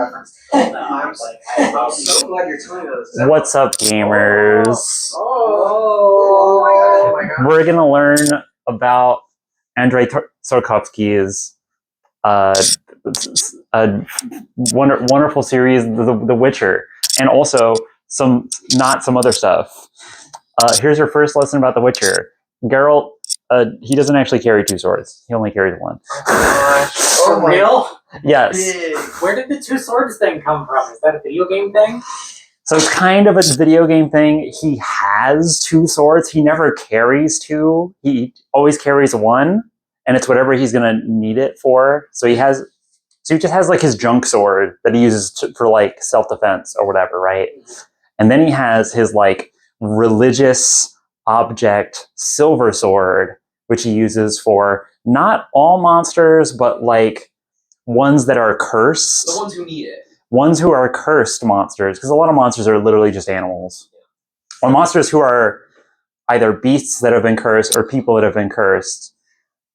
I'm so glad you're telling us. What's up, gamers? Oh my god. We're gonna learn about Andrei Tarkovsky's a wonderful series, The Witcher, and also some other stuff. Here's your first lesson about The Witcher. Geralt, he doesn't actually carry two swords. He only carries one. For real? Yes. Where did the two swords thing come from? Is that a video game thing? So it's kind of a video game thing. He has two swords. He never carries two. He always carries one, and it's whatever he's gonna need it for. So he just has like his junk sword that he uses for like self-defense or whatever, right? And then he has his like religious object silver sword, which he uses for not all monsters, but like ones that are cursed. The ones who need it. Ones who are cursed monsters, because a lot of monsters are literally just animals. Or monsters who are either beasts that have been cursed or people that have been cursed.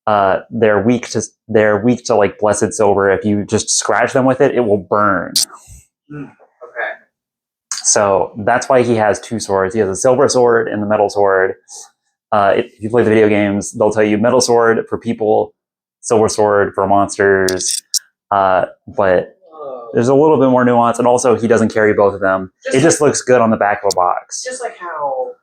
They're weak to like blessed silver. If you just scratch them with it, it will burn. Okay. So that's why he has two swords. He has a silver sword and the metal sword. If you play the video games, they'll tell you metal sword for people, silver sword for monsters. But there's a little bit more nuance, and also he doesn't carry both of them. It just looks good on the back of a box. Just like how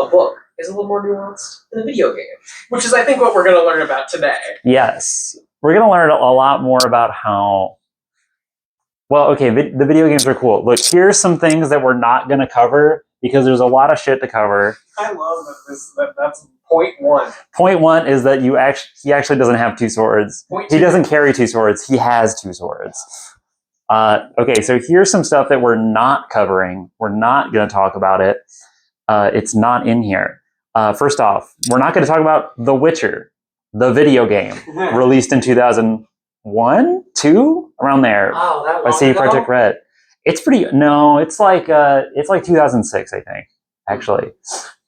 a book is a little more nuanced than a video game, which is, I think, what we're going to learn about today. Yes. We're going to learn a lot more about how... Well, okay, the video games are cool. Look, here's some things that we're not going to cover, because there's a lot of shit to cover. I love that that's point one. Point one is that he actually doesn't have two swords. He doesn't carry two swords. He has two swords. Okay, so here's some stuff that we're not covering. We're not going to talk about it. It's not in here. First off, we're not going to talk about The Witcher, the video game, released in 2001, 2, around there. Oh, that long by CD Projekt Red. It's pretty. No, it's like 2006, I think. Actually,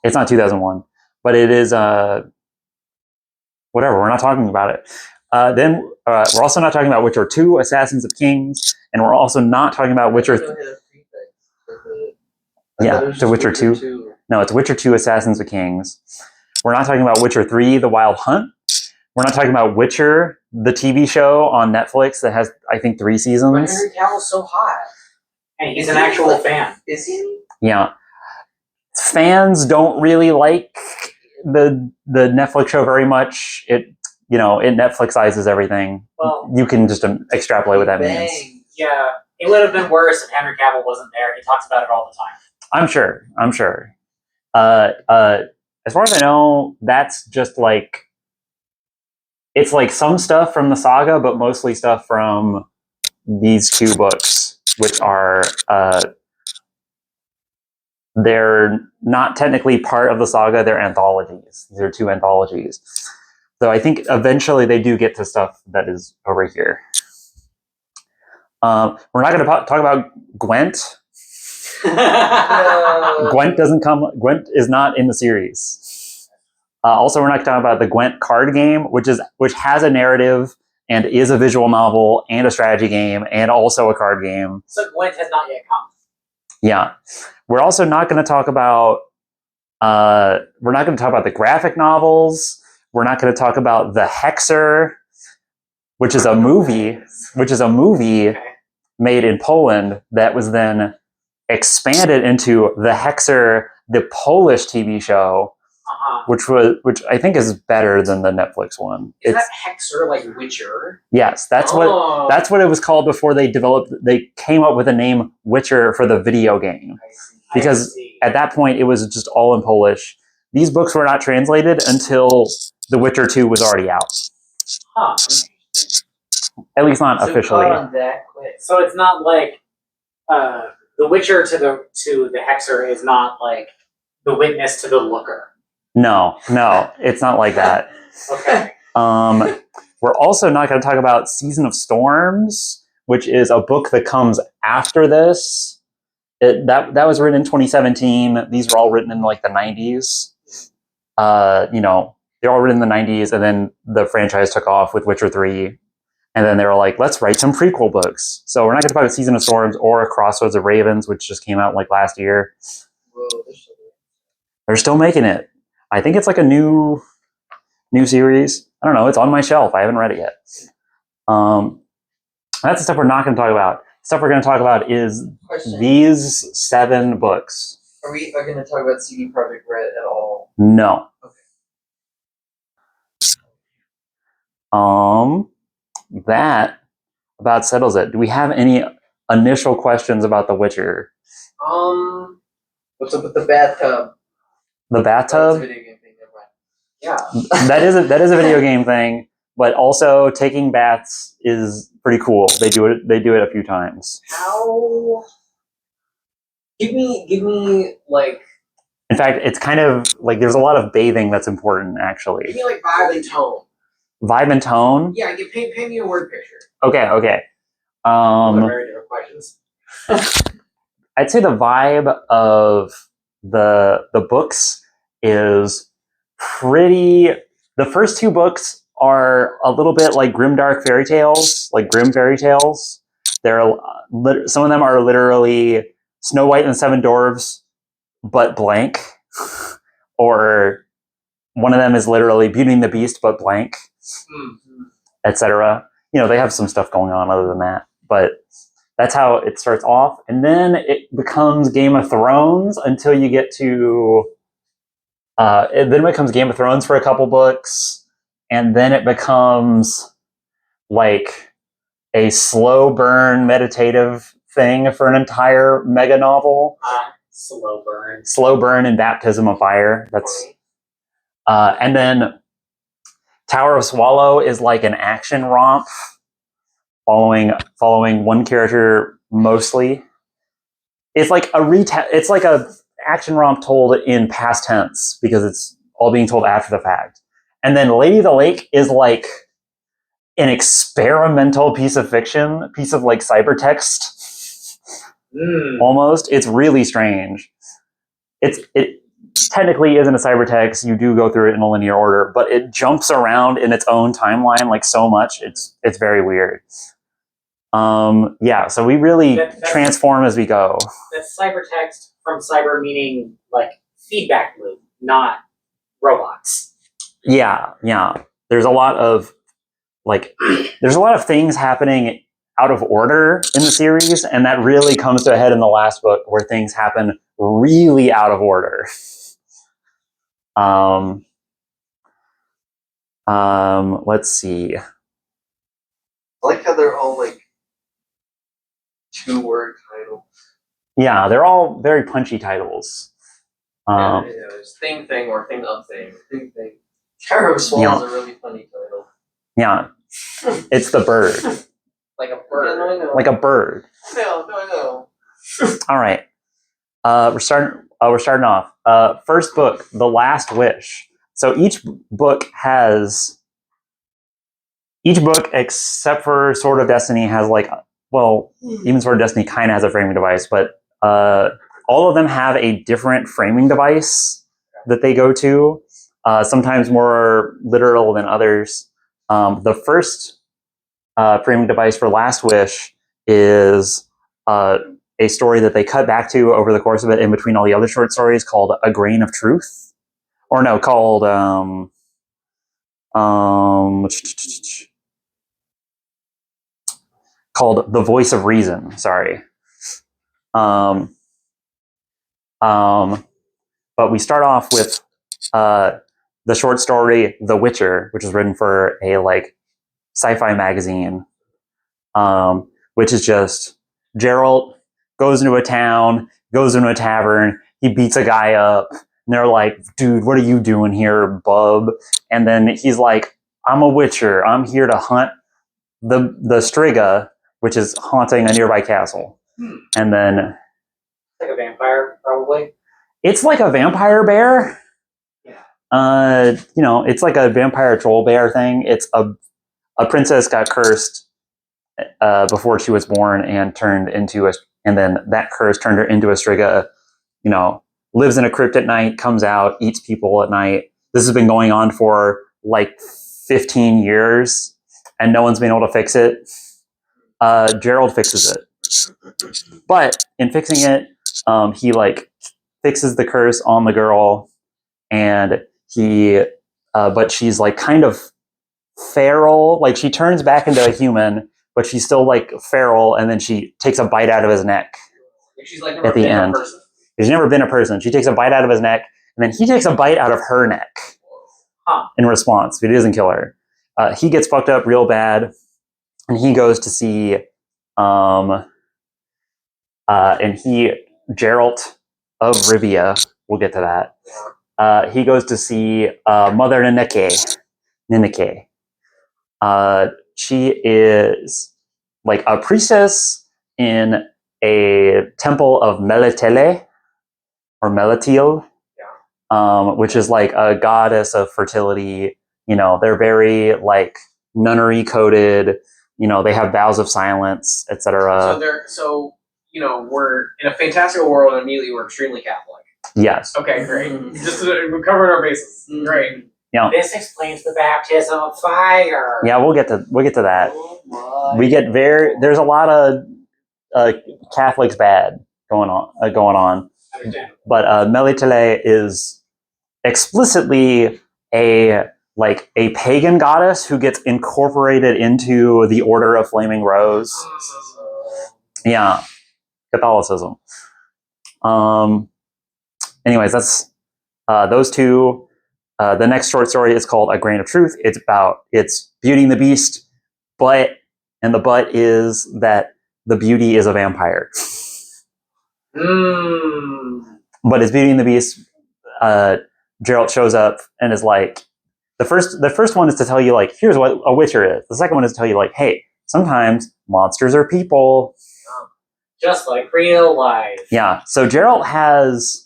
it's not 2001, but it is. Whatever. We're not talking about it. Then we're also not talking about Witcher 2, Assassins of Kings, and we're also not talking about Witcher. The Witcher 2. No, it's Witcher 2, Assassins of Kings. We're not talking about Witcher 3, The Wild Hunt. We're not talking about Witcher, the TV show on Netflix that has, I think, 3 seasons. But Henry Cavill's so hot. And he's an actual fan. Is he? Yeah. Fans don't really like the Netflix show very much. It Netflixizes everything. Well, you can just extrapolate what that means. Yeah, it would have been worse if Henry Cavill wasn't there. He talks about it all the time. I'm sure. As far as I know, that's just like, it's like some stuff from the saga, but mostly stuff from these 2 books, which are they're not technically part of the saga. They're anthologies. These are 2 anthologies. So I think eventually they do get to stuff that is over here. We're not going to talk about Gwent. Gwent doesn't come. Gwent is not in the series. Also, we're not talking about the Gwent card game, which has a narrative and is a visual novel and a strategy game and also a card game. So Gwent has not yet come. Yeah, we're also not going to talk about. We're not going to talk about the graphic novels. We're not going to talk about The Hexer, which is a movie. Made in Poland that was then expanded into The Hexer, the Polish TV show, which I think is better than the Netflix one. Is that Hexer like Witcher? Yes, that's what it was called before they came up with the name Witcher for the video game. Because at that point it was just all in Polish. These books were not translated until The Witcher 2 was already out. Huh. At least not officially. So it's not like The Witcher to the Hexer is not like The Witness to the Looker. No, it's not like that. Okay. We're also not going to talk about Season of Storms, which is a book that comes after this. That was written in 2017. These were all written in like the 90s. They're all written in the 90s, and then the franchise took off with Witcher 3. And then they were like, let's write some prequel books. So we're not going to talk about Season of Storms or Crossroads of Ravens, which just came out like last year. Whoa, They're still making it. I think it's like a new series. I don't know. It's on my shelf. I haven't read it yet. That's the stuff we're not going to talk about. Stuff we're going to talk about is question. these 7 books. Are we going to talk about CD Projekt Red at all? No. Okay. That about settles it. Do we have any initial questions about The Witcher? What's up with the bathtub? The bathtub? That's a video game thing. Never mind. Yeah. that is a video game thing, but also taking baths is pretty cool. They do it a few times. How? Give me like. In fact, it's kind of like there's a lot of bathing that's important, actually. Give me like vibe and tone. Vibe and tone? Yeah, paint me a word picture. Okay. Those are very different questions. I'd say the vibe of the books is pretty. The first 2 books are a little bit like grimdark fairy tales, like grim fairy tales. Some of them are literally Snow White and the 7 Dwarves, but blank, or one of them is literally Beauty and the Beast, but blank, etc. You know, they have some stuff going on other than that, but that's how it starts off, and then it becomes Game of Thrones until you get to. Then it becomes Game of Thrones for a couple books, and then it becomes like a slow burn meditative thing for an entire mega novel. Slow Burn and Baptism of Fire. That's and then Tower of Swallow is like an action romp, following one character mostly. It's like it's like a action romp told in past tense because it's all being told after the fact. And then Lady of the Lake is like an experimental piece of fiction, piece of like cybertext. Almost. It's really strange. It technically isn't a cybertext. You do go through it in a linear order, but it jumps around in its own timeline like so much. It's very weird. Yeah, so we really transform as we go. That's cybertext from cyber meaning like feedback loop, not robots. Yeah. There's a lot of things happening out of order in the series, and that really comes to a head in the last book where things happen really out of order. Let's see. I like how they're all like 2-word titles. Yeah, they're all very punchy titles. There's thing or thing of thing. Thing. Tower of Swallow is a really funny title. Yeah, it's the bird. Like a bird. Yeah, no, I know. Like a bird. No, I know. All right. We're starting off. First book, The Last Wish. So each book except for Sword of Destiny has like, well, even Sword of Destiny kind of has a framing device, but all of them have a different framing device that they go to. Sometimes more literal than others. The first framing device for Last Wish is a story that they cut back to over the course of it in between all the other short stories called A Grain of Truth. Or no, called called The Voice of Reason, sorry. But we start off with the short story The Witcher, which is written for a like sci-fi magazine, which is just Geralt goes into a town, goes into a tavern, he beats a guy up, and they're like, dude, what are you doing here, bub? And then he's like, I'm a witcher, I'm here to hunt the Striga, which is haunting a nearby castle. And then like a vampire, probably. It's like a vampire bear. Yeah. It's like a vampire troll bear thing. It's a princess got cursed before she was born and then that curse turned her into a Striga. Lives in a crypt at night, comes out, eats people at night. This has been going on for like 15 years. and no one's been able to fix it. Gerald fixes it, but in fixing it, he like fixes the curse on the girl, and but she's like kind of feral. Like she turns back into a human, but she's still like feral, and then she takes a bite out of his neck. She's like never at the been end. a person. She's never been a person. She takes a bite out of his neck, and then he takes a bite out of her neck in response, but he doesn't kill her. He gets fucked up real bad, and he goes to see, Geralt of Rivia, we'll get to that. He goes to see Mother Ninike. She is like a priestess in a temple of Melitele, or Melitiel, which is like a goddess of fertility. You know, they're very like nunnery coded. You know, they have vows of silence, etc. So we're in a fantastical world, and immediately we're extremely Catholic. Yes. Okay, great. Just we're covering our bases. Great. Yeah. This explains the baptism of fire. Yeah, we'll get to that. Oh We get there's a lot of Catholics bad going on. But Melitele is explicitly a pagan goddess who gets incorporated into the Order of Flaming Rose. Yeah, Catholicism. Anyways, that's those two. The next short story is called A Grain of Truth. It's Beauty and the Beast, and the but is that the beauty is a vampire. But it's Beauty and the Beast. Geralt shows up and is like, the first one is to tell you like, here's what a witcher is. The second one is to tell you like, hey, sometimes monsters are people, just like real life. Yeah. So Geralt has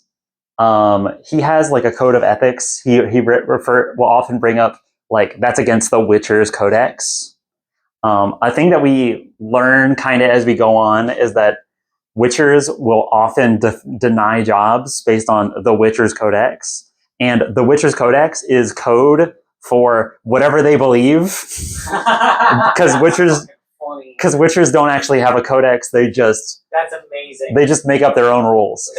he has like a code of ethics. He will often bring up like that's against the Witcher's codex. A thing that we learn kind of as we go on is that Witchers will often deny jobs based on the Witcher's codex, and the Witcher's codex is code for whatever they believe. Because Witchers don't actually have a codex. That's amazing. They just make up their own rules.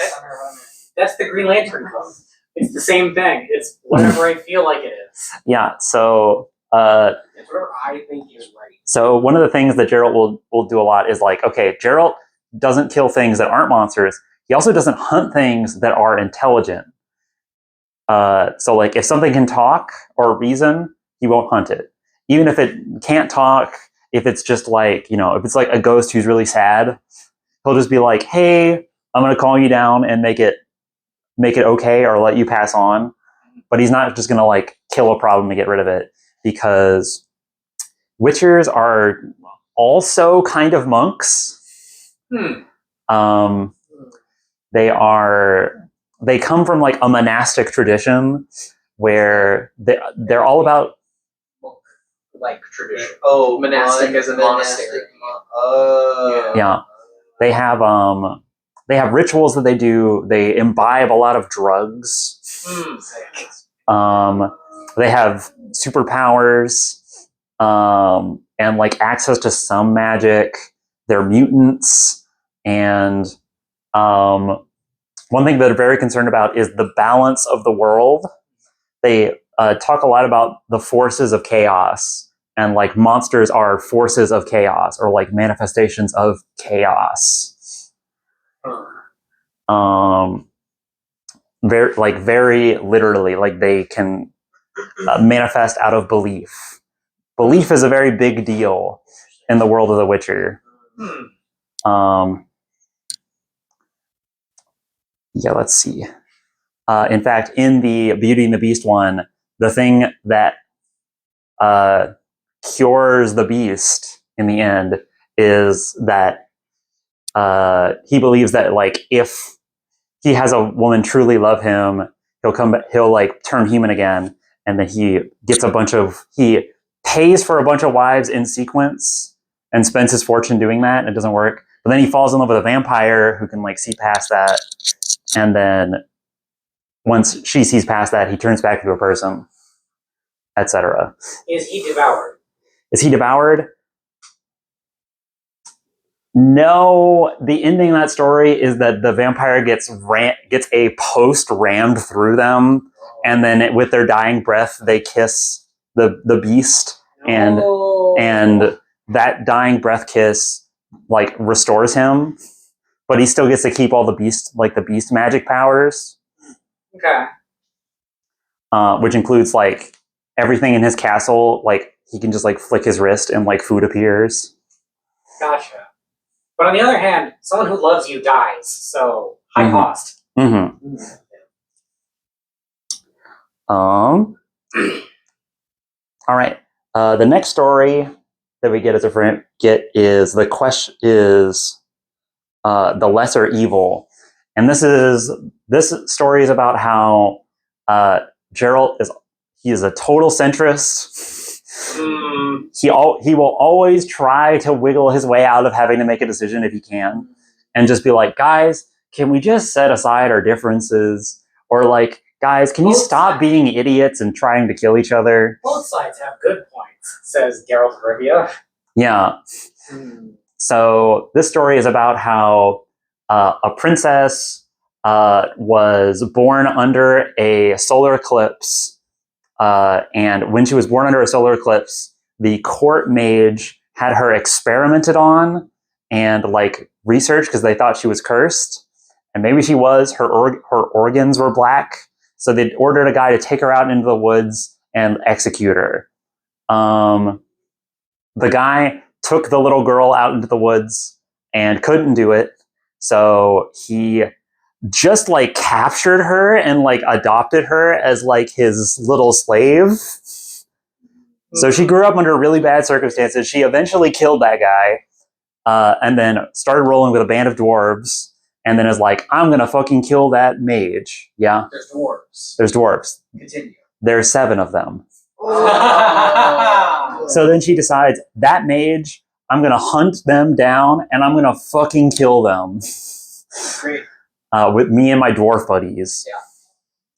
That's the Green Lantern code. It's the same thing. It's whatever I feel like it is. Yeah. So it's whatever I think is right. So one of the things that Geralt will do a lot is like, okay, Geralt doesn't kill things that aren't monsters. He also doesn't hunt things that are intelligent. So like if something can talk or reason, he won't hunt it. Even if it can't talk, if it's just like, if it's like a ghost who's really sad, he'll just be like, hey, I'm going to calm you down and make it okay or let you pass on. But he's not just going to like kill a problem to get rid of it, because Witchers are also kind of monks. They come from like a monastic tradition where they're all about like tradition. Oh, monastic as a monastery. Yeah. They have rituals that they do. They imbibe a lot of drugs. They have superpowers. And like access to some magic. They're mutants, and one thing that they're very concerned about is the balance of the world. They talk a lot about the forces of chaos, and like monsters are forces of chaos or like manifestations of chaos. Very literally, like they can manifest out of belief. Belief is a very big deal in the world of The Witcher. Let's see. In fact, in the Beauty and the Beast one, the thing that cures the Beast in the end is that he believes that like if he has a woman truly love him, he'll like turn human again, and then he pays for a bunch of wives in sequence and spends his fortune doing that, and it doesn't work. But then he falls in love with a vampire who can like see past that, and then once she sees past that, he turns back into a person, etc. Is he devoured? Is he devoured? No, the ending of that story is that the vampire gets a post rammed through them, and then with their dying breath, they kiss the beast, and that dying breath kiss like restores him, but he still gets to keep all the beast magic powers. Okay. Which includes like everything in his castle. Like he can just like flick his wrist and like food appears. Gotcha. But on the other hand, someone who loves you dies, so high cost. Mm-hmm. All right. The next story that we get as a friend is the question is the lesser evil, and this story is about how Geralt is a total centrist. He will always try to wiggle his way out of having to make a decision if he can, and just be like, guys, can we just set aside our differences? Or like, guys, can you stop being idiots and trying to kill each other? Both sides have good points, says Geralt of Rivia. Yeah. So this story is about how a princess was born under a solar eclipse. And when she was born under a solar eclipse, the court mage had her experimented on and like researched because they thought she was cursed. And maybe she was. Her organs were black. So they ordered a guy to take her out into the woods and execute her. The guy took the little girl out into the woods and couldn't do it. So he just like captured her and like adopted her as like his little slave. So she grew up under really bad circumstances. She eventually killed that guy, and then started rolling with a band of dwarves, and then is like, I'm gonna fucking kill that mage. Yeah. There's dwarves. There's dwarves. Continue. There's 7 of them. So then she decides, that mage, I'm gonna hunt them down and I'm gonna fucking kill them. Great. With me and my dwarf buddies. Yeah.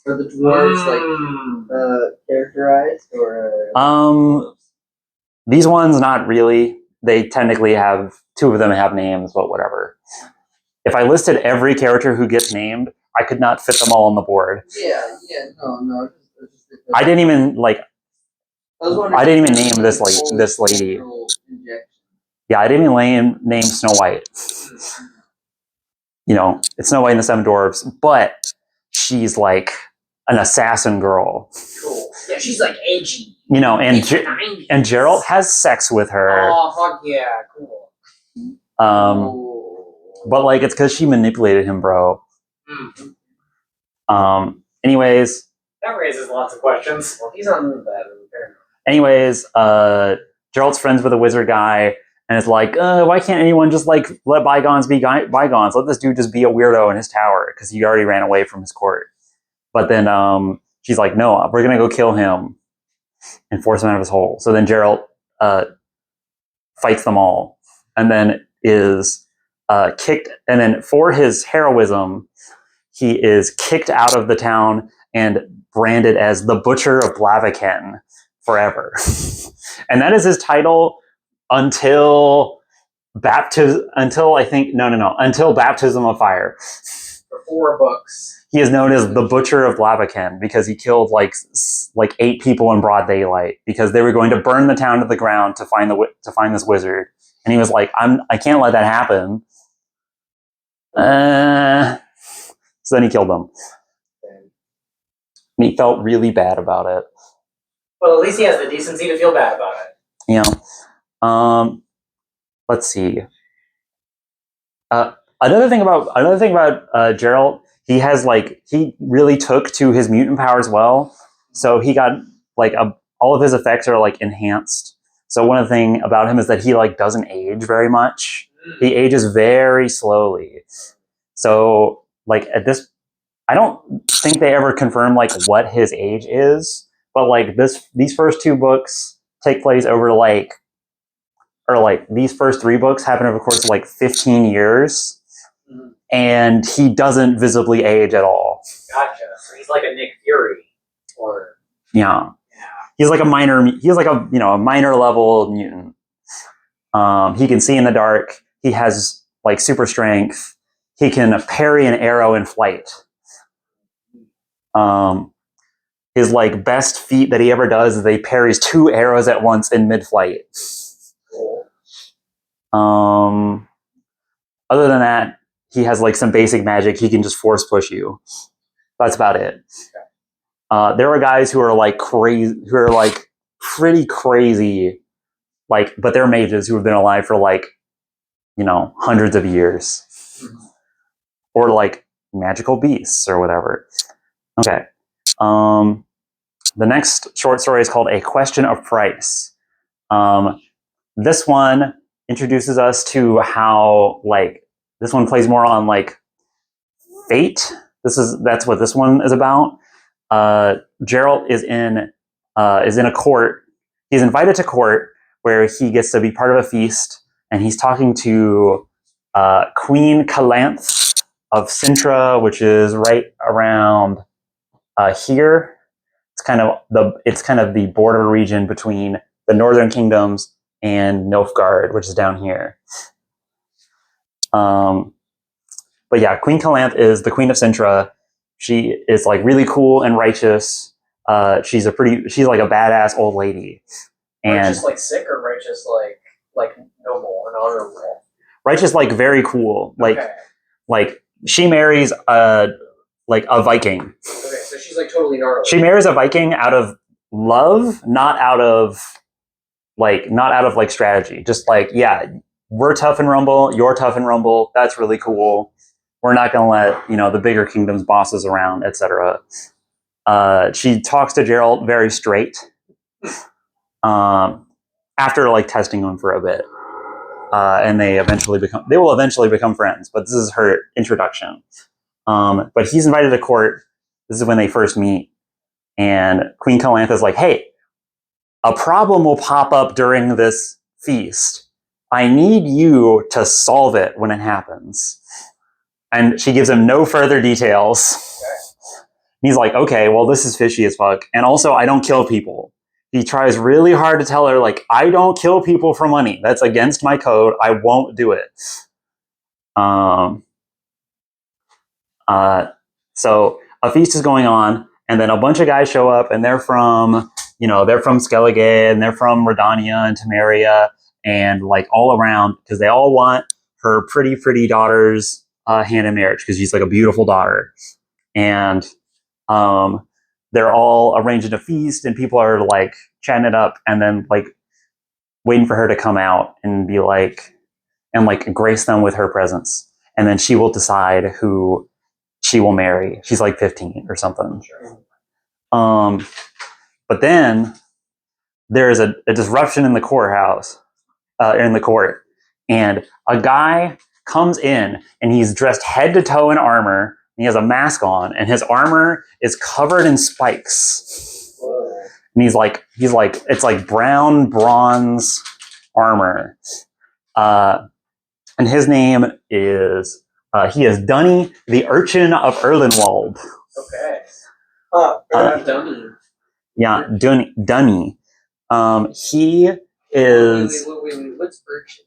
Are the dwarves characterized or? These ones not really. They technically have 2 of them have names, but whatever. If I listed every character who gets named, I could not fit them all on the board. No. I didn't even name this lady. Yeah, I didn't even name Snow White. You know, it's Snow White and the 7 Dwarfs, but she's like an assassin girl. Cool. Yeah, she's like edgy. You know, and Geralt has sex with her. Oh, fuck yeah, cool. But like it's because she manipulated him, bro. Anyways. That raises lots of questions. Well, he's on that. Anyways, Geralt's friends with a wizard guy, and it's like, why can't anyone just like let bygones be bygones? Let this dude just be a weirdo in his tower because he already ran away from his court. But then she's like, no, we're gonna go kill him and force him out of his hole. So then Geralt fights them all, and then is kicked. And then for his heroism, he is kicked out of the town and branded as the Butcher of Blaviken forever. And that is his title until baptism of fire. For 4 books. He is known as the Butcher of Blaviken because he killed like 8 people in broad daylight because they were going to burn the town to the ground to find this wizard. And he was like, I can't let that happen. So then he killed them. And he felt really bad about it. Well, at least he has the decency to feel bad about it. Yeah. Let's see. Another thing about Geralt, he really took to his mutant powers well. So he got all of his effects are like enhanced. So one of the thing about him is that he like doesn't age very much. He ages very slowly. So like at this, I don't think they ever confirm like what his age is, but like these first 2 books take place over these first 3 books happen over the course of like 15 years, and he doesn't visibly age at all. Gotcha. So he's like a Nick Fury, or yeah. He's like a minor level mutant. He can see in the dark. He has like super strength. He can parry an arrow in flight. His like best feat that he ever does is he parries 2 arrows at once in mid-flight. Other than that, he has like some basic magic. He can just force push you. That's about it. There are guys who are like crazy, who are like pretty crazy, like, but they're mages who have been alive for like, hundreds of years, or like magical beasts or whatever. Okay. The next short story is called A Question of Price. This one introduces us to how like this one plays more on like fate. That's what this one is about. Geralt is in a court. He's invited to court where he gets to be part of a feast, and he's talking to Queen Calanth of Sintra, which is right around here. It's kind of the border region between the Northern Kingdoms and Nilfgaard, which is down here. But yeah, Queen Calanth is the Queen of Sintra. She is like really cool and righteous. She's like a badass old lady. And righteous like sick, or righteous like noble and honorable? Righteous like very cool. Like she marries a Viking. Okay, so she's like totally gnarly. She marries a Viking out of love, not out of strategy. Just like, yeah, we're tough and rumble, you're tough and rumble. That's really cool. We're not going to let, the bigger kingdoms bosses around, etc. She talks to Geralt very straight. After like testing him for a bit. And they will eventually become friends, but this is her introduction. But he's invited to court. This is when they first meet. And Queen Calanth is like, hey, a problem will pop up during this feast. I need you to solve it when it happens. And she gives him no further details. He's like, okay, well, this is fishy as fuck. And also, I don't kill people. He tries really hard to tell her, like, I don't kill people for money. That's against my code. I won't do it. So a feast is going on, and then a bunch of guys show up, and they're from Skellige, and they're from Redania and Temeria, and like all around, because they all want her pretty, pretty daughter's hand in marriage, because she's like a beautiful daughter. And they're all arranging a feast, and people are like chatting it up, and then like waiting for her to come out and be like, and like grace them with her presence. And then she will decide who she will marry. She's like 15 or something. But then there is a disruption in the courthouse, in the court, and a guy comes in, and he's dressed head to toe in armor. He has a mask on, and his armor is covered in spikes. Whoa. And he's like, it's like brown bronze armor. And his name is, he is Dunny, the Urchin of Erlenwald. Okay. Dunny. Yeah, Dunny. He is... Wait, what's urchin?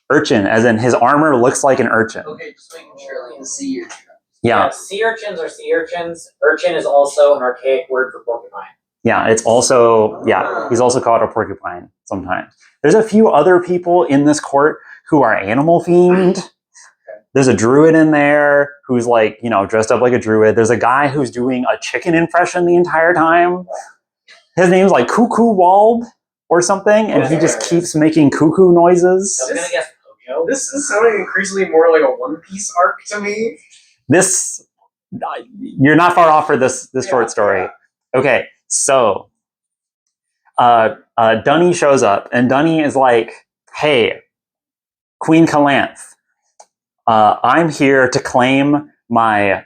Urchin, as in his armor looks like an urchin. Okay, just making sure, like the sea urchin. Yeah. Sea urchins are sea urchins. Urchin is also an archaic word for porcupine. Yeah, it's also, he's also called a porcupine sometimes. There's a few other people in this court who are animal themed. There's a druid in there who's like, dressed up like a druid. There's a guy who's doing a chicken impression the entire time. His name's like Cuckoo Wald or something, and he just keeps making cuckoo noises. I was gonna guess Pojo. This is sounding increasingly more like a One Piece arc to me. You're not far off for this short story. Yeah. Okay, so Dunny shows up, and Dunny is like, hey, Queen Calanth, I'm here to claim my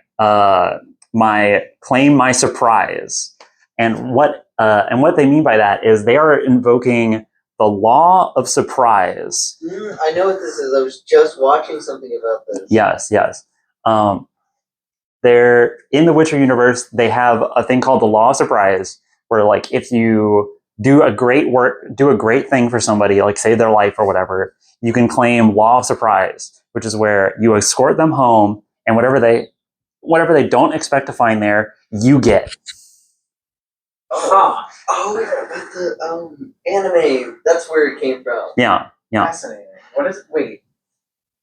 surprise. And what they mean by that is they are invoking the law of surprise. I know what this is. I was just watching something about this. Yes. They're in the Witcher universe. They have a thing called the law of surprise, where like if you do a great thing for somebody, like save their life or whatever, you can claim law of surprise, which is where you escort them home, and whatever they don't expect to find there, you get. Huh. Oh, with the anime. That's where it came from. Yeah. Fascinating. What is? Wait.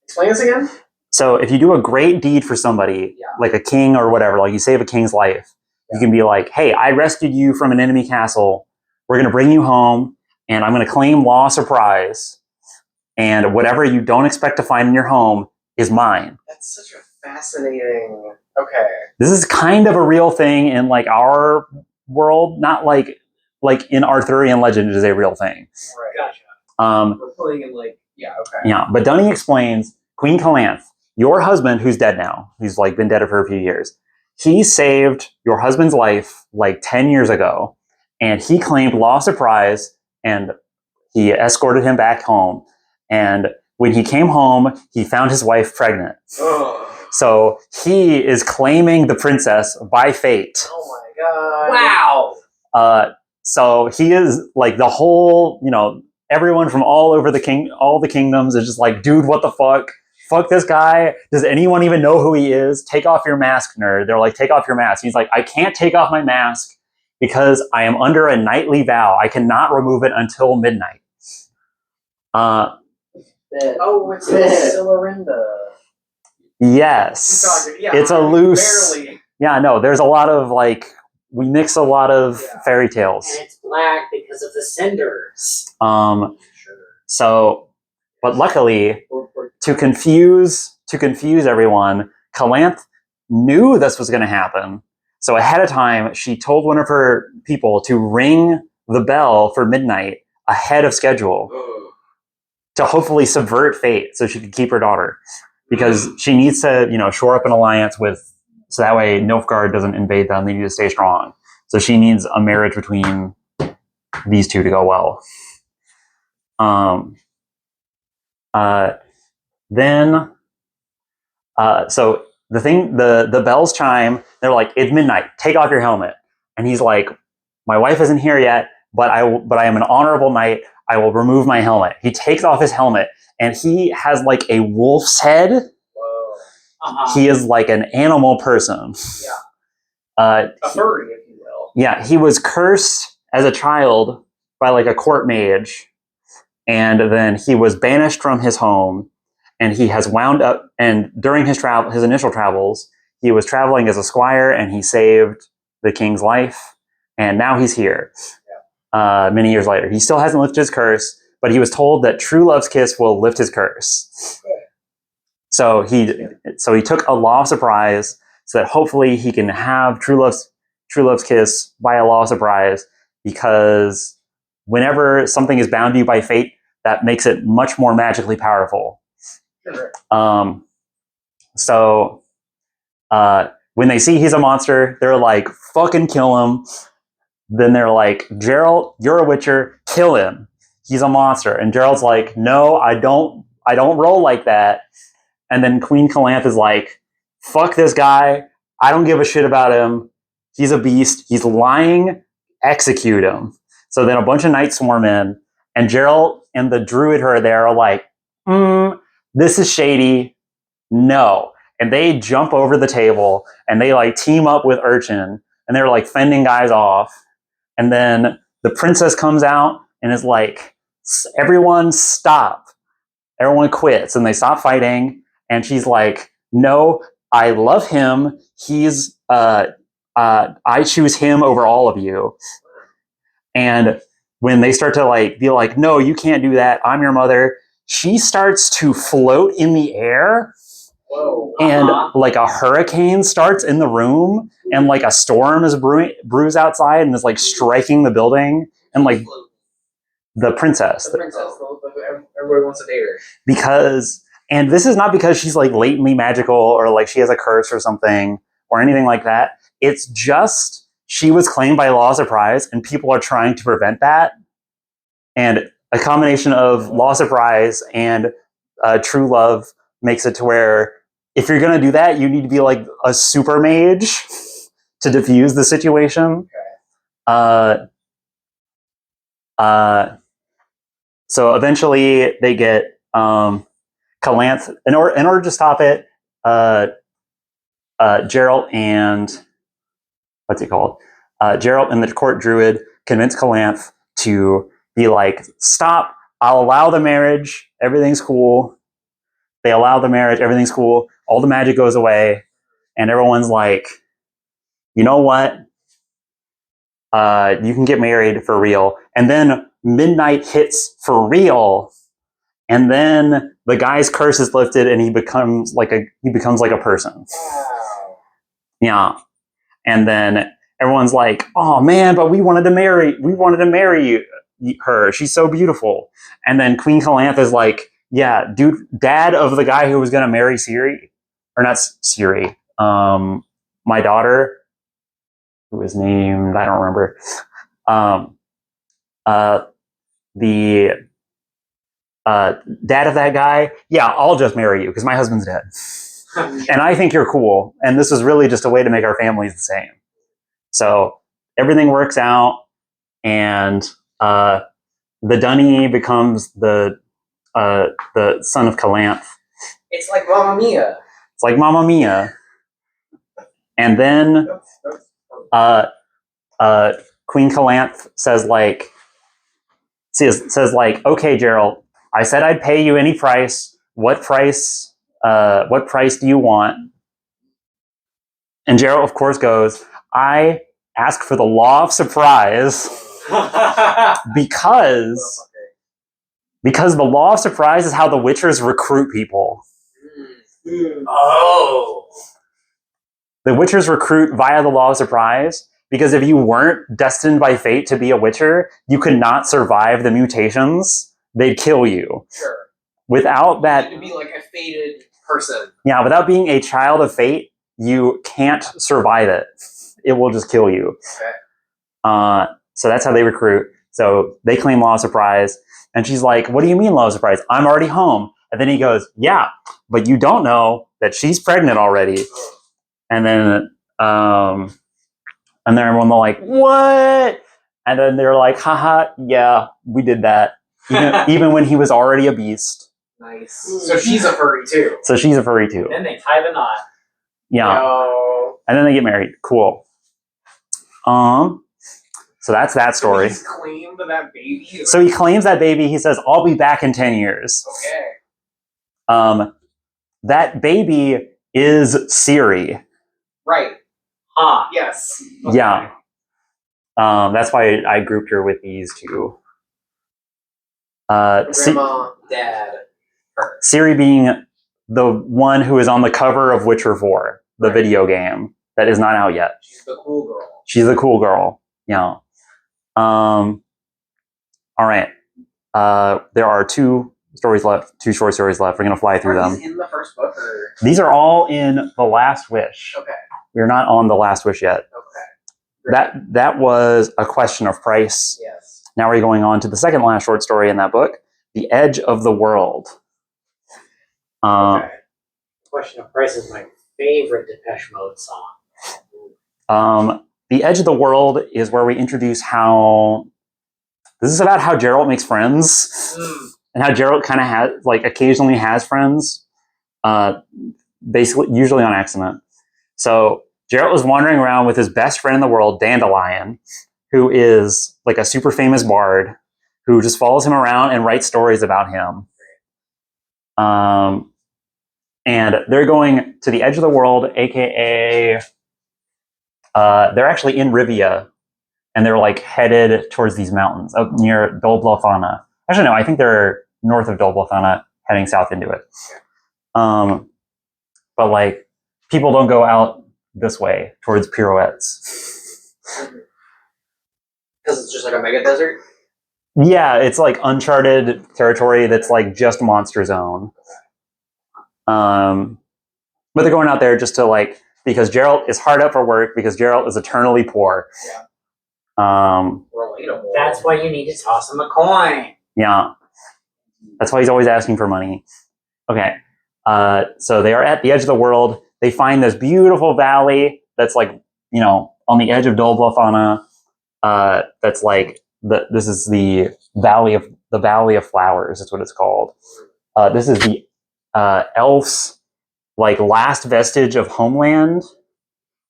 Explain this again. So if you do a great deed for somebody, Yeah. like a king or whatever, like you save a king's life, you can be like, hey, I rescued you from an enemy castle. We're going to bring you home, and I'm going to claim law surprise. And whatever you don't expect to find in your home is mine. That's such a fascinating. Okay. This is kind of a real thing in like our world, not like in Arthurian legend it is a real thing. Right. Gotcha. We're playing in like okay. Yeah, but Dunning explains, Queen Calanth, your husband, who's dead now, he's like been dead for a few years, he saved your husband's life like 10 years ago, and he claimed law surprise, and he escorted him back home. And when he came home, he found his wife pregnant. Ugh. So he is claiming the princess by fate. Oh my god. Wow. So he is like the whole, everyone from all over all the kingdoms is just like, dude, what the fuck? Fuck this guy. Does anyone even know who he is? Take off your mask, nerd. They're like, take off your mask. He's like, I can't take off my mask because I am under a knightly vow. I cannot remove it until midnight. Oh, it's Silarinda. Yes. Yeah, It's a loose. Barely. Yeah, no, there's a lot of we mix a lot of fairy tales. And it's black because of the cinders. So, but luckily, to confuse everyone, Calanth knew this was going to happen. So ahead of time, she told one of her people to ring the bell for midnight ahead of schedule to hopefully subvert fate so she could keep her daughter. Because she needs to, shore up an alliance so that way Nilfgaard doesn't invade them. They need to stay strong. So she needs a marriage between these two to go well. So the bells chime. They're like, it's midnight. Take off your helmet. And he's like, my wife isn't here yet, but I am an honorable knight. I will remove my helmet. He takes off his helmet, and he has like a wolf's head. Whoa. Uh-huh. He is like an animal person. Yeah. A furry, if you will. Yeah, he was cursed as a child by like a court mage, and then he was banished from his home, and he has wound up. And during his initial travels, he was traveling as a squire, and he saved the king's life, and now he's here. Many years later, he still hasn't lifted his curse, but he was told that true love's kiss will lift his curse. So he took a law of surprise so that hopefully he can have true love's kiss by a law of surprise, because whenever something is bound to you by fate, that makes it much more magically powerful. Sure. So when they see he's a monster, they're like, fucking kill him. Then they're like, Geralt, you're a witcher, kill him. He's a monster. And Geralt's like, no, I don't roll like that. And then Queen Calanth is like, fuck this guy. I don't give a shit about him. He's a beast. He's lying. Execute him. So then a bunch of knights swarm in, and Geralt and the druid who are there are like, this is shady. No. And they jump over the table, and they like team up with Urchin, and they're like fending guys off. And then the princess comes out and is like, everyone stop. Everyone quits, and they stop fighting. And she's like, no, I love him. He's, I choose him over all of you. And when they start to like be like, no, you can't do that. I'm your mother. She starts to float in the air. Whoa. And like a hurricane starts in the room, and like a storm is brews outside and is like striking the building, and like the princess. The princess. Everybody wants to date her. And this is not because she's like latently magical or like she has a curse or something or anything like that. It's just she was claimed by law of surprise, and people are trying to prevent that. And a combination of law of surprise and true love makes it to where if you're going to do that, you need to be like a super mage to diffuse the situation. So eventually they get Calanth. In order to stop it, Geralt and what's he called? Geralt and the court druid convince Calanth to be like, stop, I'll allow the marriage, everything's cool. They allow the marriage, everything's cool, all the magic goes away, and everyone's like, you know what? You can get married for real. And then midnight hits for real, and then the guy's curse is lifted and he becomes like a person. Wow. Yeah. And then everyone's like, "Oh man, but we wanted to marry her. She's so beautiful." And then Queen Calanth is like, "Yeah, dude, dad of the guy who was gonna marry Ciri, or not Ciri, my daughter, who was named I don't remember. The dad of that guy, yeah, I'll just marry you because my husband's dead, and I think you're cool. And this is really just a way to make our families the same." So everything works out, and the Dunny becomes the son of Calanth. It's like Mamma Mia. It's like Mamma Mia. And then Queen Calanth says like, okay, Gerald, I said I'd pay you any price. What price do you want? And Gerald, of course, goes, I ask for the law of surprise because the law of surprise is how the Witchers recruit people. Oh. The Witchers recruit via the law of surprise because if you weren't destined by fate to be a Witcher, you could not survive the mutations. They'd kill you. Sure. Without that, to be like a fated person. Yeah, without being a child of fate, you can't survive it. It will just kill you. Okay. So that's how they recruit. So they claim law of surprise. And she's like, what do you mean law of surprise? I'm already home. And then he goes, yeah, but you don't know that she's pregnant already. And then everyone will like, what? And then they're like, haha, yeah, we did that. Even when he was already a beast. Nice. So she's a furry too. Then they tie the knot. Yeah. No. And then they get married. Cool. So that's that story. He's claimed that baby. So he claims that baby. He says, I'll be back in 10 years. Okay. That baby is Ciri. Right. Huh. Yes. Okay. Yeah. That's why I grouped her with these two. Grandma, dad, her. Ciri being the one who is on the cover of Witcher 4, the video game that is not out yet. She's the cool girl. She's the cool girl. Yeah. All right. There are two short stories left. We're gonna fly through Are them. these in the first book or? These are all in The Last Wish. Okay. We're not on The Last Wish yet. Okay. Great. That was A Question of Price. Yes. Now we're going on to the second last short story in that book, The Edge of the World. Okay. Question of Price is my favorite Depeche Mode song. The Edge of the World is where we introduce how this is about how Geralt makes friends and how Geralt kind of has occasionally has friends, basically usually on accident. So Geralt was wandering around with his best friend in the world, Dandelion, who is like a super famous bard who just follows him around and writes stories about him. And they're going to the edge of the world, aka they're actually in Rivia, and they're like headed towards these mountains up near Dol Blofana. Actually, no, I think they're north of Dol Blofana, heading south into it. But like people don't go out this way towards pirouettes. Because it's just like a mega desert. Yeah, it's like uncharted territory that's like just Monster Zone. But they're going out there just to because Geralt is hard up for work because Geralt is eternally poor. Yeah. Relatable. That's why you need to toss him a coin. Yeah. That's why he's always asking for money. Okay. So they are at the edge of the world. They find this beautiful valley that's on the edge of Dol Blofana. That's like this is the Valley of Flowers. That's what it's called. This is the elves' like last vestige of homeland,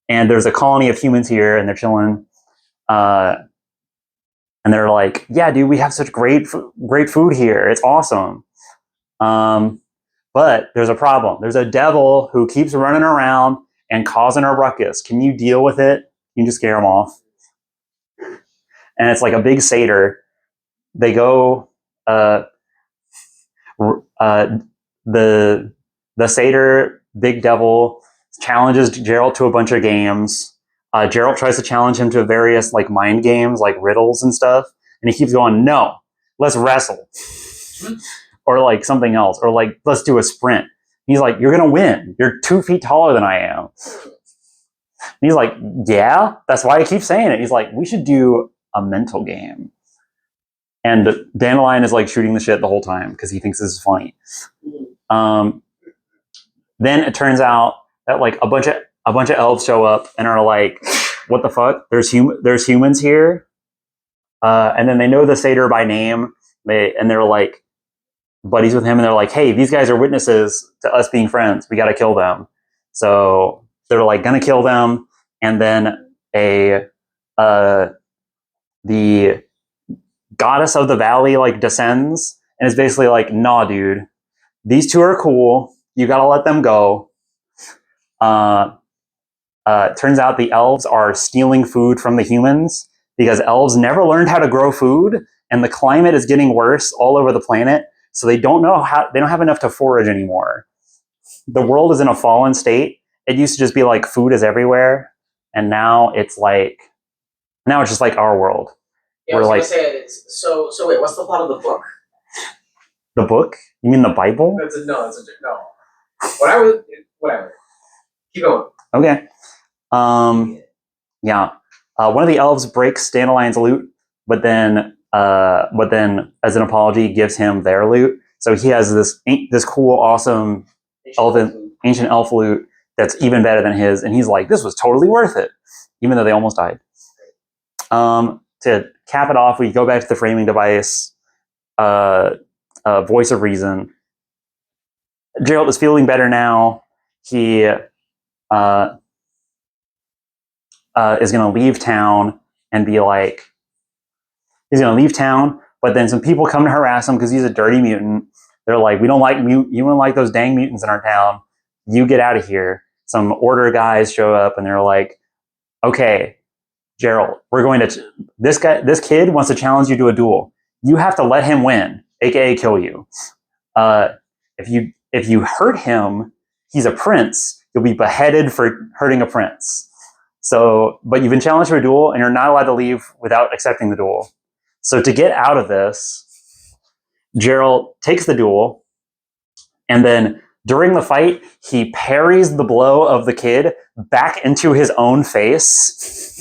and there's a colony of humans here, and they're chilling. And they're like, "Yeah, dude, we have such great food here. It's awesome." But there's a problem. There's a devil who keeps running around and causing a ruckus. Can you deal with it? You can just scare him off. And it's like a big satyr. They go. The satyr, big devil, challenges Gerald to a bunch of games. Gerald tries to challenge him to various like mind games, like riddles and stuff, and he keeps going, "No, let's wrestle," or like something else, or like let's do a sprint. He's like, "You're gonna win. You're 2 feet taller than I am." And he's like, "Yeah, that's why I keep saying it." He's like, "We should do a mental game." And Dandelion is like shooting the shit the whole time because he thinks this is funny. Then it turns out that like a bunch of elves show up and are like, "What the fuck? There's humans here," and then they know the satyr by name. They're like buddies with him, and they're like, "Hey, these guys are witnesses to us being friends. We got to kill them." So they're like gonna kill them, and then the goddess of the valley like descends and is basically like, "Nah, dude, these two are cool. You gotta let them go." Turns out the elves are stealing food from the humans because elves never learned how to grow food, and the climate is getting worse all over the planet. So they don't have enough to forage anymore. The world is in a fallen state. It used to just be like food is everywhere, and now it's just like our world. Yeah, I was gonna say so wait, what's the plot of the book? The book? You mean the Bible? No. Whatever. Keep going. Okay. Yeah. One of the elves breaks Dandelion's loot, but then as an apology gives him their loot. So he has this cool, awesome ancient elf loot that's even better than his, and he's like, "This was totally worth it," even though they almost died. To cap it off, we go back to the framing device, voice of reason. Gerald is feeling better now. He is going to leave town and be like, he's going to leave town, but then some people come to harass him because he's a dirty mutant. They're like, "We don't like you don't like those dang mutants in our town. You get out of here." Some order guys show up and they're like, "Okay, Gerald, this kid wants to challenge you to a duel. You have to let him win, aka kill you. If you hurt him, he's a prince. You'll be beheaded for hurting a prince. So, but you've been challenged to a duel, and you're not allowed to leave without accepting the duel. So to get out of this, Gerald takes the duel, and then during the fight, he parries the blow of the kid back into his own face,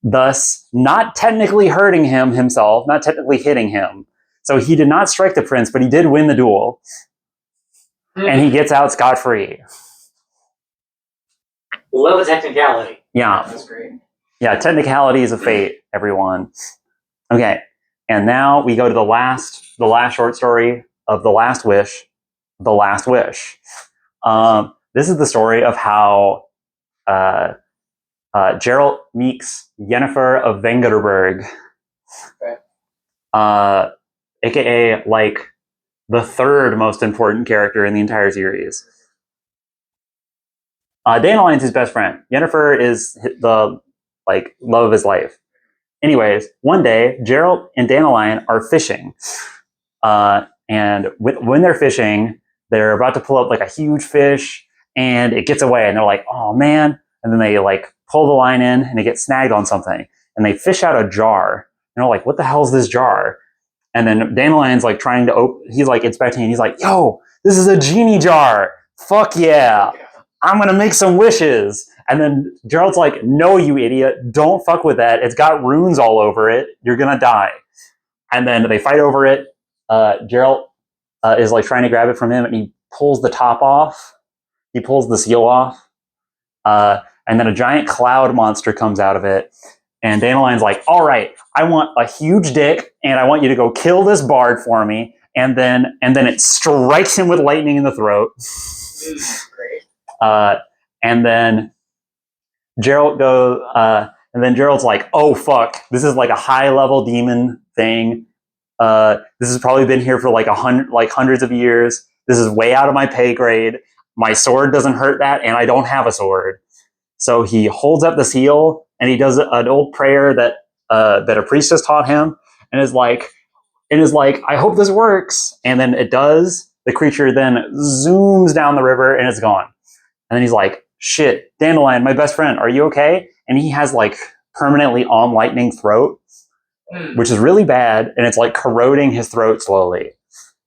thus not technically hurting him himself, not technically hitting him. So he did not strike the prince, but he did win the duel, and he gets out scot-free. Love a technicality. Yeah. That's great. Yeah, technicalities of fate, everyone. Okay, and now we go to the last short story of The Last Wish, The Last Wish. This is the story of how Gerald meets Yennefer of Vengerberg, aka like the third most important character in the entire series. Dandelion's his best friend. Yennefer is the like love of his life. Anyways, one day Gerald and Dandelion are fishing, and when they're fishing, they're about to pull up like a huge fish, and it gets away, and they're like, "Oh man!" And then they like pull the line in, and it gets snagged on something, and they fish out a jar, and they're like, "What the hell is this jar?" And then Dandelion's like trying to open. He's like inspecting, and he's like, "Yo, this is a genie jar! Fuck yeah! I'm gonna make some wishes." And then Gerald's like, "No, you idiot! Don't fuck with that. It's got runes all over it. You're gonna die." And then they fight over it. Gerald is like trying to grab it from him, and he pulls the top off. He pulls the seal off, and then a giant cloud monster comes out of it. And Dandelion's like, all right, I want a huge dick, and I want you to go kill this bard for me. And then it strikes him with lightning in the throat. Great. And then Gerald's like, oh fuck, this is like a high level demon thing. This has probably been here for like hundreds of years. This is way out of my pay grade. My sword doesn't hurt that, and I don't have a sword. So he holds up the seal and he does an old prayer that a priestess taught him, and is like, I hope this works. And then it does. The creature then zooms down the river and it's gone. And then he's like, shit, Dandelion, my best friend, are you okay? And he has like permanently on lightning throat, which is really bad, and it's like corroding his throat slowly.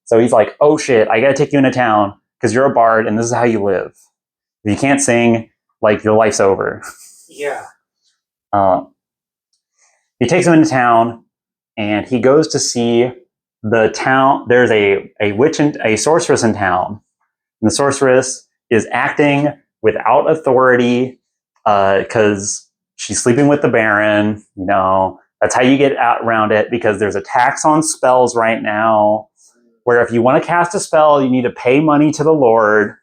So he's like, oh shit, I gotta take you into town because you're a bard and this is how you live. If you can't sing, like, your life's over. Yeah. He takes him into town, and he goes to see the town. There's a witch and a sorceress in town, and the sorceress is acting without authority because she's sleeping with the Baron. You know, that's how you get out around it, because there's a tax on spells right now, where if you want to cast a spell, you need to pay money to the Lord.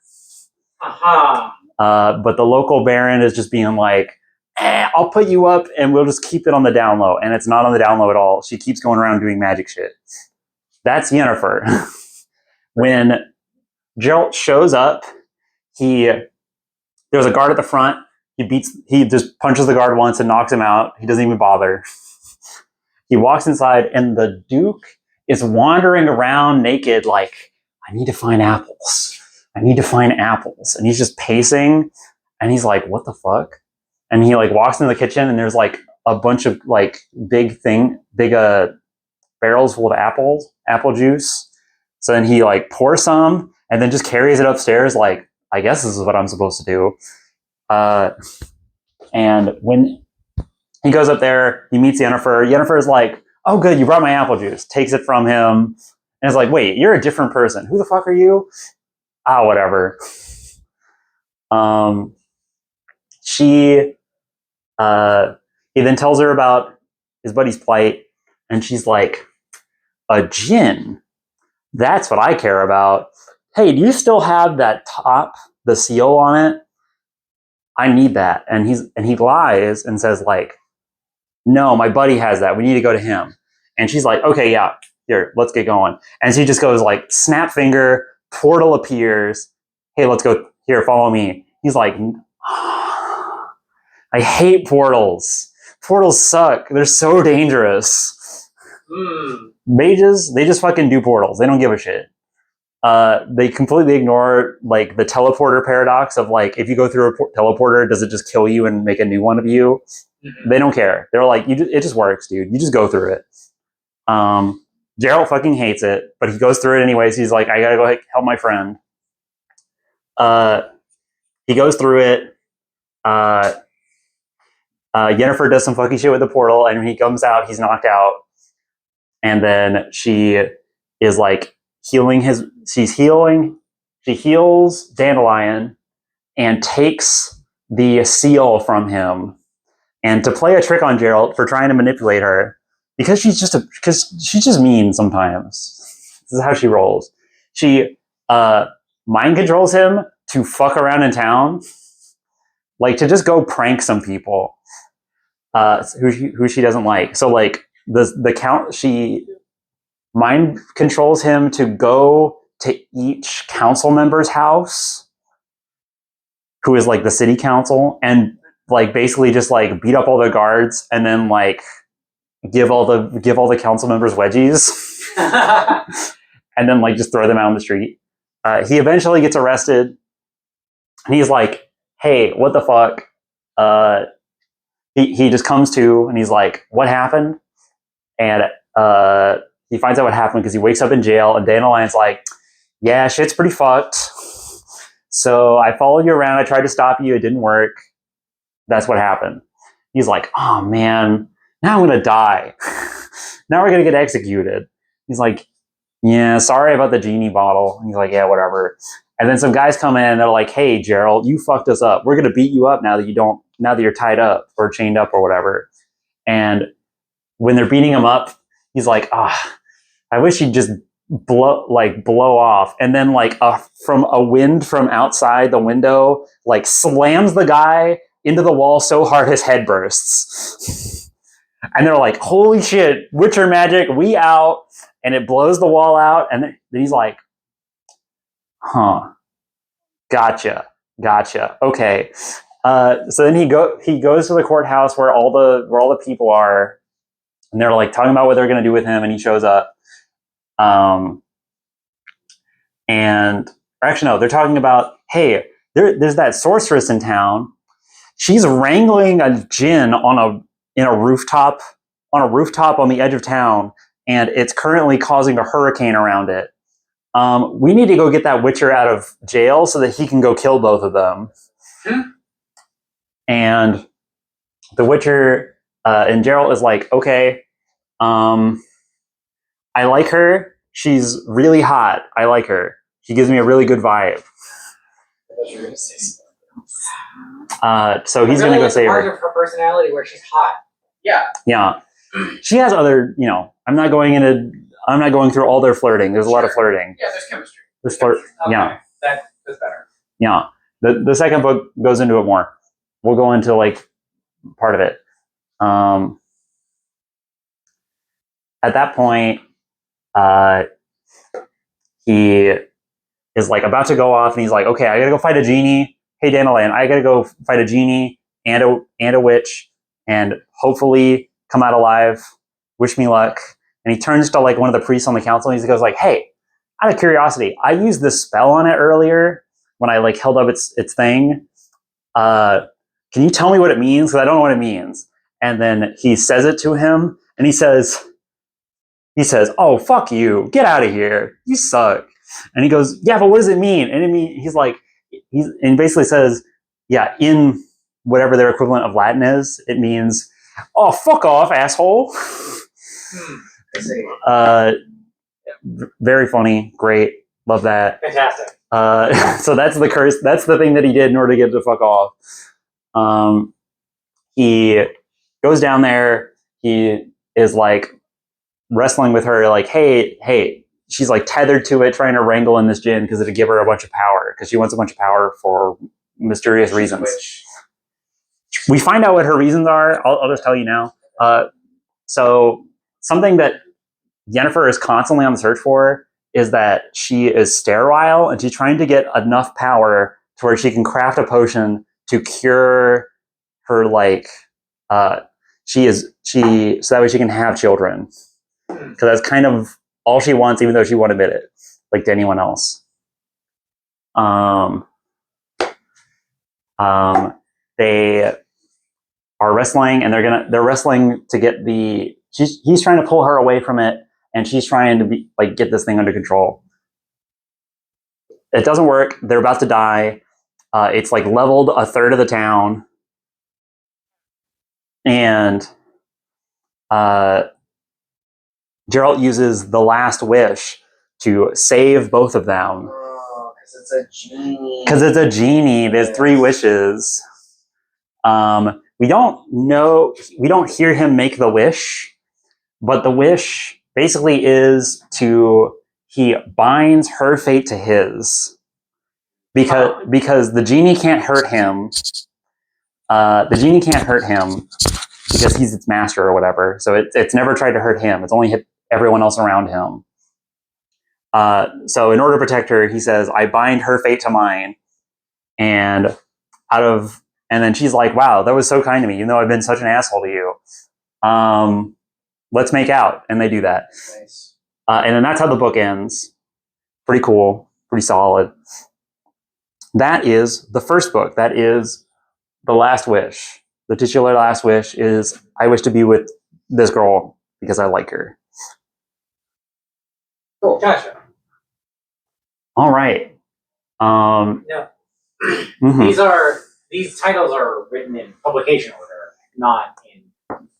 Aha. But the local Baron is just being like, I'll put you up and we'll just keep it on the down low. And it's not on the down low at all. She keeps going around doing magic shit. That's Yennefer. When Geralt shows up, there's a guard at the front. He just punches the guard once and knocks him out. He doesn't even bother. He walks inside, and the Duke is wandering around naked like, I need to find apples. I need to find apples. And he's just pacing, and he's like, what the fuck? And he like walks into the kitchen, and there's like a bunch of like big barrels full of apple juice. So then he like pours some and then just carries it upstairs like, I guess this is what I'm supposed to do. And when he goes up there, he meets Yennefer. Yennefer's like, oh good, you brought my apple juice. Takes it from him and is like, wait, you're a different person. Who the fuck are you? Whatever. He then tells her about his buddy's plight, and she's like, a djinn? That's what I care about. Hey, do you still have that top, the seal on it? I need that. And he lies and says like, no, my buddy has that. We need to go to him. And she's like, okay, yeah, here, let's get going. And she just goes like, snap finger, portal appears. Hey, let's go. Here, follow me. He's like, I hate portals. Portals suck. They're so dangerous. Mages, they just fucking do portals. They don't give a shit. They completely ignore like the teleporter paradox of like, if you go through a teleporter, does it just kill you and make a new one of you? They don't care. They're like, it just works, dude. You just go through it. Geralt fucking hates it, but he goes through it anyways. He's like, I gotta go help my friend. He goes through it. Yennefer does some fucking shit with the portal, and when he comes out, he's knocked out. And then she is like she heals Dandelion and takes the seal from him. And to play a trick on Geralt for trying to manipulate her, because she's just mean sometimes. This is how she rolls. She mind controls him to fuck around in town, like to just go prank some people who she doesn't like. So like she mind controls him to go to each council member's house, who is like the city council, and like basically just like beat up all the guards and then like give all the council members wedgies and then like just throw them out on the street. He eventually gets arrested, and he's like, hey, what the fuck? He just comes to, and he's like, what happened? And he finds out what happened because he wakes up in jail, and Dandelion's like, yeah, shit's pretty fucked. So I followed you around. I tried to stop you. It didn't work. That's what happened. He's like, oh man, now I'm going to die. Now we're going to get executed. He's like, yeah, sorry about the genie bottle. And he's like, yeah, whatever. And then some guys come in and they're like, hey, Gerald, you fucked us up. We're going to beat you up now that you're tied up or chained up or whatever. And when they're beating him up, he's like, I wish he'd just blow off. And then like from a wind from outside the window, like slams the guy into the wall so hard his head bursts. And they're like, holy shit, Witcher magic, we out. And it blows the wall out. And then he's like, huh, gotcha. Okay. So then he goes to the courthouse where all the people are, and they're like talking about what they're going to do with him, and he shows up. And actually, no, they're talking about, hey, there's that sorceress in town. She's wrangling a djinn on a rooftop on the edge of town, and it's currently causing a hurricane around it. We need to go get that Witcher out of jail so that he can go kill both of them. And the Witcher and Geralt is like, okay, I like her. She's really hot. I like her. She gives me a really good vibe. So he's going to go save her. Part of her personality where she's hot. Yeah. She has other, I'm not going through all their flirting. There's a lot of flirting. Yeah, there's chemistry. There's flirt. Okay. Yeah. That's better. Yeah. The second book goes into it more. We'll go into like part of it. At that point, he is like about to go off, and he's like, okay, I gotta go fight a genie. Hey, Dandelion, I gotta go fight a genie and a witch, and hopefully come out alive. Wish me luck. And he turns to like one of the priests on the council, and he goes like, hey, out of curiosity, I used this spell on it earlier when I like held up its thing. Can you tell me what it means? Because I don't know what it means. And then he says it to him, and he says, oh, fuck you. Get out of here. You suck. And he goes, yeah, but what does it mean? And he basically says, yeah, in whatever their equivalent of Latin is, it means, oh, fuck off, asshole. Very funny. Great. Love that. Fantastic. So that's the curse. That's the thing that he did in order to get to fuck off. He goes down there. He is like wrestling with her, like, hey. She's like tethered to it, trying to wrangle in this djinn because it'll give her a bunch of power, because she wants a bunch of power for mysterious reasons. We find out what her reasons are. I'll just tell you now. So something that Yennefer is constantly on the search for is that she is sterile, and she's trying to get enough power to where she can craft a potion to cure her, so that way she can have children. Because that's kind of all she wants, even though she won't admit it, like to anyone else. They are wrestling, and they're wrestling to get he's trying to pull her away from it, and she's trying to get this thing under control. It doesn't work. They're about to die. It's like leveled a third of the town, and Geralt uses the last wish to save both of them. Oh, because it's a genie. Because it's a genie. There's 3 wishes. We don't hear him make the wish, but the wish basically is he binds her fate to his. Because the genie can't hurt him. The genie can't hurt him because he's its master or whatever. So it's never tried to hurt him. It's only hit everyone else around him. So in order to protect her, he says, I bind her fate to mine. And then she's like, wow, that was so kind to me, even though I've been such an asshole to you. Let's make out. And they do that. Nice. And then that's how the book ends. Pretty cool. Pretty solid. That is the first book. That is the last wish. The titular last wish is, I wish to be with this girl because I like her. Cool. Gotcha. All right. Yeah. Mhm. These titles are written in publication order, not in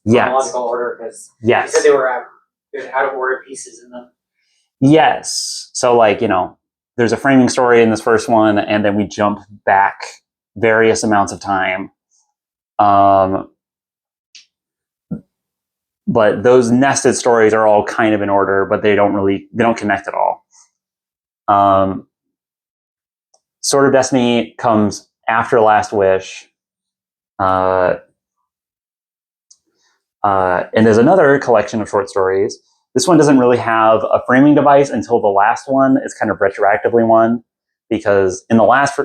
Yes. chronological order, because Yes. you said there's out of order pieces in them. Yes. So there's a framing story in this first one, and then we jump back various amounts of time. but those nested stories are all kind of in order, but they don't connect at all. Sword of Destiny comes after Last Wish. And there's another collection of short stories. This one doesn't really have a framing device until the last one is kind of retroactively one, because in the last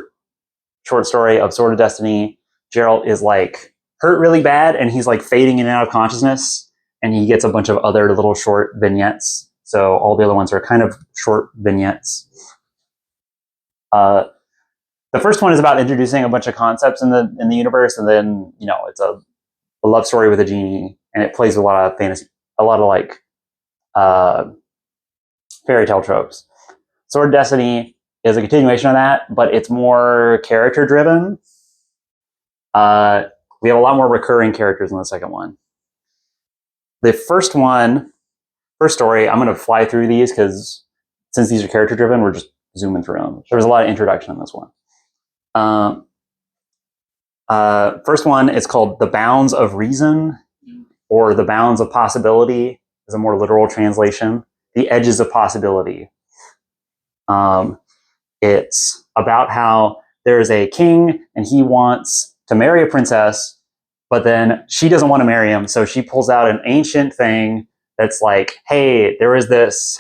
short story of Sword of Destiny, Geralt is like hurt really bad and he's like fading in and out of consciousness, and he gets a bunch of other little short vignettes. So all the other ones are kind of short vignettes. The first one is about introducing a bunch of concepts in the universe, and then it's a love story with a genie, and it plays with a lot of fantasy, a lot of like fairy tale tropes. Sword of Destiny is a continuation of that, but it's more character driven. We have a lot more recurring characters in the second one. The first story, I'm going to fly through these because since these are character driven, we're just zooming through them. There was a lot of introduction in this one. First one is called The Bounds of Reason, or The Bounds of Possibility is a more literal translation. The Edges of Possibility. It's about how there's a king and he wants to marry a princess, but then she doesn't want to marry him, so she pulls out an ancient thing that's like, hey, there was this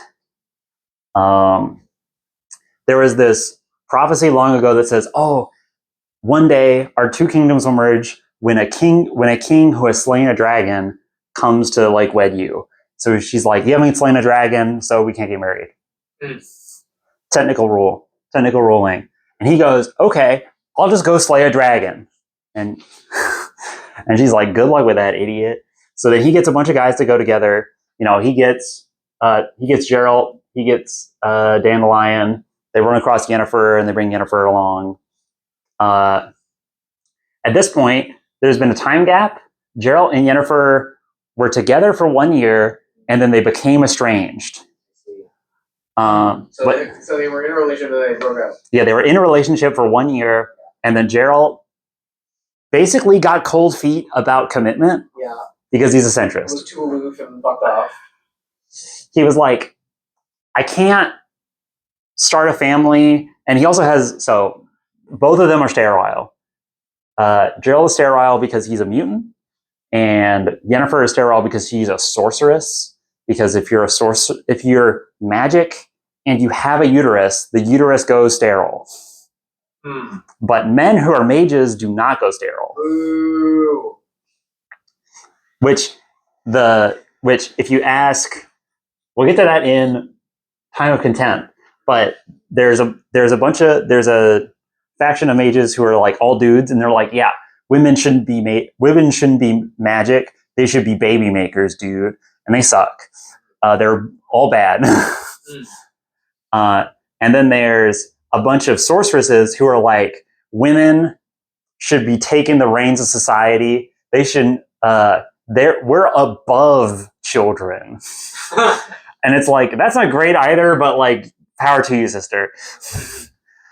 prophecy long ago that says, oh, one day our two kingdoms will merge when a king who has slain a dragon comes to like wed you. So she's like, you haven't slain a dragon, so we can't get married. Technical ruling. And he goes, okay, I'll just go slay a dragon. And and she's like, good luck with that, idiot. So then he gets a bunch of guys to go together. He gets Geralt, he gets Dandelion. They run across Yennefer and they bring Yennefer along. At this point, there's been a time gap. Geralt and Yennefer were together for 1 year, and then they became estranged. So they were in a relationship and they broke up. Yeah, they were in a relationship for 1 year, and then Geralt basically got cold feet about commitment. Yeah. Because he's a centrist. Was too aloof and fucked off. He was like, I can't start a family, and he also has, so both of them are sterile. Geralt is sterile because he's a mutant, and Yennefer is sterile because she's a sorceress. Because if you're magic and you have a uterus, the uterus goes sterile. But men who are mages do not go sterile. Ooh. Which if you ask, we'll get to that in Time of Contempt. But there's a faction of mages who are like all dudes, and they're like, yeah, women shouldn't be magic. They should be baby makers, dude. And they suck. They're all bad. And then there's a bunch of sorceresses who are like, women should be taking the reins of society. They shouldn't. We're above children. And it's like, that's not great either, but like, power to you, sister.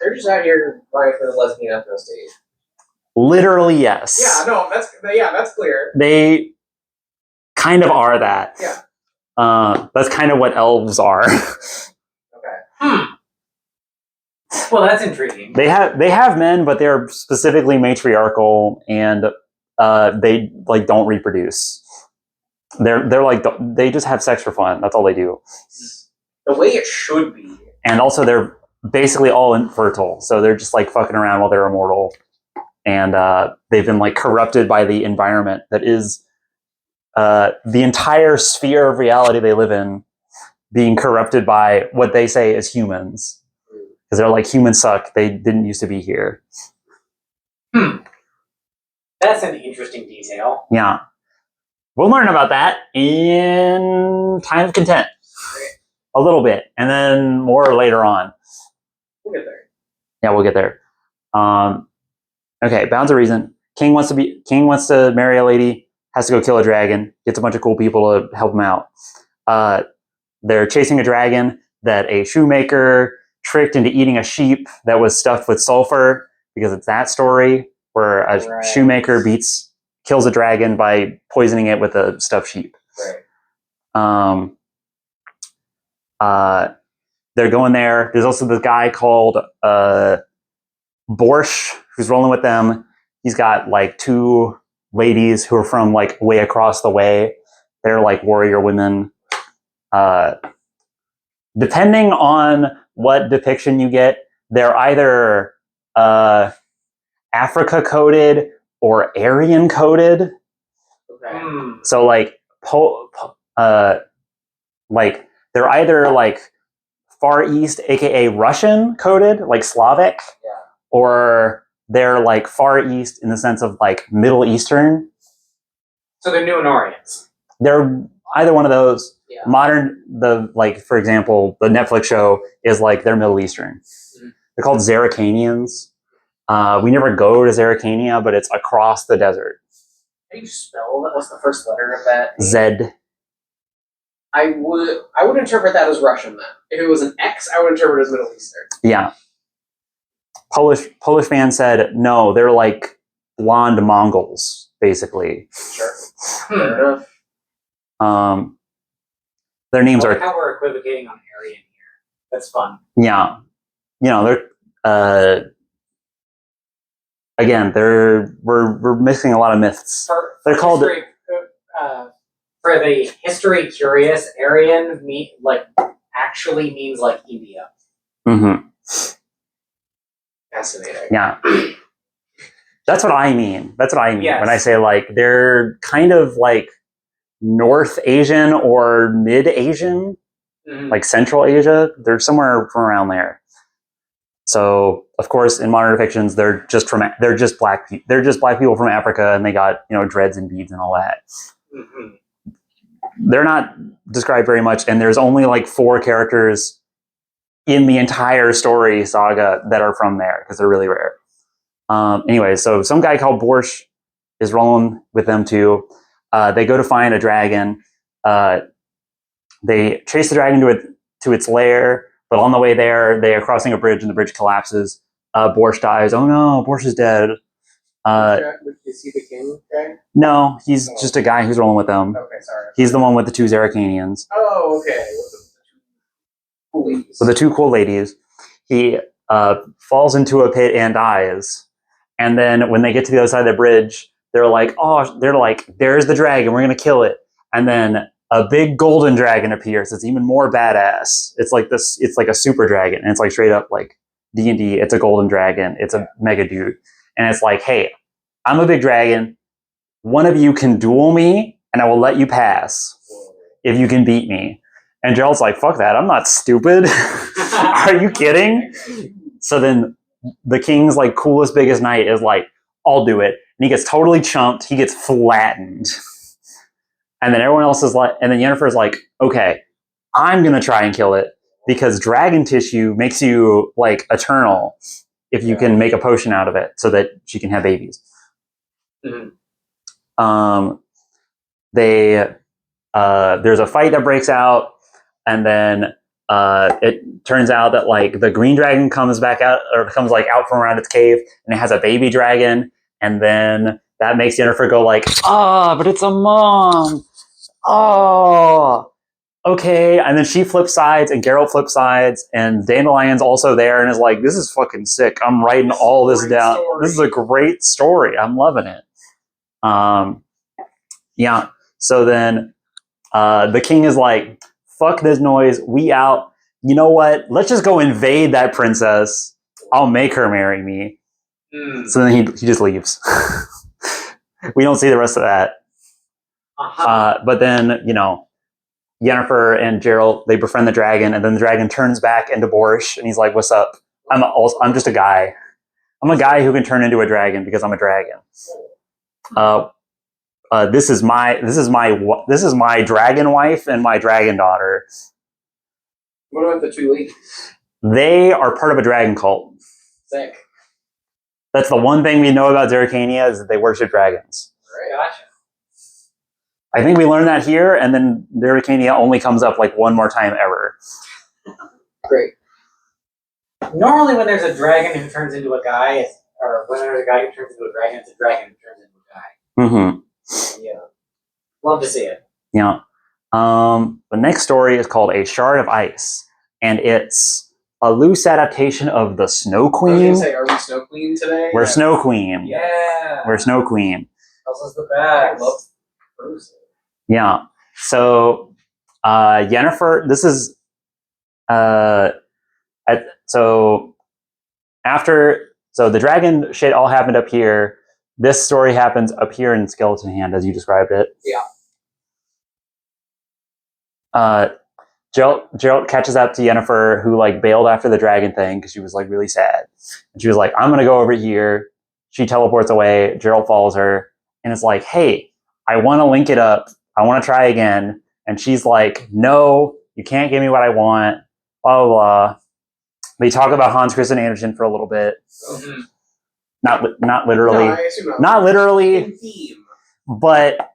They're just out here fighting for the lesbian ethno state. Literally, yes. Yeah, no, that's clear. They kind of are that. Yeah. That's kind of what elves are. Okay. Well, that's intriguing. They have men, but they're specifically matriarchal, and they like don't reproduce. They're like, they just have sex for fun. That's all they do. The way it should be. And also, they're basically all infertile, so they're just like fucking around while they're immortal. And they've been like corrupted by the environment that is the entire sphere of reality they live in, being corrupted by what they say is humans. Because they're like, humans suck. They didn't used to be here. That's an interesting detail. Yeah. We'll learn about that in Time of Content. A little bit. And then more later on. We'll get there. Yeah, we'll get there. Okay, Bounds of Reason. King wants to marry a lady, has to go kill a dragon, gets a bunch of cool people to help him out. They're chasing a dragon that a shoemaker tricked into eating a sheep that was stuffed with sulfur, because it's that story where a shoemaker kills a dragon by poisoning it with a stuffed sheep. Right. They're going there. There's also this guy called Borsch who's rolling with them. He's got like two ladies who are from like way across the way. They're like warrior women. Depending on what depiction you get, they're either Africa coded or Aryan coded. Okay. So like like they're either like Far East, aka Russian coded, like Slavic, or they're like Far East in the sense of like Middle Eastern. So they're Numenorians. They're either one of those. Yeah. Modern, like for example, the Netflix show is like they're Middle Eastern. Mm-hmm. They're called Zerrikanians. We never go to Zerrikania, but it's across the desert. How do you spell that? What's the first letter of that? Zed. I would interpret that as Russian then. If it was an X, I would interpret it as Middle Eastern. Yeah. Polish fan said no. They're like blonde Mongols, basically. Sure. Fair enough. Their names are. How we're equivocating on Aryan here. That's fun. Yeah. You know, they're. Again, we're missing a lot of myths. They're called. History, for the history curious, Aryan actually means like India. Mm-hmm. Fascinating. Yeah. That's what I mean. That's what I mean Yes. when I say like they're kind of like North Asian or Mid Asian, like Central Asia. They're somewhere from around there. So of course, in modern depictions, they're just black people from Africa, and they got dreads and beads and all that. Mm-hmm. They're not described very much, and there's only like 4 characters in the entire story saga that are from there because they're really rare. Anyway, so some guy called Borsch is rolling with them too. They go to find a dragon. They chase the dragon to its lair, but on the way there, they are crossing a bridge, and the bridge collapses. Borsch dies. Oh no, Borsch is dead. Is he the king guy? No, he's just a guy who's rolling with them. Okay, sorry. He's the one with the 2 Zerrikanians. Oh, okay. So the 2 cool ladies. He falls into a pit and dies. And then when they get to the other side of the bridge, they're like, there's the dragon. We're going to kill it. And then a big golden dragon appears. It's even more badass. It's like this. It's like a super dragon. And it's like straight up like D&D. It's a golden dragon. It's a mega dude. And it's like, hey, I'm a big dragon. One of you can duel me, and I will let you pass if you can beat me. And Gerald's like, fuck that. I'm not stupid. Are you kidding? So then the king's like coolest, biggest knight is like, I'll do it. And he gets totally chumped. He gets flattened. And then everyone else is like, and then Yennefer's like, okay, I'm going to try and kill it because dragon tissue makes you like eternal if you can make a potion out of it so that she can have babies. Mm-hmm. There's a fight that breaks out, and then it turns out that like the green dragon comes out from around its cave, and it has a baby dragon, and then that makes Yennefer go like, but it's a mom. Oh, okay. And then she flips sides, and Geralt flips sides, and Dandelion's also there, and is like, this is fucking sick. I'm writing all this down. This is a great story. I'm loving it. Yeah. So then the king is like, fuck this noise. We out. You know what? Let's just go invade that princess. I'll make her marry me. So then he just leaves. We don't see the rest of that. But then, Yennefer and Geralt, they befriend the dragon, and then the dragon turns back into Borsch, and he's like, what's up? I'm just a guy. I'm a guy who can turn into a dragon because I'm a dragon. This is my dragon wife and my dragon daughter. What about the 2 ladies? They are part of a dragon cult. Sick. That's the one thing we know about Zerrikania is that they worship dragons. Right. Gotcha. I think we learned that here, and then Zerrikania only comes up like one more time ever. Great. Normally, when there's a dragon who turns into a guy, or when there's a guy who turns into a dragon, it's a dragon who turns into a guy. Mm-hmm. Yeah. Love to see it. Yeah. The next story is called A Shard of Ice, and it's a loose adaptation of the Snow I was Queen. gonna say, are we Snow Queen today? We're Snow Queen. Yeah. We're Snow Queen. Tells us the back. Love Frozen. Yeah. So, Yennefer, this is, so the dragon shit all happened up here. This story happens up here in Skeleton Hand, as you described it. Yeah. Geralt catches up to Yennefer, who like bailed after the dragon thing because she was like really sad, and she was like, "I'm gonna go over here." She teleports away. Geralt follows her, and it's like, "Hey, I want to link it up. I want to try again." And she's like, "No, you can't give me what I want." Blah blah blah. They talk about Hans Christian Andersen for a little bit. Mm-hmm. Not literally, No, I assume not literally, in theme. but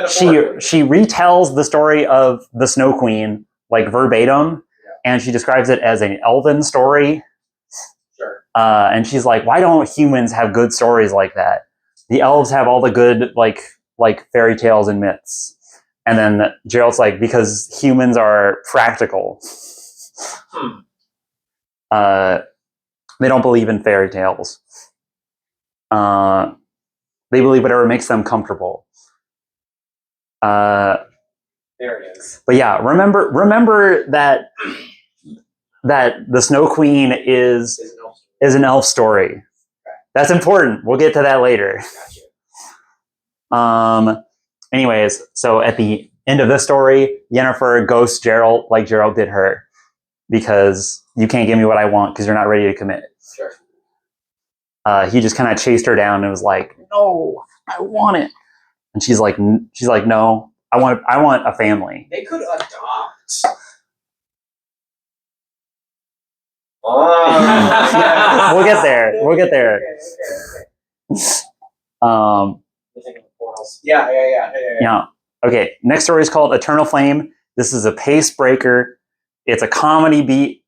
she retells the story of the Snow Queen like verbatim, and she describes it as an elven story. Sure. And she's like, "Why don't humans have good stories like that? The elves have all the good like fairy tales and myths." And then Gerald's like, "Because humans are practical. They don't believe in fairy tales. They believe whatever makes them comfortable." There it is. But yeah, remember that the Snow Queen is an elf story. Okay. That's important. We'll get to that later. Gotcha. Anyways, so at the end of this story, Yennefer ghosts Geralt like Geralt did her, because you can't give me what I want because you're not ready to commit. Sure. He just kind of chased her down and was like, "No, I want it." And she's like, "No, I want a family." They could adopt. We'll get there. We'll get there. Okay. Yeah. Okay. Next story is called Eternal Flame. This is a pace breaker. It's a comedy beat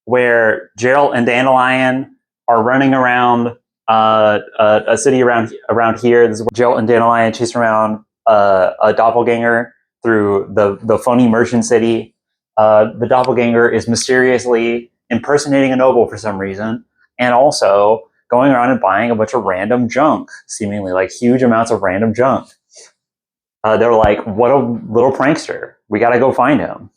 where Geralt and Dandelion are running around a city around here. This is where Geralt and Dandelion chase around a doppelganger through the funny merchant city. The doppelganger is mysteriously impersonating a noble for some reason, and also going around and buying a bunch of random junk, seemingly like huge amounts of random junk. They're like, "What a little prankster. We got to go find him.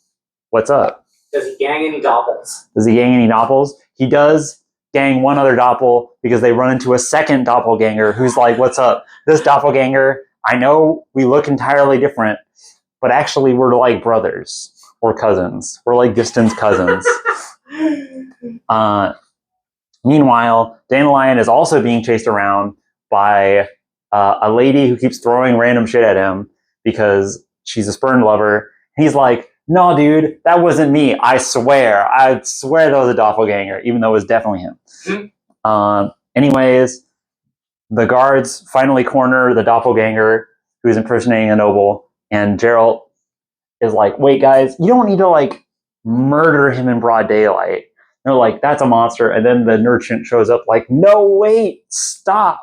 What's up?" Does he gang any doppels? He does gang one other doppel because they run into a second doppelganger who's like, "What's up? This doppelganger, I know we look entirely different, but actually we're like brothers or cousins. We're like distant cousins." Meanwhile, Dandelion is also being chased around by a lady who keeps throwing random shit at him because she's a spurned lover. He's like, "No, dude, that wasn't me. I swear that was a doppelganger," even though it was definitely him. Anyways, the guards finally corner the doppelganger who's impersonating a noble, and Geralt is like, "Wait, guys, you don't need to like murder him in broad daylight." They're like, "That's a monster." And then the merchant shows up like, "No, wait, stop.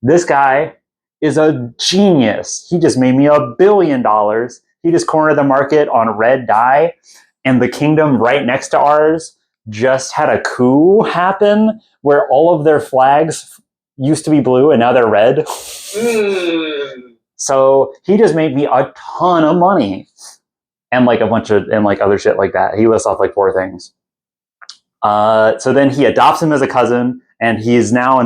This guy is a genius. He just made me $1 billion. He just cornered the market on red dye, and the kingdom right next to ours just had a coup happen where all of their flags used to be blue and now they're red. So he just made me a ton of money." And like a bunch of, and like other shit like that. He lists off like 4 things. So then he adopts him as a cousin, and he's now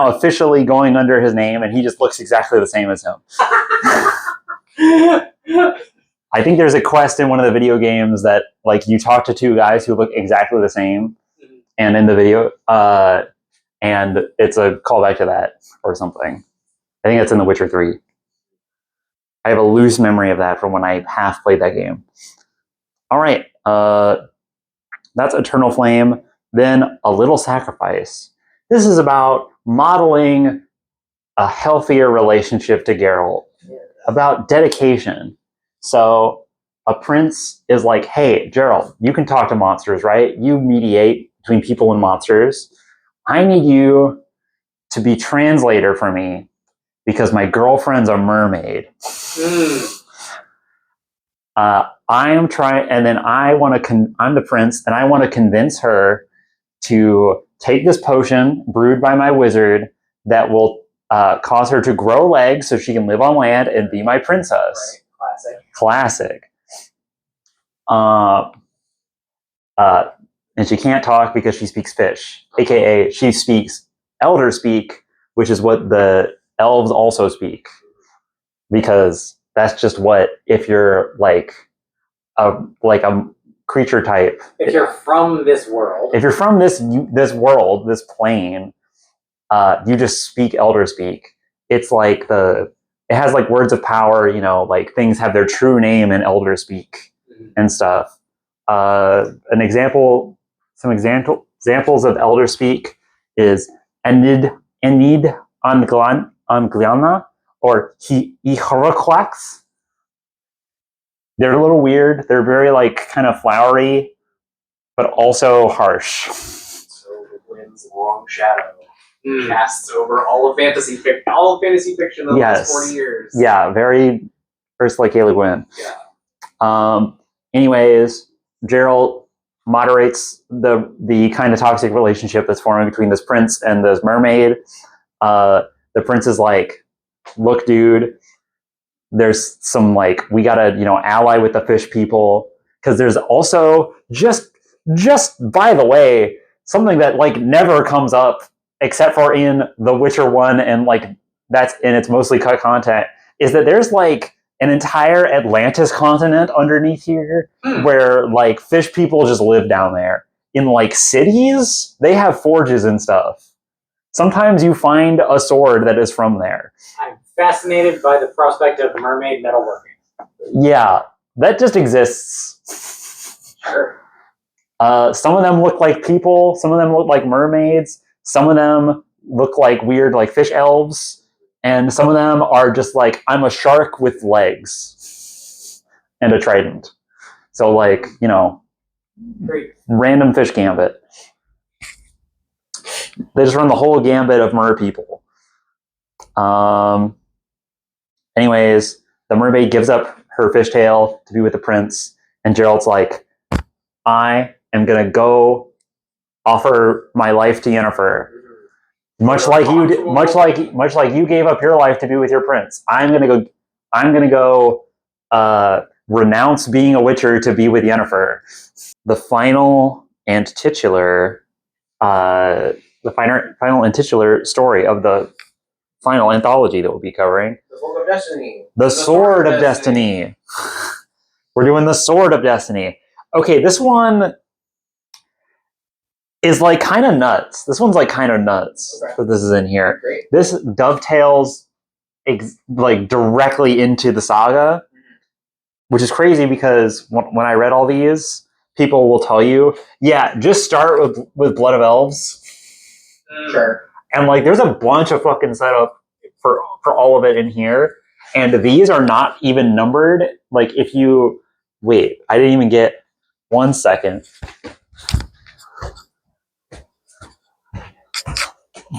officially going under his name, and he just looks exactly the same as him. I think there's a quest in one of the video games that like you talk to 2 guys who look exactly the same, and in the video, and it's a callback to that or something. I think it's in The Witcher 3. I have a loose memory of that from when I half played that game. All right, that's Eternal Flame. Then A Little Sacrifice. This is about modeling a healthier relationship to Geralt, about dedication. So a prince is like, "Hey, Geralt, you can talk to monsters, right? You mediate between people and monsters. I need you to be translator for me because my girlfriend's a mermaid." I am trying, and then I want to. I'm the prince, and I want to convince her to take this potion brewed by my wizard that will cause her to grow legs so she can live on land and be my princess. Right. Classic. Uh, and she can't talk because she speaks fish, aka she speaks elder speak, which is what the elves also speak. Because that's just what, if you're like a creature type. If you're from this world. If you're from this world, this plane, you just speak elder speak. It's like it has like words of power, like things have their true name in elder speak and stuff. Some examples of elder speak is Enid Angliana or Iharaquax. They're a little weird. They're very like kind of flowery, but also harsh. So the wind's long shadow casts over all of fantasy fiction over the last 40 years. Yeah, very Ursula K. Le Guin. Yeah. Anyways, Gerald moderates the kind of toxic relationship that's forming between this prince and this mermaid. The prince is like, look, dude, there's some like, we gotta, ally with the fish people. Because there's also, just by the way, something that like never comes up except for in The Witcher 1 and like that's in its mostly cut content, is that there's like an entire Atlantis continent underneath here where like fish people just live down there. In like cities, they have forges and stuff. Sometimes you find a sword that is from there. I'm fascinated by the prospect of mermaid metalworking. Yeah, that just exists. Sure. Some of them look like people. Some of them look like mermaids. Some of them look like weird, like fish elves. And some of them are just like, I'm a shark with legs and a trident. So like, Great. random fish gambit. They just run the whole gambit of mer people. Anyways, the mermaid gives up her fishtail to be with the prince, and Gerald's like, I am gonna go offer my life to Yennefer. Much like you gave up your life to be with your prince. I'm gonna go renounce being a witcher to be with Yennefer. The final and titular story of the final anthology that we'll be covering. The Sword of Destiny. The Sword of Destiny. We're doing the Sword of Destiny. Okay, this one is like kind of nuts. This one's like kind of nuts that this is in here. Great. This dovetails like directly into the saga, which is crazy because when I read all these, people will tell you, yeah, just start with Blood of Elves. Sure. And like, there's a bunch of fucking setup for all of it in here, and these are not even numbered. Like, if you wait, I didn't even get 1 second.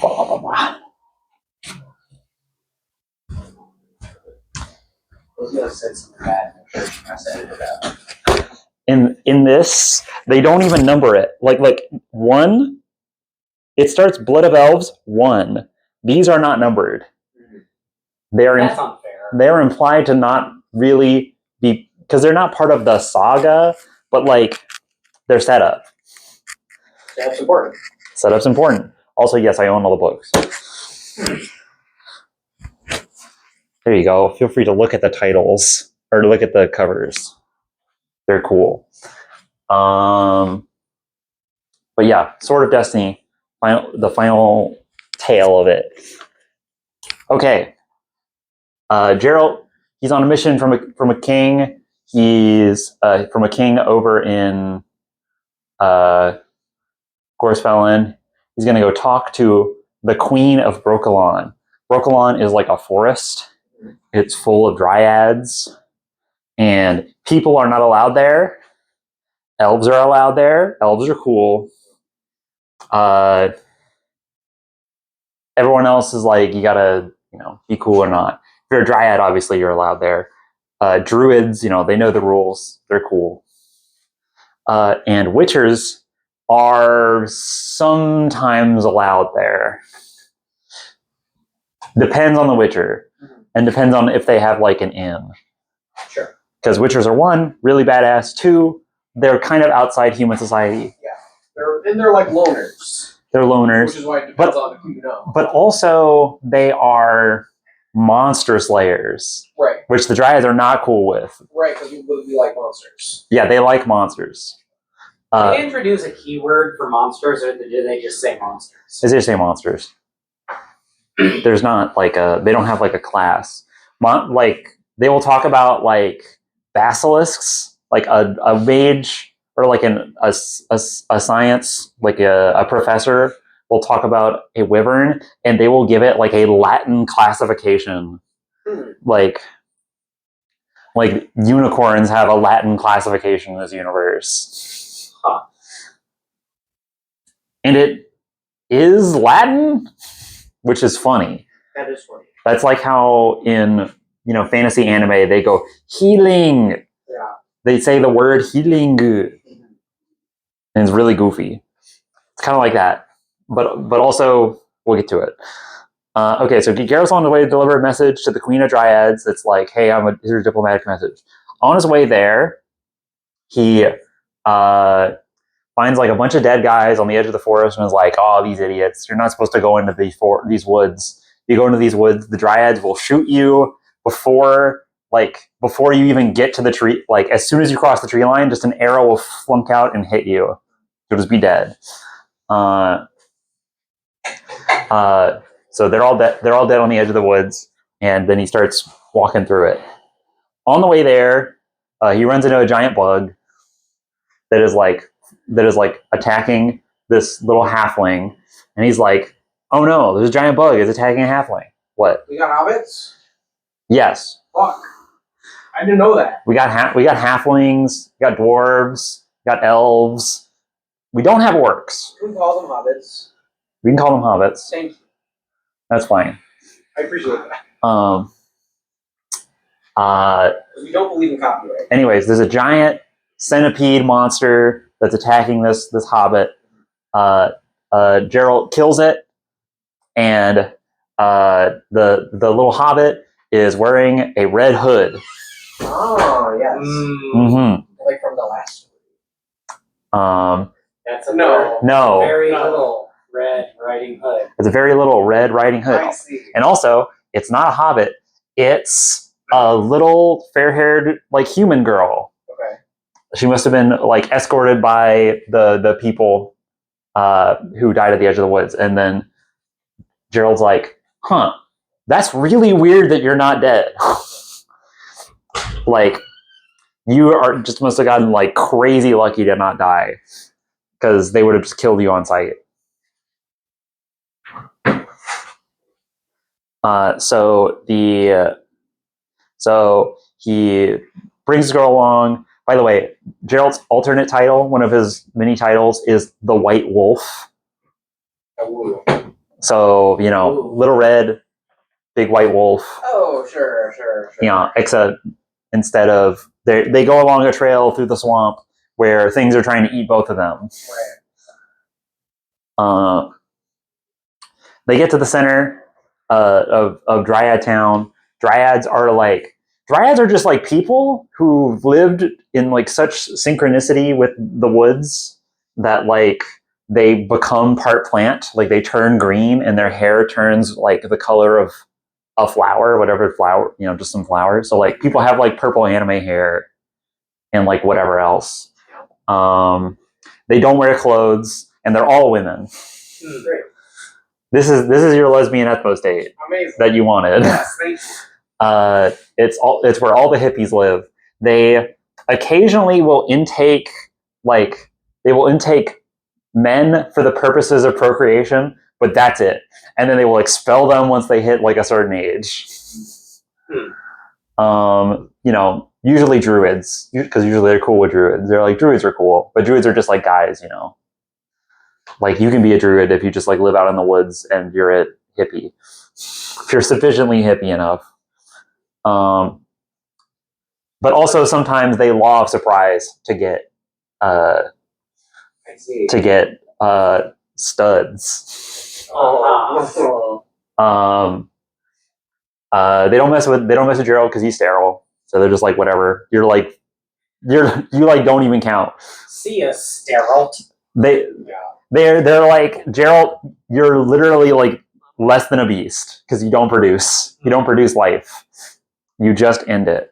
Blah, blah, blah. I was gonna say something bad. I'm sure she has to edit it out. In this, they don't even number it. Like 1. It starts Blood of Elves 1. These are not numbered. That's unfair. They're implied to not really be, because they're not part of the saga, but like they're set up. That's important. Setup's important. Also, yes, I own all the books. There you go. Feel free to look at the titles or to look at the covers. They're cool. But yeah, Sword of Destiny, the final tale of it. Okay. Geralt, he's on a mission from a king. He's from a king over in Gorsfellen. He's going to go talk to the Queen of Brokilon. Brokilon is like a forest. It's full of dryads, and people are not allowed there. Elves are allowed there. Elves are cool. Everyone else is like, you gotta, be cool or not. If you're a dryad, obviously you're allowed there. Druids, they know the rules. They're cool. And witchers are sometimes allowed there. Depends on the witcher, and depends on if they have like an inn. Sure. Because witchers are 1, really badass. 2, they're kind of outside human society. Yeah. They're like loners. They're loners. Which is why it depends on who you know. But also, they are monster slayers. Right. Which the Dryads are not cool with. Right, because we like monsters. Yeah, they like monsters. Do they introduce a keyword for monsters, or do they just say monsters? They just say monsters. There's not like they don't have like a class. They will talk about like basilisks, like a mage or like a science, like a professor will talk about a wyvern, and they will give it like a Latin classification. Like unicorns have a Latin classification in this universe. Huh. And it is Latin, which is funny. That is funny. That's like how in fantasy anime they go healing. Yeah. They say the word healing, and it's really goofy. It's kind of like that, but also we'll get to it. Okay, so Geralt's on the way to deliver a message to the Queen of Dryads. That's like, hey, here's a diplomatic message. On his way there, he finds like a bunch of dead guys on the edge of the forest and is like, oh, these idiots, you're not supposed to go into these woods. If you go into these woods, the Dryads will shoot you before you even get to the tree. Like, as soon as you cross the tree line, just an arrow will flunk out and hit you. You'll just be dead. So they're all dead on the edge of the woods, and then he starts walking through it. On the way there, he runs into a giant bug that is like attacking this little halfling, and he's like, oh no, there's a giant bug, it's attacking a halfling. What? We got hobbits? Yes. Fuck. I didn't know that. We got halflings, we got dwarves, we got elves. We don't have orcs. We can call them hobbits. We can call them hobbits. Thank you. That's fine. I appreciate that. We don't believe in copyright. Anyways, there's a giant centipede monster that's attacking this hobbit. Geralt kills it, and the little hobbit is wearing a red hood. Oh yes. Mm-hmm. Like from the last one. That's a No. very little Red Riding Hood. It's a very little Red Riding Hood. I see. And also, it's not a hobbit. It's a little fair-haired, like, human girl. Okay. She must have been, like, escorted by the people who died at the edge of the woods. And then Gerald's like, huh, that's really weird that you're not dead. Like, you just must have gotten, like, crazy lucky to not die. Because they would have just killed you on sight. So he brings the girl along. By the way, Gerald's alternate title, one of his many titles, is the White Wolf. Ooh. So, little red, big white wolf. Oh, sure. Except instead of they go along a trail through the swamp where things are trying to eat both of them. Right. They get to the center of Dryad Town. Dryads are just like people who've lived in like such synchronicity with the woods that like they become part plant. Like they turn green and their hair turns like the color of a flower, whatever flower, just some flowers. So like people have like purple anime hair and like whatever else. They don't wear clothes and they're all women. Great. This is your lesbian ethno state. Amazing. That you wanted. Yes, thank you. It's where all the hippies live. They occasionally will intake men for the purposes of procreation, but that's it. And then they will expel them once they hit like a certain age. Usually druids, because usually they're cool with druids. They're like, druids are cool, but druids are just like guys, Like you can be a druid if you just like live out in the woods and you're a hippie. If you're sufficiently hippie enough. But also sometimes they law of surprise to get I see. studs. Oh. They don't mess with Gerald because he's sterile. So they're just like whatever. You like don't even count. See ya, sterile. They're like Gerald. You're literally like less than a beast because you don't produce. You don't produce life. You just end it.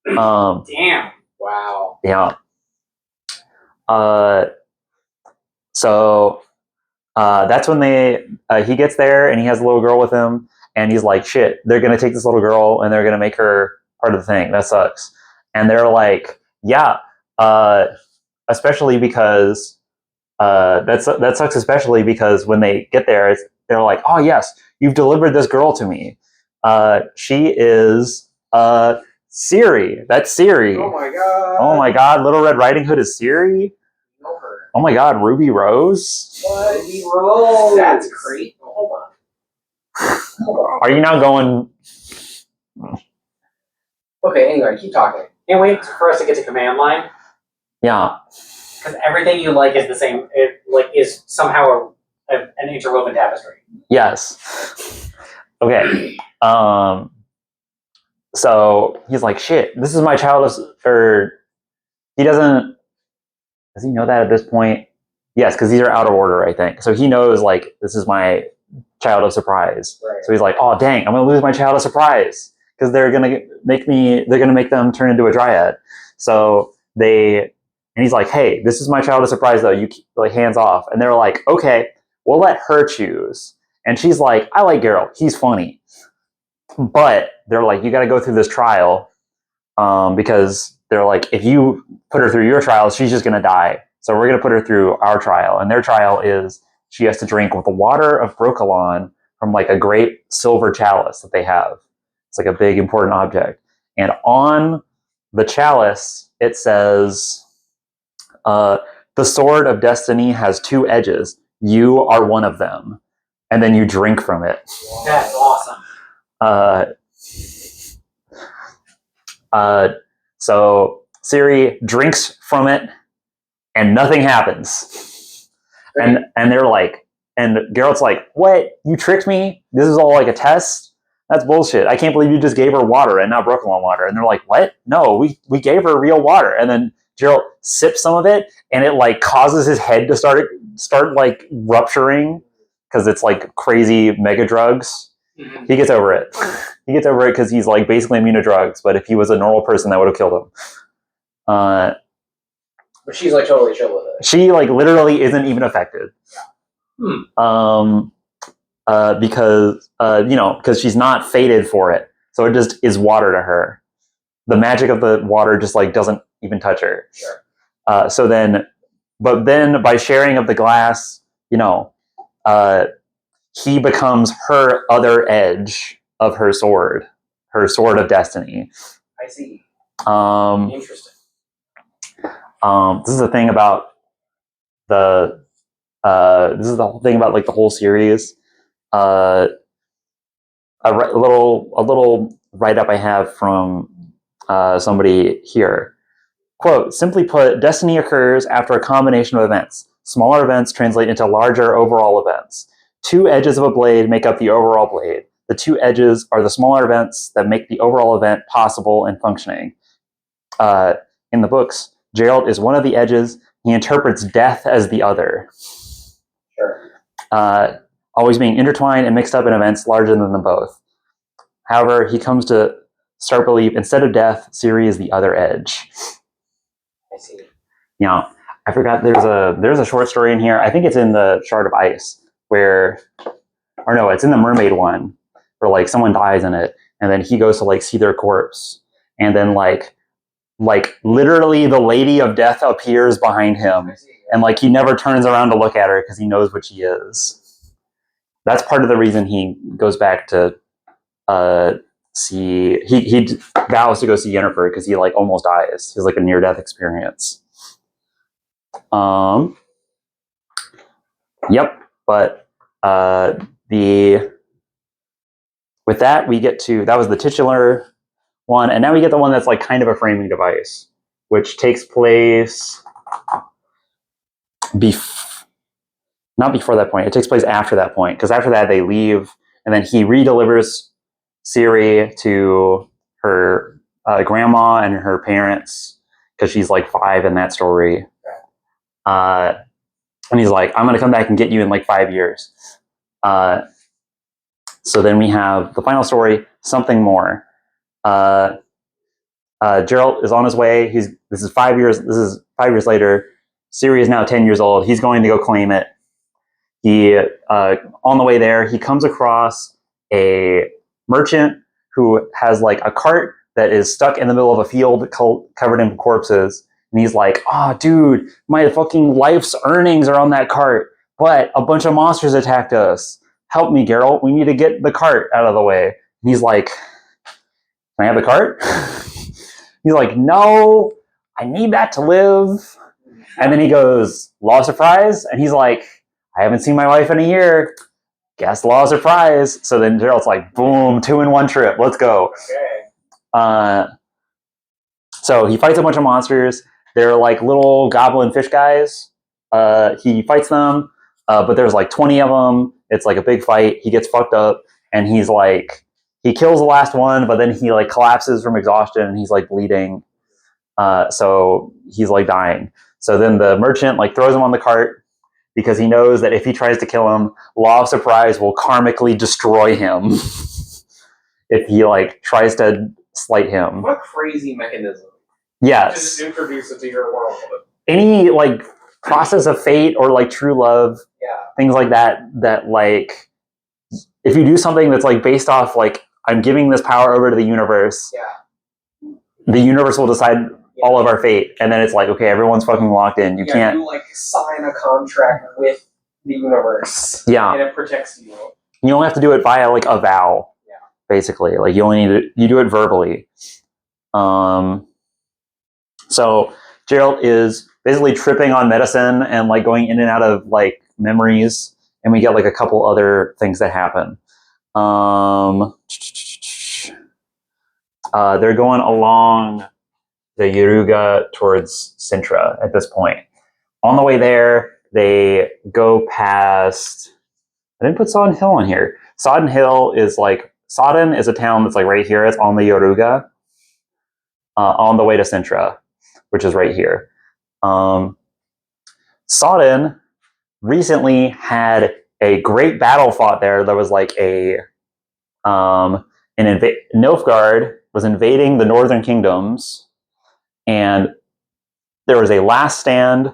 Damn. Wow. Yeah. So that's when he gets there and he has a little girl with him and he's like, shit, they're gonna take this little girl and they're gonna make her part of the thing. That sucks. And they're like, yeah, especially because that sucks, especially because when they get there, they're like, oh yes, you've delivered this girl to me. She is Siri. That's Siri. Oh my god. Oh my god, Little Red Riding Hood is Siri. Know her. Oh my god, Ruby Rose. What? Ruby Rose. That's great. Hold on. Are you now going? Okay, anyway, keep talking. Can't wait for us to get to command line Yeah. because everything you like is the same. It is somehow an interwoven tapestry. Yes. Okay. So he's like, shit, this is my childless, or he doesn't, does he know that at this point? Yes, because these are out of order, I think. So he knows, like, this is my child of surprise. Right. So he's like, oh, dang, I'm going to lose my child of surprise because they're going to make them turn into a dryad. So and he's like, hey, this is my child of surprise, though. You keep, like, hands off. And they're like, okay, we'll let her choose. And she's like, I like Geralt. He's funny. But they're like, you got to go through this trial because they're like, if you put her through your trial, she's just going to die. So we're going to put her through our trial. And their trial is she has to drink with the water of Brokilon from like a great silver chalice that they have. It's like a big important object. And on the chalice, it says, the sword of destiny has two edges. You are one of them. And then you drink from it. That's awesome. So Ciri drinks from it and nothing happens. And they're like, and Geralt's like, what? You tricked me? This is all like a test? That's bullshit. I can't believe you just gave her water and not Brooklyn water. And they're like, what? No, we gave her real water. And then Geralt sips some of it and it like causes his head to start like rupturing because it's like crazy mega drugs. Mm-hmm. He gets over it. He gets over it because he's like basically immune to drugs. But if he was a normal person, that would have killed him. But she's like totally chill with it. She like literally isn't even affected. Because because she's not fated for it, so it just is water to her. The magic of the water just like doesn't even touch her. Sure. But then by sharing of the glass, he becomes her other edge of her sword of destiny. I see. Interesting. This is the thing about this is the whole thing about like the whole series. A little write up I have from somebody here. Quote, simply put, destiny occurs after a combination of events. Smaller events translate into larger overall events. Two edges of a blade make up the overall blade. The two edges are the smaller events that make the overall event possible and functioning. In the books, Geralt is one of the edges. He interprets death as the other. Sure. Always being intertwined and mixed up in events larger than them both. However, he comes to start believe instead of death, Ciri is the other edge. I see. I forgot there's a short story in here. I think it's in the Shard of Ice it's in the Mermaid one where like someone dies in it and then he goes to like see their corpse and then like literally the Lady of Death appears behind him and like he never turns around to look at her because he knows what she is. That's part of the reason he goes back to see he vows to go see Yennefer because he like almost dies. He's like a near-death experience. Yep, but with that we get to that was the titular one, and now we get the one that's like kind of a framing device, which takes place not before that point. It takes place after that point, because after that they leave, and then he redelivers Siri to her grandma and her parents, because she's like 5 in that story. And he's like, I'm going to come back and get you in like 5 years. So then we have the final story, Something More. Geralt is on his way. This is 5 years later. Siri is now 10 years old. He's going to go claim it. He on the way there, he comes across a merchant who has like a cart that is stuck in the middle of a field covered in corpses. And he's like, oh, dude, my fucking life's earnings are on that cart, but a bunch of monsters attacked us. Help me, Geralt. We need to get the cart out of the way. And he's like, can I have the cart? He's like, no, I need that to live. And then he goes, law of surprise? And he's like, I haven't seen my wife in a year. Guess law of surprise. So then Geralt's like, boom, 2-in-1 trip. Let's go. Okay. So he fights a bunch of monsters. They're like little goblin fish guys. He fights them, but there's like 20 of them. It's like a big fight. He gets fucked up, and he's like, he kills the last one, but then he like collapses from exhaustion, and he's like bleeding. So he's like dying. So then the merchant like throws him on the cart, because he knows that if he tries to kill him, law of surprise will karmically destroy him if he like tries to slight him. What a crazy mechanism. Yes. Just introduce it to your world. Any like process of fate or like true love, things like that like if you do something that's like based off like I'm giving this power over to the universe, the universe will decide all of our fate, and then it's like, okay, everyone's fucking locked in. You can't. You like sign a contract with the universe. Yeah. And it protects you. You only have to do it via like a vow. Yeah. Basically, like you only need to, you do it verbally. So Geralt is basically tripping on medicine and like going in and out of like memories, and we get like a couple other things that happen. They're going along the Yaruga towards Sintra at this point. On the way there, they go past. I didn't put Sodden Hill on here. Sodden Hill is like Sodden is a town that's like right here. It's on the Yaruga, on the way to Sintra, which is right here. Sodden recently had a great battle fought there. There was like Nilfgaard was invading the northern kingdoms, and there was a last stand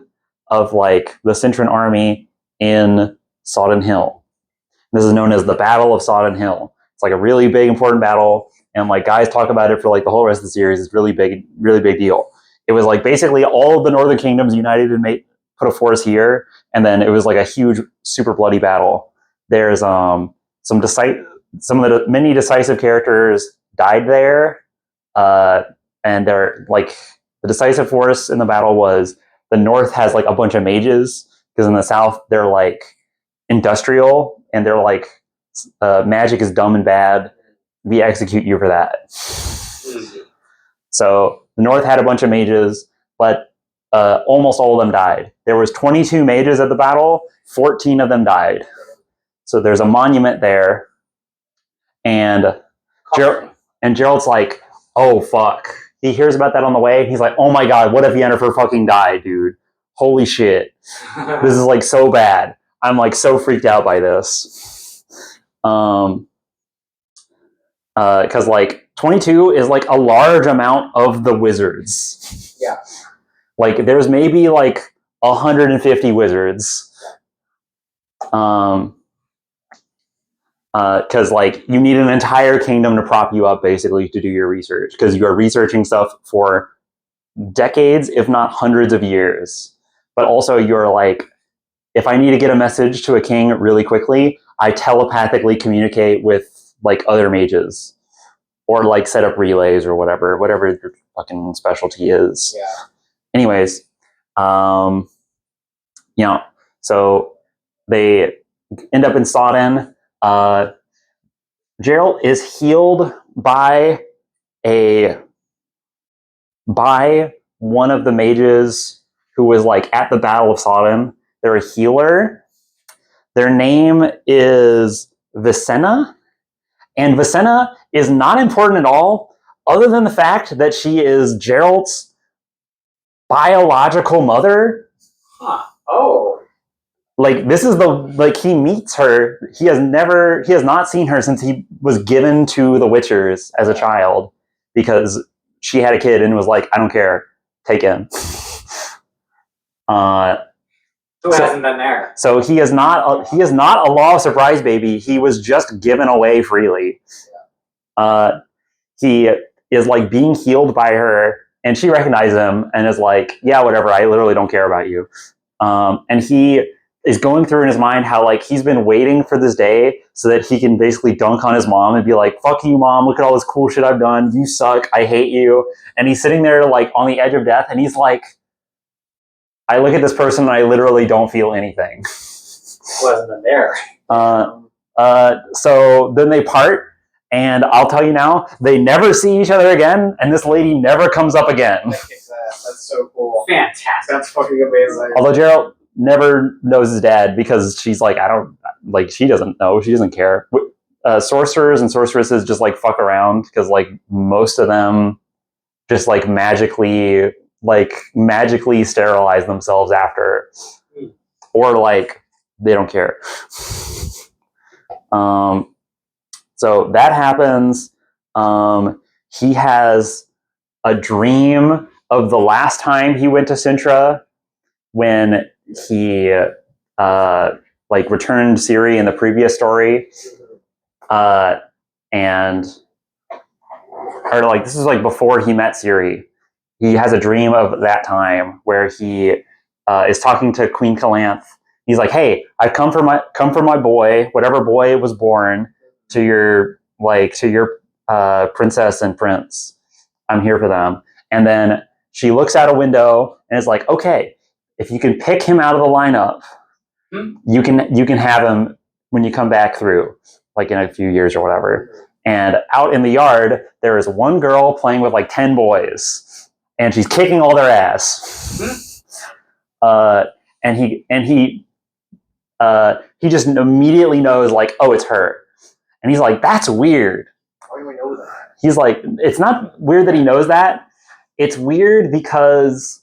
of like the Cintran army in Sodden Hill. This is known as the Battle of Sodden Hill. It's like a really big, important battle, and like guys talk about it for like the whole rest of the series. It's really big deal. It was like basically all of the northern kingdoms united and put a force here, and then it was like a huge, super bloody battle. There's some of the many decisive characters died there, and they're like the decisive force in the battle was the North has like a bunch of mages, because in the South they're like industrial and they're like magic is dumb and bad. We execute you for that. So the North had a bunch of mages, but almost all of them died. There was 22 mages at the battle, 14 of them died. So there's a monument there, and Geralt's like, oh fuck. He hears about that on the way. He's like, oh my god, what if Yennefer fucking died, dude? Holy shit. This is like so bad. I'm like so freaked out by this. Because like 22 is like a large amount of the wizards. Yeah. Like there's maybe like 150 wizards. Because like you need an entire kingdom to prop you up basically to do your research, because you are researching stuff for decades, if not hundreds of years. But also you're like, if I need to get a message to a king really quickly, I telepathically communicate with like other mages, or like set up relays or whatever your fucking specialty is. Yeah. Anyways, so they end up in Sodden. Geralt is healed by by one of the mages who was like at the Battle of Sodden. They're a healer. Their name is Vicenna, and Vicenna is not important at all, other than the fact that she is Geralt's biological mother. Huh. Oh. Like, this is he meets her. He has not seen her since he was given to the Witchers as a child, because she had a kid and was like, I don't care, take him. Who hasn't been there? So he is not a Law of Surprise baby. He was just given away freely. He is like being healed by her, and she recognizes him and is like, yeah, whatever, I literally don't care about you. And he is going through in his mind how like he's been waiting for this day so that he can basically dunk on his mom and be like, fuck you, mom, look at all this cool shit I've done, you suck, I hate you. And he's sitting there like on the edge of death, and he's like, I look at this person and I literally don't feel anything. Who hasn't been there? So then they part, and I'll tell you now, they never see each other again, and this lady never comes up again. That's so cool. Fantastic. That's fucking amazing. Although Geralt never knows his dad, because she's like, she doesn't know, she doesn't care. Sorcerers and sorceresses just like fuck around, because like most of them just like magically sterilize themselves after, or like they don't care. So that happens. He has a dream of the last time he went to Sintra, when he returned Ciri in the previous story, and this is like before he met Ciri. He has a dream of that time where he is talking to Queen Calanthe. He's like, "Hey, I've come for my boy, whatever boy was born, to your princess and prince. I'm here for them." And then she looks out a window and is like, "Okay, if you can pick him out of the lineup, you can have him when you come back through, like in a few years or whatever." And out in the yard, there is one girl playing with like 10 boys, and she's kicking all their ass. And he just immediately knows, like, oh, it's her. And he's like, that's weird. How do we know that? He's like, it's not weird that he knows that. It's weird because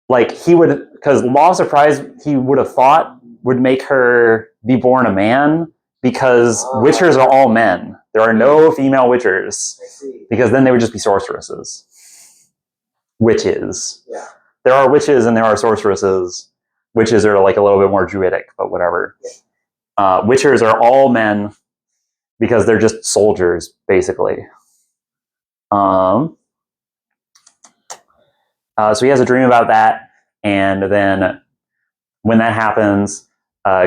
Law of Surprise, he would have thought would make her be born a man, because witchers are all men. There are no female witchers, because then they would just be sorceresses. Witches. Yeah. There are witches and there are sorceresses. Witches are like a little bit more druidic, but whatever. Witchers are all men, because they're just soldiers, basically. So he has a dream about that, and then when that happens,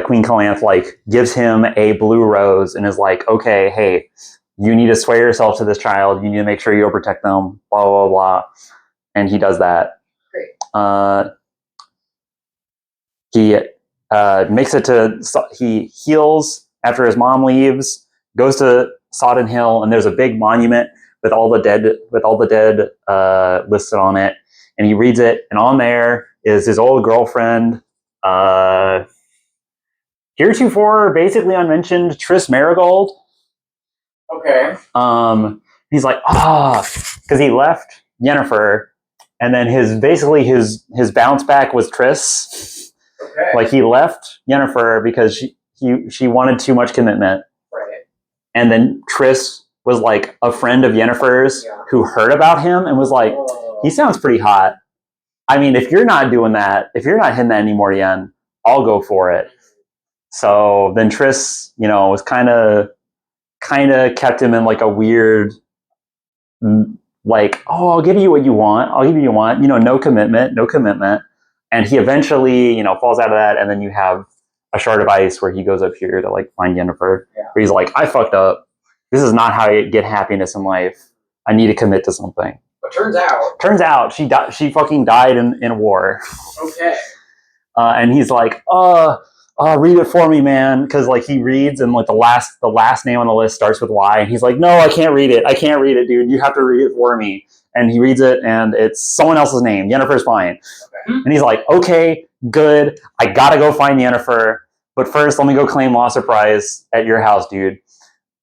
Queen Calanthe gives him a blue rose and is like, okay, hey, you need to swear yourself to this child. You need to make sure you'll protect them, blah, blah, blah. And he does that. Great. He makes it he heals after his mom leaves, goes to Sodden Hill, and there's a big monument with all the dead listed on it. And he reads it, and on there is his old girlfriend, heretofore basically unmentioned Triss Marigold. Okay. He's like, because he left Yennefer, and then his bounce back was Triss. Okay. Like, he left Yennefer because she wanted too much commitment. Right. And then Triss was like a friend of Yennefer's who heard about him and was like, he sounds pretty hot. I mean, if you're not doing that, if you're not hitting that anymore, Yen, I'll go for it. So then Triss, was kind of kept him in like a weird, like, oh, I'll give you what you want. I'll give you what you want. No commitment. And he eventually, falls out of that. And then you have a Shard of Ice where he goes up here to like find Yennefer. Yeah. Where he's like, I fucked up. This is not how you get happiness in life. I need to commit to something. But turns out she fucking died in war. Okay. And he's like, oh oh, read it for me, man. Because like he reads and like the last name on the list starts with Y. And he's like, no, I can't read it. I can't read it, dude. You have to read it for me. And he reads it and it's someone else's name. Yennefer's fine. Okay. And he's like, okay, good. I got to go find Yennefer. But first, let me go claim Lost Surprise at your house, dude.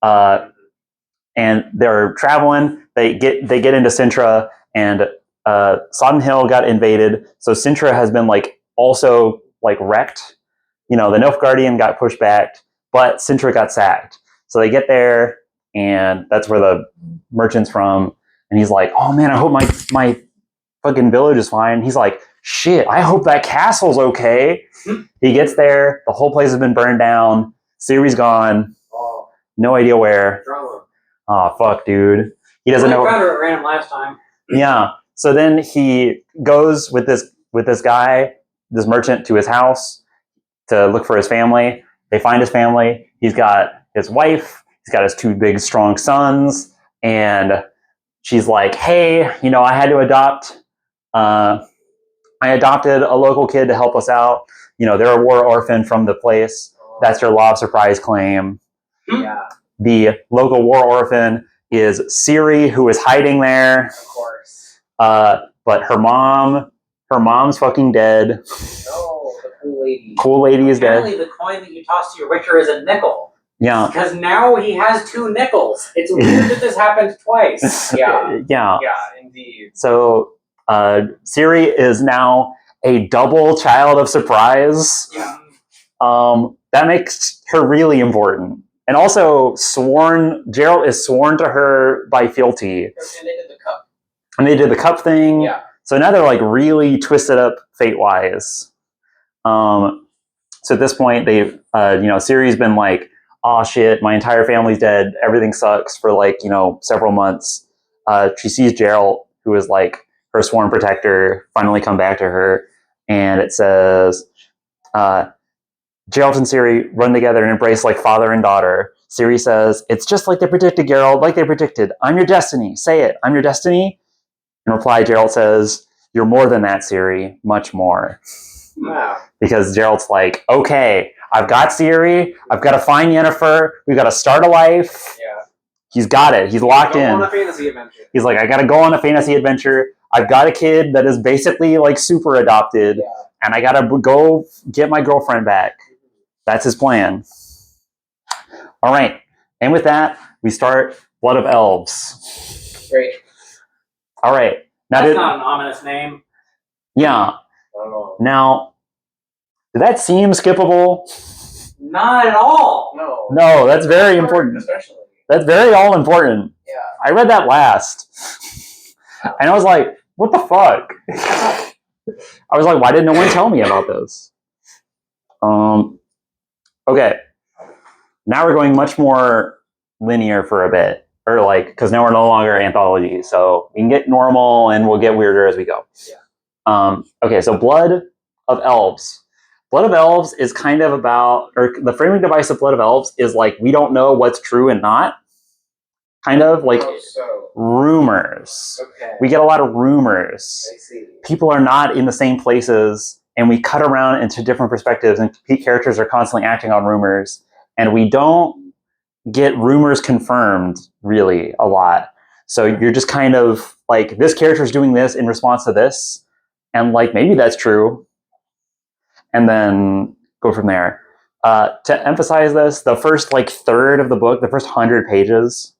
And they're traveling. They get into Sintra, and Sodden Hill got invaded. So Sintra has been like also like wrecked. You know, the Nilfgaardian got pushed back, but Sintra got sacked. So they get there, and that's where the merchant's from. And he's like, "Oh man, I hope my fucking village is fine." He's like, "Shit, I hope that castle's okay." He gets there, the whole place has been burned down. Ciri's gone. Oh, No idea where. drama. Oh fuck, dude. He doesn't know. I found her at random last time. Yeah. So then he goes with this guy, this merchant, to his house to look for his family. They find his family. He's got his wife. He's got his two big, strong sons. And she's like, hey, you know, I had to adopt. I adopted a local kid to help us out. You know, they're a war orphan from the place. That's their law of surprise claim. Yeah, The local war orphan is Ciri, who is hiding there. of course. But her mom's fucking dead. No, the cool lady. Cool lady is dead. Apparently, the coin that you toss to your Witcher is a nickel. Yeah. Because now he has 2 nickels. It's weird that this happened twice. Yeah. Yeah. Yeah, indeed. So Ciri is now a double child of surprise. Yeah. That makes her really important. And also Geralt is sworn to her by fealty. And they did the cup. And they did the cup thing. Yeah. So now they're like really twisted up fate-wise. So at this point, Ciri's been like, oh shit, my entire family's dead. Everything sucks for like, several months. She sees Geralt, who is like her sworn protector, finally come back to her. And it says, Geralt and Ciri run together and embrace like father and daughter. Ciri says, it's just like they predicted, Geralt, like they predicted. I'm your destiny. Say it. I'm your destiny. In reply, Geralt says, you're more than that, Ciri. Much more. Wow. Because Geralt's like, okay, I've got Ciri. I've got to find Yennefer. We've got to start a life. Yeah. He's got it. He's locked Go in. on a fantasy adventure. He's like, I got to go on a fantasy adventure. I've got a kid that is basically like super adopted. Yeah. And I got to go get my girlfriend back. That's his plan. All right. And with that, we start Blood of Elves. Great. All right. Now, That's not an ominous name. yeah. Oh. Now, did that seem skippable? Not at all. No. No, that's very important. Especially. That's very all important. Yeah. I read that last. And I was like, what the fuck? I was like, why didn't no one tell me about this? Okay. Now we're going much more linear for a bit. Or like, because now we're no longer anthology. So we can get normal and we'll get weirder as we go. Yeah. Okay, so Blood of Elves. Blood of Elves is kind of about, or the framing device of Blood of Elves is like, we don't know what's true and not. Kind of like So. rumors. Okay. We get a lot of rumors. I see. People are not in the same places, and we cut around into different perspectives, and characters are constantly acting on rumors, and we don't get rumors confirmed really a lot. So you're just kind of like, this character is doing this in response to this, and like maybe that's true, and then go from there. To emphasize this, the first like third of the book, the first 100 pages,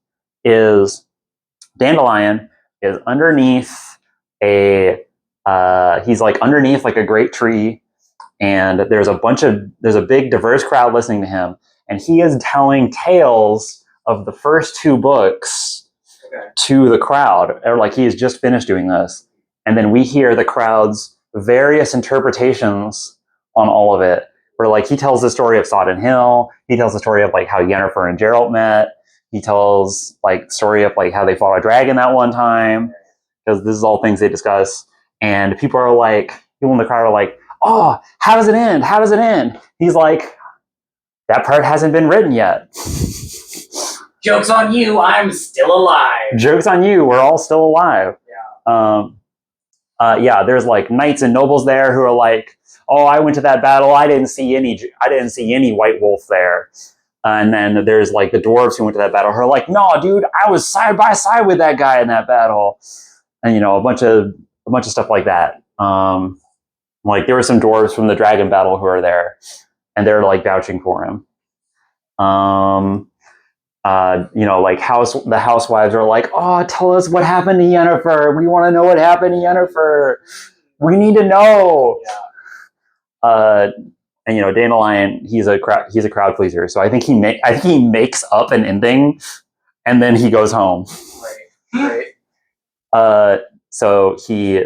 is Dandelion is underneath he's like underneath like a great tree, and there's a big diverse crowd listening to him, and he is telling tales of the first 2 books to the crowd, or like he has just finished doing this, and then we hear the crowd's various interpretations on all of it, where like he tells the story of Sodden Hill, he tells the story of like how Yennefer and Geralt met, he tells like the story of like how they fought a dragon that one time, because this is all things they discuss. And people in the crowd are like, oh, how does it end? How does it end? He's like, that part hasn't been written yet. Joke's on you, I'm still alive. Joke's on you, we're all still alive. Yeah. There's like knights and nobles there who are like, oh, I went to that battle. I didn't see any white wolf there. And then there's like the dwarves who went to that battle. Who are like, no, dude, I was side by side with that guy in that battle. And a bunch of stuff like that. Like there were some dwarves from the dragon battle who are there, and they're like vouching for him. Like the housewives are like, oh, tell us what happened to Yennefer. We want to know what happened to Yennefer. We need to know. Yeah. And Dandelion, he's a crowd pleaser. So I think he makes up an ending, and then he goes home. Right. So he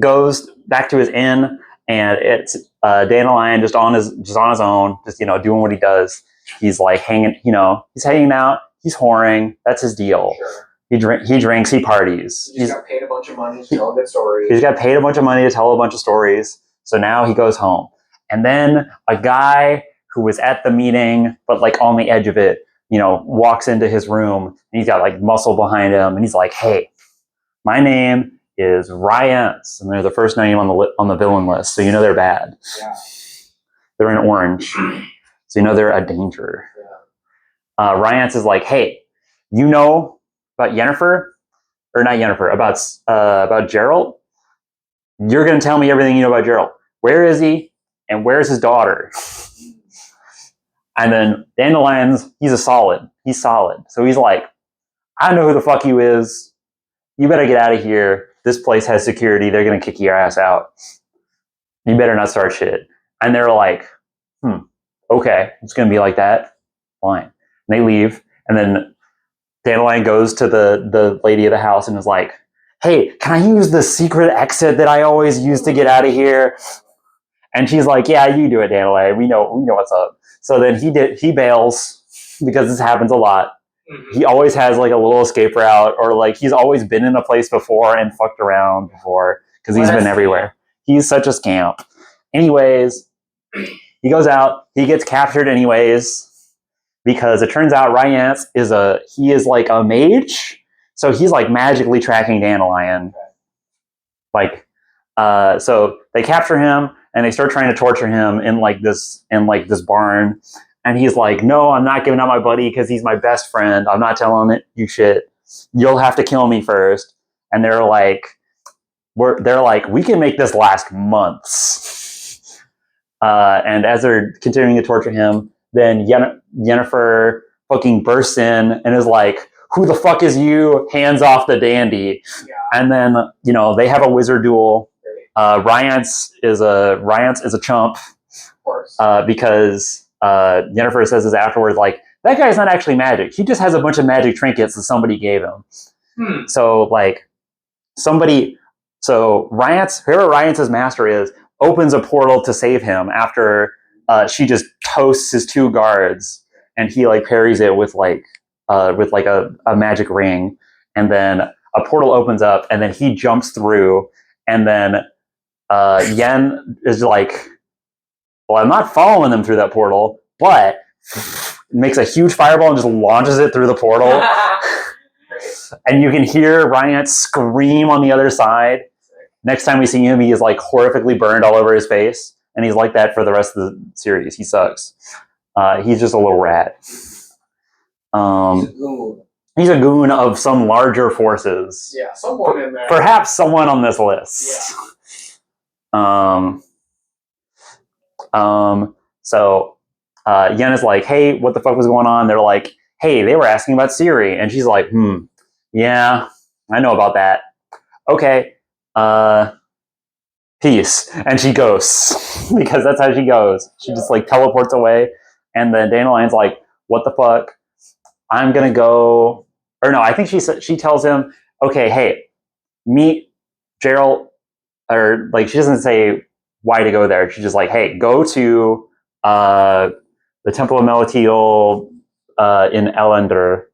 goes back to his inn, and it's Dandelion just on his own, just doing what he does. He's like hanging out. He's whoring. That's his deal. Sure. He drinks. He parties. He's got paid a bunch of money to tell a good story. He's got paid a bunch of money to tell a bunch of stories. So now he goes home, and then a guy who was at the meeting but like on the edge of it, walks into his room, and he's got like muscle behind him, and he's like, "Hey, my name is Ryance," and they're the first name on the villain list, so they're bad. Yeah. They're in orange, so they're a danger. Yeah. Ryance is like, "Hey, about Yennefer, or not Yennefer, about Geralt? You're gonna tell me everything you know about Geralt. Where is he, and where's his daughter?" And then Dandelion's, he's solid. So he's like, "I know who the fuck you is. You better get out of here. This place has security. They're going to kick your ass out. You better not start shit." And they're like, okay, it's going to be like that. Fine. And they leave. And then Dandelion goes to the lady of the house and is like, "Hey, can I use the secret exit that I always use to get out of here?" And she's like, "Yeah, you do it, Dandelion. We know what's up." So then he bails, because this happens a lot. Mm-hmm. He always has like a little escape route, or like he's always been in a place before and fucked around before, because he's been everywhere. He's such a scamp. Anyways, he goes out, he gets captured anyways, because it turns out Ryance is like a mage, so he's like magically tracking Dandelion. Like, so they capture him and they start trying to torture him in this barn. And he's like, "No, I'm not giving out my buddy because he's my best friend. I'm not telling you shit. You'll have to kill me first." And they're like, "We can make this last months." And as they're continuing to torture him, then Yennefer fucking bursts in and is like, "Who the fuck is you? Hands off the dandy." Yeah. And then they have a wizard duel. Ryance is a chump, of course, because Yennefer says this afterwards, like, "That guy's not actually magic. He just has a bunch of magic trinkets that somebody gave him." So like whoever Ryance's master is, opens a portal to save him after she just toasts his 2 guards, and he like parries it with a magic ring, and then a portal opens up, and then he jumps through, and then Yen is like, "Well, I'm not following them through that portal," but makes a huge fireball and just launches it through the portal. And you can hear Ryance scream on the other side. Next time we see him, he is like horrifically burned all over his face. And he's like that for the rest of the series. He sucks. He's just a little rat. He's a goon of some larger forces. Yeah, someone in there. Perhaps someone on this list. Yeah. So Yen is like, "Hey, what the fuck was going on?" They're like, "Hey, they were asking about Ciri." And she's like, "Yeah, I know about that. Okay, peace." And she goes, because that's how she goes. She just like teleports away. And then Dandelion's like, "What the fuck? I'm gonna go." Or no, I think she tells him, "Okay, hey, meet Geralt," or like she doesn't say why to go there. She's just like, "Hey, go to the Temple of Melitiel in Elender,"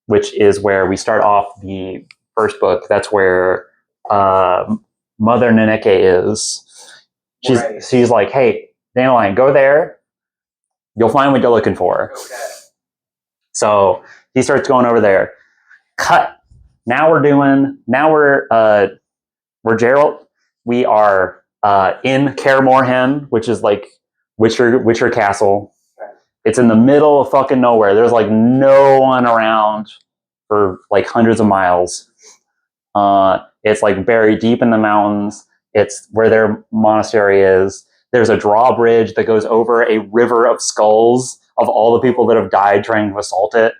which is where we start off the first book. That's where Mother Neneke is. She's like, "Hey, Dandelion, go there. You'll find what you're looking for." Okay. So he starts going over there. Cut. Now we're Geralt. We are in Kaer Morhen, which is like Witcher Castle. Right. It's in the middle of fucking nowhere. There's like no one around for like hundreds of miles. It's like buried deep in the mountains. It's where their monastery is. There's a drawbridge that goes over a river of skulls of all the people that have died trying to assault it.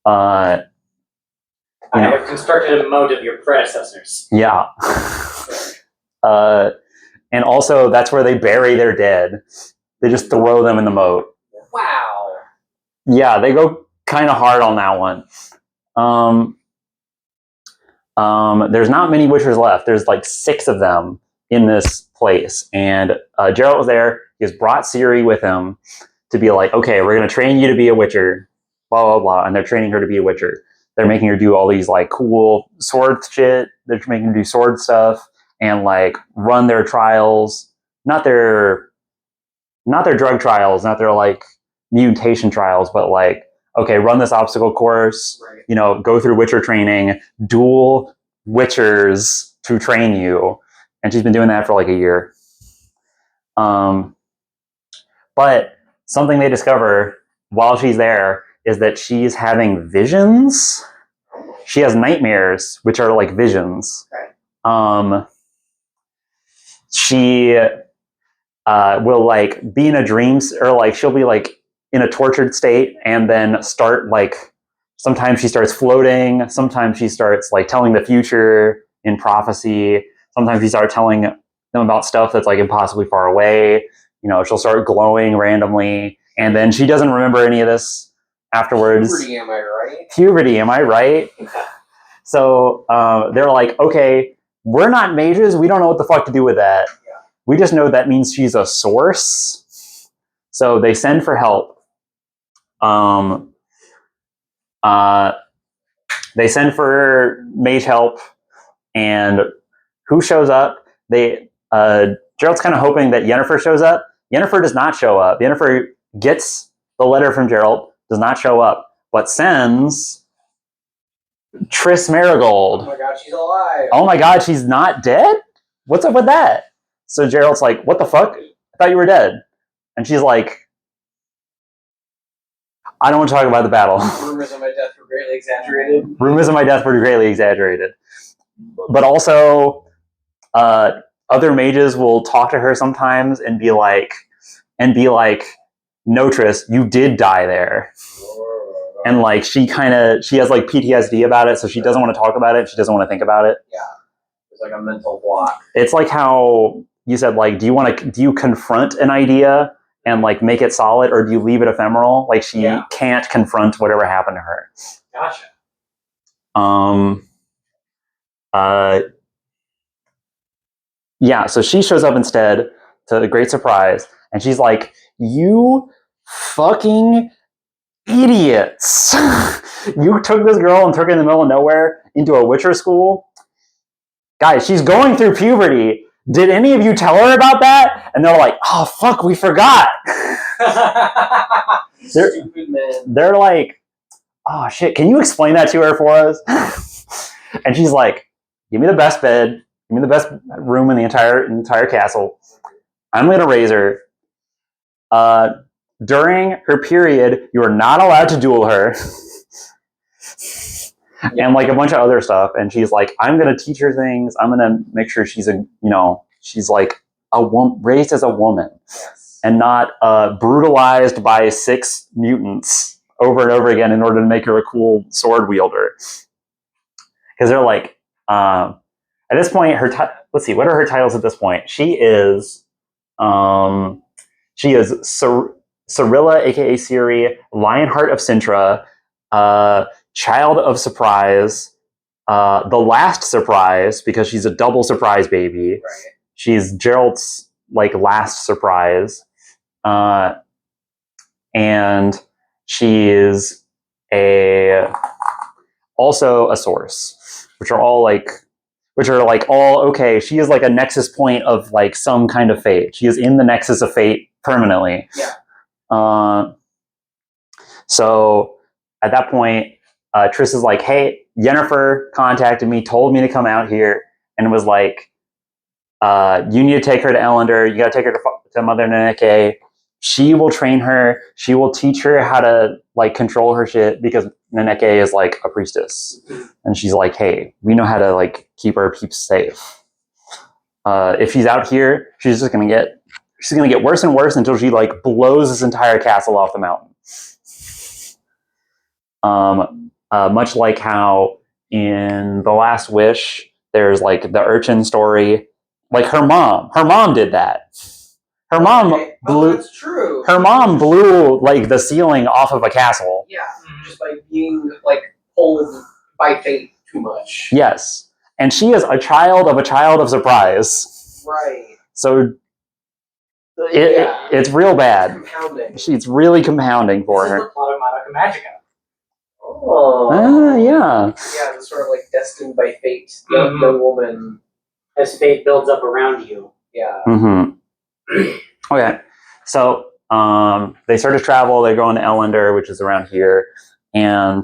I have constructed a moat of your predecessors. Yeah. And also, that's where they bury their dead. They just throw them in the moat. Wow. Yeah, they go kind of hard on that one. There's not many Witchers left. There's like 6 of them in this place. And Geralt was there. He has brought Ciri with him to be like, okay, we're going to train you to be a Witcher, blah, blah, blah. And they're training her to be a Witcher. They're making her do all these like cool sword shit. They're making her do sword stuff and like run their trials. Not their drug trials, not their like mutation trials, but like, okay, run this obstacle course, Right. you know, go through Witcher training, duel Witchers to train you. And she's been doing that for like a year. But something they discover while she's there is that she's having visions. She has nightmares, which are like visions. Right. She will like be in a dream, or like she'll be like in a tortured state and then start like, sometimes she starts floating, sometimes she starts like telling the future in prophecy, sometimes she starts telling them about stuff that's like impossibly far away. You know, she'll start glowing randomly, and then she doesn't remember any of this afterwards. Puberty, am I right? Puberty, am I right? So they're like, okay, we're not mages, we don't know what the fuck to do with that. Yeah. We just know that means she's a source. So they send for help. They send for mage help, and who shows up? Geralt's kind of hoping that Yennefer shows up. Yennefer does not show up. Yennefer gets the letter from Geralt, does not show up, but sends Triss Marigold. Oh my god, she's alive. Oh my god, she's not dead? What's up with that? So Geralt's like, what the fuck? I thought you were dead. And she's like, I don't want to talk about the battle. Rumors of my death were greatly exaggerated. Rumors of my death were greatly exaggerated. But also, other mages will talk to her sometimes and be like, no, Triss, you did die there. And like she has like PTSD about it, so she doesn't want to talk about it. She doesn't want to think about it. Yeah, it's like a mental block. It's like how you said, like, do you confront an idea and like make it solid, or do you leave it ephemeral? Like she can't confront whatever happened to her. Gotcha. Yeah, so she shows up instead, to the great surprise, and she's like, you fucking idiots. You took this girl and took her in the middle of nowhere into a Witcher school. Guys, she's going through puberty. Did any of you tell her about that? And they're like, oh, fuck, we forgot. Stupid man. They're like, oh, shit, can you explain that to her for us? And she's like, give me the best bed. Give me the best room in the entire castle. I'm going to raise her. During her period, you are not allowed to duel her. And like a bunch of other stuff. And she's like, I'm going to teach her things. I'm going to make sure she's she's like raised as a woman. Yes. And not brutalized by 6 mutants over and over again in order to make her a cool sword wielder. Because they're like, at this point, let's see, what are her titles at this point? She is Cirilla, aka Ciri, Lionheart of Sintra, Child of Surprise, the Last Surprise, because she's a double surprise baby. Right. She's Geralt's like last surprise, and she's also a source, which are all okay. She is like a nexus point of like some kind of fate. She is in the nexus of fate permanently. Yeah. So at that point, Triss is like, hey, Yennefer contacted me, told me to come out here, and was like, You need to take her to Ellender. You got to take her to Mother Naneke. She will train her. She will teach her how to like control her shit because Naneke is like a priestess, and she's like, hey, we know how to like keep our peeps safe. If she's out here, she's gonna get worse and worse until she like blows this entire castle off the mountain. Much like how in The Last Wish, there's like the urchin story. Like her mom did that. Her mom blew. That's true. Her mom blew like the ceiling off of a castle. Yeah, just by being like pulled by fate too much. Yes, and she is a child of surprise. Right. So it's real bad. Compounding. She's really compounding for This her. is the plot of Madoka Magica. Oh. Yeah. Yeah, the sort of like destined by fate. Young woman. As fate builds up around you. Yeah. Mm-hmm. Okay. So they start to travel. They're going to Ellender, which is around here, and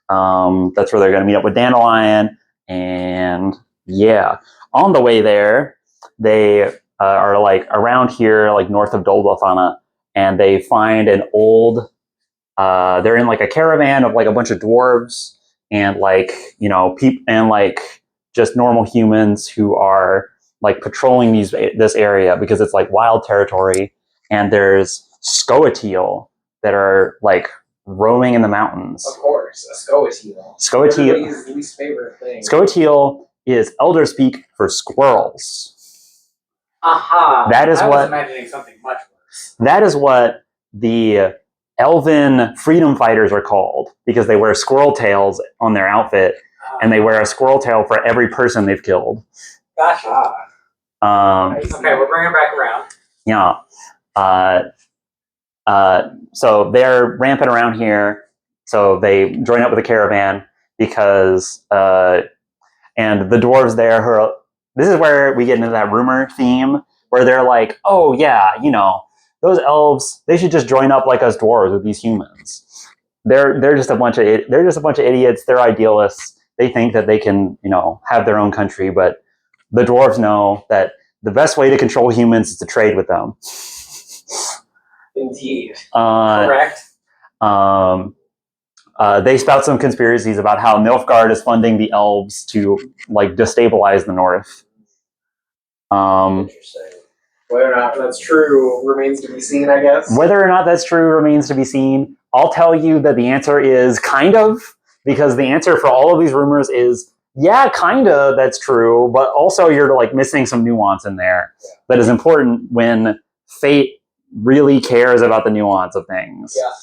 that's where they're going to meet up with Dandelion. And yeah, on the way there, they are like around here, like north of Dolbothana, and they find an old. They're in like a caravan of like a bunch of dwarves and like and like just normal humans who are like patrolling this area because it's like wild territory, and there's Scoateel that are like roaming in the mountains. Of course, a Scoateel. Scoateel. Everybody's least favorite thing. Scoateel is Elder speak for squirrels. Aha! That is I what- was imagining something much worse. That is what the elven freedom fighters are called because they wear squirrel tails on their outfit, and they wear a squirrel tail for every person they've killed. Gotcha. Okay, we're bringing it back around. Yeah. So they're ramping around here. So they join up with a caravan because, and the dwarves there, this is where we get into that rumor theme where they're like, oh yeah, those elves, they should just join up like us dwarves with these humans. They're just a bunch of idiots. They're idealists. They think that they can, have their own country, but the dwarves know that the best way to control humans is to trade with them. Indeed. Correct. They spout some conspiracies about how Nilfgaard is funding the elves to like destabilize the north. Interesting. Whether or not that's true remains to be seen, I guess. Whether or not that's true remains to be seen. I'll tell you that the answer is kind of, because the answer for all of these rumors is, yeah, kinda, that's true, but also you're like missing some nuance in there that is important when fate really cares about the nuance of things. Yeah.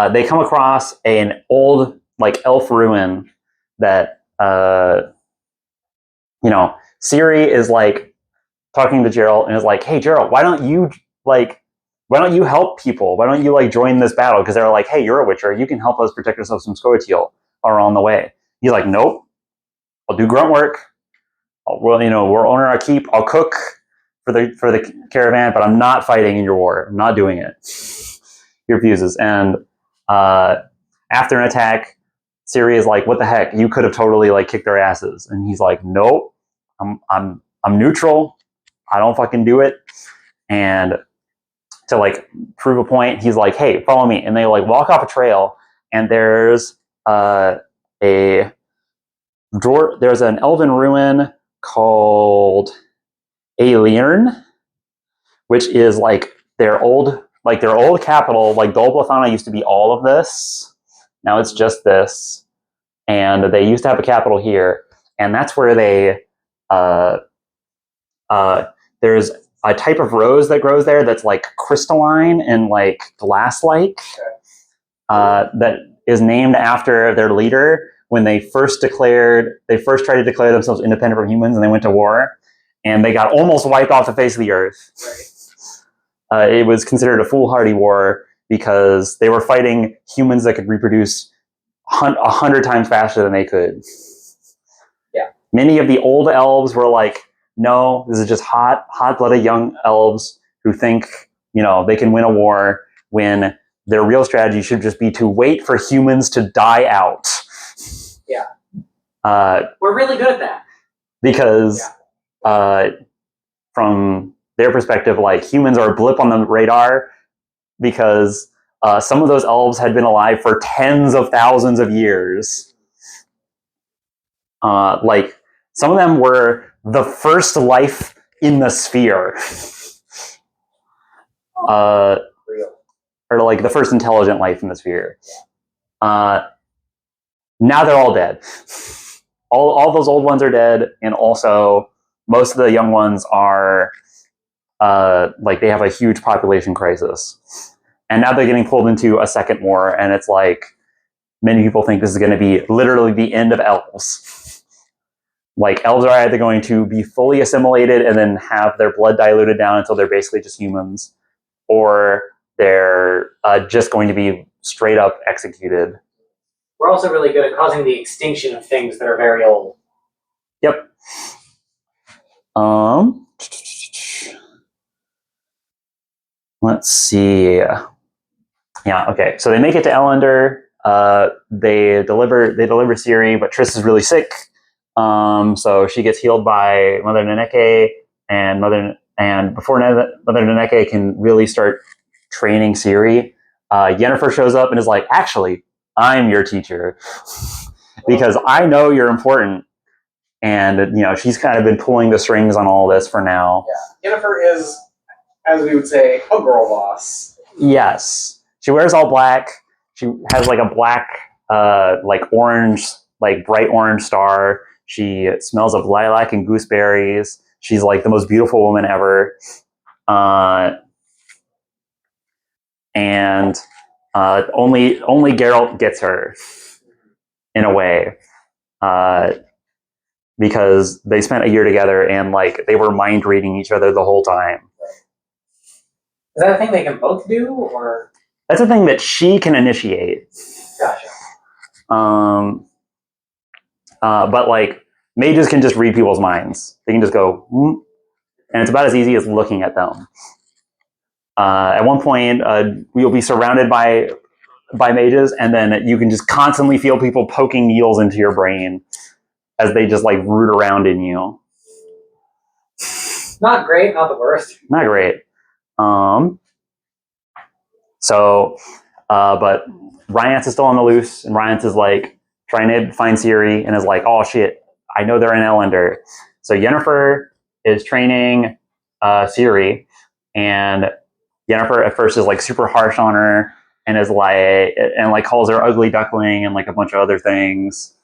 They come across an old like elf ruin that Ciri is like talking to Geralt and is like, hey Geralt, why don't you help people? Why don't you like join this battle? Because they're like, hey, you're a witcher, you can help us protect ourselves from Scoateel are on the way. He's like, nope, I'll do grunt work. We'll owner our keep. I'll cook for the caravan, but I'm not fighting in your war. I'm not doing it. He refuses. And after an attack, Ciri is like, what the heck? You could have totally like kicked their asses. And he's like, nope, I'm neutral. I don't fucking do it. And to like prove a point, he's like, hey, follow me. And they like walk off a trail, and there's there's an elven ruin called Ae'Lirn, which is like their old capital. Like Dolbothana used to be all of this. Now it's just this. And they used to have a capital here. And that's where there's a type of rose that grows there that's like crystalline and like glass-like, that is named after their leader when they first tried to declare themselves independent from humans, and they went to war, and they got almost wiped off the face of the earth. Right. It was considered a foolhardy war because they were fighting humans that could reproduce 100 times faster than they could. Yeah. Many of the old elves were like, no, this is just hot-blooded young elves who think, they can win a war when their real strategy should just be to wait for humans to die out. Yeah. We're really good at that. because from their perspective, like humans are a blip on the radar because some of those elves had been alive for tens of thousands of years. Like some of them were the first life in the sphere. Or like the first intelligent life in the sphere. Now they're all dead. All those old ones are dead, and also most of the young ones are like they have a huge population crisis. And now they're getting pulled into a second war, and it's like many people think this is going to be literally the end of elves. Like elves are either going to be fully assimilated and then have their blood diluted down until they're basically just humans, or they're just going to be straight up executed. We're also really good at causing the extinction of things that are very old. Yep. Let's see. Yeah, okay. So they make it to Ellender. They deliver Siri, but Triss is really sick. So she gets healed by Mother Neneke, and before Mother Neneke can really start training Siri, Yennefer shows up and is like, actually, I'm your teacher because I know you're important. And, she's kind of been pulling the strings on all this for now. Yeah. Yennefer is, as we would say, a girl boss. Yes. She wears all black. She has like a black, like orange, like bright orange star. She smells of lilac and gooseberries. She's like the most beautiful woman ever. And only Geralt gets her in a way. Because they spent a year together and like they were mind reading each other the whole time. Is that a thing they can both do, or? That's a thing that she can initiate. Gotcha. But like mages can just read people's minds. They can just go, and it's about as easy as looking at them. At one point, you'll be surrounded by mages, and then you can just constantly feel people poking needles into your brain as they just like root around in you. Not great, not the worst. Not great. But Ryance is still on the loose, and Ryance is like trying to find Ciri, and is like, oh shit, I know they're in Ellender. So Yennefer is training Ciri, and Yennefer at first is like super harsh on her, and is like calls her ugly duckling and like a bunch of other things.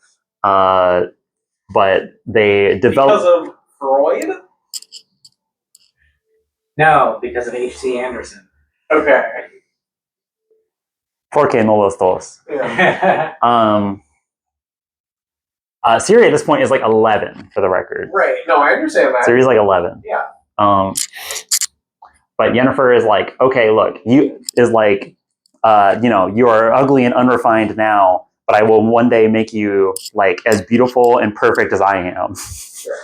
But they develop because of Freud. No, because of H.C. Anderson. Okay. Porque no los dos. Yeah. Ciri at this point is like 11 for the record. Right. No, I understand that. Ciri's like 11. Yeah. But Yennefer is like, okay, look, you are ugly and unrefined now, but I will one day make you like as beautiful and perfect as I am. Sure.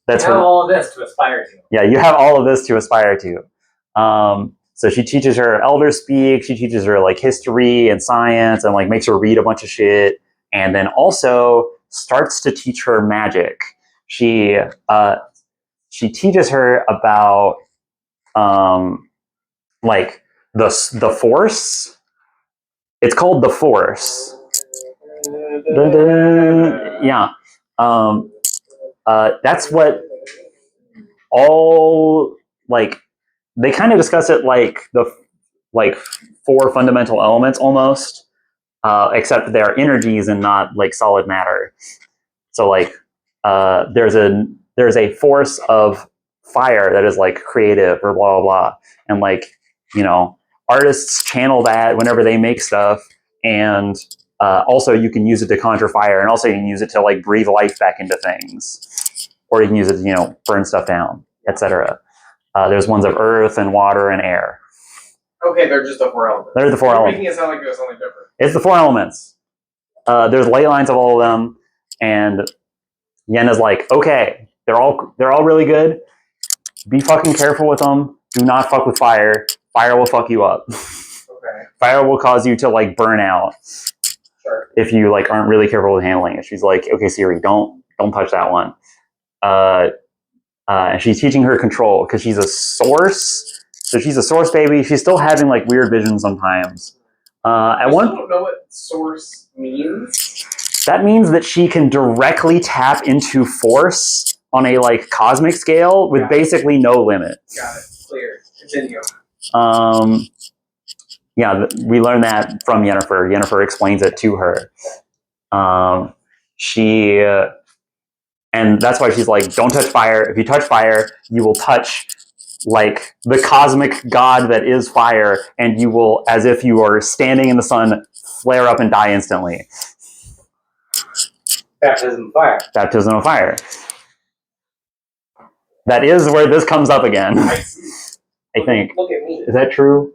That's you have all of this to aspire to. Yeah, you have all of this to aspire to. So she teaches her elder speak, she teaches her like history and science, and like makes her read a bunch of shit, and then also starts to teach her magic. She teaches her about like the Force. It's called the Force. Yeah. That's what all like they kind of discuss it like the like 4 fundamental elements almost, except they are energies and not like solid matter. So like there's a force of fire that is like creative or blah blah blah, and like artists channel that whenever they make stuff, and also you can use it to conjure fire, and also you can use it to like breathe life back into things, or you can use it to burn stuff down, etc. There's ones of earth and water and air. Okay, they're just the 4 elements. They're the 4 elements. Making it sound like it was something different. It's the 4 elements. There's ley lines of all of them, and Yenna's like, okay, they're all really good. Be fucking careful with them. Do not fuck with fire. Fire will fuck you up. Okay. Fire will cause you to like burn out. Sure. If you like aren't really careful with handling it. She's like, okay, Ciri, don't touch that one. and she's teaching her control because she's a source. So she's a source baby. She's still having like weird visions sometimes. I don't know what source means. That means that she can directly tap into force on a like cosmic scale with basically no limit. Got it. Clear. Continue. Yeah, we learned that from Yennefer. Yennefer explains it to her. And that's why she's like, don't touch fire. If you touch fire, you will touch like the cosmic god that is fire, and you will, as if you are standing in the sun, flare up and die instantly. Baptism of fire. Baptism of fire. That is where this comes up again. I think. Look at me. Is that true?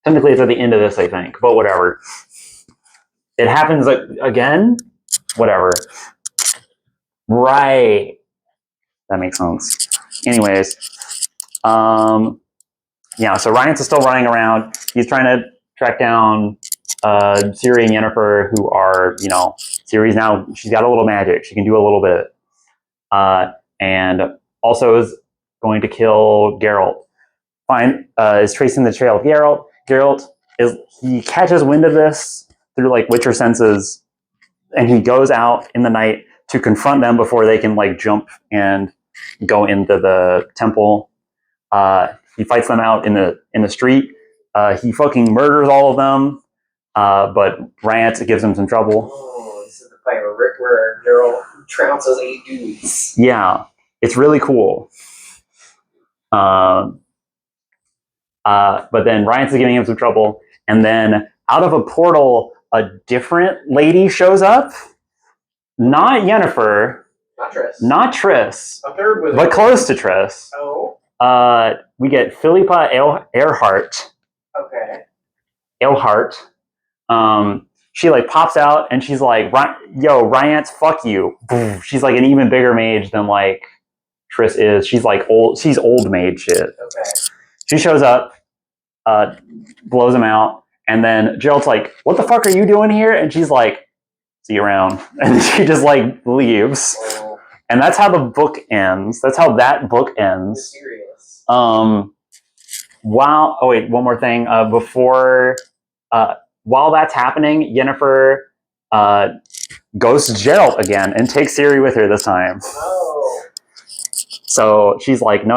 Technically it's at the end of this, I think, but whatever. It happens again? Whatever. Right. That makes sense. Anyways, yeah, so Ryan's is still running around. He's trying to track down Ciri and Yennefer, who are, you know, Ciri's now, she's got a little magic. She can do a little bit. And also is going to kill Geralt. Is tracing the trail of Geralt. Geralt he catches wind of this through like Witcher senses, and he goes out in the night to confront them before they can like jump and go into the temple. He fights them out in the street. He fucking murders all of them, but Rant gives him some trouble. Oh, this is the fight where Geralt trounces 8 dudes. Yeah, it's really cool. But then Ryan's giving him some trouble, and then out of a portal, a different lady shows up. Not Yennefer. Not Triss. Not Triss. A third wizard. But close to Triss. Oh. We get Philippa Earhart. Okay. Earhart. She like pops out and she's like, "Yo, Ryant, fuck you." She's like an even bigger mage than like Triss is. She's like old. She's old mage shit. Okay. She shows up, blows him out, and then Geralt's like, "What the fuck are you doing here?" And she's like, "See you around," and she just like leaves. Oh. And that's how the book ends. That's how that book ends. Mysterious. Oh wait, one more thing. While that's happening, Yennefer goes to Geralt again and takes Ciri with her this time. Oh. So she's like, no,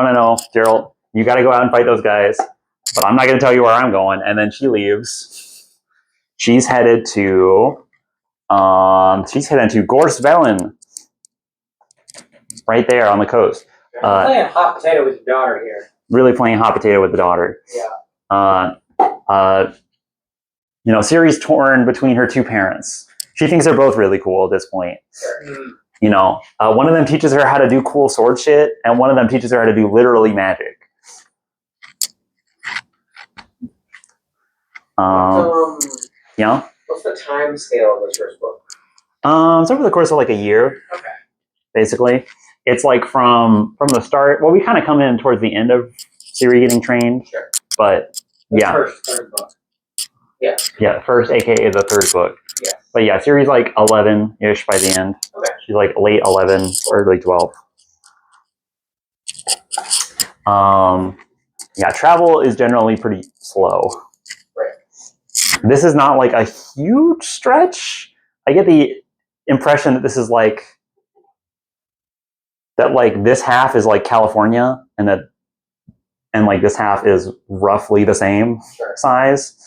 Geralt, you got to go out and fight those guys, but I'm not going to tell you where I'm going. And then she leaves. She's headed to Gorsvelen, right there on the coast. Playing hot potato with your daughter here. Really playing hot potato with the daughter. Yeah. You know, Ciri's torn between her two parents. She thinks they're both really cool at this point. Sure. You know, one of them teaches her how to do cool sword shit, and one of them teaches her how to do literally magic. Yeah. What's the time scale of this first book? It's over the course of like a year. Okay. Basically, it's like from the start. Well, we kind of come in towards the end of Ciri getting trained. Sure. But yeah. Third book. Yeah. Yeah, first, aka the third book. Yeah. But yeah, Ciri's like 11-ish by the end. Okay. She's like late 11, early 12. Yeah, travel is generally pretty slow. Right. This is not like a huge stretch. I get the impression that this is like this half is like California, and like this half is roughly the same size.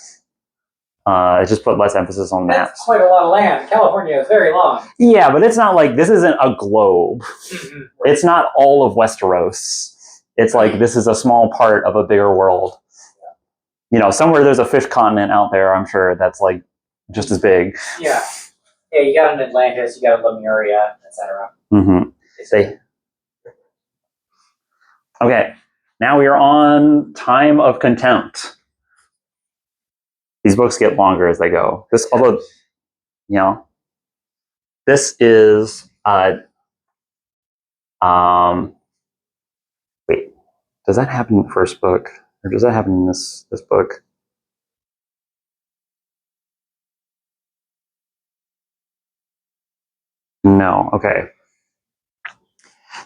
I just put less emphasis on That's maps. quite a lot of land. California is very long. Yeah, but it's not like, this isn't a globe. Mm-hmm. It's not all of Westeros. It's like, this is a small part of a bigger world. You know, somewhere there's a fish continent out there, I'm sure, that's like just as big. Yeah. Yeah, you got an Atlantis, you got a Lemuria, etc. Mm-hmm. Okay, now we are on Time of Contempt. These books get longer as they go. Although, you know, this is wait, does that happen in the first book, or does that happen in this book? No. Okay.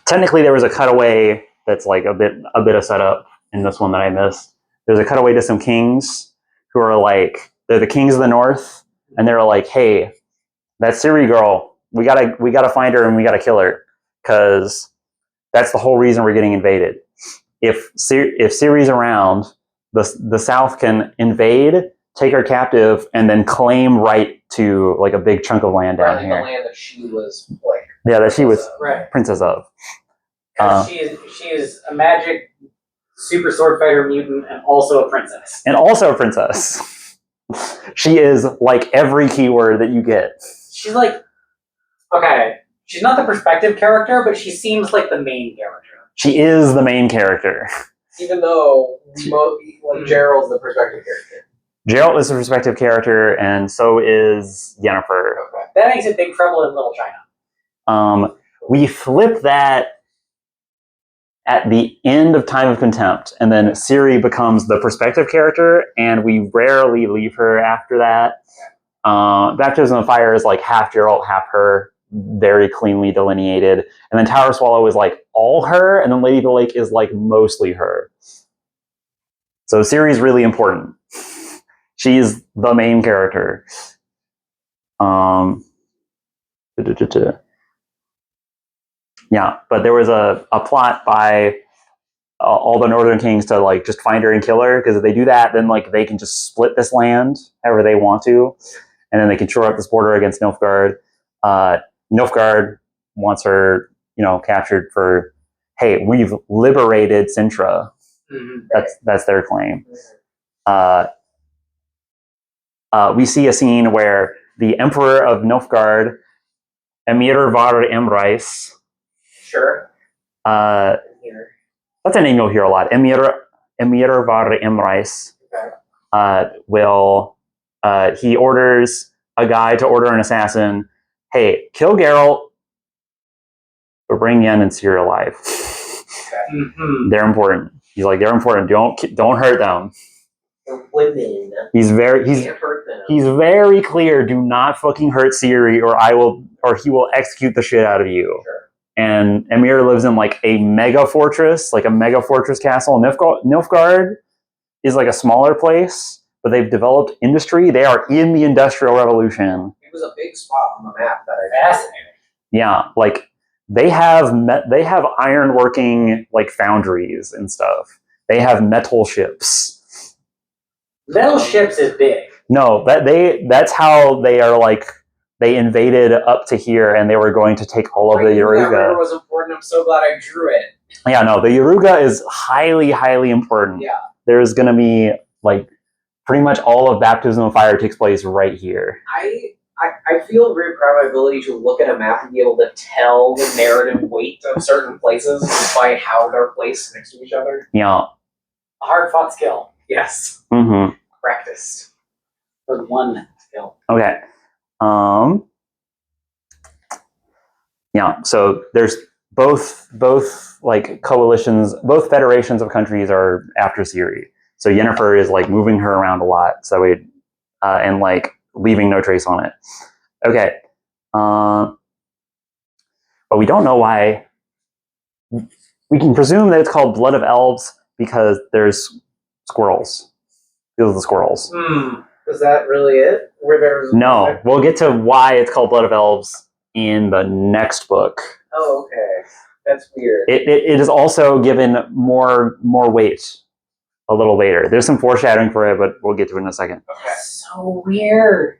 Technically, there was a cutaway that's like a bit of setup in this one that I missed. There's a cutaway to some kings who are like they're the kings of the north, and they're like, "Hey, that Siri girl, we gotta find her and we gotta kill her because that's the whole reason we're getting invaded. If Siri's around, the South can invade, take her captive, and then claim right to like a big chunk of land down Right, here. the land that she was like. Yeah, that she was Right. princess of. 'Cause she is a magic super sword fighter mutant and also a princess. And also a princess. She is like every keyword that you get. She's like, okay, she's not the perspective character, but she seems like the main character. She is the main character. Even though Gerald's the perspective character. Gerald is a perspective character, and so is Yennefer. Okay. That makes it Big Trouble in Little China. We flip that at the end of Time of Contempt, and then Ciri becomes the perspective character, and we rarely leave her after that. Baptism of Fire is like half Geralt, half her, very cleanly delineated. And then Tower Swallow is like all her, and then Lady of the Lake is like mostly her. So Ciri's really important. She's the main character. Yeah, but there was a plot by all the Northern Kings to like just find her and kill her, because if they do that, then like they can just split this land however they want to, and then they can shore up this border against Nilfgaard. Nilfgaard wants her, captured for, hey, we've liberated Sintra. Mm-hmm. That's their claim. We see a scene where the Emperor of Nilfgaard, Emir var Emreis. Sure. Here. That's a name you'll hear a lot. Emir var Emreis he orders a guy to order an assassin. Hey, kill Geralt, but bring Yen and Ciri alive. Mm-hmm. They're important. He's like, they're important. Don't hurt them. The women. He's very clear. Do not fucking hurt Ciri, or he will execute the shit out of you. Sure. And Emir lives in like a mega fortress castle. Nilfgaard is like a smaller place, but they've developed industry. They are in the Industrial Revolution. It was a big spot on the map that I Fascinating. Yeah, like they have ironworking like foundries and stuff. They have metal ships. Metal ships is big. No, that's how they are like. They invaded up to here, and they were going to take all of the Yaruga. That river was important. I'm so glad I drew it. Yeah, no, the Yaruga is highly, highly important. Yeah. There's going to be, like, pretty much all of Baptism of Fire takes place right here. I feel very proud of my ability to look at a map and be able to tell the narrative weight of certain places by how they're placed next to each other. Yeah. A hard-fought skill. Yes. Mm-hmm. Practiced. For one skill. Okay. Yeah, so there's both like coalitions, both federations of countries are after Ciri. So Yennefer is like moving her around a lot, and like leaving no trace on it. Okay, but we don't know why. We can presume that it's called Blood of Elves because there's squirrels. Those are the squirrels. Is that really it? No, we'll get to why it's called Blood of Elves in the next book. Oh, okay. That's weird. It is also given more weight a little later. There's some foreshadowing for it, but we'll get to it in a second. Okay. So weird.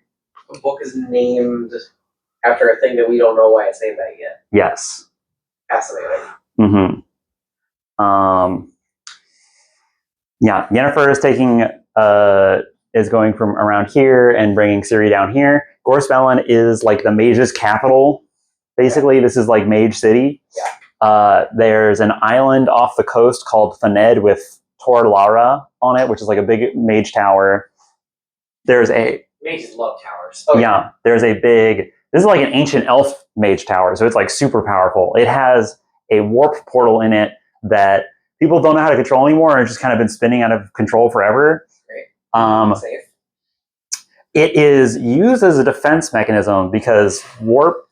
The book is named after a thing that we don't know why it's named that yet. Yes. Fascinating. Mm-hmm. Yeah, Yennefer is going from around here and bringing Ciri down here. Gorspellen is like the mage's capital. Basically, this is like Mage City. Yeah. There's an island off the coast called Thaned with Tor Lara on it, which is like a big mage tower. There's a... Mages love towers. Oh, yeah, there's a big... This is like an ancient elf mage tower, so it's like super powerful. It has a warp portal in it that people don't know how to control anymore, and it's just kind of been spinning out of control forever. Great. Safe. It is used as a defense mechanism because warp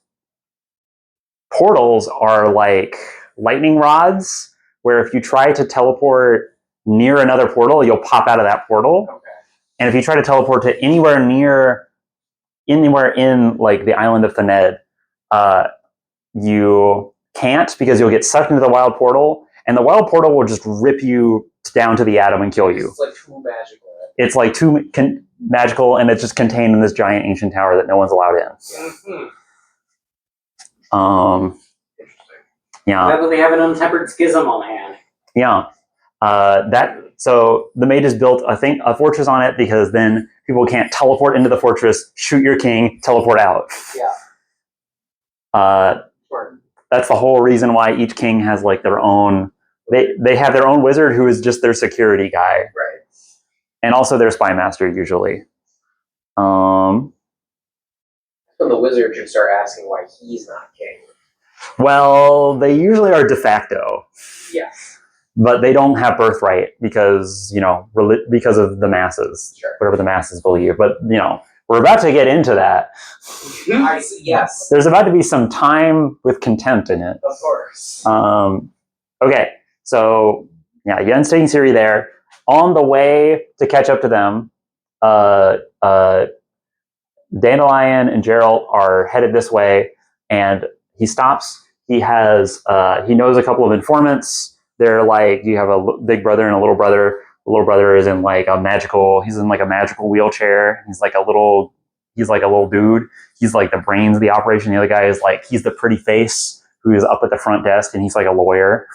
portals are like lightning rods, where if you try to teleport near another portal, you'll pop out of that portal. Okay. And if you try to teleport to anywhere in like the island of Thaned, you can't, because you'll get sucked into the wild portal, and the wild portal will just rip you down to the atom and kill you. It's like too magical. It's like too magical, and it's just contained in this giant ancient tower that no one's allowed in. Mm-hmm. Interesting. Yeah. That they have an untempered schism on hand. Yeah. So the mage has built, I think, a fortress on it, because then people can't teleport into the fortress, shoot your king, teleport out. Yeah. Sure. That's the whole reason why each king has like their own. They have their own wizard who is just their security guy, Right. and also their spy master usually. When the wizard should start asking why he's not king. Well, they usually are de facto. Yes. But they don't have birthright because, because of the masses, Sure. whatever the masses believe. But, we're about to get into that. I see. Yes. There's about to be some time with contempt in it. Of course. Okay, so, yeah, Yen's taking Siri there. On the way to catch up to them, Dandelion and Gerald are headed this way, and he stops. He knows a couple of informants. They're like, you have a big brother and a little brother. The little brother is in like a magical wheelchair. He's like a little dude. He's like the brains of the operation. The other guy is like, he's the pretty face who is up at the front desk, and he's like a lawyer.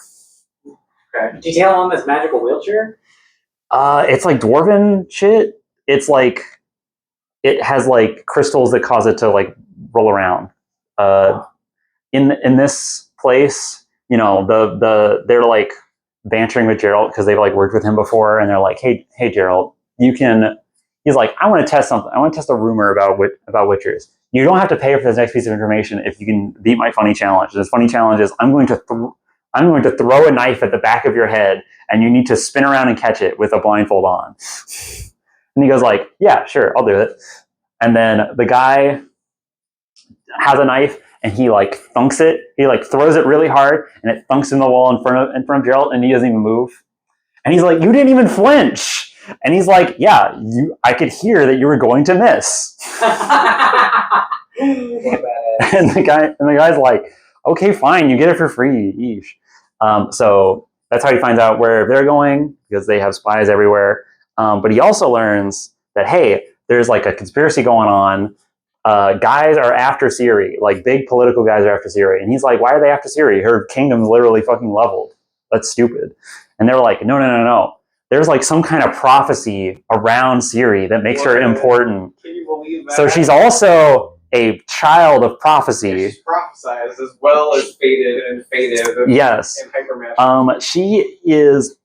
Okay. Detail on this magical wheelchair? It's like dwarven shit. It's like, it has like crystals that cause it to like roll around. In this place, they're like bantering with Gerald because they've like worked with him before, and they're like, hey Gerald, he's like, I want to test something. I want to test a rumor about witchers. You don't have to pay for this next piece of information if you can beat my funny challenge. This funny challenge is I'm going to throw a knife at the back of your head, and you need to spin around and catch it with a blindfold on. And he goes like, yeah, sure, I'll do it. And then the guy has a knife, and he like thunks it. He like throws it really hard, and it thunks in the wall in front of Gerald, and he doesn't even move. And he's like, you didn't even flinch. And he's like, yeah, I could hear that you were going to miss. And the guy's like, okay, fine, you get it for free. Yeesh. So that's how he finds out where they're going, because they have spies everywhere. But he also learns that, hey, there's like a conspiracy going on. Guys are after Ciri, like big political guys are after Ciri. And he's like, why are they after Ciri? Her kingdom's literally fucking leveled. That's stupid. And they're like, no. There's like some kind of prophecy around Ciri that makes her important. Can you believe that? So she's also a child of prophecy. She's prophesized as well as faded. And yes. And hypermagic. She is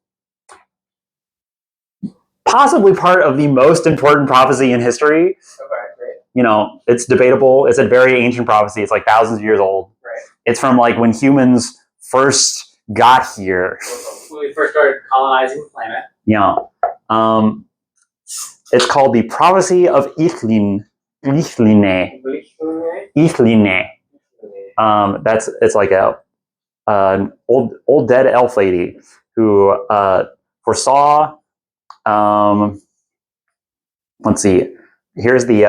possibly part of the most important prophecy in history. Okay, great. It's debatable. It's a very ancient prophecy. It's like thousands of years old. Right. It's from like when humans first got here. When we first started colonizing the planet. Yeah. It's called the Prophecy of Eithline. It's like an old dead elf lady who foresaw. Let's see. Here's the.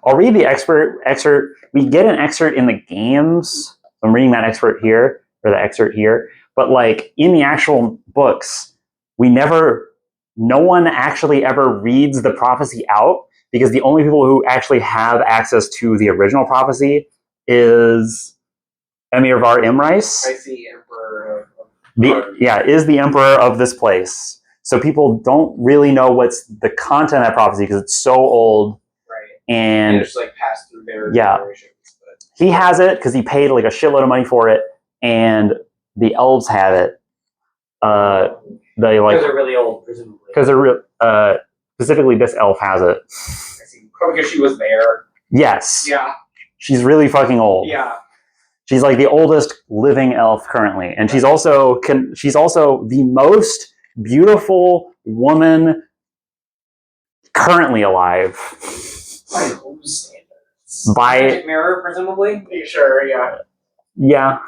I'll read the excerpt. We get an excerpt in the games. I'm reading that excerpt here, or the excerpt here. But like in the actual books, no one actually ever reads the prophecy out, because the only people who actually have access to the original prophecy is Emir Var Imrais. I see Emperor is the emperor of this place. So people don't really know what's the content of that prophecy because it's so old. Right. And it's like passed through their generations. But he has it because he paid like a shitload of money for it, and the elves have it. They like, because they're really old, presumably. Because they're specifically this elf has it. I see. Probably because she was there. Yes. Yeah. She's really fucking old. Yeah. She's like the oldest living elf currently, and she's also the most beautiful woman currently alive. By whose standards? By Magic mirror, presumably. Sure. Yeah. Yeah.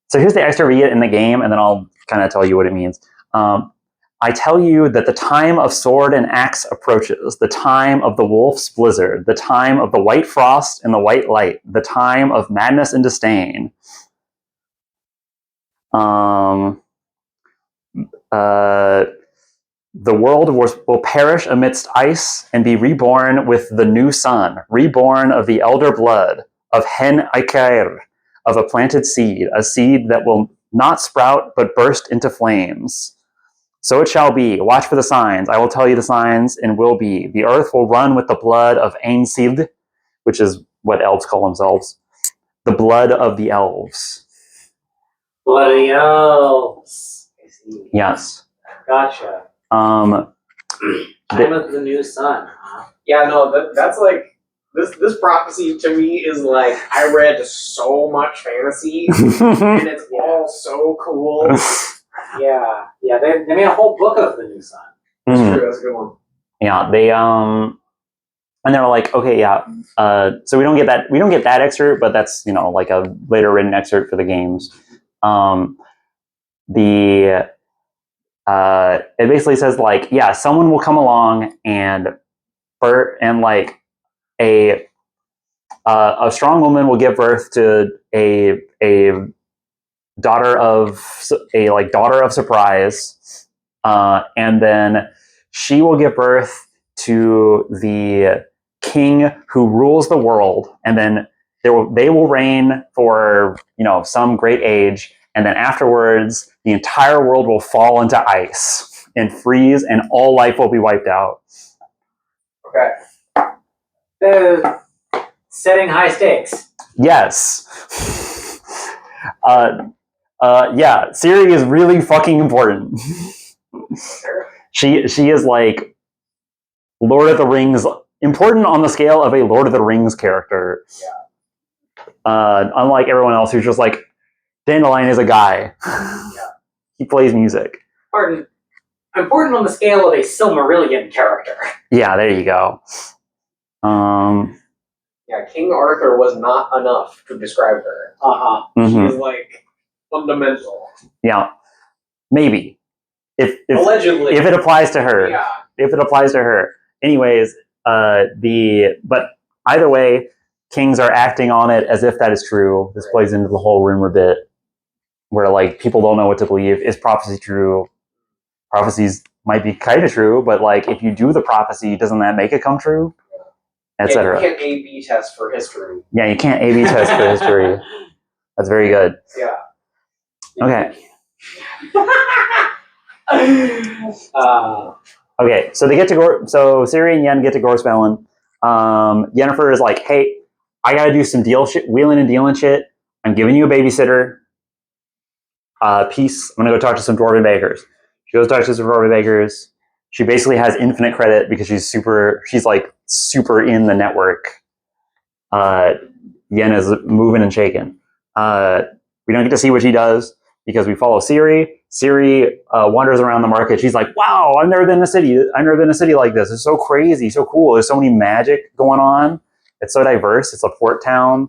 So here's the extra we get in the game, and then I'll kind of tell you what it means. I tell you that the time of sword and axe approaches, the time of the wolf's blizzard, the time of the white frost and the white light, the time of madness and disdain. The world will perish amidst ice and be reborn with the new sun, reborn of the elder blood, of Hen Aikair, of a planted seed, a seed that will not sprout but burst into flames. So it shall be. Watch for the signs. I will tell you the signs, and will be. The earth will run with the blood of Ainsid, which is what elves call themselves. The blood of the elves. Blood of the elves. I see. Yes. Gotcha. Time of the new sun, huh? Yeah, no, that's like this prophecy to me is like I read so much fantasy and it's all so cool. Yeah. They made a whole book of the new sun. That's true. That's a good one. Yeah, they and they're like, okay, yeah. So we don't get that excerpt, but that's like a later written excerpt for the games. It basically says like, yeah, someone will come along and like a strong woman will give birth to a daughter of surprise, and then she will give birth to the king who rules the world, and then they will reign for some great age, and then afterwards the entire world will fall into ice and freeze, and all life will be wiped out. Okay. Setting high stakes. Yes. Yeah, Ciri is really fucking important. She is like Lord of the Rings, important on the scale of a Lord of the Rings character. Yeah. Unlike everyone else who's just like, Dandelion is a guy. Yeah. He plays music. Pardon. Important on the scale of a Silmarillion character. Yeah, there you go. Yeah, King Arthur was not enough to describe her. Mm-hmm. She's like fundamental. Yeah, maybe. If Allegedly. If it applies to her. Yeah. If it applies to her. Anyways, but either way, kings are acting on it as if that is true. This plays into the whole rumor bit where like people don't know what to believe. Is prophecy true? Prophecies might be kind of true, but like if you do the prophecy, doesn't that make it come true? Etc. You can't A/B test for history. Yeah, you can't A/B test for history. That's very good. Yeah. Okay. Okay, so they get to so Ciri and Yen get to Gorspellen. Yennefer is like, hey, I gotta do some wheeling and dealing shit. I'm giving you a babysitter. Peace. I'm gonna go talk to some dwarven bakers. She goes talk to some dwarven bakers. She basically has infinite credit because she's like super in the network. Yen is moving and shaking. We don't get to see what she does because we follow Ciri. Ciri wanders around the market. She's like, wow, I've never been in a city. I've never been in a city like this. It's so crazy, so cool. There's so many magic going on. It's so diverse. It's a port town.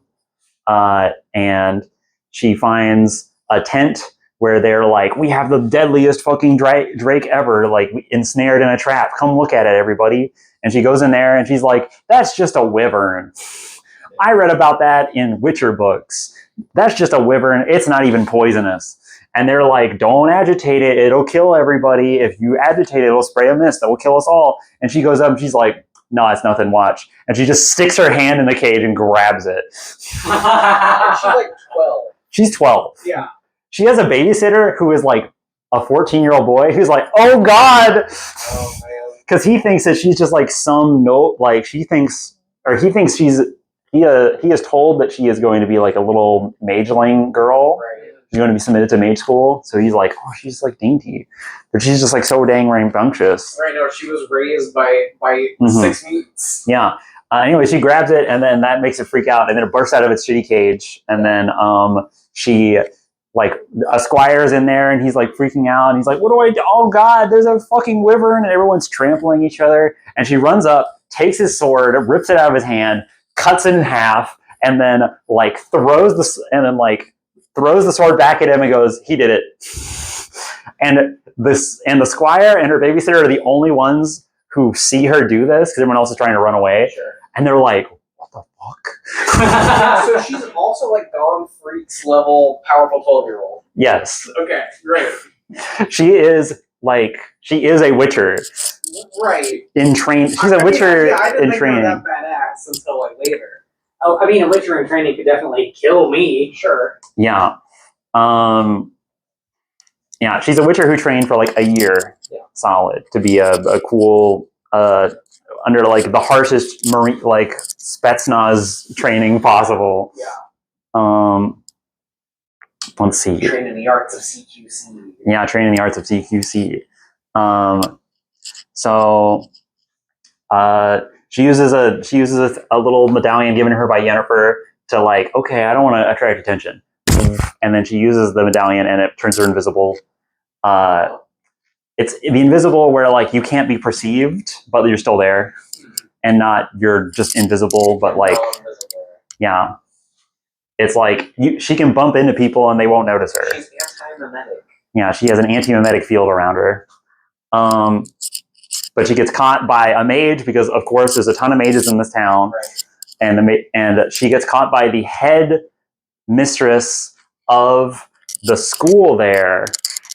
And she finds a tent where they're like, we have the deadliest fucking drake ever, like ensnared in a trap. Come look at it, everybody. And she goes in there and she's like, that's just a wyvern. I read about that in Witcher books. That's just a wyvern. It's not even poisonous. And they're like, don't agitate it. It'll kill everybody. If you agitate it, it'll spray a mist that will kill us all. And she goes up and she's like, no, it's nothing. Watch. And she just sticks her hand in the cage and grabs it. She's like 12. She's 12. Yeah. She has a babysitter who is like a 14-year-old boy who's like, oh God. Oh, man. Because he thinks that she's just like he is told that she is going to be like a little mageling girl. Right. She's going to be submitted to mage school. So he's like, oh, she's like dainty. But she's just like so dang rambunctious. Right, no, she was raised by 6 mutants. Yeah. Anyway, she grabs it and then that makes it freak out. And then it bursts out of its shitty cage. And then she, like, a squire's in there and he's like freaking out. And he's like, what do I do? Oh God, there's a fucking wyvern. And everyone's trampling each other. And she runs up, takes his sword, rips it out of his hand, cuts it in half, and then like throws the sword back at him and goes, "He did it." And the squire and her babysitter are the only ones who see her do this because everyone else is trying to run away, Sure. and they're like, "What the fuck?" So she's also like Dawn Freaks level powerful 12-year-old. Yes, Okay, great. she is a witcher Right. in train. She's a witcher I didn't in think they were training. that badass until like later. Oh, I mean, a Witcher in training could definitely kill me. Sure. Yeah. Yeah, she's a witcher who trained for like a year solid to be a cool under like the harshest marine like Spetsnaz training possible. Yeah. Let's see. Trained in the arts of CQC. Yeah, trained in the arts of CQC. So she uses a little medallion given to her by Yennefer to like, okay, I don't want to attract attention. And then she uses the medallion and it turns her invisible. It's the invisible where like you can't be perceived, but you're still there, and not you're just invisible, but like yeah, it's like she can bump into people and they won't notice her. She's anti-mimetic. Yeah, she has an anti-mimetic field around her. But she gets caught by a mage because of course there's a ton of mages in this town, right. and she gets caught by the head mistress of the school there.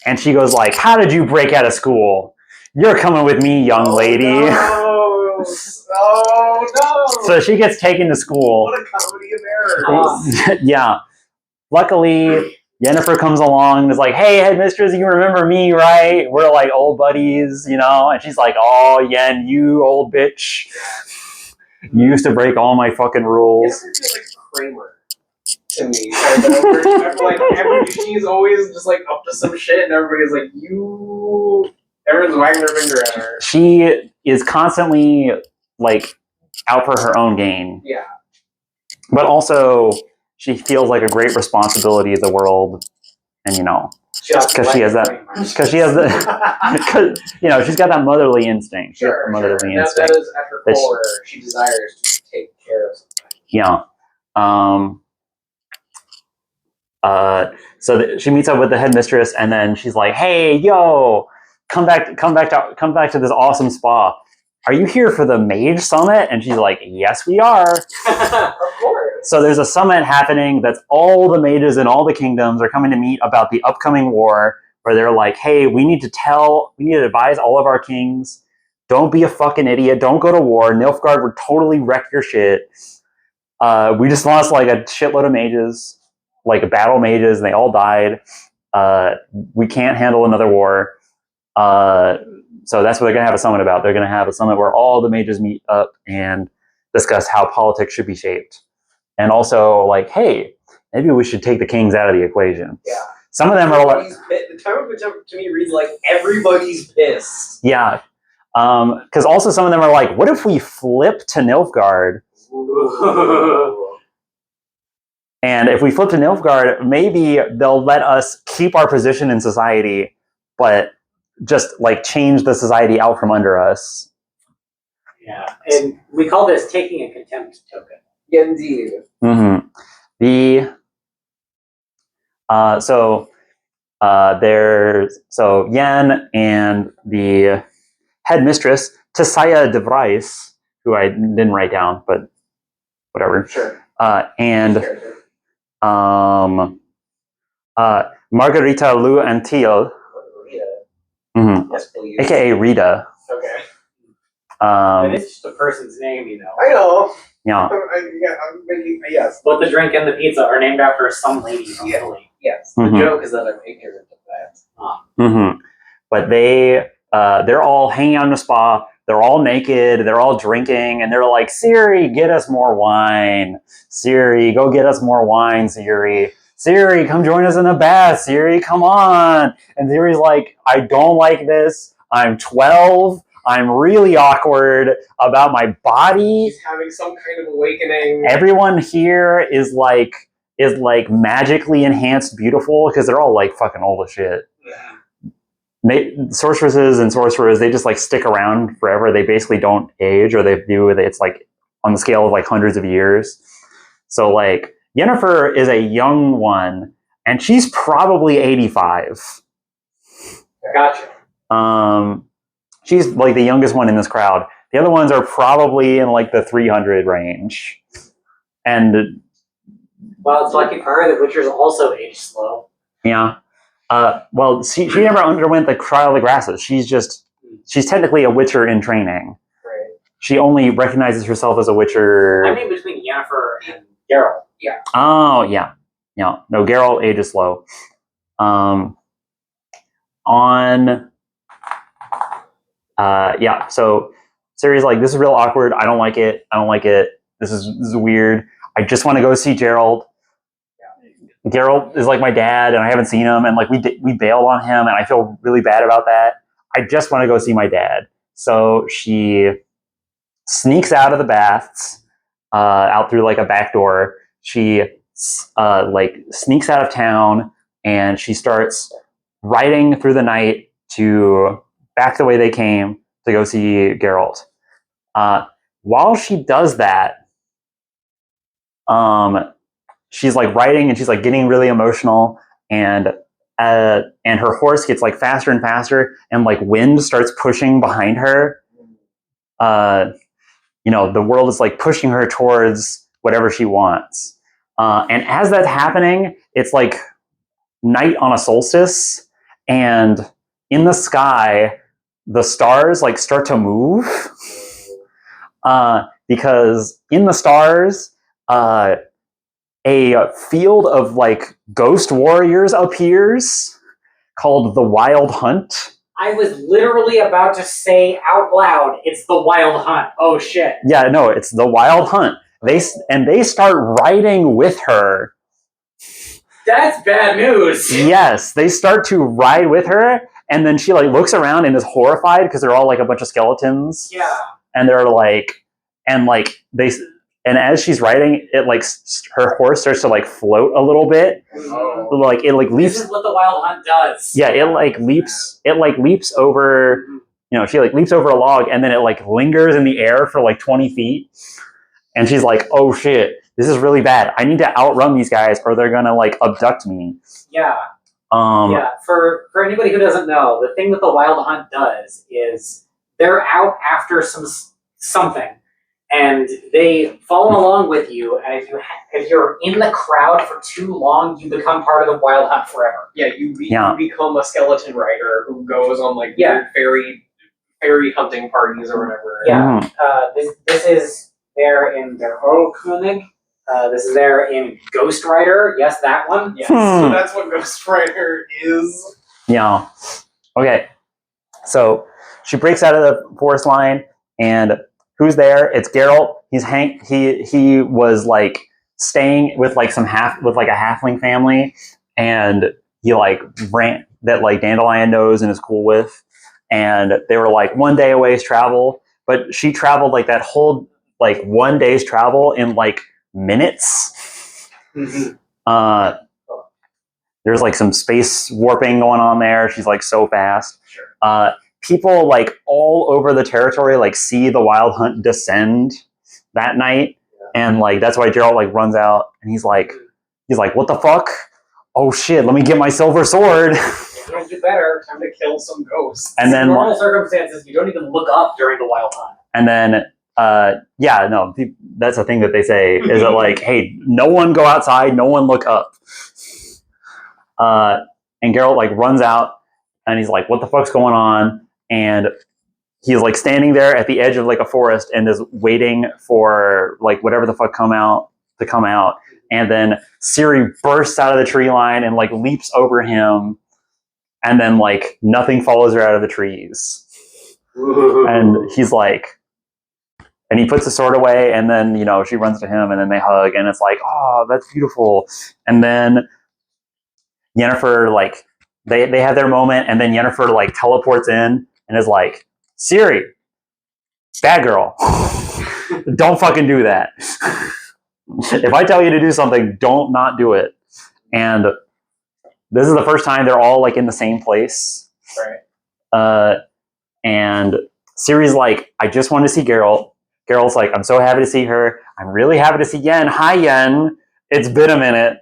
And she goes like, "How did you break out of school? You're coming with me, young lady." No. Oh no! So she gets taken to school. What a comedy of errors. Yeah. Luckily, Yennefer comes along and is like, "Hey, headmistress, you remember me, right? We're like old buddies, you know?" And she's like, "Oh, Yen, you old bitch. You used to break all my fucking rules." Yennefer feels like Kramer to me. Kind of. She's always just like up to some shit, and everybody's like, everyone's wagging their finger at her. She is constantly like out for her own gain. Yeah. But also, she feels like a great responsibility of the world, and because she has because she's got that motherly instinct. Sure, motherly instinct. That is at her core. She desires to take care of something. Yeah. So she meets up with the headmistress, and then she's like, "Hey, yo, come back to this awesome spa. Are you here for the Mage Summit?" And she's like, "Yes, we are." Of course. So there's a summit happening that's all the mages in all the kingdoms are coming to meet about the upcoming war, where they're like, "Hey, we need to advise all of our kings, don't be a fucking idiot, don't go to war. Nilfgaard would totally wreck your shit. We just lost like a shitload of mages, like battle mages, and they all died. We can't handle another war." So that's what they're going to have a summit about. They're going to have a summit where all the mages meet up and discuss how politics should be shaped. And also, like, hey, maybe we should take the kings out of the equation. Yeah. Some of them are like... The time of which to me reads like everybody's pissed. Yeah. Because also some of them are like, what if we flip to Nilfgaard? And if we flip to Nilfgaard, maybe they'll let us keep our position in society, but just like change the society out from under us. Yeah, and we call this taking a contempt token. Indeed. Mm-hmm. So Yen and the headmistress Tisaya de Vries, who I didn't write down, but whatever. Sure. And Margarita Lu Antil. Mm-hmm. Yes, please. AKA Rita. Okay. It's just a person's name, you know. I know. Yeah. I'm making, yes. Both the drink and the pizza are named after some lady from Italy. Yes. Mm-hmm. The joke is that I'm ignorant of that. Mm-hmm. But they're all hanging out in a spa. They're all naked. They're all drinking, and they're like, "Siri, get us more wine. Siri, go get us more wine. Siri, Siri, come join us in the bath. Siri, come on." And Siri's like, "I don't like this. I'm 12. I'm really awkward about my body. He's having some kind of awakening. Everyone here is like magically enhanced beautiful because they're all like fucking old as shit." Sorceresses and sorcerers, they just like stick around forever. They basically don't age, or they do. It's like on the scale of like hundreds of years. So like Yennefer is a young one, and she's probably 85. Gotcha. She's like the youngest one in this crowd. The other ones are probably in like the 300 range. And Well, it's lucky for her that Witcher's also age slow. yeah. Well, she never underwent the trial of the grasses. She's technically a Witcher in training. Right. She only recognizes herself as a Witcher. I mean, between Yennefer and Geralt. Yeah. Oh, yeah. Yeah. No, Geralt ages slow. So Ciri's like, this is real awkward. I don't like it. This is weird. I just want to go see Geralt. Yeah. Geralt is like my dad, and I haven't seen him, and like we bailed on him, and I feel really bad about that. I just want to go see my dad. So she sneaks out of the baths, out through like a back door. She like sneaks out of town, and she starts riding through the night to back the way they came to go see Geralt. While she does that, she's like riding and she's like getting really emotional, and her horse gets like faster and faster, and like wind starts pushing behind her. The world is like pushing her towards whatever she wants. And as that's happening, it's like night on a solstice, and in the sky, the stars like start to move. Because in the stars, a field of like ghost warriors appears called the Wild Hunt. I was literally about to say out loud, it's the Wild Hunt. Oh shit. Yeah, no, it's the Wild Hunt. They start riding with her. That's bad news. Yes, they start to ride with her, and then she like looks around and is horrified because they're all like a bunch of skeletons. Yeah. And they're like, and as she's riding, it like her horse starts to like float a little bit. Oh. Like it like leaps. This is what the Wild Hunt does. Yeah, it like leaps. It like leaps over. She like leaps over a log, and then it like lingers in the air for like 20 feet. And she's like, "Oh shit, this is really bad. I need to outrun these guys, or they're gonna like abduct me." Yeah. Yeah. For anybody who doesn't know, the thing that the Wild Hunt does is they're out after something, and they follow along with you. And if you're in the crowd for too long, you become part of the Wild Hunt forever. Yeah, you become a skeleton rider who goes on like weird fairy hunting parties or whatever. Yeah. This is there in their König. This is there in Ghost Rider. Yes, that one. Yes. So that's what Ghost Rider is. Yeah. Okay. So she breaks out of the forest line, and who's there? It's Geralt. He's Hank. He was like staying with like a halfling family, and he like ran that like Dandelion knows and is cool with, and they were like 1 day away's travel, but she traveled like that whole like 1 day's travel in like minutes. Mm-hmm. There's like some space warping going on there. She's like so fast. Sure. People like all over the territory like see the Wild Hunt descend that night, and like that's why Geralt like runs out, and he's like, "What the fuck? Oh shit! Let me get my silver sword." Yeah, you better. Time to kill some ghosts. And then in normal circumstances, you don't even look up during the Wild Hunt. And then that's a thing that they say is that like, hey, no one go outside, no one look up. And Geralt like runs out, and he's like, "What the fuck's going on?" And he's like standing there at the edge of like a forest and is waiting for like whatever the fuck to come out. And then Ciri bursts out of the tree line and like leaps over him, and then like nothing follows her out of the trees. And he's like, and he puts the sword away, and then she runs to him, and then they hug, and it's like, oh, that's beautiful. And then Yennefer like they have their moment, and then Yennefer like teleports in and is like, "Ciri, bad girl, don't fucking do that. If I tell you to do something, don't not do it." And this is the first time they're all like in the same place. Right. And Ciri's like, "I just want to see Geralt." Geralt's like, "I'm so happy to see her. I'm really happy to see Yen. Hi, Yen. It's been a minute.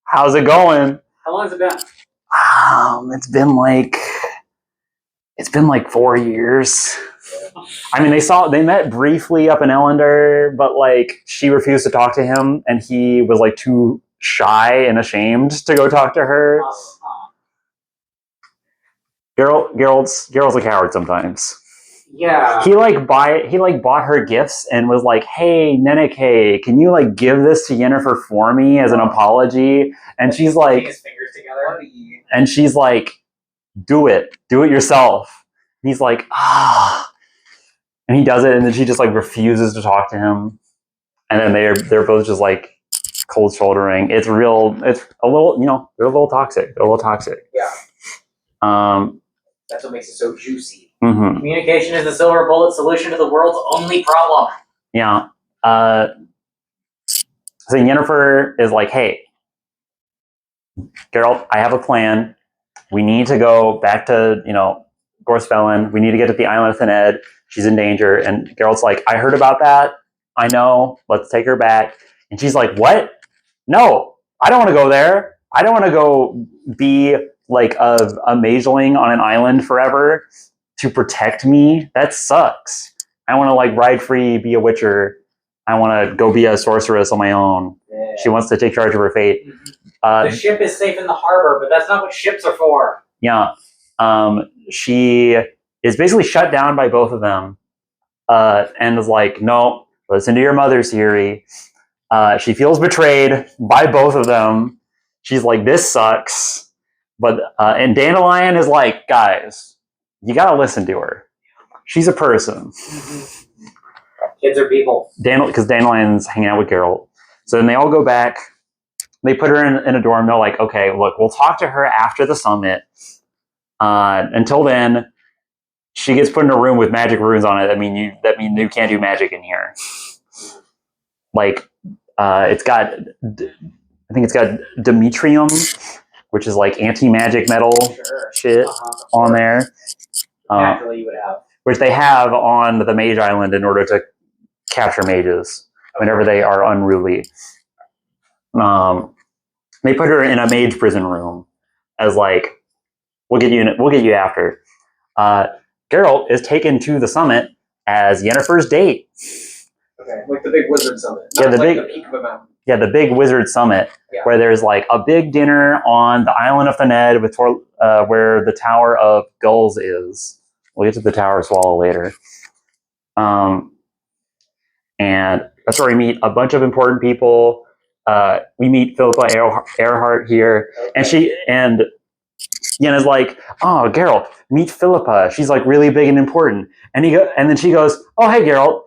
How's it going? How long has it been? It's been like 4 years. I mean, they met briefly up in Ellender, but like she refused to talk to him, and he was like too shy and ashamed to go talk to her. Geralt's a coward sometimes. Yeah. He bought her gifts and was like, "Hey, Neneke, can you like give this to Yennefer for me as an apology?" And she's like, his fingers together. and she's like, do it yourself. And he's like, and he does it, and then she just like refuses to talk to him, and then they're both just like cold shouldering. It's a little, they're a little toxic. Yeah. Um, That's what makes it so juicy. mm-hmm. Communication is the silver bullet solution to the world's only problem. Yeah. So Yennefer is like, hey, Geralt, I have a plan. We need to go back to, Gorspellen. We need to get to the island of Thaned. She's in danger. And Geralt's like, I heard about that. I know. Let's take her back. And she's like, what? No, I don't want to go there. I don't want to go be like a mageling on an island forever to protect me. That sucks. I want to like ride free, be a witcher. I want to go be a sorceress on my own. Yeah. She wants to take charge of her fate. The ship is safe in the harbor, but that's not what ships are for. Yeah. She is basically shut down by both of them and is like, no, listen to your mother, Ciri. She feels betrayed by both of them. She's like, this sucks. And Dandelion is like, guys, you got to listen to her. She's a person. Kids are people. Because Dandelion's hanging out with Geralt. So then they all go back. They put her in a dorm. They're like, okay, look, we'll talk to her after the summit. Until then, she gets put in a room with magic runes on it. That mean you can't do magic in here. Like, I think it's got Demetrium, which is like anti-magic metal shit on there. Naturally, you would have. Which they have on the Mage Island in order to capture mages whenever they are unruly. They put her in a mage prison room as like, we'll get you after. Geralt is taken to the summit as Yennefer's date. Okay, like the big wizard summit. Yeah, the peak of a mountain. Yeah, the big wizard summit, where there's like a big dinner on the island of Thaned with where the Tower of Gulls is. We'll get to the Tower of Swallow later. And that's where we meet a bunch of important people. We meet Philippa Earhart here, and Yenna's like, "Oh, Geralt, meet Philippa. She's like really big and important." And then she goes, "Oh, hey, Geralt.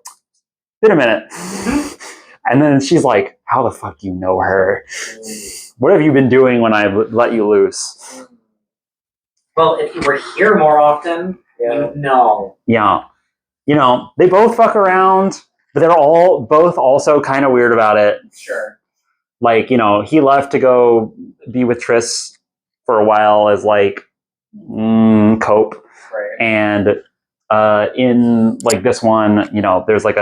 Been a minute." And then she's like, "How the fuck do you know her? What have you been doing when I let you loose?" Well, if you were here more often, you'd know. Yeah, they both fuck around, but they're both also kind of weird about it. Sure. Like, he left to go be with Triss for a while as like cope, Right. and in like this one, there's like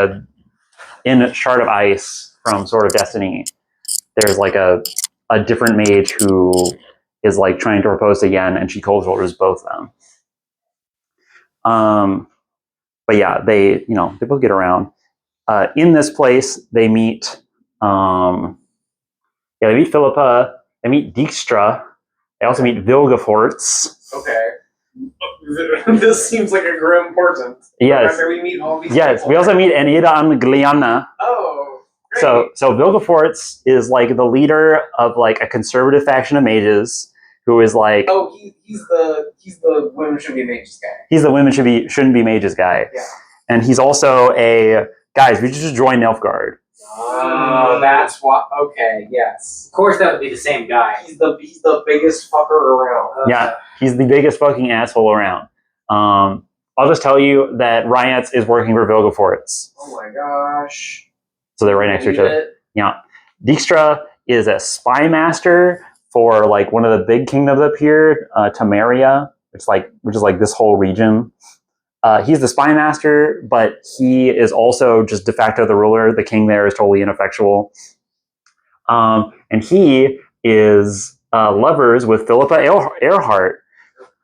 in Shard of Ice from Sword of Destiny, there's like a different mage who is like trying to propose to Yen, and she cold shoulders both of them. But yeah, they both get around. In this place, they meet. They meet Philippa. They meet Dijkstra. They also meet Vilgefortz. Okay. This seems like a grim important. Yes. After we meet all these Yes, people. we also meet Enida Gliana. Oh, great. So Vilgefortz is like the leader of like a conservative faction of mages who is like. Oh, he's the women should be mages guy. He's the women shouldn't be mages guy. Yeah. And he's also guys, we just joined Nilfgaard. Oh, that's what. Okay, yes. Of course, that would be the same guy. He's the biggest fucker around. Yeah, he's the biggest fucking asshole around. I'll just tell you that Riot's is working for Vilgefortz. Oh my gosh. So they're right next to each other. Yeah. Dijkstra is a spy master for like one of the big kingdoms up here, Temeria, which is like this whole region. he's the spy master, but he is also just de facto the ruler. The king there is totally ineffectual. And he is lovers with Philippa Earhart.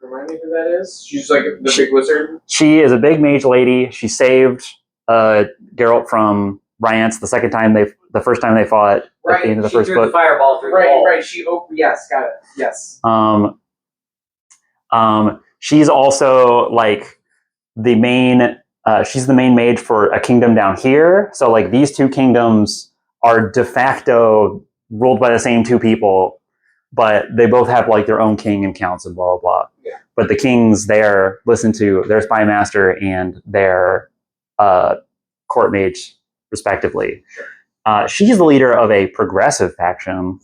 Remind me who that is? She's like the big wizard. She is a big mage lady. She saved Geralt from Rience the first time they fought at the end of the first threw book. The fireball through the wall. Right. Yes, got it. Yes. She's also like the main. She's the main mage for a kingdom down here. So like these two kingdoms are de facto ruled by the same two people, but they both have like their own king and counts and blah blah blah. Yeah. But the kings there listen to their spy master and their court mage respectively. She's the leader of a progressive faction.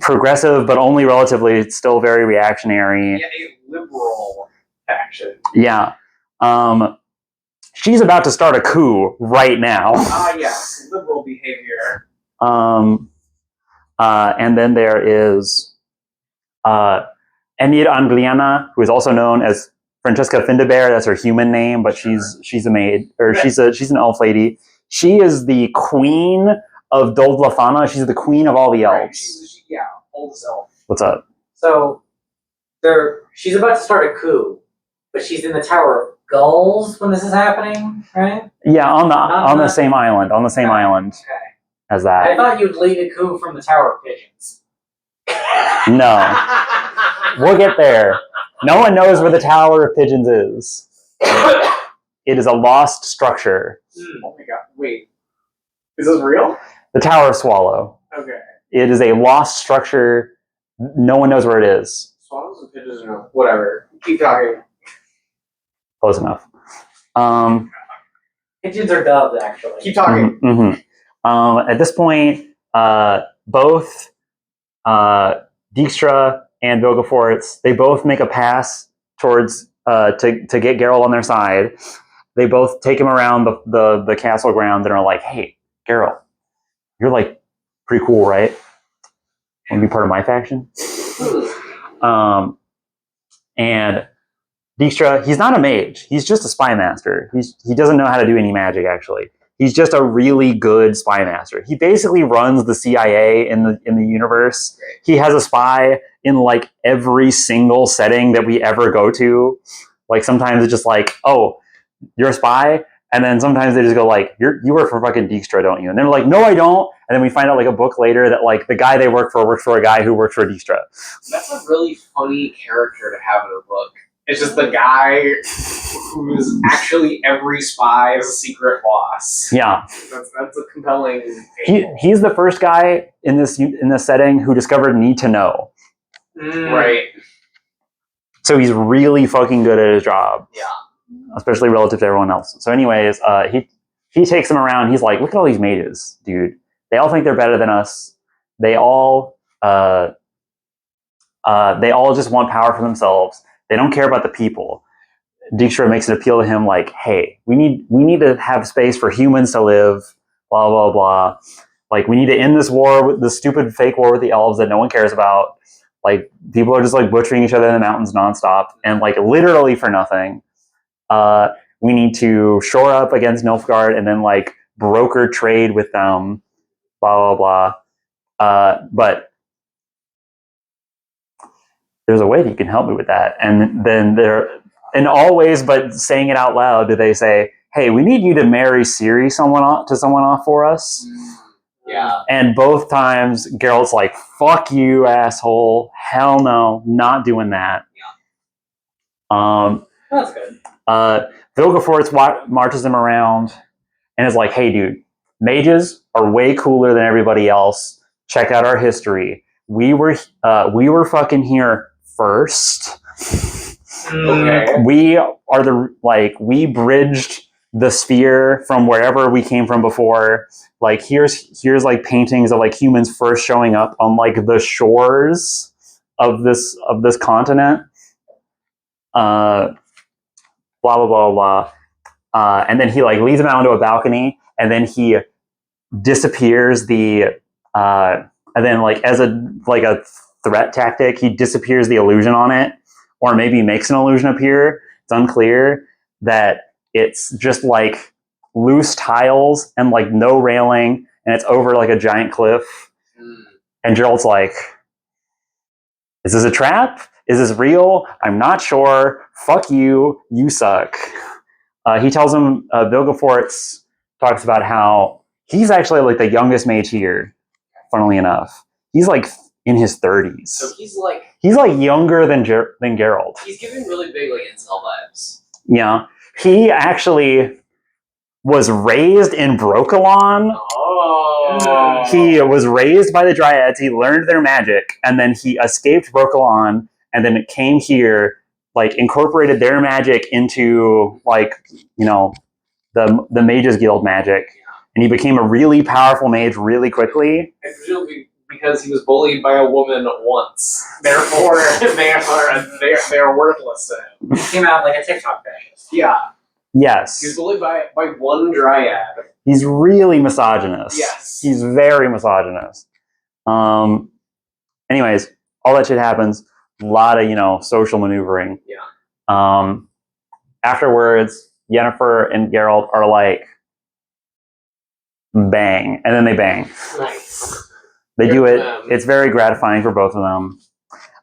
Progressive, but only relatively, still very reactionary. Yeah, a liberal faction. Yeah. She's about to start a coup right now. Yes, liberal behavior. And then there is Enid Angliana, who is also known as Francesca Findabair. That's her human name, but she's a maid, or she's an elf lady. She is the queen of Dol Blafana. She's the queen of all the elves. Oldest elf. What's up? So, she's about to start a coup, but she's in the Tower of Gulls when this is happening, right? Yeah, on the same island. On the same island as that. I thought you'd lead a coup from the Tower of Pigeons. No. We'll get there. No one knows where the Tower of Pigeons is. It is a lost structure. Oh my god, wait. Is this real? The Tower of Swallow. Okay. It is a lost structure. No one knows where it is. Swallows and pigeons are whatever. Keep talking. Close enough. Pigeons are doves, actually. Keep talking. At this point, both Dijkstra and Vilgefortz, they both make a pass towards to get Geralt on their side. They both take him around the castle grounds and are like, "Hey, Geralt, you're like pretty cool, right? Want to be part of my faction?" And Dijkstra, he's not a mage. He's just a spy master. He doesn't know how to do any magic, actually. He's just a really good spy master. He basically runs the CIA in the universe. He has a spy in like every single setting that we ever go to. Like sometimes it's just like, "Oh, you're a spy," and then sometimes they just go like, "You work for fucking Dijkstra, don't you?" And they're like, "No, I don't." And then we find out like a book later that like the guy they works for a guy who works for Dijkstra. That's a really funny character to have in a book. It's just the guy who's actually every spy's secret boss. Yeah, that's a compelling thing. He's the first guy in this setting who discovered need to know. Right. So he's really fucking good at his job. Yeah. Especially relative to everyone else. So anyways, he takes them around. He's like, "Look at all these mages, dude. They all think they're better than us. They all just want power for themselves. They don't care about the people." Dijkstra makes an appeal to him like, "Hey, we need to have space for humans to live, blah, blah, blah. Like, we need to end this war, with the stupid fake war with the elves that no one cares about. Like, people are just like butchering each other in the mountains nonstop and like literally for nothing. We need to shore up against Nilfgaard and then like broker trade with them, blah, blah, blah. But there's a way that you can help me with that." And then in all ways but saying it out loud, do they say, "Hey, we need you to marry Ciri someone off for us." Yeah. And both times Geralt's like, "Fuck you, asshole. Hell no, not doing that." That's good. Vilgefortz marches him around and is like, "Hey, dude, mages are way cooler than everybody else. Check out our history. We were fucking here first. Okay. We bridged the sphere from wherever we came from before. Like here's like paintings of like humans first showing up on like the shores of this continent. Blah blah blah blah." And then he like leads him out onto a balcony, and then he disappears and then like as a threat tactic, he disappears the illusion on it, or maybe makes an illusion appear it's unclear, that it's just like loose tiles and like no railing, and it's over like a giant cliff. And Gerald's like, is this a trap? Is this real? I'm not sure. Fuck you. You suck. He tells him, Vilgefortz talks about how he's actually like the youngest mage here, funnily enough. He's like in his 30s. So he's like younger than Geralt. he's giving really big like incel vibes. Yeah. He actually was raised in Brokilon. Oh. He was raised by the Dryads. He learned their magic, and then he escaped Brokilon, and then it came here, like incorporated their magic into like, you know, the Mages Guild magic, and he became a really powerful mage really quickly. And presumably because he was bullied by a woman once. Therefore, they're worthless to him. He came out like a TikTok fascist. Yeah. Yes. He was bullied by one dryad. He's really misogynist. Yes. He's very misogynist. Anyways, all that shit happens. A lot of, you know, social maneuvering. Yeah. Afterwards, Yennefer and Geralt are like, bang. And then they bang. Nice. They do Good it. for them. It's very gratifying for both of them.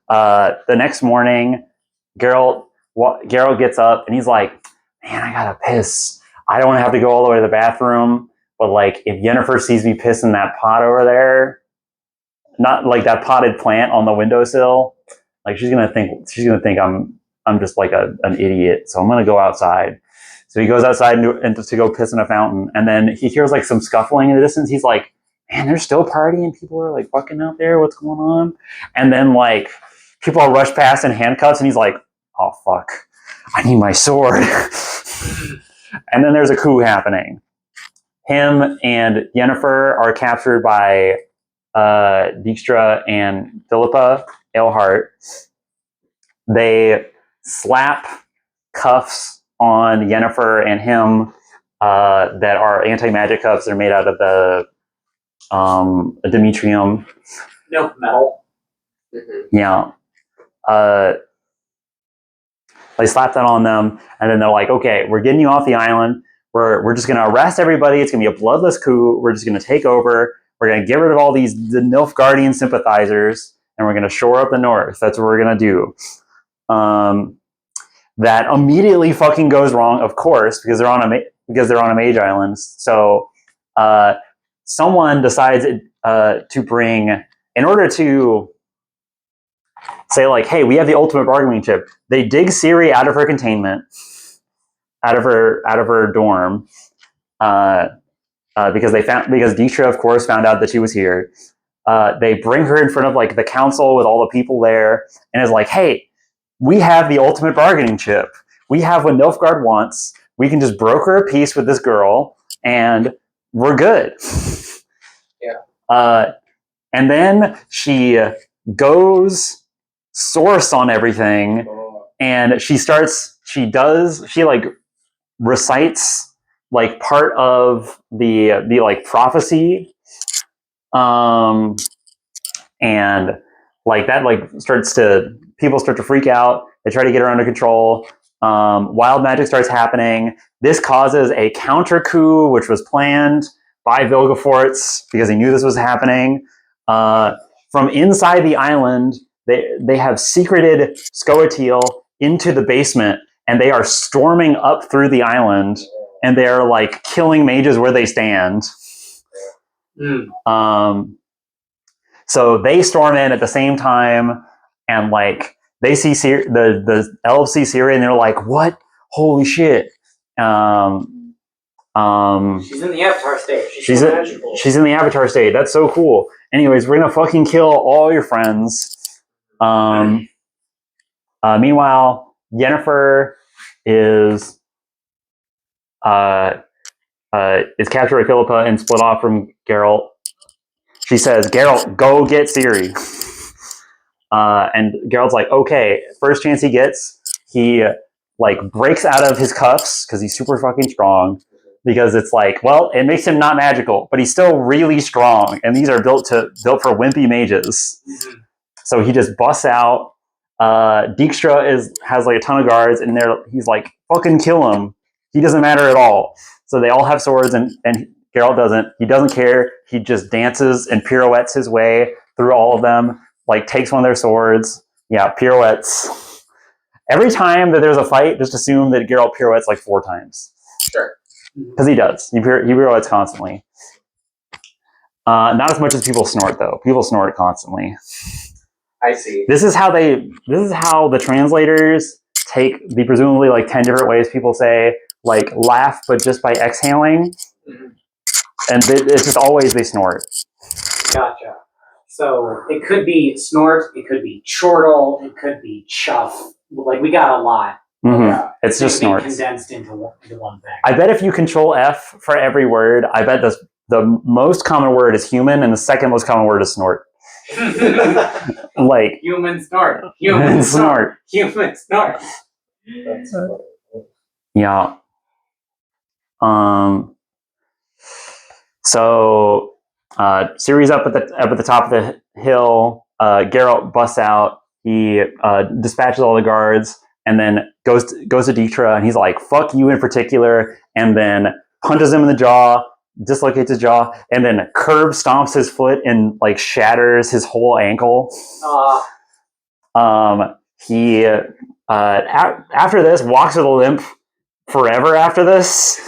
The next morning, Geralt gets up and he's like, man, I gotta piss. I don't want to have to go all the way to the bathroom, but like if Yennefer sees me piss in that pot over there, not like that potted plant on the windowsill, like she's gonna think I'm just like an idiot. So I'm gonna go outside. So he goes outside to go piss in a fountain, and then he hears like some scuffling in the distance. He's like, man, they're still partying. People are like fucking out there. What's going on? And then like people all rush past in handcuffs, and he's like, oh fuck, I need my sword. And then there's a coup happening. Him and Yennefer are captured by Dijkstra and Philippa Eilhart. They slap cuffs on Yennefer and him that are anti-magic cuffs. They're made out of the Demetrium. No metal. Yeah. They slap that on them, and then they're like, okay, we're getting you off the island. We're just going to arrest everybody. It's going to be a bloodless coup. We're just going to take over. We're going to get rid of all the Nilfgaardian sympathizers, and we're going to shore up the north. That's what we're going to do. That immediately fucking goes wrong, of course, because they're on a mage island. So someone decides to bring, in order to say like, hey, we have the ultimate bargaining chip. They dig Ciri out of her containment, out of her dorm, because Dijkstra, of course, found out that she was here. They bring her in front of like the council with all the people there, and is like, hey, we have the ultimate bargaining chip. We have what Nilfgaard wants. We can just broker a peace with this girl, and we're good. Yeah. And then she goes source on everything, and she like recites like part of the like prophecy, and like that like people start to freak out. They try to get her under control. Wild magic starts happening. This causes a counter coup, which was planned by Vilgefortz because he knew this was happening. From inside the island, they have secreted Scoia'tael into the basement, and they are storming up through the island, and they are like killing mages where they stand. So they storm in at the same time, and like they see the elves see Ciri, and they're like, "What? Holy shit!" She's in the Avatar state. She's so magical. She's in the Avatar state. That's so cool. Anyways, we're gonna fucking kill all your friends. Meanwhile, Yennefer is captured by Philippa and split off from Geralt. She says, Geralt, go get Ciri. And Geralt's like, okay. First chance he gets, he like breaks out of his cuffs because he's super fucking strong. Because it's like, well, it makes him not magical, but he's still really strong, and these are built for wimpy mages. So he just busts out, Dijkstra has like a ton of guards, and he's like, fucking kill him. He doesn't matter at all. So they all have swords, and Geralt doesn't. He doesn't care. He just dances and pirouettes his way through all of them. Like takes one of their swords. Yeah, pirouettes. Every time that there's a fight, just assume that Geralt pirouettes like 4 times. Sure. Because he does. He pirouettes constantly. Not as much as people snort, though. People snort constantly. I see. This is how the translators take the presumably like 10 different ways people say like laugh, but just by exhaling. Mhm. And it's just always they snort. Gotcha. So it could be snort, it could be chortle, it could be chuff. Like we got a lot. Mm-hmm. Yeah. It's just being snorts. condensed into one thing. I bet if you control F for every word, I bet the most common word is human, and the second most common word is snort. Like Human snort. Human snort. Human snort. That's funny. Yeah. So Ciri's up at the top of the hill. Geralt busts out. He dispatches all the guards, and then goes to Dijkstra, and he's like, "Fuck you" in particular, and then punches him in the jaw, dislocates his jaw, and then curb stomps his foot and like shatters his whole ankle. He after this walks with a limp forever after this.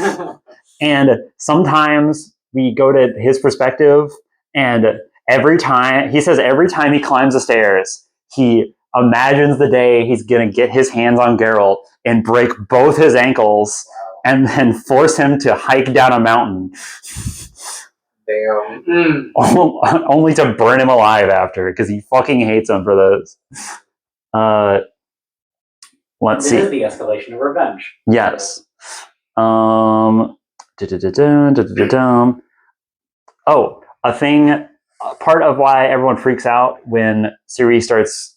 And sometimes we go to his perspective, and every time he climbs the stairs, he imagines the day he's going to get his hands on Geralt and break both his ankles and then force him to hike down a mountain. Damn. Only to burn him alive after, because he fucking hates him for those. Let's see. This is the escalation of revenge. Yes. Oh, part of why everyone freaks out when Ciri starts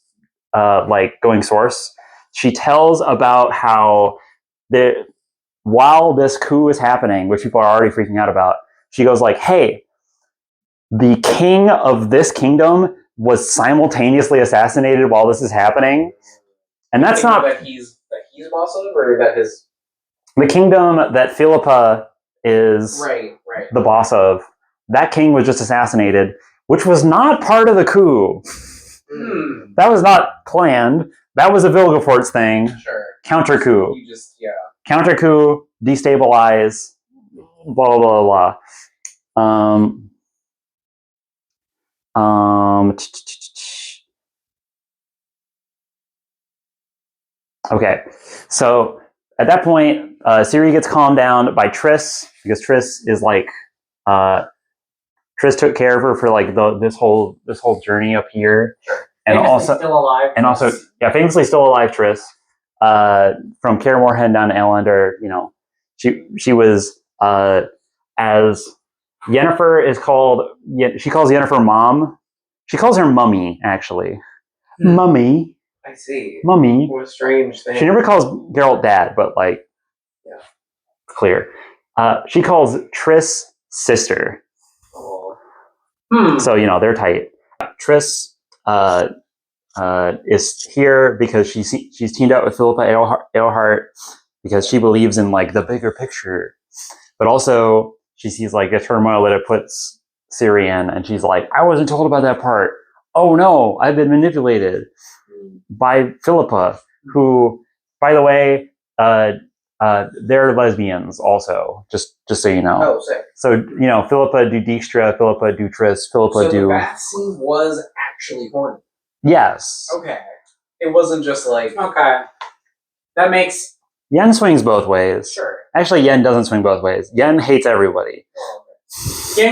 like going source, she tells about how while this coup is happening, which people are already freaking out about, she goes like, hey, the king of this kingdom was simultaneously assassinated while this is happening. And that's not that he's boss of, or that his the kingdom that Philippa is right. the boss of. That king was just assassinated, which was not part of the coup. That was not planned. That was a Vilgefortz thing. Sure. Counter coup. You just Counter coup, destabilize, blah blah blah. Okay, so at that point, Ciri gets calmed down by Triss, because Triss is like, Triss took care of her for like this whole journey up here, and Famously still alive. and also famously still alive Triss, from Kaer Morhen down to Elender. You know, she was as Yennefer is called. She calls Yennefer mom. She calls her mummy actually. Mummy. I see. Mummy. What a strange thing. She never calls Geralt dad, but like, yeah, clear. She calls Triss sister. Oh. So you know they're tight. Triss is here because she's teamed up with Philippa Earhart because she believes in like the bigger picture, but also she sees like a turmoil that it puts Ciri in, and she's like, I wasn't told about that part. Oh no, I've been manipulated by Philippa, who, by the way, they're lesbians also, just so you know. Oh, sick. So, you know, Philippa do Dijkstra, Philippa do Triss, Philippa so do... the bath scene was actually horny. Yes. Okay. It wasn't just like... Okay. That makes... Yen swings both ways. Sure. Actually, Yen doesn't swing both ways. Yen hates everybody. Oh, okay.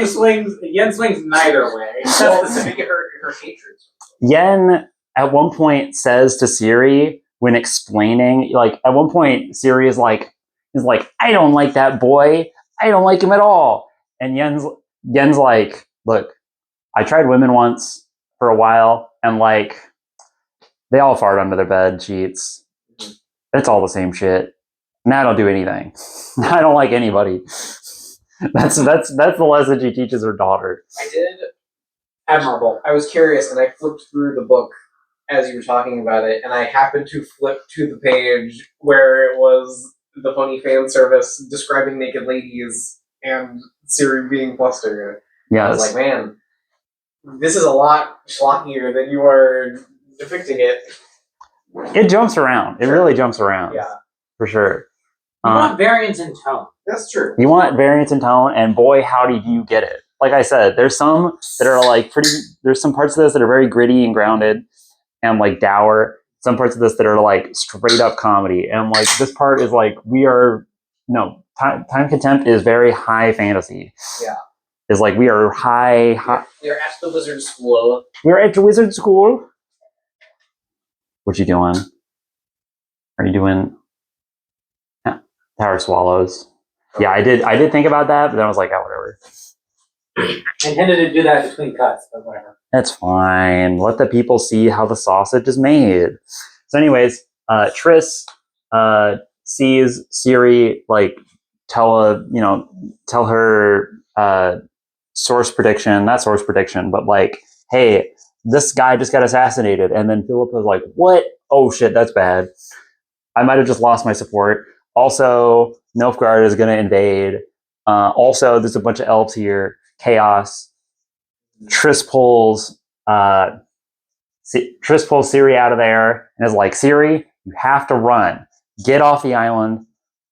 Yen swings neither way. Well, to make her hatred. Yen, at one point, says to Ciri, when explaining, like, at one point, Ciri is like, I don't like that boy. I don't like him at all. And Yen's like, look, I tried women once for a while, and like, they all fart under their bed sheets. It's all the same shit. And I don't do anything. I don't like anybody. That's the lesson she teaches her daughter. I did. Admirable. I was curious, and I flipped through the book as you were talking about it, and I happened to flip to the page where it was the funny fan service describing naked ladies and Siri being flustered. I was Yes. like, man, this is a lot schlockier than you are depicting it. It jumps around. It really jumps around. Yeah, For sure. You want variance in tone. that's true. You want variance in tone, and boy, howdy do you get it. Like I said, there's some that are like there's some parts of this that are very gritty and grounded and like dour. Some parts of this that are like straight up comedy. And like this part is like, Time Contempt is very high fantasy. Yeah. Is like, we are high. You're at the wizard school. We're at the wizard school. What you doing? Are you doing Tower Swallows? Yeah, I did think about that, but then I was like, oh, whatever. I intended to do that between cuts, but whatever. That's fine. Let the people see how the sausage is made. So, anyways, Triss sees Siri like tell her source prediction, not source prediction, but like, hey, this guy just got assassinated, and then Philip was like, what? Oh shit, that's bad. I might have just lost my support. Also, Nilfgaard is going to invade. Also, there's a bunch of elves here. Chaos. Triss pulls Siri out of there and is like, Siri, you have to run. Get off the island.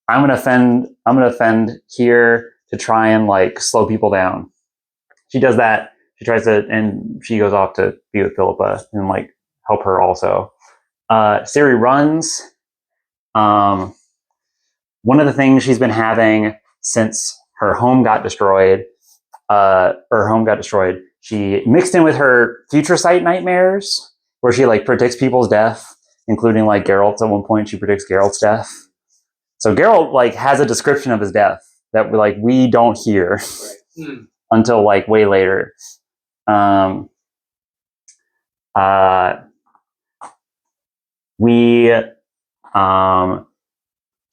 I'm gonna offend here to try and like slow people down. She does that. She tries to, and she goes off to be with Philippa and like help her also. Siri runs. One of the things she's been having since her home got destroyed, she mixed in with her future sight nightmares, where she like predicts people's death, including like Geralt's. At one point, she predicts Geralt's death. So Geralt like has a description of his death that we don't hear until like way later.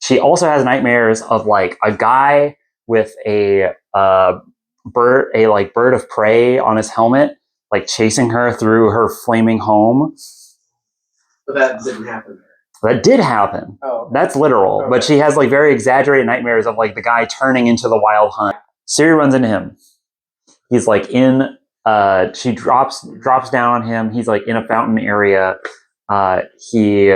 She also has nightmares of like a guy with a bird of prey on his helmet, like chasing her through her flaming home. But that didn't happen. That did happen. Oh, that's literal. Okay. But she has like very exaggerated nightmares of like the guy turning into the Wild Hunt. Ciri runs into him. He's like in. She drops down on him. He's like in a fountain area. He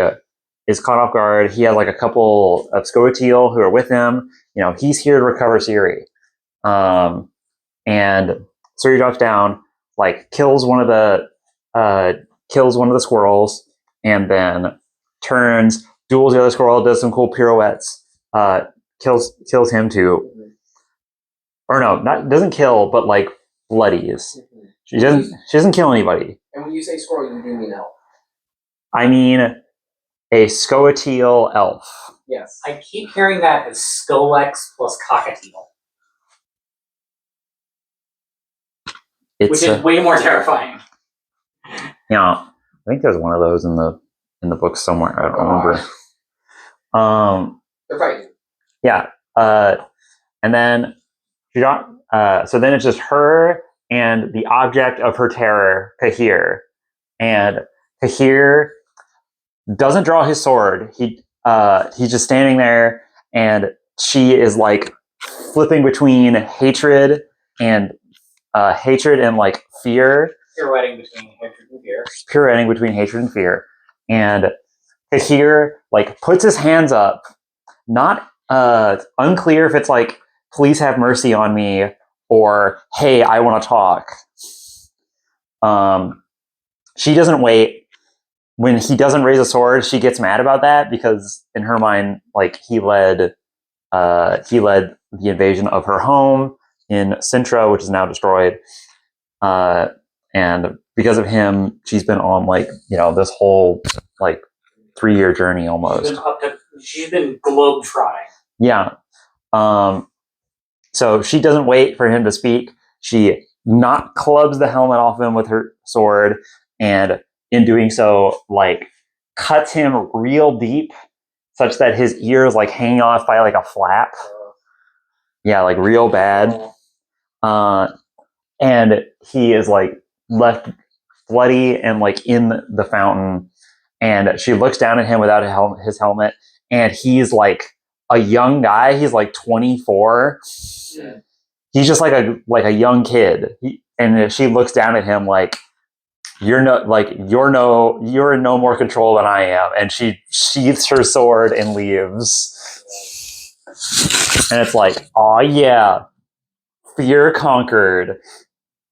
is caught off guard. He has like a couple of Scoia'tael who are with him. You know, he's here to recover Ciri. And Ciri drops down, like kills one of the squirrels, and then turns, duels the other squirrel, does some cool pirouettes, kills him too. Or no, doesn't kill, but like bloodies. She doesn't kill anybody. And when you say squirrel, you do mean elf. I mean a Scoia'tael elf. Yes. I keep hearing that as Skolex plus Cockatiel. Which is way more terrifying. Yeah, I think there's one of those in the book somewhere. I don't remember. They're fighting. Yeah. And then so then it's just her and the object of her terror, Cahir. And Cahir doesn't draw his sword. He's just standing there, and she is like flipping between hatred and like fear. Pirouetting between hatred and fear. Pirouetting between hatred and fear. And Cahir like puts his hands up, not unclear if it's like, please have mercy on me, or hey, I want to talk. She doesn't wait. When he doesn't raise a sword, she gets mad about that because in her mind, like he led the invasion of her home in Sintra, which is now destroyed. And because of him, she's been on like, this whole like 3-year journey almost. She's been globe-trotting. Yeah. So she doesn't wait for him to speak. She clubs the helmet off him with her sword, and in doing so, like cuts him real deep, such that his ears like hang off by like a flap. Yeah, like real bad. And he is like left bloody and like in the fountain. And she looks down at him without his helmet, and he's like a young guy. He's like 24. Yeah. He's just like a young kid. And she looks down at him like, you're in no more control than I am. And she sheaths her sword and leaves. And it's like, oh yeah, fear conquered.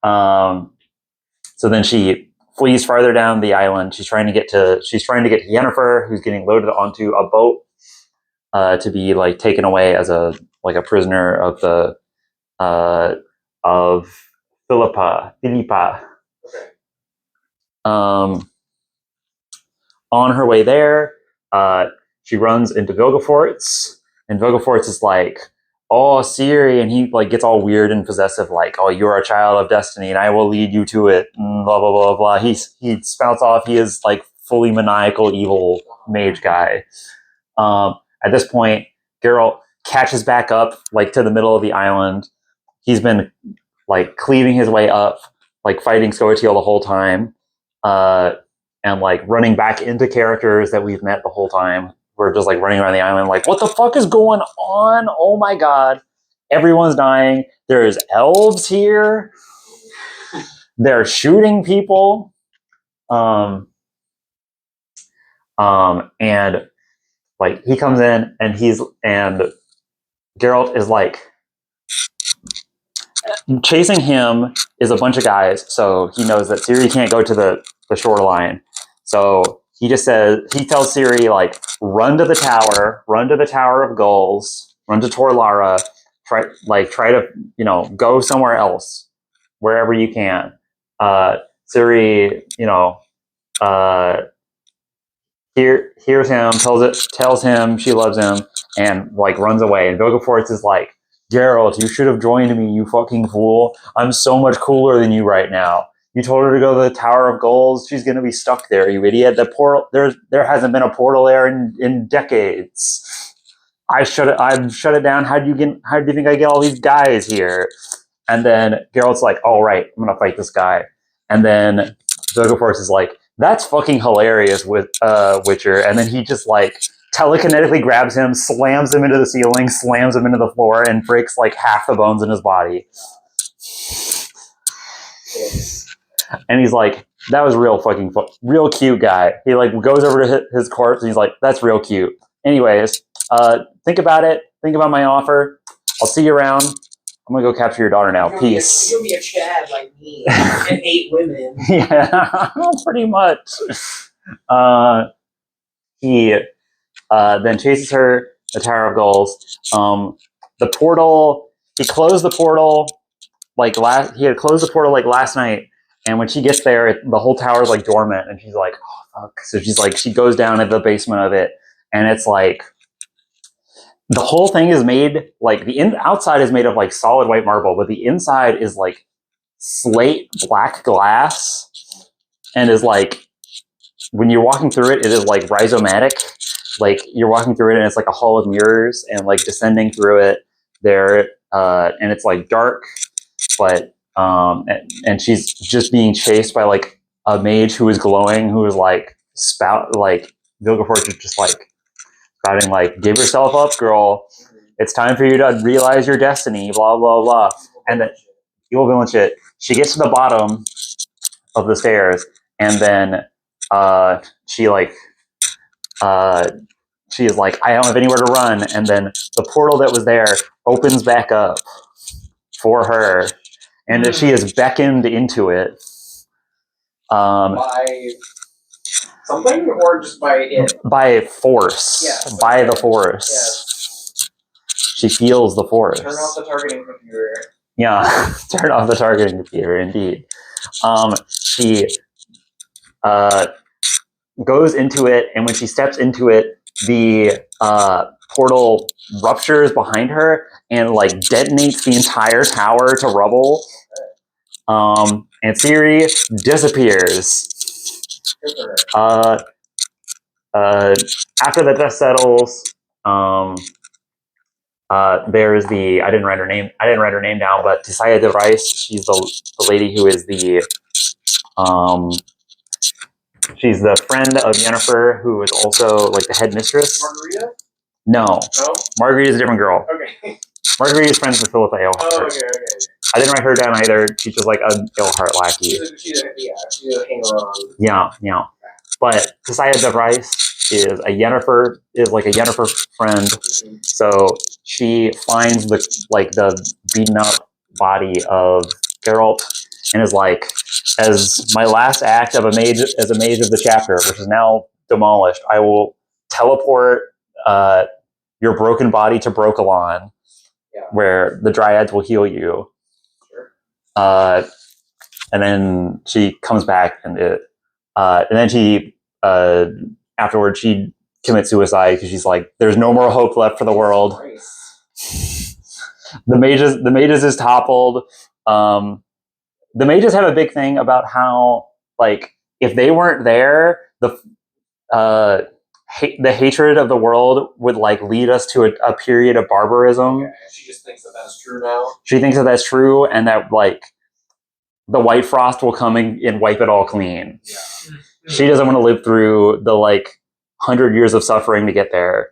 So then she flees farther down the island. She's trying to get to Yennefer, who's getting loaded onto a boat to be like taken away as a prisoner of the of Philippa. Okay. On her way there, she runs into Vilgefortz, and Vilgefortz is like, "Oh, Ciri," and he like gets all weird and possessive, like, "Oh, you're a child of destiny, and I will lead you to it." And blah blah blah blah. He spouts off. He is like fully maniacal, evil mage guy. At this point, Geralt catches back up like to the middle of the island. He's been like cleaving his way up, like fighting Scoia'tael the whole time, and like running back into characters that we've met the whole time. We're just like running around the island, like, what the fuck is going on? Oh my god, everyone's dying. There's elves here. They're shooting people. And like he comes in and Geralt is like, chasing him is a bunch of guys, so he knows that Ciri can't go to the shoreline. So he tells Ciri, like, run to the Tower of Gulls, run to Torlara, try to, go somewhere else, wherever you can. Ciri, hears him, tells him she loves him, and like runs away. And Vilgefortz is like, Geralt, you should have joined me, you fucking fool. I'm so much cooler than you right now. You told her to go to the Tower of Gulls. She's gonna be stuck there, you idiot. The portal there hasn't been a portal there in decades. I've shut it down. How do you think I get all these guys here? And then Geralt's like, all right, I'm gonna fight this guy. And then Vilgefortz is like, that's fucking hilarious with Witcher. And then he just like telekinetically grabs him, slams him into the ceiling, slams him into the floor, and breaks like half the bones in his body. And he's like, that was real cute guy. He like goes over to his corpse and he's like, that's real cute. Anyways, think about it. Think about my offer. I'll see you around. I'm gonna go capture your daughter now. Peace. You're gonna be a Chad like me and 8 women. Yeah, pretty much. He then chases her the Tower of Gulls. The portal. He closed the portal He had closed the portal like last night, and when she gets there, the whole tower is like dormant, and she's like, "Oh fuck!" So she goes down into the basement of it, and it's like the whole thing is made like outside is made of like solid white marble, but the inside is like slate black glass, and is like when you're walking through it, it is like rhizomatic. Like you're walking through it, and it's like a hall of mirrors, and like descending through it there, and it's like dark, but and she's just being chased by like a mage who is glowing, who is like Vilgefortz is just like spouting like, "Give yourself up, girl. It's time for you to realize your destiny." Blah blah blah, and then evil villain shit. She gets to the bottom of the stairs, and then she like she is like, I don't have anywhere to run, and then the portal that was there opens back up for her, and she is beckoned into it. By something, or just by it? By force. Yes. By the force. Yes. She feels the force. Turn off the targeting computer. Yeah, turn off the targeting computer, indeed. She goes into it, and when she steps into it, the portal ruptures behind her and like detonates the entire tower to rubble. And Ciri disappears. After the dust settles, there's I didn't write her name down, but Tisaya de Rice, she's the lady who is the She's the friend of Yennefer, who is also like the head mistress. Margarita? No, No? Margarita's a different girl. Okay. Margarita's friends with Philippa Eilhart. Oh, okay. I didn't write her down either. She's just like a Eilhart lackey. She's a hanger-on. Yeah. But Keziah de Bryce is a Yennefer friend. Mm-hmm. So she finds the beaten up body of Geralt and is like, as my last act as a mage of the chapter, which is now demolished, I will teleport your broken body to Brokilon, where the Dryads will heal you. Sure. And then she comes back, and then she afterwards she commits suicide because she's like, "There's no more hope left for the world." The mages is toppled. The mages have a big thing about how, like, if they weren't there, the hatred of the world would like lead us to a period of barbarism. Okay. She just thinks that that's true now. She thinks that that's true, and that like the White Frost will come and wipe it all clean. Yeah. She doesn't want to live through the 100 years of suffering to get there.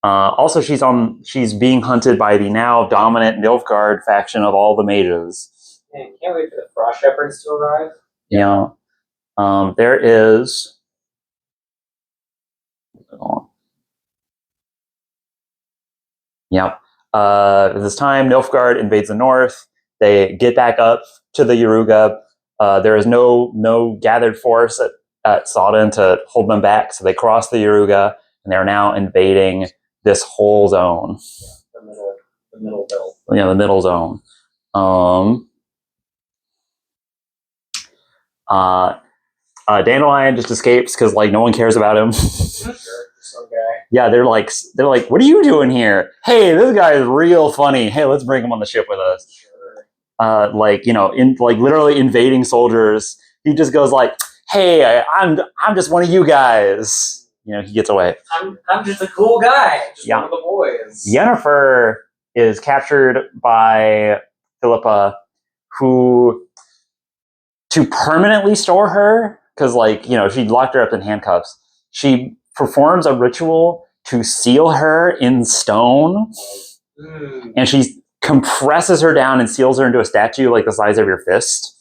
Also, she's being hunted by the now dominant Nilfgaard faction of all the mages. Man, can't wait for the Frost Shepherds to arrive. Yeah. There is. Yep. At this time, Nilfgaard invades the north. They get back up to the Yaruga. There is no gathered force at Sodden to hold them back, so they cross the Yaruga, and they're now invading this whole zone. The middle belt. Yeah, the middle zone. Dandelion just escapes because no one cares about him. Sure, some guy. Yeah, they're like, what are you doing here? Hey, this guy is real funny. Hey, let's bring him on the ship with us. Sure. Literally invading soldiers. He just goes like, hey, I'm just one of you guys. He gets away. I'm just a cool guy. Just one of the boys. Yennefer is captured by Philippa, who, to permanently store her, because she locked her up in handcuffs, she performs a ritual to seal her in stone, and she compresses her down and seals her into a statue the size of your fist,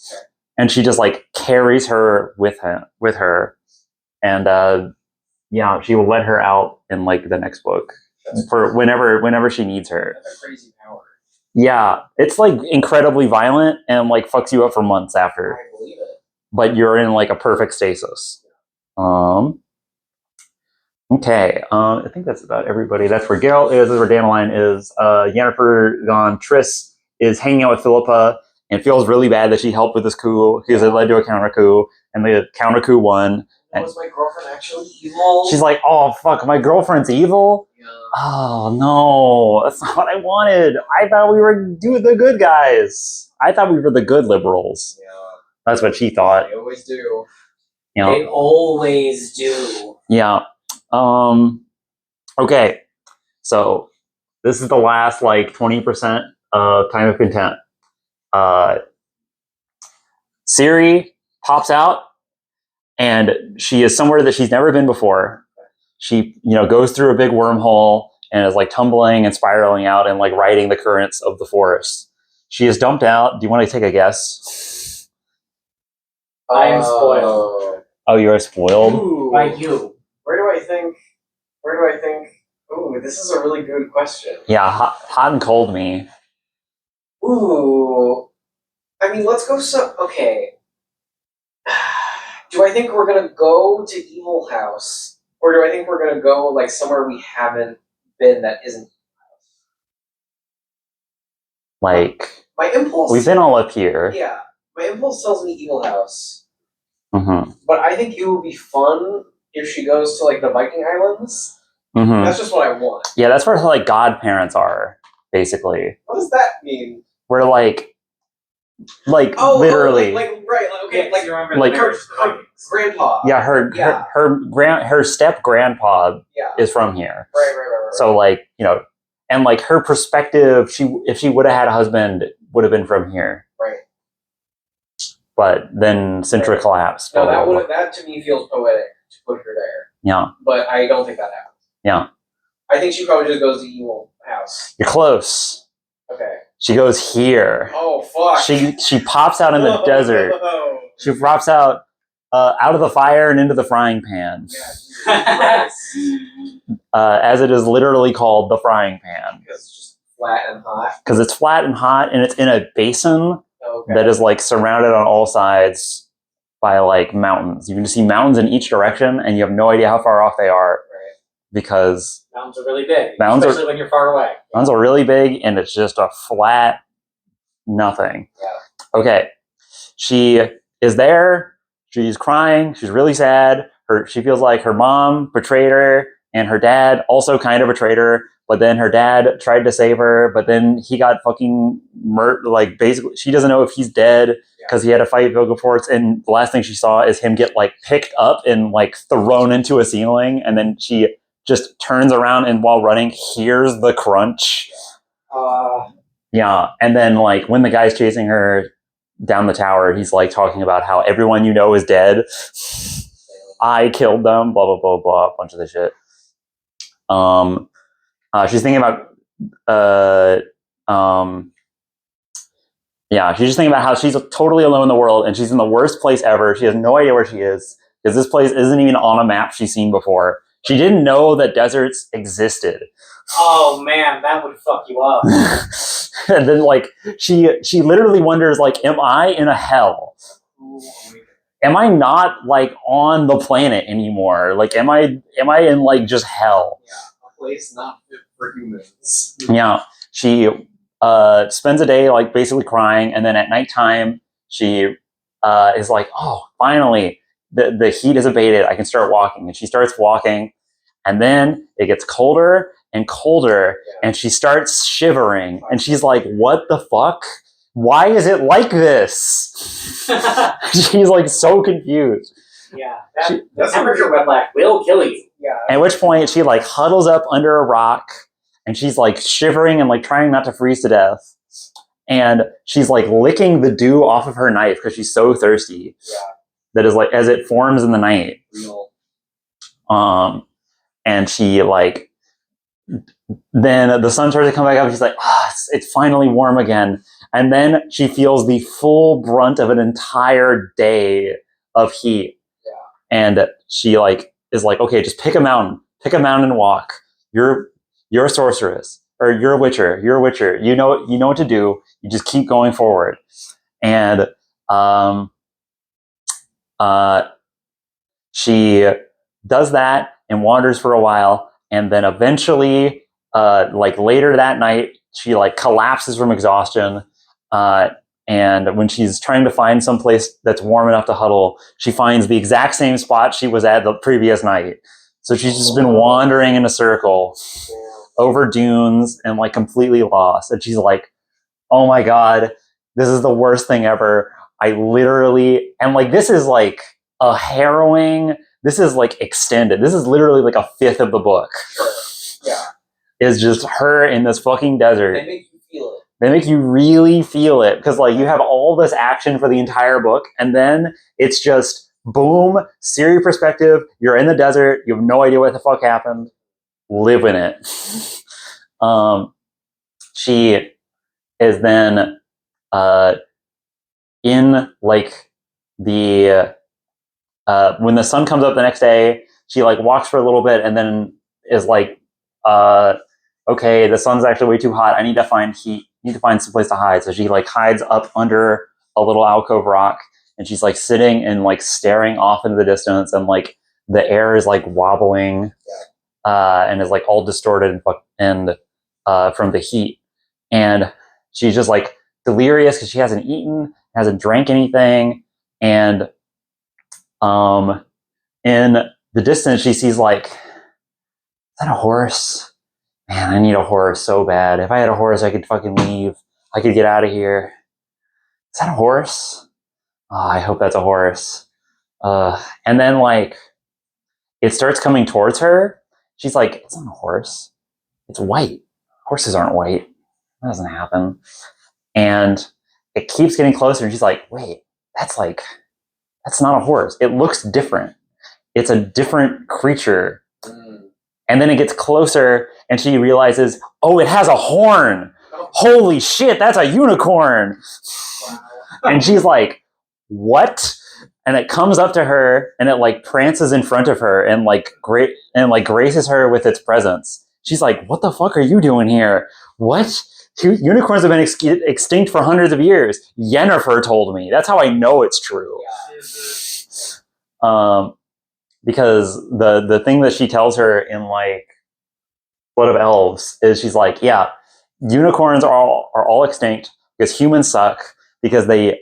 and she just carries her with her, and she will let her out in the next book for whenever she needs her. That's a crazy power. Yeah, it's incredibly violent and fucks you up for months after. I believe it. But you're in a perfect stasis. Okay, I think that's about everybody. That's where Geralt is. That's where Dandelion is. Yennefer gone. Triss is hanging out with Philippa and feels really bad that she helped with this coup because it led to a counter coup, and the counter coup won. Was my girlfriend actually evil? She's like, oh fuck, my girlfriend's evil? Yeah. Oh no, that's not what I wanted. I thought we were the good guys. I thought we were the good liberals. Yeah. That's what she thought. They always do. They always do. Yeah. Okay. So this is the last 20% of Time of Content. Ciri pops out, and she is somewhere that she's never been before. She, goes through a big wormhole and is tumbling and spiraling out and riding the currents of the forest. She is dumped out. Do you want to take a guess? I am spoiled. Oh, you are spoiled? Ooh. By you. Where do I think? Ooh, this is a really good question. Yeah, hot and cold me. Ooh. I mean, let's go okay. Do I think we're gonna go to Evil House? Or do I think we're gonna go somewhere we haven't been that isn't My impulse. We've been all up here. Yeah. My impulse tells me Evil House. Mm-hmm. But I think it would be fun if she goes to the Viking Islands. Mm-hmm. That's just what I want. Yeah, that's where her godparents are, basically. What does that mean? We're literally. Right, okay, you remember her grandpa. Yeah, her step grandpa is from here. Right. So and her perspective, if she would have had a husband, would have been from here. Right. but then Sintra collapsed. No, blah, blah, blah. that to me feels poetic to put her there. Yeah. But I don't think that happens. Yeah. I think she probably just goes to Evil House. You're close. Okay. She goes here. Oh fuck. She pops out in the desert. She pops out of the fire and into the frying pan. Yeah, as it is literally called the frying pan. because it's just flat and hot. Because it's flat and hot, and it's in a basin that is like surrounded on all sides by like mountains. You can just see mountains in each direction, and you have no idea how far off they are. Right. Because mountains are really big, mountains especially when you're far away. Mountains are really big, and it's just a flat nothing. Yeah. Okay. She is there. She's crying. She's really sad. She feels like her mom betrayed her, and her dad also kind of betrayed her. But then her dad tried to save her, but then he got fucking murdered. Like, basically, she doesn't know if he's dead because he had a fight with Vilgefortz. And the last thing she saw is him get like picked up and like thrown into a ceiling. And then she just turns around and while running, hears the crunch. Yeah. And then like when the guy's chasing her down the tower, he's like talking about how everyone you know is dead. I killed them, blah, blah, blah, blah, a bunch of the shit. She's thinking about, she's just thinking about how she's totally alone in the world and she's in the worst place ever. She has no idea where she is because this place isn't even on a map she's seen before. She didn't know that deserts existed. Oh man, that would fuck you up. And then like she literally wonders like, am I in a hell? Am I not like on the planet anymore? Like, am I in like just hell? Yeah, a place not fit for humans. Yeah, she spends a day like basically crying, and then at nighttime she is like, oh, finally the heat is abated. I can start walking, and she starts walking, and then it gets colder and colder, and she starts shivering, and she's like, what the fuck? Why is it like this? She's like so confused. Yeah, the temperature red lag will kill you. Yeah. At which point she like huddles up under a rock and she's like shivering and like trying not to freeze to death. And she's like licking the dew off of her knife because she's so thirsty. Yeah. That is like as it forms in the night. Real. And she like then the sun starts to come back up and she's like, it's finally warm again. And then she feels the full brunt of an entire day of heat. Yeah. And she like is like, okay, just pick a mountain and walk. You're a sorceress or you're a witcher. You know what to do. You just keep going forward. And she does that and wanders for a while. And then eventually, like later that night, she like collapses from exhaustion. And when she's trying to find some place that's warm enough to huddle, she finds the exact same spot she was at the previous night. So she's just been wandering in a circle over dunes and like completely lost. And she's like, oh my God, this is the worst thing ever. I literally, and like, this is like a harrowing, this is like extended. This is literally like a fifth of the book. Sure. Yeah. Is just her in this fucking desert. They make you feel it. They make you really feel it because like you have all this action for the entire book and then it's just boom, Siri perspective. You're in the desert. You have no idea what the fuck happened. Live in it. She is then in like the when the sun comes up the next day, she like walks for a little bit and then is like, okay, the sun's actually way too hot. I need to find heat. I need to find some place to hide. So she like hides up under a little alcove rock and she's like sitting and like staring off into the distance and like the air is like wobbling and is like all distorted and from the heat. And she's just like delirious because she hasn't eaten, hasn't drank anything. And in the distance, she sees like, is that a horse? Man, I need a horse so bad. If I had a horse, I could fucking leave. I could get out of here. Is that a horse? Oh, I hope that's a horse. And then like, it starts coming towards her. She's like, it's not a horse. It's white. Horses aren't white. That doesn't happen. And it keeps getting closer. And she's like, wait, that's not a horse. It looks different. It's a different creature. And then it gets closer and she realizes, oh, it has a horn. Holy shit, that's a unicorn. And she's like, what? And it comes up to her and it like prances in front of her and like graces her with its presence. She's like, what the fuck are you doing here? What? Unicorns have been extinct for hundreds of years. Yennefer told me. That's how I know it's true. Because the thing that she tells her in like Blood of Elves is she's like, yeah, unicorns are all extinct because humans suck, because they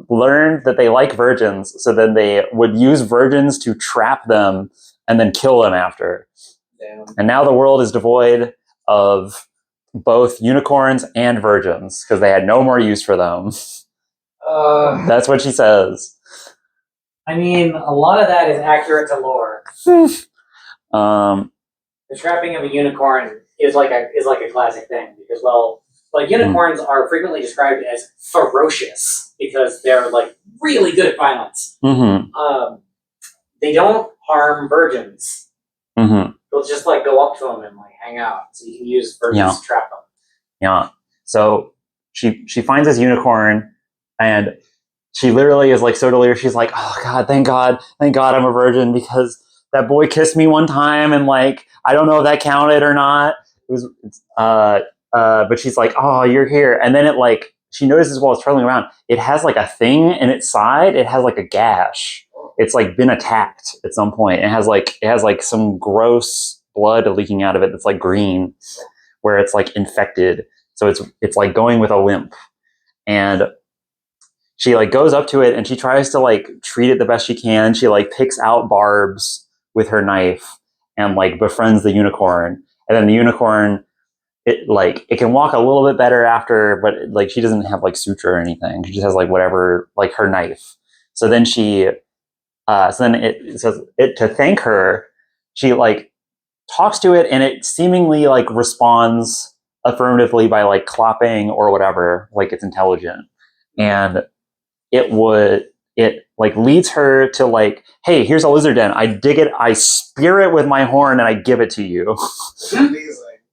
learned that they like virgins, so then they would use virgins to trap them and then kill them after. Damn. And now the world is devoid of both unicorns and virgins because they had no more use for them. That's what she says. I mean, a lot of that is accurate to lore. The trapping of a unicorn is like a classic thing because, well, like unicorns are frequently described as ferocious because they're like really good at violence. They don't harm virgins. They'll just like go up to them and like hang out, so you can use virgins to trap them. Yeah. So she finds this unicorn and she literally is like so delirious. She's like, oh God, thank God I'm a virgin because that boy kissed me one time and like I don't know if that counted or not. But she's like, oh, you're here. And then it like she notices while it's traveling around, it has like a thing in its side. It has like a gash. It's like been attacked at some point. It has like some gross blood leaking out of it that's like green, where it's like infected. So it's like going with a limp. And she like goes up to it and she tries to like treat it the best she can. She like picks out barbs with her knife and like befriends the unicorn. And then the unicorn, it can walk a little bit better after, but like she doesn't have like suture or anything. She just has like whatever, like her knife. So then it says it to thank her. She like talks to it and it seemingly like responds affirmatively by like clapping or whatever, like it's intelligent. And it like leads her to like, hey, here's a lizard den. I dig it, I spear it with my horn and I give it to you.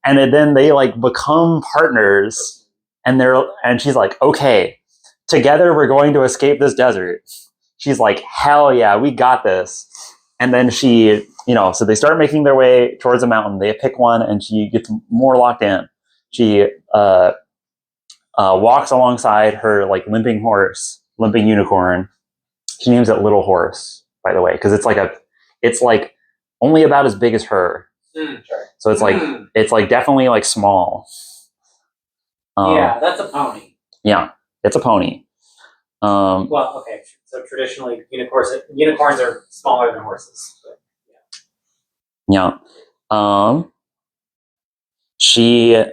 And then they like become partners and she's like, okay, together we're going to escape this desert. She's like, hell yeah, we got this. And then she, so they start making their way towards a mountain. They pick one and she gets more locked in. She walks alongside her like limping unicorn. She names it Little Horse, by the way, because it's like only about as big as her. So it's like definitely like small. Yeah, that's a pony. Yeah, it's a pony. Well, okay. So traditionally, unicorns are smaller than horses. But, yeah. She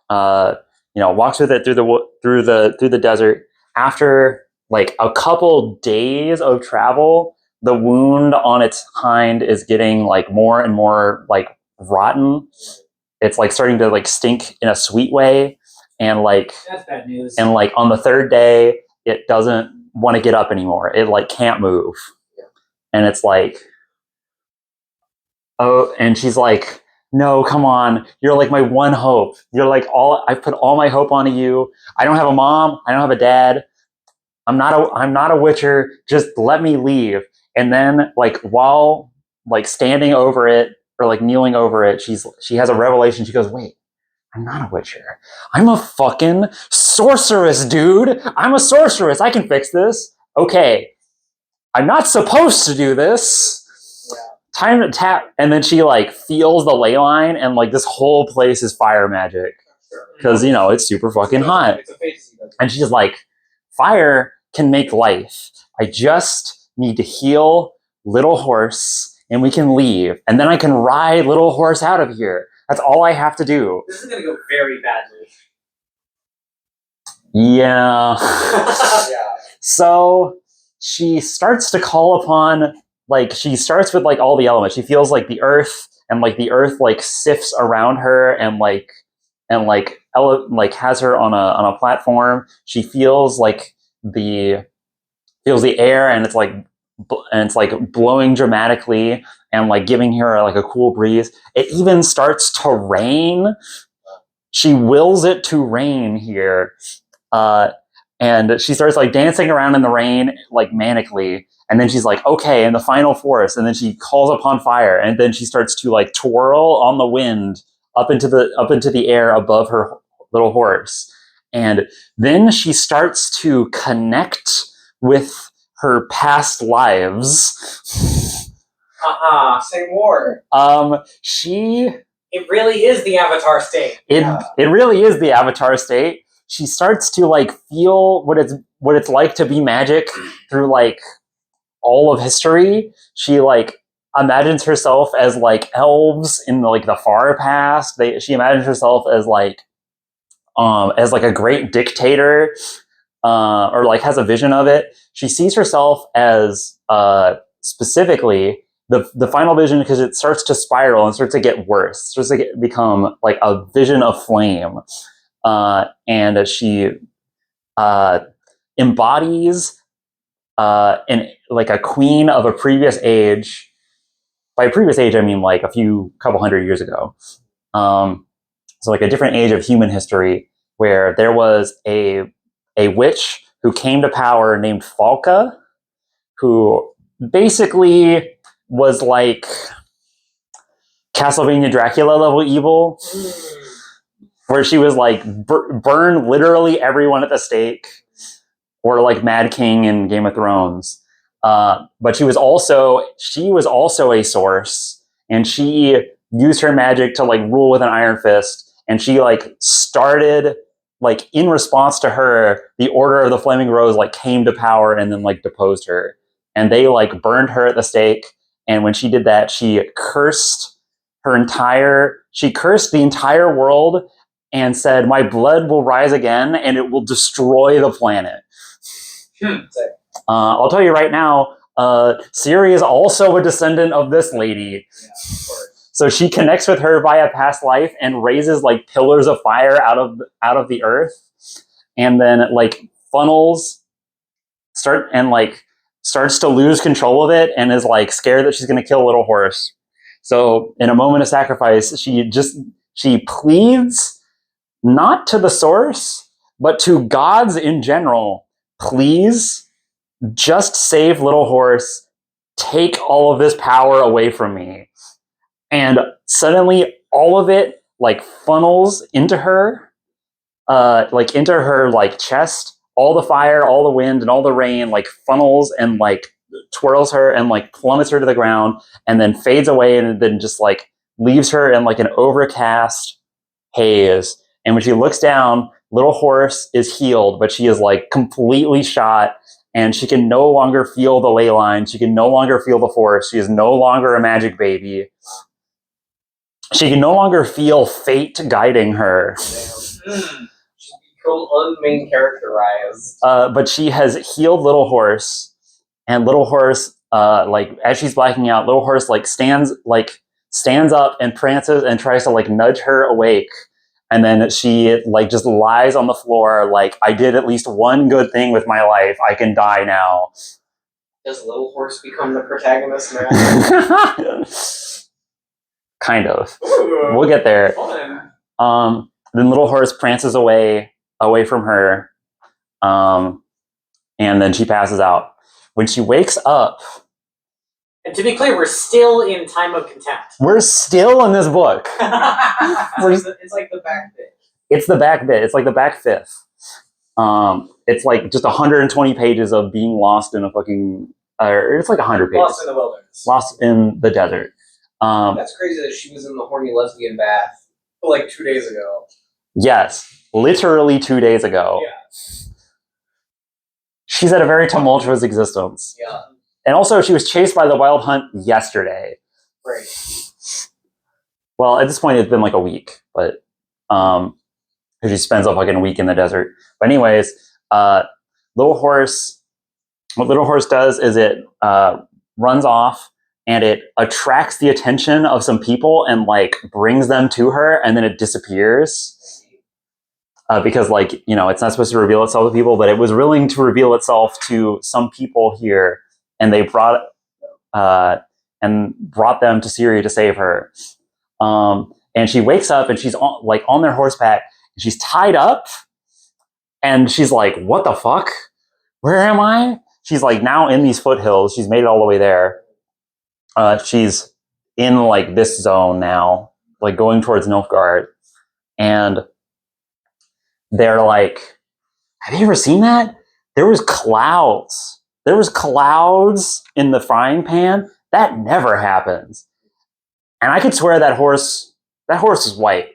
walks with it through the desert. After like a couple days of travel, the wound on its hind is getting like more and more like rotten. It's like starting to like stink in a sweet way, and like that's bad news. And like on the third day, it doesn't want to get up anymore. It like can't move, and it's like, oh, and she's like, no, come on. You're like my one hope. You're like I put all my hope onto you. I don't have a mom. I don't have a dad. I'm not a witcher. Just let me leave. And then like while like standing over it or like kneeling over it, she has a revelation. She goes, wait, I'm not a witcher. I'm a fucking sorceress, dude. I'm a sorceress. I can fix this. Okay. I'm not supposed to do this. Time to tap, and then she like feels the ley line, and like this whole place is fire magic because it's super fucking hot. And she's like, fire can make life. I just need to heal Little Horse, and we can leave, and then I can ride Little Horse out of here. That's all I have to do. This is gonna go very badly. Yeah. So she starts to call upon. Like she starts with like all the elements. She feels like the earth, and like the earth like sifts around her and has her on a platform. She feels like the feels the air, and it's like blowing dramatically and like giving her like a cool breeze. It even starts to rain. She wills it to rain here. And she starts like dancing around in the rain like manically, and then she's like, okay, and the final force, and then she calls upon fire, and then she starts to like twirl on the wind up into the air above her little horse. And then she starts to connect with her past lives. Say more. She It really is the Avatar state. It really is the Avatar state. She starts to like feel what it's like to be magic through like all of history. She like imagines herself as like elves in like the far past. She imagines herself as like a great dictator, or like has a vision of it. She sees herself as specifically the final vision, because it starts to spiral and starts to get worse. It starts to become like a vision of flame, and she embodies in like a queen of a previous age. By previous age, I mean like couple hundred years ago. So like a different age of human history, where there was a witch who came to power named Falca, who basically was like Castlevania Dracula level evil, where she was like burn literally everyone at the stake, or like Mad King in Game of Thrones. But she was also a source, and she used her magic to like rule with an iron fist. And she like started like in response to her, the Order of the Flaming Rose like came to power and then like deposed her, and they like burned her at the stake. And when she did that, she cursed the entire world and said, "My blood will rise again, and it will destroy the planet." I'll tell you right now, Siri is also a descendant of this lady. Yeah, of course. So she connects with her via past life and raises like pillars of fire out of the earth, and then like starts to lose control of it, and is like scared that she's going to kill Little Horse. So in a moment of sacrifice, she pleads not to the source, but to gods in general. Please just save Little Horse. Take all of this power away from me. And suddenly all of it like funnels into her, like chest. All the fire, all the wind, and all the rain like funnels and like twirls her and like plummets her to the ground, and then fades away, and then just like leaves her in like an overcast haze. And when she looks down, Little Horse is healed, but she is like completely shot, and she can no longer feel the ley line. She can no longer feel the force. She is no longer a magic baby. She can no longer feel fate guiding her. She's become unmain characterized. But she has healed Little Horse, and Little Horse, like as she's blacking out, Little Horse like stands up and prances and tries to like nudge her awake. And then she like just lies on the floor like, I did at least one good thing with my life. I can die now. Does Little Horse become the protagonist now? Kind of. Ooh, We'll get there. Fun. Then Little Horse prances away from her, and then she passes out. When she wakes up, and to be clear, we're still in Time of Contempt. we're still in this book. It's like the back bit. It's the back bit. It's like the back fifth. It's like just 120 pages of being lost in a fucking. It's like 100 pages. Lost in the wilderness. Lost in the desert. That's crazy that she was in the horny lesbian bath like 2 days ago. Yes, literally 2 days ago. Yeah. She's had a very tumultuous existence. Yeah. And also, she was chased by the Wild Hunt yesterday. Right. Well, at this point, it's been like a week, but because she spends a fucking week in the desert. But anyways, Little Horse. What Little Horse does is it runs off, and it attracts the attention of some people and like brings them to her, and then it disappears. because it's not supposed to reveal itself to people, but it was willing to reveal itself to some people here, and they brought them to Syria to save her. And she wakes up and she's on their horseback, and she's tied up, and she's like, what the fuck? Where am I? She's like now in these foothills. She's made it all the way there. She's in like this zone now, like going towards Nilfgaard. And they're like, have you ever seen that? There was clouds. There was clouds in the frying pan. That never happens. And I could swear that horse is white.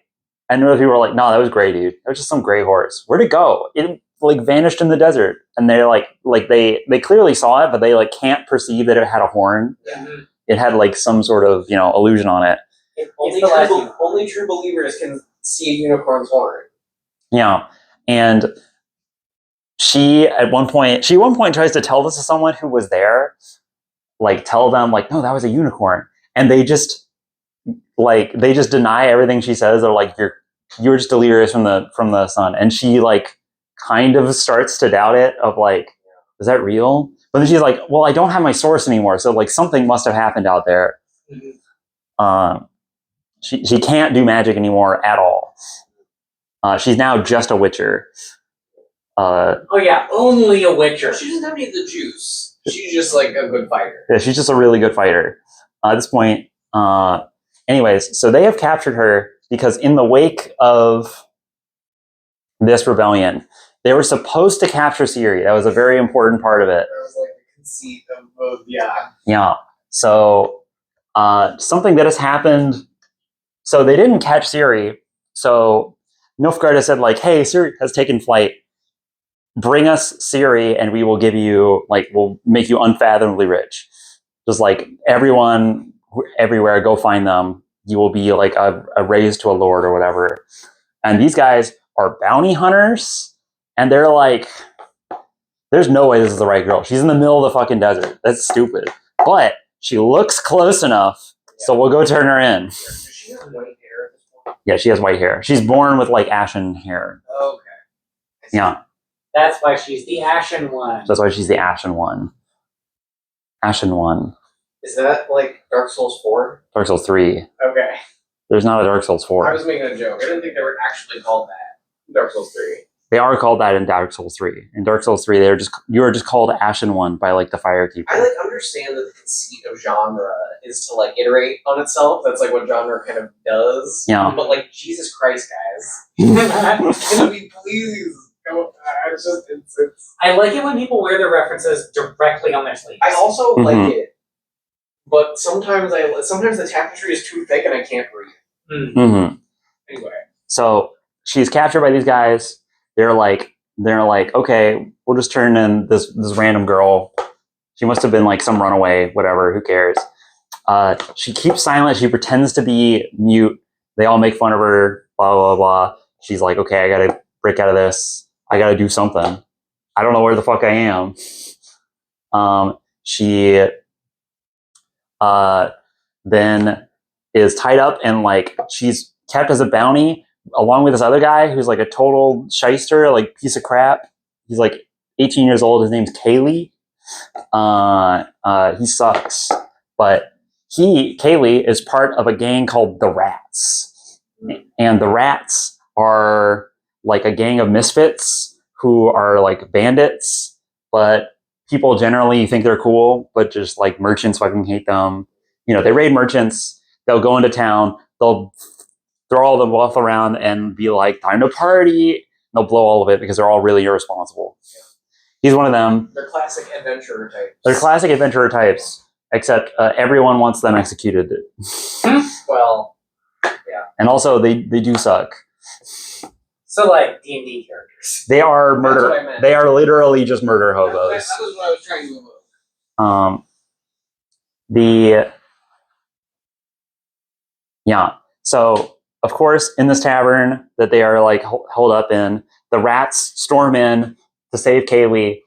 And other people were like, no, that was gray, dude. That was just some gray horse. Where'd it go? It like vanished in the desert. And they're like they clearly saw it, but they like can't perceive that it had a horn. Yeah. It had like some sort of, illusion on it. Only true believers can see a unicorn's horn. Yeah. And she at one point tries to tell this to someone who was there, like tell them like, no, that was a unicorn. And they just deny everything she says. They're like, you're just delirious from the sun. And she like kind of starts to doubt it of like, is that real? But then she's like, well, I don't have my source anymore. So like something must have happened out there. Mm-hmm. She can't do magic anymore at all. She's now just a witcher. Only a witcher. She doesn't have any of the juice. She's just like a good fighter. Yeah, she's just a really good fighter. At this point, anyways, so they have captured her because in the wake of this rebellion, they were supposed to capture Syria. That was a very important part of it. There was like the conceit of both, yeah. Yeah. So something that has happened. So they didn't catch Siri. So Nilfgaard has said like, hey, Siri has taken flight. Bring us Siri and we will give you, like, we'll make you unfathomably rich. Just like everyone everywhere, go find them. You will be like a raised to a lord or whatever. And these guys are bounty hunters. And they're like, there's no way this is the right girl. She's in the middle of the fucking desert. That's stupid. But she looks close enough. Yeah. So we'll go turn her in. Does she have white hair at this point? Yeah, she has white hair. She's born with like ashen hair. Okay. Yeah. That's why she's the ashen one. That's why she's the ashen one. Ashen one. Is that like Dark Souls 4? Dark Souls 3. Okay. There's not a Dark Souls 4. I was making a joke. I didn't think they were actually called that. Dark Souls 3. They are called that in Dark Souls 3. In Dark Souls 3, you are just called Ashen One by like the Firekeeper. I like understand that the conceit of genre is to like iterate on itself. That's like what genre kind of does. Yeah. But like Jesus Christ, guys, can we please? It's just it's. I like it when people wear their references directly on their sleeves. I also like it, but sometimes the tapestry is too thick and I can't read. Mm-hmm. Anyway, so she's captured by these guys. They're like, okay, we'll just turn in this random girl. She must have been like some runaway, whatever. Who cares? She keeps silent. She pretends to be mute. They all make fun of her. Blah blah blah. She's like, okay, I gotta break out of this. I gotta do something. I don't know where the fuck I am. She then is tied up and like she's kept as a bounty along with this other guy who's like a total shyster, like piece of crap. He's like 18 years old. His name's Kaylee. He sucks, but Kaylee is part of a gang called the Rats, and the Rats are like a gang of misfits who are like bandits, but people generally think they're cool, but just like merchants fucking hate them. They raid merchants. They'll go into town. They'll throw all the wealth around and be like, time to party. And they'll blow all of it because they're all really irresponsible. Yeah. He's one of them. They're classic adventurer types. Except everyone wants them executed. Well, yeah. And also, they do suck. So, like D&D characters. They are murder. They are literally just murder hobos. That was what I was trying to avoid. Yeah. So, of course, in this tavern that they are like held up in, the Rats storm in to save Kaylee.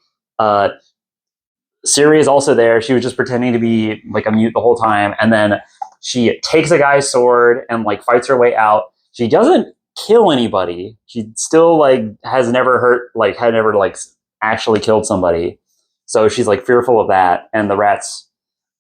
Siri is also there. She was just pretending to be like a mute the whole time, and then she takes a guy's sword and like fights her way out. She doesn't kill anybody. She still like has never hurt, like had never like actually killed somebody. So she's like fearful of that. And the rats,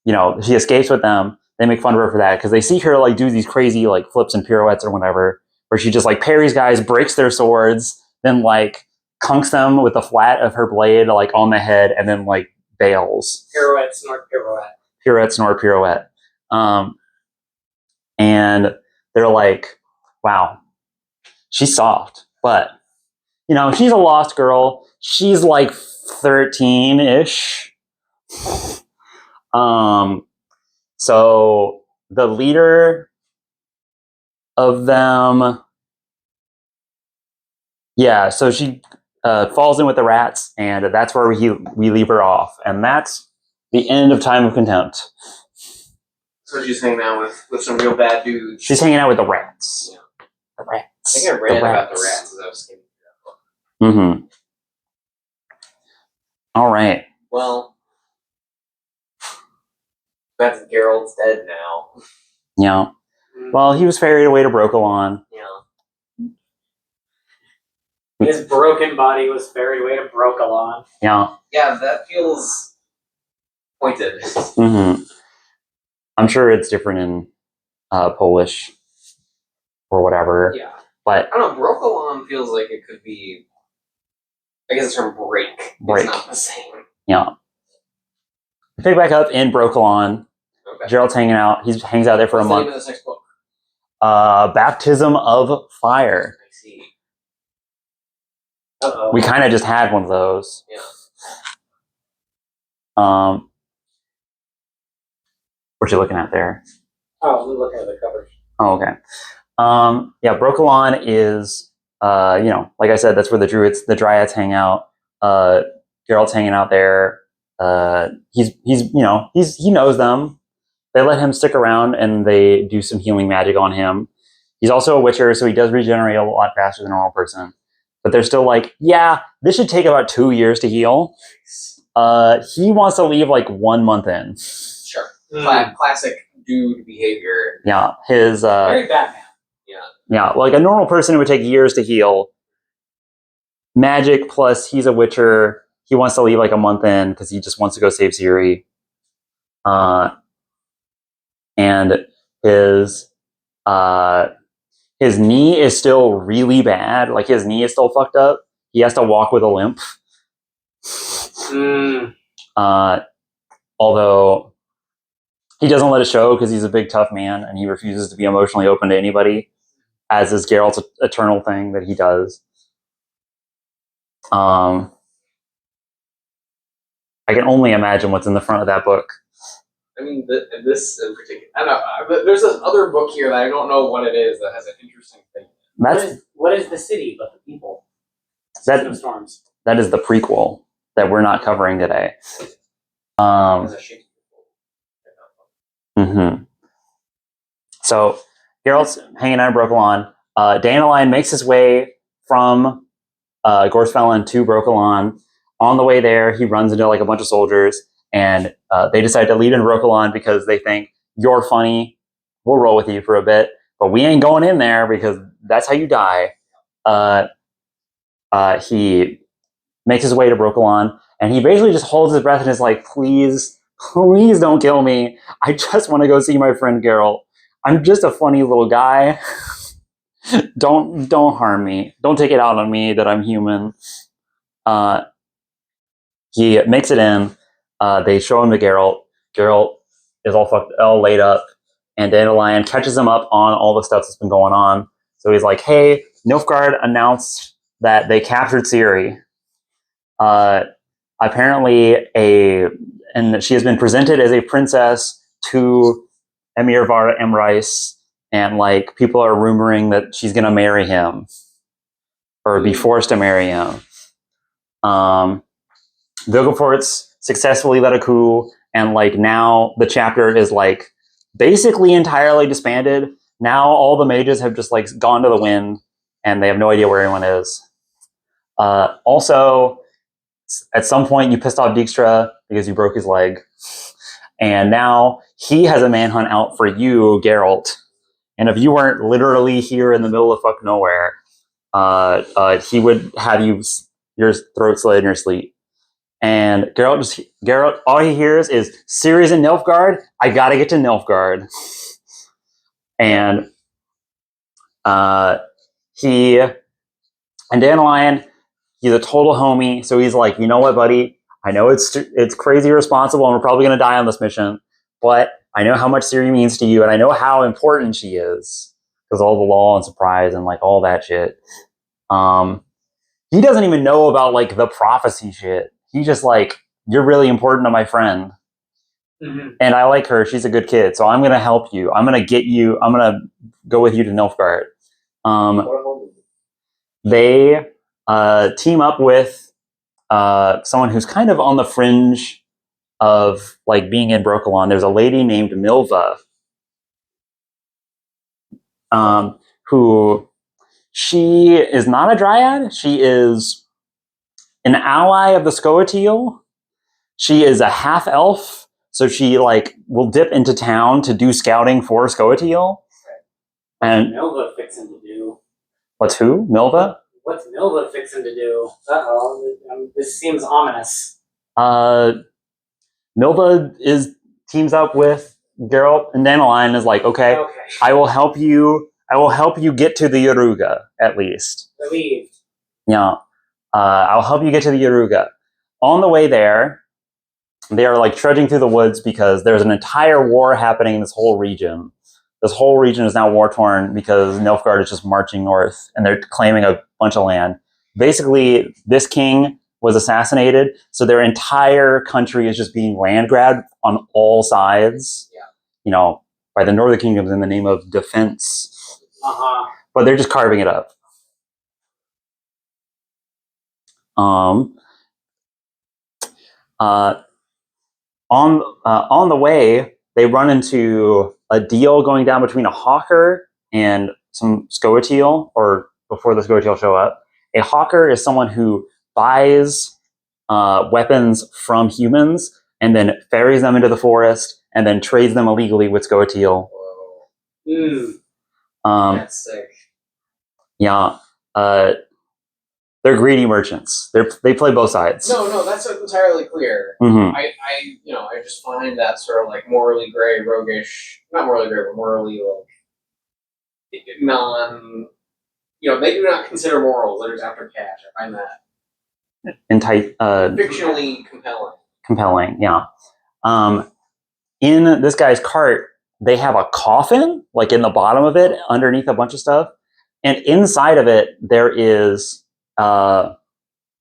she escapes with them. They make fun of her for that because they see her like do these crazy like flips and pirouettes or whatever, where she just like parries guys, breaks their swords, then like conks them with the flat of her blade like on the head, and then like bails. Pirouette, snort, pirouette. Pirouette, snort, pirouette. And they're like, wow, she's soft, but she's a lost girl. She's like 13-ish. So the leader of them, so she falls in with the rats, and that's where we leave her off, and that's the end of Time of Contempt. So she's hanging out with some real bad dudes. She's hanging out with the rats. Yeah. The rats. I think I read about the rats as I was skimming through that book. Mm-hmm. All right. Well, that's Geralt's dead now. Yeah. Well, he was ferried away to Brokilon. Yeah. His broken body was ferried away to Brokilon. Yeah. Yeah, that feels pointed. Mm-hmm. I'm sure it's different in Polish or whatever. Yeah. But I don't know, Brokilon feels like it could be, I guess it's from break. Break. It's not the same. Yeah. Pick back up in Brokilon. Okay. Gerald's hanging out. He hangs out there for What's a the month. name of this next book? Baptism of Fire. I see. Uh-oh. We kind of just had one of those. Yeah. What you looking at there? Oh, we're looking at the covers. Oh, okay. Brokilon is, like I said, that's where the Dryads hang out. Gerald's hanging out there. He knows them. They let him stick around, and they do some healing magic on him. He's also a witcher, so he does regenerate a lot faster than a normal person. But they're still like, yeah, this should take about 2 years to heal. He wants to leave like 1 month in. Sure. Classic dude behavior. Yeah, his Very Batman. yeah, like a normal person, it would take years to heal. Magic plus he's a witcher. He wants to leave like a month in because he just wants to go save Ciri. And his knee is still really bad. Like his knee is still fucked up. He has to walk with a limp. Although he doesn't let it show because he's a big tough man and he refuses to be emotionally open to anybody, as is Geralt's eternal thing that he does. I can only imagine what's in the front of that book. I mean, this in particular. I don't know. There's this other book here that I don't know what it is that has an interesting thing. What is the city but the people? That- of Storms. That is the prequel that we're not covering today. So Geralt's hanging out in Brokilon. Dandelion makes his way from Gorsfellin to Brokilon. On the way there, he runs into like a bunch of soldiers, and they decide to lead in Brokilon because they think, you're funny, we'll roll with you for a bit, but we ain't going in there because that's how you die. He makes his way to Brokilon, and he basically just holds his breath and is like, please don't kill me. I just want to go see my friend Geralt. I'm just a funny little guy. Don't harm me. Don't take it out on me that I'm human. He makes it in. They show him to Geralt. Geralt is all laid up, and Dandelion catches him up on all the stuff that's been going on. So he's like, hey, Nilfgaard announced that they captured Ciri. Apparently, and she has been presented as a princess to Emir Var Emrys, and like people are rumoring that she's gonna marry him or be forced to marry him. Vilgefortz successfully led a coup, and like now the chapter is like basically entirely disbanded. Now all the mages have just like gone to the wind, and they have no idea where anyone is. Also, at some point you pissed off Dijkstra because you broke his leg, and now he has a manhunt out for you, Geralt. And if you weren't literally here in the middle of fuck nowhere, he would have your throat slit in your sleep. And Geralt, all he hears is Ciri's in Nilfgaard. I gotta get to Nilfgaard. And he and Dandelion, he's a total homie. So he's like, you know what, buddy? I know it's crazy irresponsible, and we're probably gonna die on this mission, but I know how much Ciri means to you, and I know how important she is because all the law and surprise and like all that shit. He doesn't even know about like the prophecy shit. He's just like, you're really important to my friend. Mm-hmm. And I like her. She's a good kid. So I'm going to help you. I'm going to get you. I'm going to go with you to Nilfgaard. They team up with someone who's kind of on the fringe of like being in Brokilon. There's a lady named Milva, who she is not a dryad. She is an ally of the Scoia'tael. She is a half elf, so she like will dip into town to do scouting for Scoia'tael. And Milva fixing to do? What's who? Milva? What's Milva fixing to do? This seems ominous. Milva teams up with Geralt and Dandelion is like, okay, I will help you. I will help you get to the Yaruga at least. Relieved. Yeah, I'll help you get to the Yaruga. On the way there, they are like trudging through the woods because there's an entire war happening in this whole region. This whole region is now war-torn because Nilfgaard is just marching north and they're claiming a bunch of land. Basically, this king was assassinated, so their entire country is just being land grabbed on all sides. Yeah. You know, by the Northern Kingdoms in the name of defense. But they're just carving it up. On the way, they run into a deal going down between a hawker and some Scoia'tael, or before the Scoia'tael show up. A hawker is someone who buys weapons from humans and then ferries them into the forest and then trades them illegally with Scoia'tael. That's sick. Yeah. They're greedy merchants. They play both sides. No, that's entirely clear. Mm-hmm. I just find that sort of like morally gray, roguish, not morally gray, but morally like they do not consider morals. They're just after cash. I find that fictionally compelling. Compelling, yeah. In this guy's cart, they have a coffin, like in the bottom of it, underneath a bunch of stuff, and inside of it there's a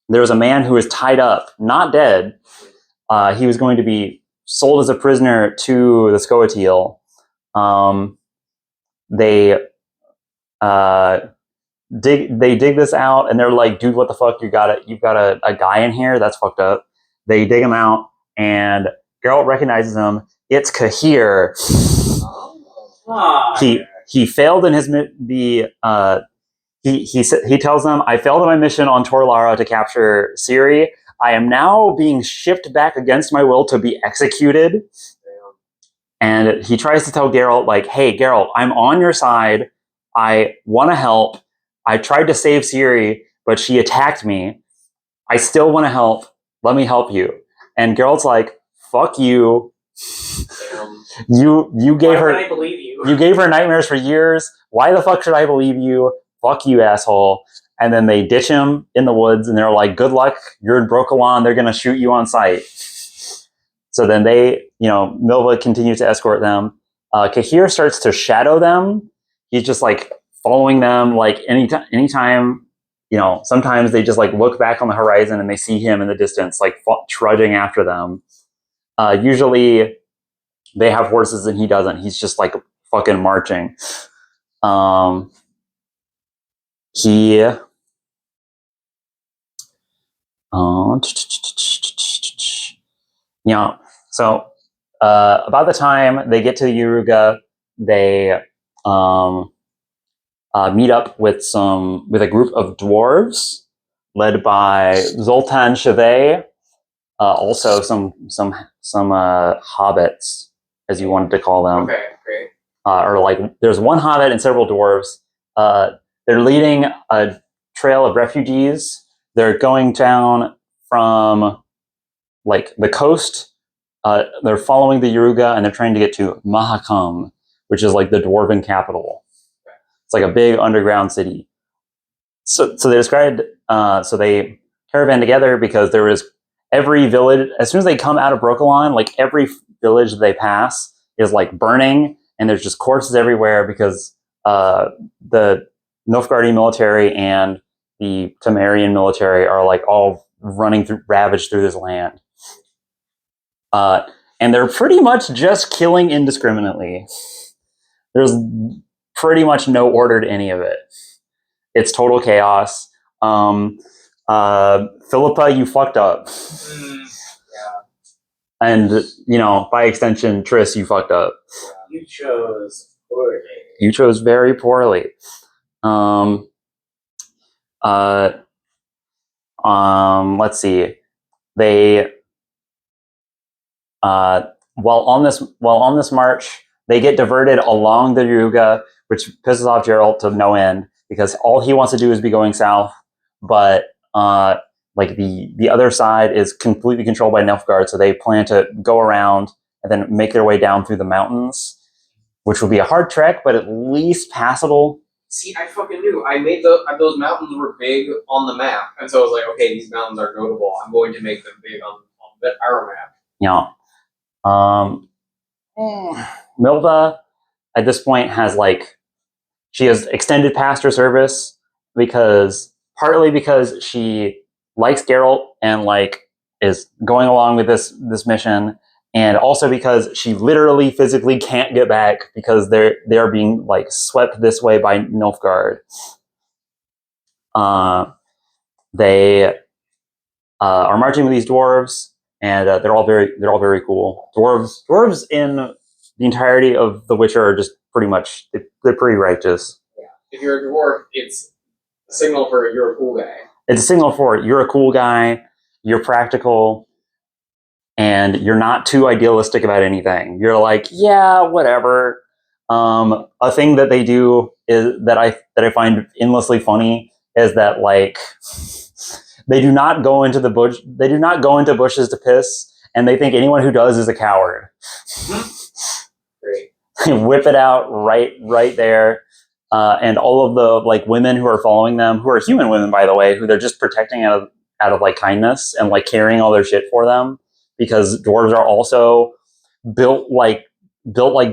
man who is tied up, not dead. He was going to be sold as a prisoner to the Scoia'tael. They dig this out, and they're like, "Dude, what the fuck? You've got a guy in here? That's fucked up." They dig him out, and Geralt recognizes him. It's Cahir. He failed in he tells them, I failed in my mission on Tor Lara to capture Ciri. I am now being shipped back against my will to be executed. And he tries to tell Geralt, like, hey, Geralt, I'm on your side. I want to help. I tried to save Ciri, but she attacked me. I still want to help. Let me help you. And Geralt's like, fuck you. You gave her. I believe you? You gave her nightmares for years. Why the fuck should I believe you? Fuck you, asshole. And then they ditch him in the woods, and they're like, good luck. You're in Brokilon. They're going to shoot you on sight. So then Milva continues to escort them. Cahir starts to shadow them. He's just like following them. Like anytime, sometimes they just like look back on the horizon and they see him in the distance, like trudging after them. Usually they have horses and he doesn't. He's just like fucking marching. So about the time they get to the Yaruga, they meet up with a group of dwarves led by Zoltan Chevet, also some hobbits, as you wanted to call them. Okay, great. or like there's one hobbit and several dwarves. They're leading a trail of refugees. They're going down from like the coast. They're following the Yaruga and they're trying to get to Mahakam, which is like the dwarven capital. It's like a big underground city. So they described. So they caravan together because there was every village. As soon as they come out of Brokilon, like every village they pass is like burning, and there's just corpses everywhere because the Nilfgaardi military and the Temerian military are like all running through, ravaged through this land. And they're pretty much just killing indiscriminately. There's pretty much no order to any of it. It's total chaos. Philippa, you fucked up. And, you know, by extension, Triss, you fucked up. You chose poorly. You chose very poorly. Let's see. They while on this march, they get diverted along the Yaruga, which pisses off Geralt to no end because all he wants to do is be going south, but like the other side is completely controlled by Nilfgaard, so they plan to go around and then make their way down through the mountains, which will be a hard trek, but at least passable. See, I fucking knew. I made those mountains were big on the map, and so I was like, okay, these mountains are notable. I'm going to make them big on our map. Yeah. Milva at this point has like she has extended past her service partly because she likes Geralt and like is going along with this mission, and also because she literally physically can't get back because they are being like swept this way by Nilfgaard. They are marching with these dwarves, and they're all very cool. Dwarves in the entirety of The Witcher are just pretty much they're pretty righteous. Yeah. If you're a dwarf, it's a signal for you're a cool guy. It's a signal for you're a cool guy, you're practical, and you're not too idealistic about anything. You're like, yeah, whatever. A thing that they do is that I find endlessly funny is that like they do not go into the bush. They do not go into bushes to piss, and they think anyone who does is a coward. Great. They whip it out right there, and all of the like women who are following them, who are human women by the way, who they're just protecting out of like kindness and like carrying all their shit for them because dwarves are also built like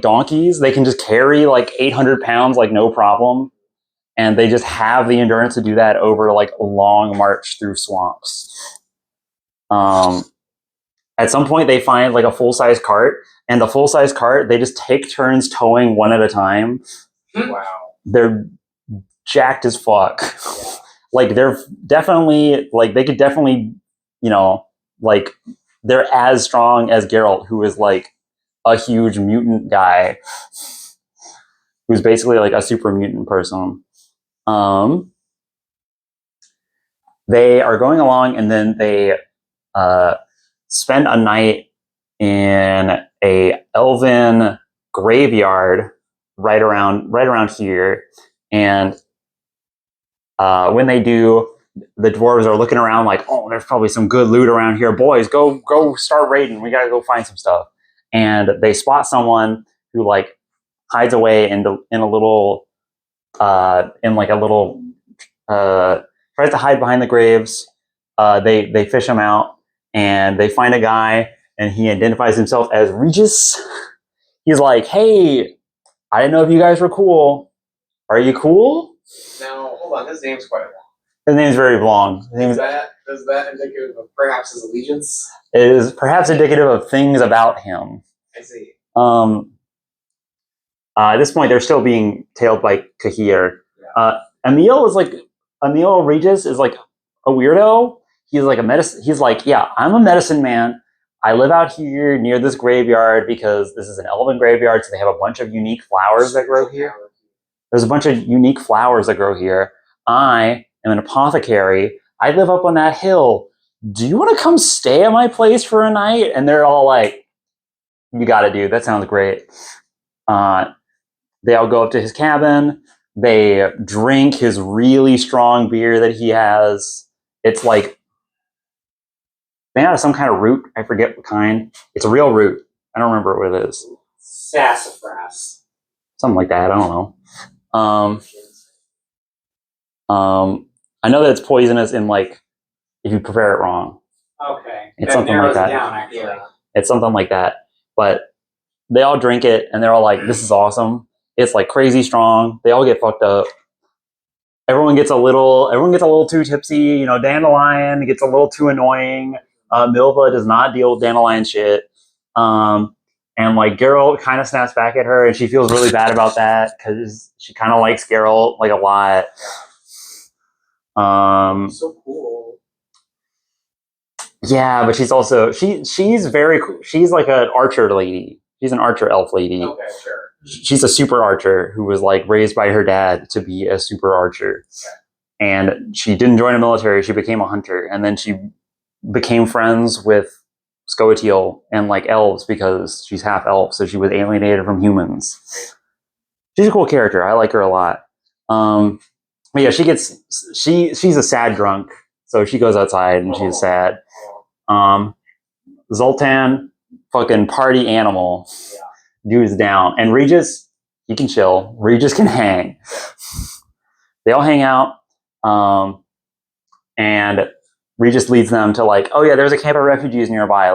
donkeys. They can just carry like 800 pounds like no problem. And they just have the endurance to do that over like a long march through swamps. At some point, they find like a full-size cart, and the full-size cart they just take turns towing one at a time. Wow, they're jacked as fuck. Yeah. Like they're definitely like they could definitely, you know, like they're as strong as Geralt, who is like a huge mutant guy, who's basically like a super mutant person. They are going along, and then they spend a night in a elven graveyard right around here. And when they do, the dwarves are looking around like, oh, there's probably some good loot around here. Boys, go start raiding. We gotta go find some stuff. And they spot someone who like hides away in a little tries to hide behind the graves. They fish him out, and they find a guy, and he identifies himself as Regis. He's like, "Hey, I didn't know if you guys were cool. Are you cool?" Now, hold on. His name's quite long. His name's very long. Is that indicative of perhaps his allegiance? It is perhaps indicative of things about him. I see. At this point, they're still being tailed by Kahir. Yeah. Emil Regis is like a weirdo. He's like He's like, yeah, I'm a medicine man. I live out here near this graveyard because this is an elven graveyard, so they have a bunch of unique flowers that grow here. There's a bunch of unique flowers that grow here. I am an apothecary. I live up on that hill. Do you want to come stay at my place for a night? And they're all like, you got it, dude. That sounds great. They all go up to his cabin. They drink his really strong beer that he has. It's like made out of some kind of root. I forget what kind. It's a real root. I don't remember what it is. Sassafras. Something like that. I don't know. I know that it's poisonous in like if you prepare it wrong. Okay. It's that something narrows like it that. down, actually. Yeah. It's something like that. But they all drink it and they're all like, "This is awesome." It's like crazy strong. They all get fucked up. Everyone gets a little too tipsy. You know, Dandelion gets a little too annoying. Milva does not deal with Dandelion shit. And like Geralt kind of snaps back at her, and she feels really bad about that because she kind of likes Geralt like a lot. So cool. Yeah, but she's also she's very cool. She's like an archer lady. She's an archer elf lady. Okay, sure. She's a super archer who was like raised by her dad to be a super archer. And she didn't join the military, she became a hunter, and then she became friends with Scoia'tael and like elves because she's half elf, so she was alienated from humans. She's a cool character. I like her a lot. But yeah, she's a sad drunk, so she goes outside and she's sad. Zoltan, fucking party animal. Dude's down. And Regis, he can chill. Regis can hang. They all hang out. And Regis leads them to like, oh yeah, there's a camp of refugees nearby.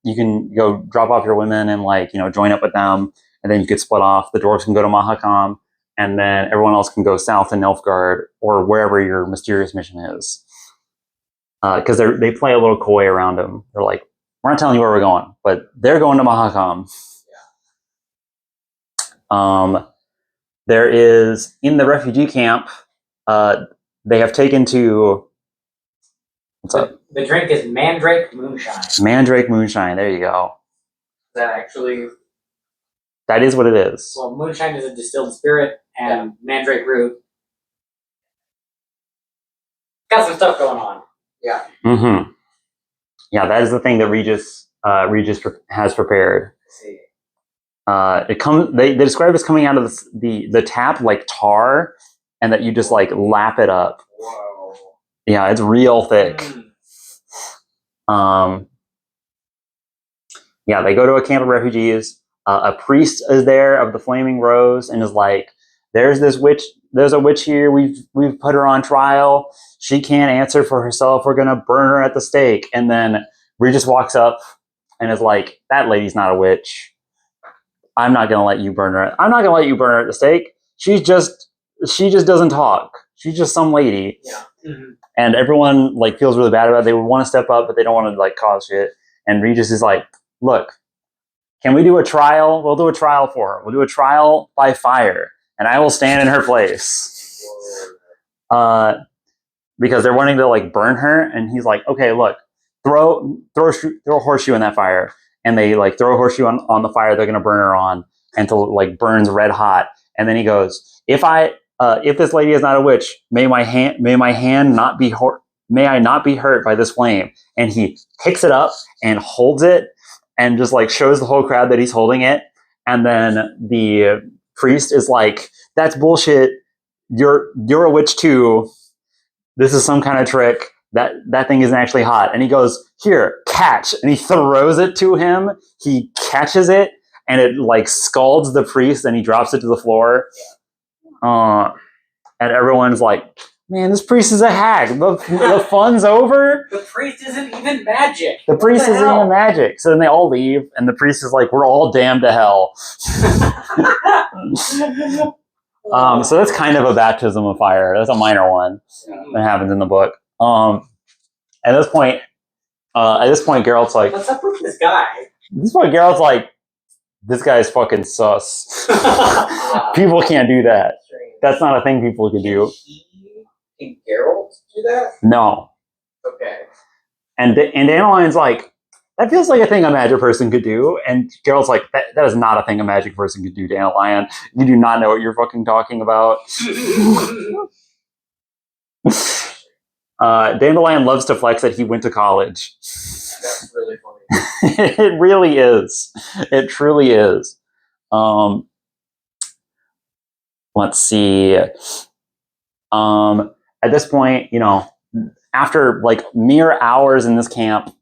You can go drop off your women and like, you know, join up with them. And then you could split off. The dwarves can go to Mahakam. And then everyone else can go south to Nilfgaard or wherever your mysterious mission is. Because they play a little coy around him. They're like, we're not telling you where we're going, but they're going to Mahakam. There is, in the refugee camp, they have taken to, what's up? The drink is Mandrake Moonshine. Mandrake Moonshine, there you go. That actually. That is what it is. Well, moonshine is a distilled spirit, and mandrake root. Got some stuff going on. Yeah. Mm-hmm. Yeah, that is the thing that Regis has prepared. See. They describe it as coming out of the tap like tar, and that you just like lap it up. Whoa. Yeah, it's real thick. Yeah, they go to a camp of refugees. A priest is there of the Flaming Rose and is like, "There's a witch here. We've put her on trial. She can't answer for herself. We're gonna burn her at the stake." And then Regis walks up and is like, "That lady's not a witch. I'm not gonna let you burn her. I'm not gonna let you burn her at the stake. She just doesn't talk. She's just some lady." Yeah. Mm-hmm. And everyone like feels really bad about it. They would want to step up, but they don't want to like cause shit. And Regis is like, "Look, can we do a trial? We'll do a trial for her. We'll do a trial by fire, and I will stand in her place." Because they're wanting to like burn her, and he's like, "Okay, look, throw a horseshoe in that fire," and they like throw a horseshoe on the fire they're gonna burn her on until like burns red hot. And then he goes, if this lady is not a witch, may my hand not be may I not be hurt by this flame. And he picks it up and holds it and just like shows the whole crowd that he's holding it. And then the priest is like, "That's bullshit. You're a witch too. This is some kind of trick. That thing isn't actually hot." And he goes, "Here, catch." And he throws it to him. He catches it and it like scalds the priest and he drops it to the floor. And everyone's like, "Man, this priest is a hack. The fun's over." The priest isn't even magic. The priest isn't even magic. So then they all leave, and the priest is like, "We're all damned to hell." So that's kind of a baptism of fire. That's a minor one that happens in the book. At this point, Geralt's like, "What's up with this guy?" Geralt's like, "This guy's fucking sus. People can't do that. That's not a thing people can do." Can Geralt do that? No. Okay. And Dandelion's like, "That feels like a thing a magic person could do." And Geralt's like, that is not a thing a magic person could do, Dandelion. You do not know what you're fucking talking about. Dandelion loves to flex that he went to college. That's really funny. It really is. It truly is. let's see. At this point, after like mere hours in this camp,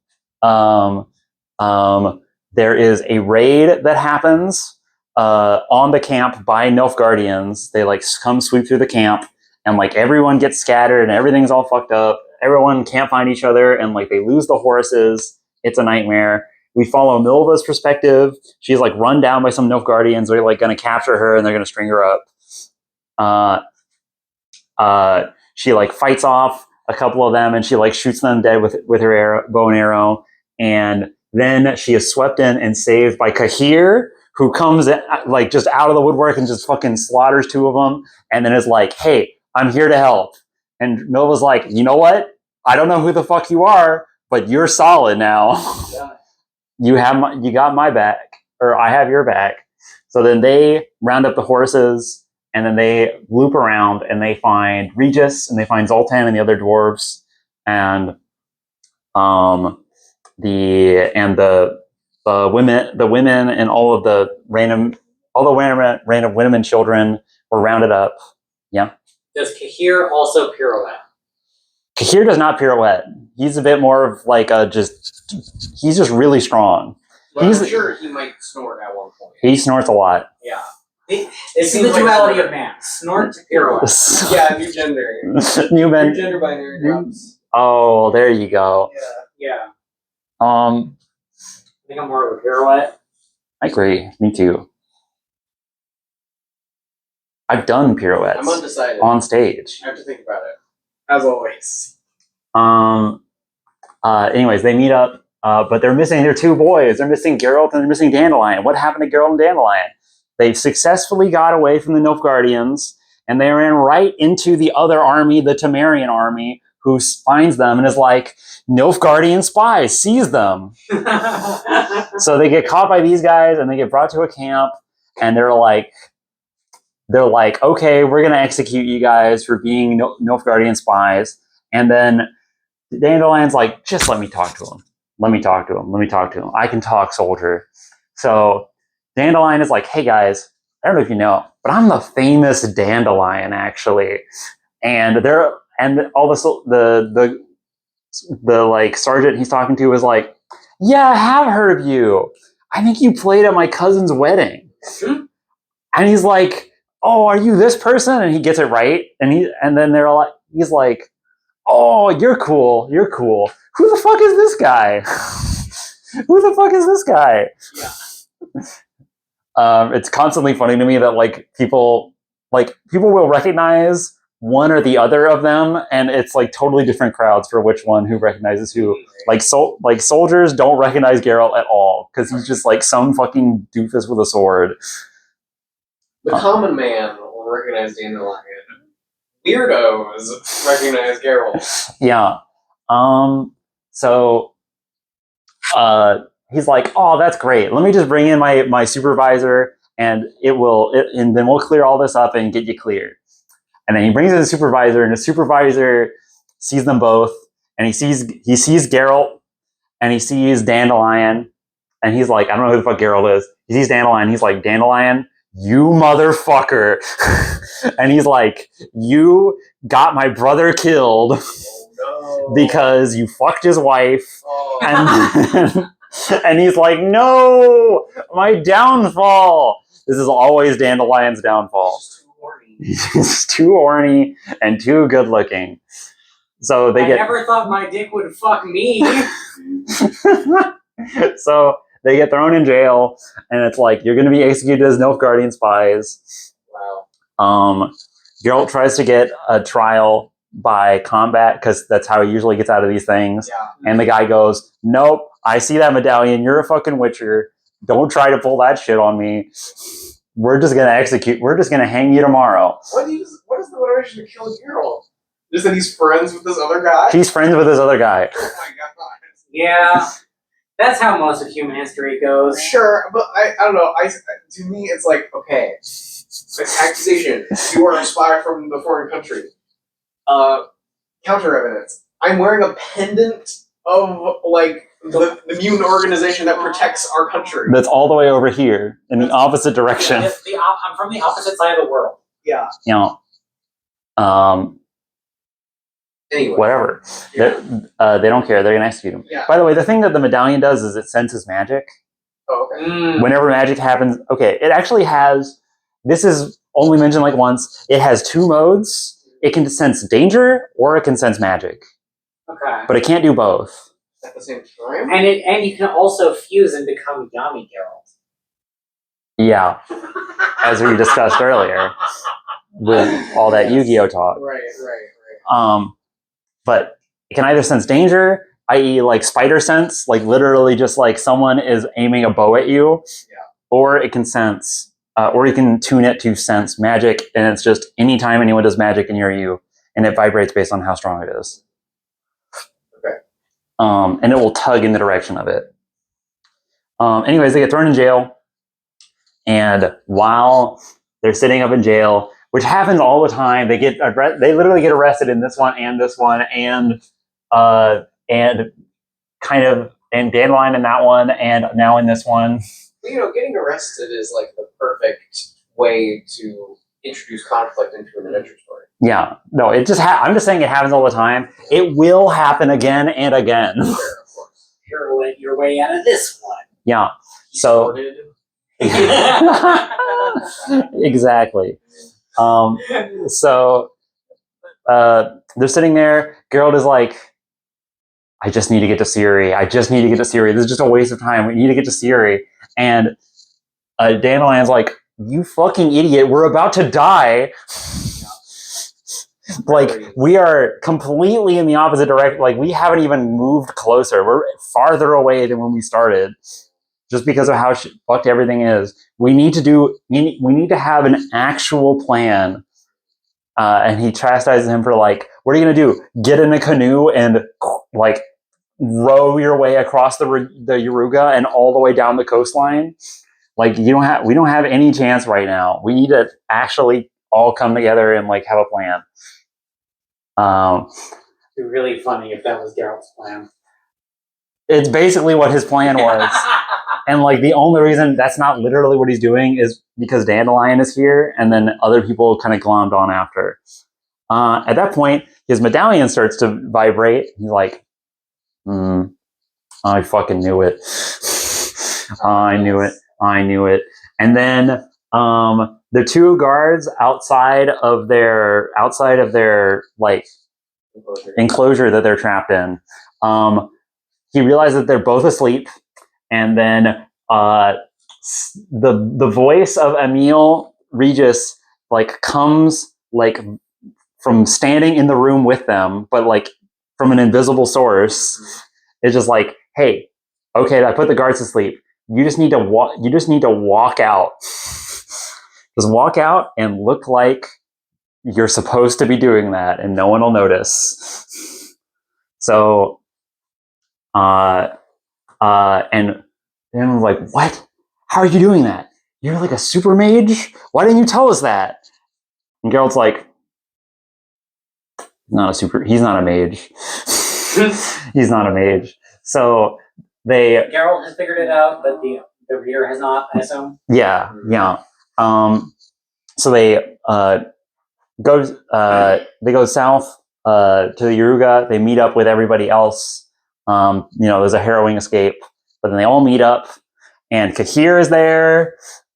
there is a raid that happens on the camp by Nilfgaardians. They like come sweep through the camp, and like everyone gets scattered, and everything's all fucked up. Everyone can't find each other, and like they lose the horses. It's a nightmare. We follow Milva's perspective. She's like run down by some Nilfgaardians. They're like going to capture her, and they're going to string her up. She like fights off a couple of them, and she like shoots them dead with her bow and arrow. And then she is swept in and saved by Kahir, who comes in, like just out of the woodwork and just fucking slaughters two of them, and then is like, "Hey, I'm here to help." And Milva's like, "You know what? I don't know who the fuck you are, but you're solid now. Yeah. You got my back, or I have your back." So then they round up the horses, and then they loop around, and they find Regis, and they find Zoltan and the other dwarves, and the women and all the random women and children were rounded up. Yeah. Does Kahir also pirouette? Kahir does not pirouette. He's a bit more of like he's just really strong. But I'm sure he might snort at one point. He snorts a lot. Yeah. This is the duality of man. Snort to pirouette. Yeah, new gender. New gender binary drops. Oh, there you go. Yeah. I I think I'm more of a pirouette. I agree. Me too. I've done pirouettes. I'm undecided. On stage. I have to think about it. As always. Anyways, they meet up, but they're missing their two boys. They're missing Geralt and they're missing Dandelion. What happened to Geralt and Dandelion? They've successfully got away from the Nilfgaardians, and they ran right into the other army, the Temerian army, who finds them and is like, "Nilfgaardian spies, seize them." So they get caught by these guys, and they get brought to a camp, and they're like, "Okay, we're gonna execute you guys for being Nilfgaardian spies." And then Dandelion's like, "Just let me talk to him. Let me talk to him. I can talk, soldier." So Dandelion is like, "Hey guys, I don't know if you know, but I'm the famous Dandelion, actually." And all the like sergeant he's talking to is like, "Yeah, I have heard of you. I think you played at my cousin's wedding." And he's like, "Oh, are you this person?" And he gets it right. And then he's like, "Oh, you're cool. You're cool. Who the fuck is this guy?" Who the fuck is this guy? Yeah. It's constantly funny to me that like people will recognize one or the other of them, and it's like totally different crowds for which one who recognizes who. Like soldiers don't recognize Geralt at all because he's just like some fucking doofus with a sword. The common man will recognize Dandelion. Weirdos recognize Geralt. Yeah. So he's like, "Oh, that's great. Let me just bring in my supervisor, and and then we'll clear all this up and get you cleared." And then he brings in the supervisor, and the supervisor sees them both, and he sees Geralt, and he sees Dandelion, and he's like, "I don't know who the fuck Geralt is." He sees Dandelion, he's like, "Dandelion, you motherfucker." And he's like, "You got my brother killed because you fucked his wife." And and he's like, "No, my downfall." This is always Dandelion's downfall. He's too horny and too good looking. So I never thought my dick would fuck me. So they get thrown in jail, and it's like, "You're going to be executed as Nilfgaardian spies." Wow. Geralt tries to get a trial by combat because that's how he usually gets out of these things. Yeah. And the guy goes, "Nope, I see that medallion. You're a fucking witcher. Don't try to pull that shit on me. We're just gonna hang you tomorrow." What is the motivation to kill Geralt? Just that he's friends with this other guy? He's friends with this other guy. Oh my god. Yeah. That's how most of human history goes. Sure, but I don't know. To me, it's like, okay, accusation. You are a spy from the foreign country. Counter evidence. I'm wearing a pendant of like the mutant organization that protects our country. That's all the way over here in the opposite direction. I'm from the opposite side of the world. Yeah. You know, Anyway. whatever. Yeah. They don't care. They're gonna execute him. Yeah. By the way, the thing that the medallion does is it senses magic. Oh, okay. Whenever magic happens, okay, it actually has. This is only mentioned like once. It has 2 modes. It can sense danger or it can sense magic, Okay. but it can't do both. At the same time? And you can also fuse and become Yami Geralt. Yeah, as we discussed earlier with all that Yu-Gi-Oh talk. Right. But it can either sense danger, i.e., like spider sense, like literally just like someone is aiming a bow at you, or it can sense, or you can tune it to sense magic, and it's just anytime anyone does magic near you, and it vibrates based on how strong it is. Okay. And it will tug in the direction of it. Anyways, they get thrown in jail, and while they're sitting up in jail, which happens all the time, they literally get arrested in this one, and kind of and Dandelion in that one, and now in this one. You know, getting arrested is like the perfect way to introduce conflict into an adventure story. Yeah, no, it just I'm just saying it happens all the time. It will happen again and again. Sure, of course. Hero your way out of this one. Yeah, so exactly. So they're sitting there. Geralt is like, I just need to get to Ciri. This is just a waste of time. We need to get to Ciri. And Dandelion's like, you fucking idiot. We're about to die. Like, we are completely in the opposite direction. Like, we haven't even moved closer. We're farther away than when we started. Just because of how fucked everything is. We need to have an actual plan. And he chastises him for like, what are you going to do? Get in a canoe and like row your way across the Yaruga and all the way down the coastline? Like, we don't have any chance right now. We need to actually all come together and like have a plan. It'd be really funny if that was Geralt's plan. It's basically what his plan was. And like the only reason that's not literally what he's doing is because Dandelion is here, and then other people kind of glommed on after. At that point, his medallion starts to vibrate. He's like, I fucking knew it. I knew it. And then the 2 guards outside of their like enclosure that they're trapped in, he realizes that they're both asleep. And then the voice of Emil Regis like comes like from standing in the room with them, but like from an invisible source. It's just like, hey, okay, I put the guards to sleep. You just need to walk. You just need to walk out. Just walk out and look like you're supposed to be doing that, and no one will notice. So, and I was like, what? How are you doing that? You're like a super mage? Why didn't you tell us that? And Geralt's like, he's not a mage. He's not a mage. So Geralt has figured it out, but the reader has not, I assume. Yeah. So they go south to the Yaruga. They meet up with everybody else. There's a harrowing escape, but then they all meet up, and Kahir is there,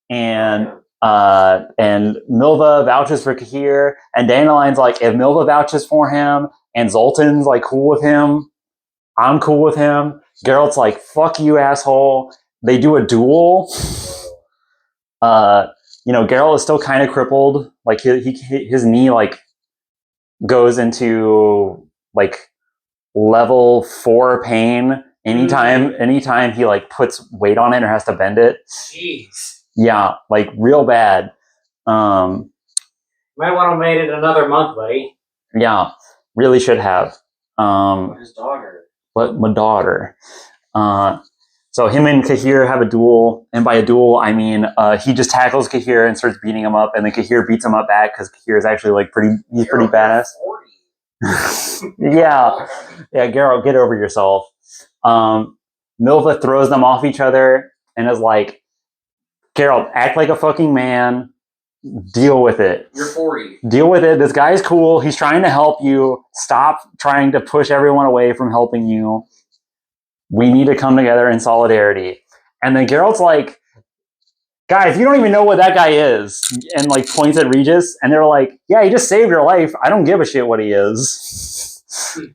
and Milva vouches for Kahir, and Dandelion's like, if Milva vouches for him, and Zoltan's like cool with him, I'm cool with him. Geralt's like, fuck you, asshole. They do a duel. Geralt is still kind of crippled. Like his knee like goes into like level 4 pain anytime he like puts weight on it or has to bend it. Jeez. Yeah, like real bad. Might want to have made it another month, buddy. Yeah, really should have. His daughter. But my daughter. So him and Kahir have a duel, and by a duel I mean he just tackles Kahir and starts beating him up, and then Kahir beats him up back because Kahir is actually like pretty badass. Yeah, Geralt, get over yourself. Milva throws them off each other and is like, Geralt, act like a fucking man. deal with it. You're 40. Deal with it. This guy's cool. He's trying to help you. Stop trying to push everyone away from helping you. We need to come together in solidarity. And then Geralt's like, guys, you don't even know what that guy is. And like points at Regis. And they're like, yeah, he just saved your life. I don't give a shit what he is.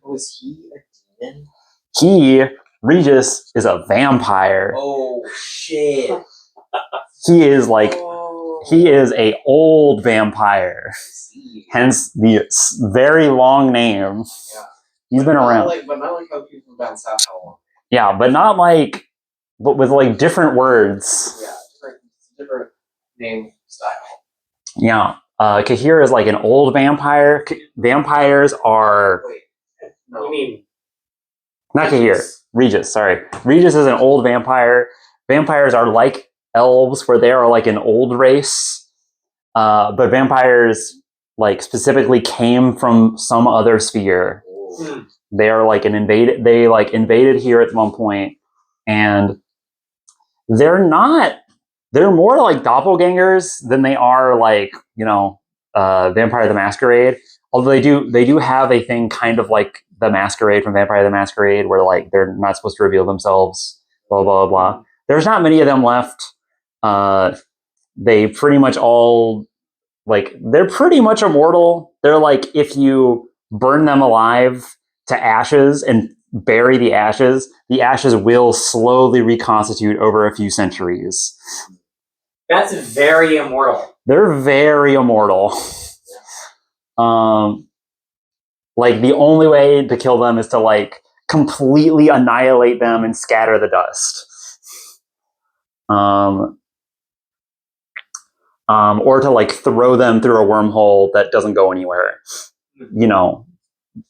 Was he a demon? Regis is a vampire. Oh shit! He is like, he is a old vampire. Hence the very long name. Yeah. He's been around. But not like how people down south how long. Yeah, but with like different words. Yeah, different name style. Yeah. Kahir is like an old vampire. Vampires are... Wait. What do you mean? Not Kahir. Regis, sorry. Regis is an old vampire. Vampires are like elves, where they are like an old race. But vampires like specifically came from some other sphere. They are like invaded here at one point, and they're more like doppelgangers than they are like, Vampire the Masquerade. Although they do have a thing kind of like the Masquerade from Vampire the Masquerade, where like they're not supposed to reveal themselves, blah blah blah. There's not many of them left. They pretty much all they're pretty much immortal. They're like, if you burn them alive to ashes and bury the ashes will slowly reconstitute over a few centuries. That's very immortal. They're very immortal. Like the only way to kill them is to like completely annihilate them and scatter the dust. Or to like throw them through a wormhole that doesn't go anywhere.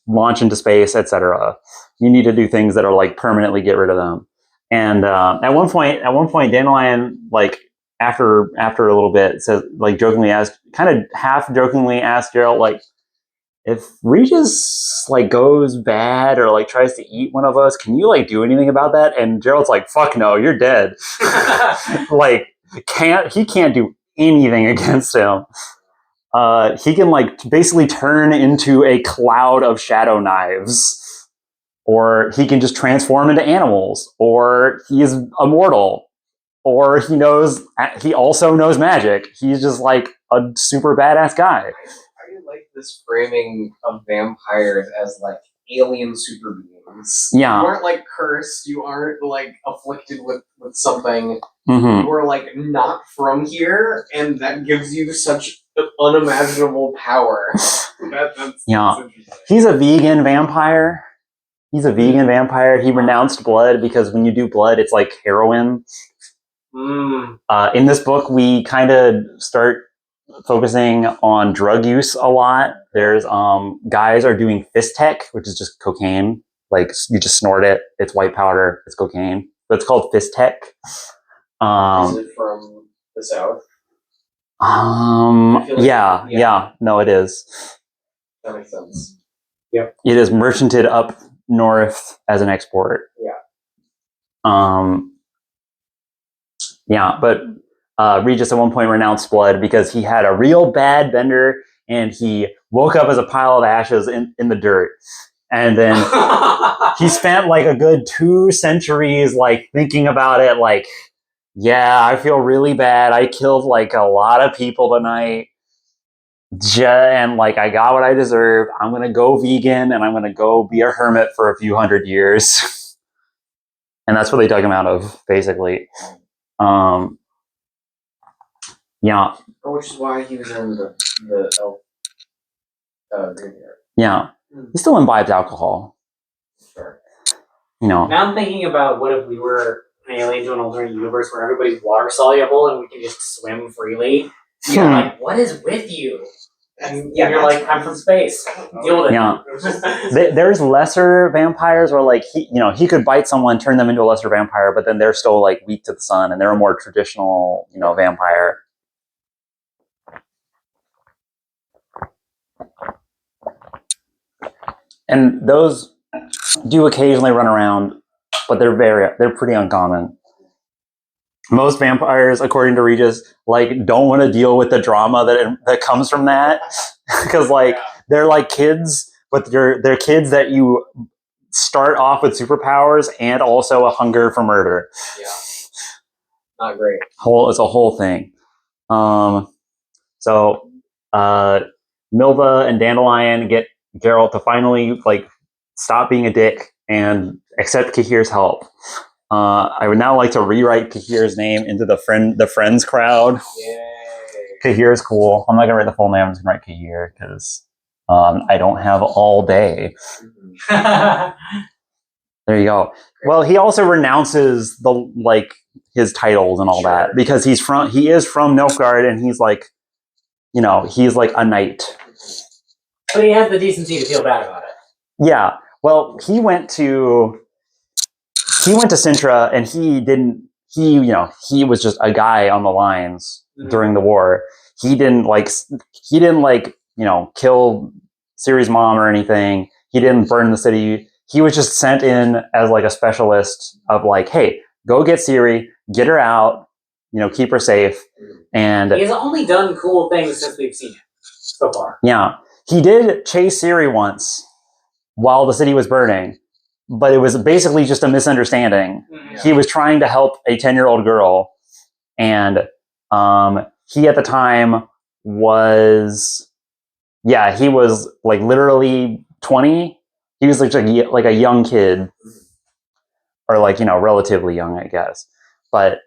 Launch into space, etc. You need to do things that are like permanently get rid of them. And at one point, Dandelion, like after a little bit, says, like, jokingly asked, kind of half jokingly asked Geralt, like, if Regis like goes bad or like tries to eat one of us, can you like do anything about that? And Geralt's like, fuck no, you're dead. Like, he can't do anything against him. He can like basically turn into a cloud of shadow knives, or he can just transform into animals, or he's immortal, or he also knows magic. He's just like a super badass guy. I like this framing of vampires as like alien super beings. Yeah. You aren't like cursed, you aren't like afflicted with something. Mm-hmm. You are like not from here, and that gives you such unimaginable power. That's He's a vegan vampire. He renounced blood because when you do blood, it's like heroin. In this book, we kind of start focusing on drug use a lot. There's guys are doing fist tech, which is just cocaine. Like, you just snort it. It's white powder. It's cocaine. But it's called fist tech. Is it from the south? Yeah. No, it is. That makes sense. Yep. It is merchanted up north as an export. But Regis at one point renounced blood because he had a real bad bender, and he woke up as a pile of ashes in the dirt. And then he spent like a good 2 centuries like thinking about it, like, yeah, I feel really bad. I killed like a lot of people tonight. And like, I got what I deserved. I'm going to go vegan, and I'm going to go be a hermit for a few hundred years. And that's what they dug him out of, basically. Which is why he was in the elf graveyard. Yeah. He still imbibes alcohol. Sure. Now I'm thinking about, what if we were an alien to an alternate universe where everybody's water soluble and we can just swim freely? You're like, what is with you? And you're like, I'm from space. Deal with it. Yeah. There's lesser vampires where like he could bite someone, turn them into a lesser vampire, but then they're still like weak to the sun, and they're a more traditional, vampire. And those do occasionally run around, but they're pretty uncommon. most vampires, according to Regis, like don't want to deal with the drama that comes from that because like they're like kids, but they're kids that you start off with superpowers and also a hunger for murder. Yeah. Not great. It's a whole thing. So Milva and Dandelion get Geralt to finally like stop being a dick and accept Kahir's help. I would now like to rewrite Kahir's name into the friends crowd. Yay. Kahir's cool. I'm not gonna write the full name. I'm just gonna write Kahir because I don't have all day. There you go. Well, he also renounces the like his titles and all that because he is from Nilfgaard and he's like, you know, he's like a knight. But he has the decency to feel bad about it. Yeah. Well, he went to Sintra and he was just a guy on the lines during the war. He didn't kill Ciri's mom or anything. He didn't burn the city. He was just sent in as like a specialist of like, hey, go get Ciri, get her out, keep her safe. And he has only done cool things since we've seen him so far. Yeah. He did chase Ciri once while the city was burning, but it was basically just a misunderstanding. Yeah. He was trying to help a 10-year-old girl, and he at the time was like literally 20. He was like a young kid, or like, relatively young, I guess. But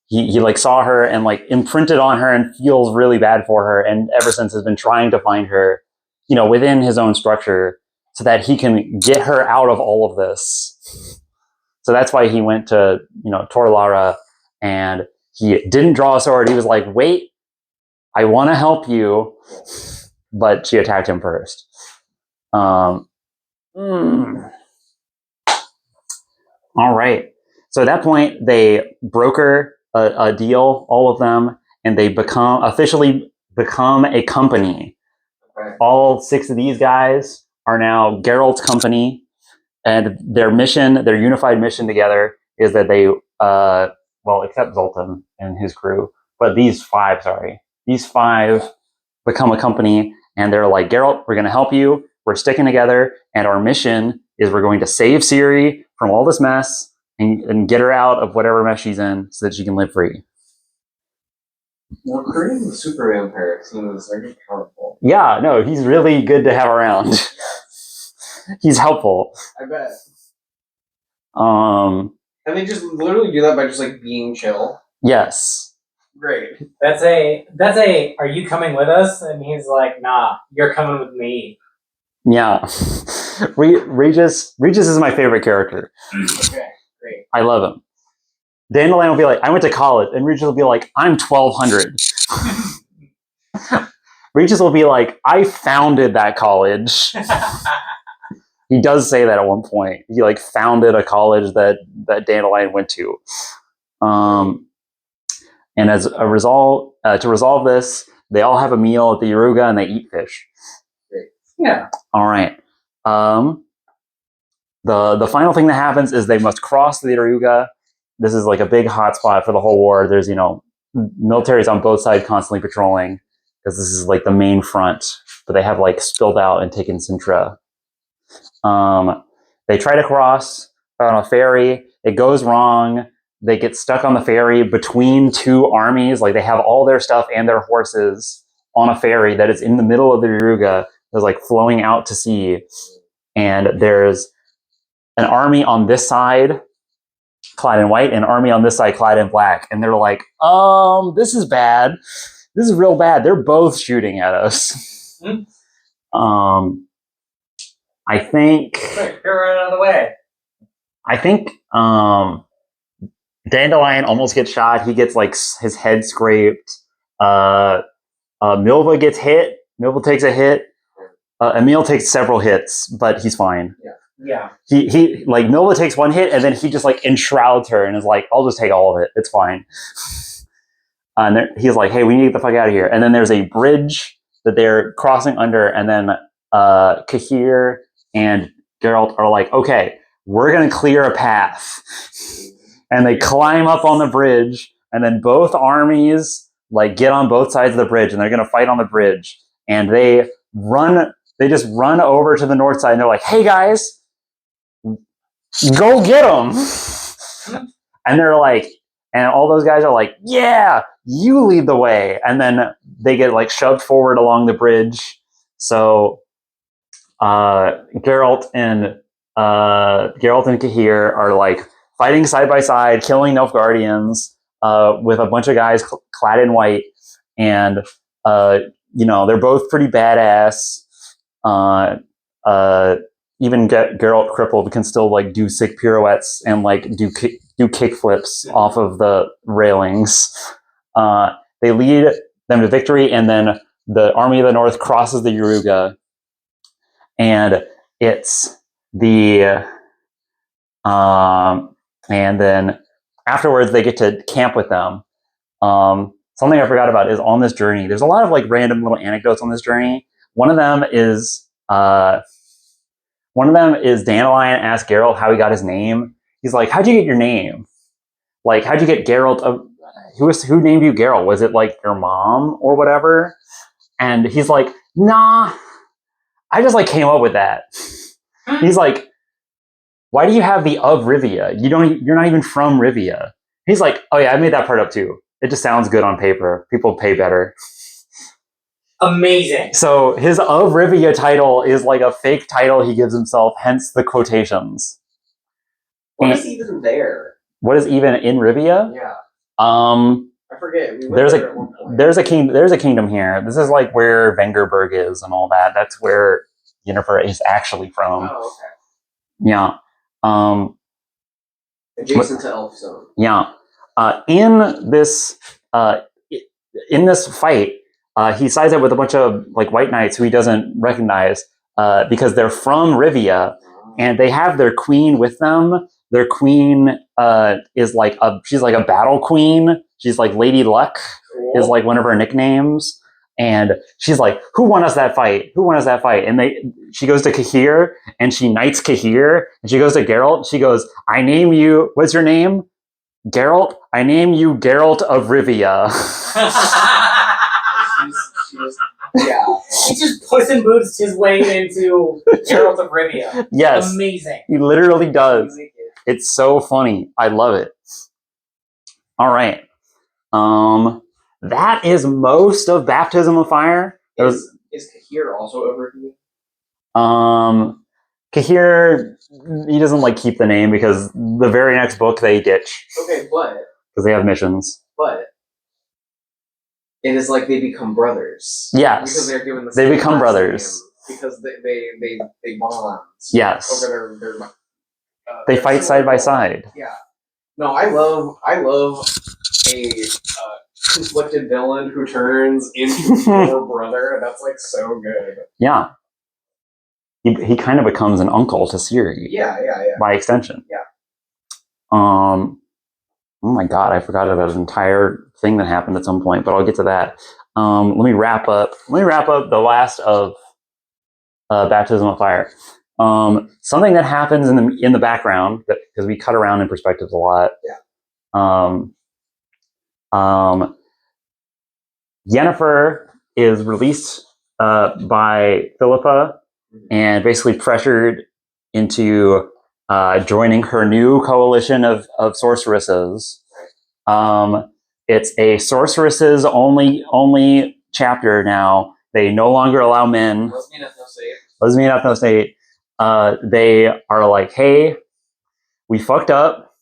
he like saw her and like imprinted on her and feels really bad for her, and ever since has been trying to find her, within his own structure so that he can get her out of all of this. So that's why he went to, Torlara, and he didn't draw a sword. He was like, wait, I want to help you. But she attacked him first. All right. So at that point, they broker a deal, all of them, and they officially become a company. Okay. All 6 of these guys are now Geralt's company, and their unified mission together is that they, except Zoltan and his crew, but these 5 become a company, and they're like, Geralt, we're going to help you. We're sticking together, and our mission is we're going to save Ciri from all this mess and get her out of whatever mess she's in so that she can live free. Well, creating the super vampire seems very powerful. Yeah, no, he's really good to have around. He's helpful. I bet. And they just literally do that by just like being chill. Yes. Great. That's a. Are you coming with us? And he's like, nah, you're coming with me. Yeah. Regis is my favorite character. Okay, great. I love him. Dandelion will be like, I went to college, and Regis will be like, I'm 1200. Regis will be like, I founded that college. He does say that at one point. He like founded a college that Dandelion went to. And as a result, to resolve this, they all have a meal at the Yaruga and they eat fish. Great. Yeah. All right. The final thing that happens is they must cross the Yaruga. This is like a big hotspot for the whole war. There's, militaries on both sides constantly patrolling because this is like the main front, but they have like spilled out and taken Sintra. They try to cross on a ferry. It goes wrong. They get stuck on the ferry between 2 armies. Like they have all their stuff and their horses on a ferry that is in the middle of the Yaruga. That's like flowing out to sea. And there's an army on this side clad in white, and an army on this side clad in black. And they're like, this is bad. This is real bad. They're both shooting at us. I think... Quick, get right out of the way. I think Dandelion almost gets shot. He gets like his head scraped. Milva gets hit. Milva takes a hit. Emil takes several hits, but he's fine. Yeah. He like Milva takes 1 hit and then he just like enshrouds her and is like, I'll just take all of it. It's fine. And he's like, hey, we need to get the fuck out of here. And then there's a bridge that they're crossing under, and then Kahir and Geralt are like, okay, we're gonna clear a path. and they climb up on the bridge, and then both armies like get on both sides of the bridge, and they're gonna fight on the bridge, and they just run over to the north side, and they're like, "Hey guys, go get them!" And they're like, and all those guys are like, "Yeah, you lead the way," and then they get like shoved forward along the bridge. So Geralt and Cahir are like fighting side by side, killing Nilfgaardians with a bunch of guys clad in white, and they're both pretty badass. Even Geralt crippled can still like do sick pirouettes and like do kick flips off of the railings. They lead them to victory, and then the army of the north crosses the Yaruga, and it's the and then afterwards they get to camp with them. Something I forgot about is on this journey, there's a lot of like random little anecdotes on this journey. One of them is Dandelion asked Geralt how he got his name. He's like, "How'd you get your name? Like, how'd you get Geralt? Who named you Geralt? Was it like your mom or whatever?" And he's like, "Nah, I just like came up with that." He's like, "Why do you have the of Rivia? You're not even from Rivia." He's like, "Oh yeah, I made that part up too. It just sounds good on paper. People pay better." Amazing. So his of Rivia title is like a fake title he gives himself, hence the quotations. What is even there? What is even in Rivia? Yeah. I forget. There's a kingdom here. This is like where Vengerberg is and all that. That's where Yennefer is actually from. Oh, okay. Yeah. Adjacent to Elfzone. Yeah. In this fight, he sides up with a bunch of like white knights who he doesn't recognize because they're from Rivia, and they have their queen with them. Their queen is like she's like a battle queen. She's like Lady Luck is like one of her nicknames. And she's like, "Who won us that fight? Who won us that fight?" And she goes to Cahir, and she knights Cahir. And she goes to Geralt. She goes, "I name you. What's your name? Geralt. I name you Geralt of Rivia." Yeah. He just Puss in Boots his way into Geralt of Rivia. Yes. Amazing. He literally does. It's so funny. I love it. All right. That is most of Baptism of Fire. Is Cahir also over here? Cahir, he doesn't like keep the name because the very next book they ditch. Okay, but because they have missions. But it is like they become brothers. Yes. Because they're given the they same become last brothers. name, because they bond. Yes. Over their they fight side by side. Yeah. No, I love a conflicted villain who turns into your brother. That's like so good. Yeah. He kind of becomes an uncle to Ciri. Yeah. By extension. Yeah. Oh my god, I forgot about an entire thing that happened at some point, but I'll get to that. Let me wrap up the last of Baptism of Fire. Something that happens in the background, because we cut around in perspectives a lot. Yeah. Yennefer is released by Philippa and basically pressured into joining her new coalition of sorceresses. It's a sorceresses only chapter now. They no longer allow men. Lesbian ethno state. They are like, "Hey, we fucked up,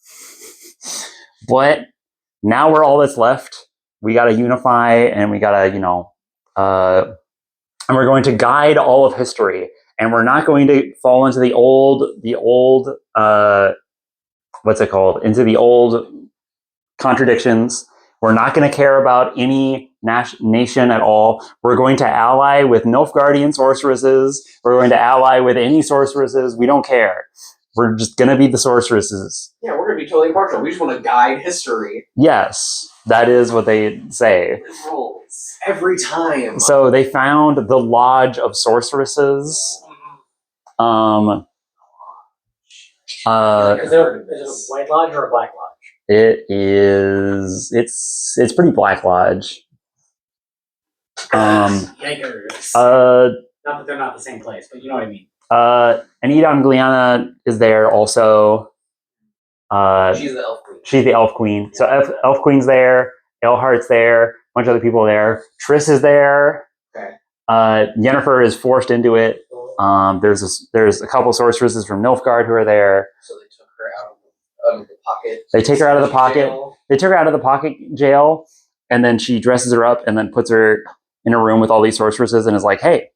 but now we're all that's left. We got to unify, and we got to, and we're going to guide all of history, and we're not going to fall into the old, what's it called? Into the old contradictions. We're not going to care about any nation at all. We're going to ally with Nilfgaardian sorceresses. We're going to ally with any sorceresses. We don't care. We're just going to be the sorceresses." Yeah, we're going to be totally impartial. We just want to guide history. Yes, that is what they say. Rules. Every time. So they found the Lodge of Sorceresses. Is it a White Lodge or a Black Lodge? It's pretty Black Lodge. Yikers. Not that they're not the same place, but you know what I mean. Anita Anguliana is there also. She's the elf queen. She's the elf queen. So elf queen's there. Elhart's there. A bunch of other people are there. Triss is there. Okay. Yennefer is forced into it. There's a couple sorceresses from Nilfgaard who are there. So they took her out of the pocket. They take her out of the pocket. Jail. They took her out of the pocket jail, and then she dresses her up and then puts her in a room with all these sorceresses and is like, hey,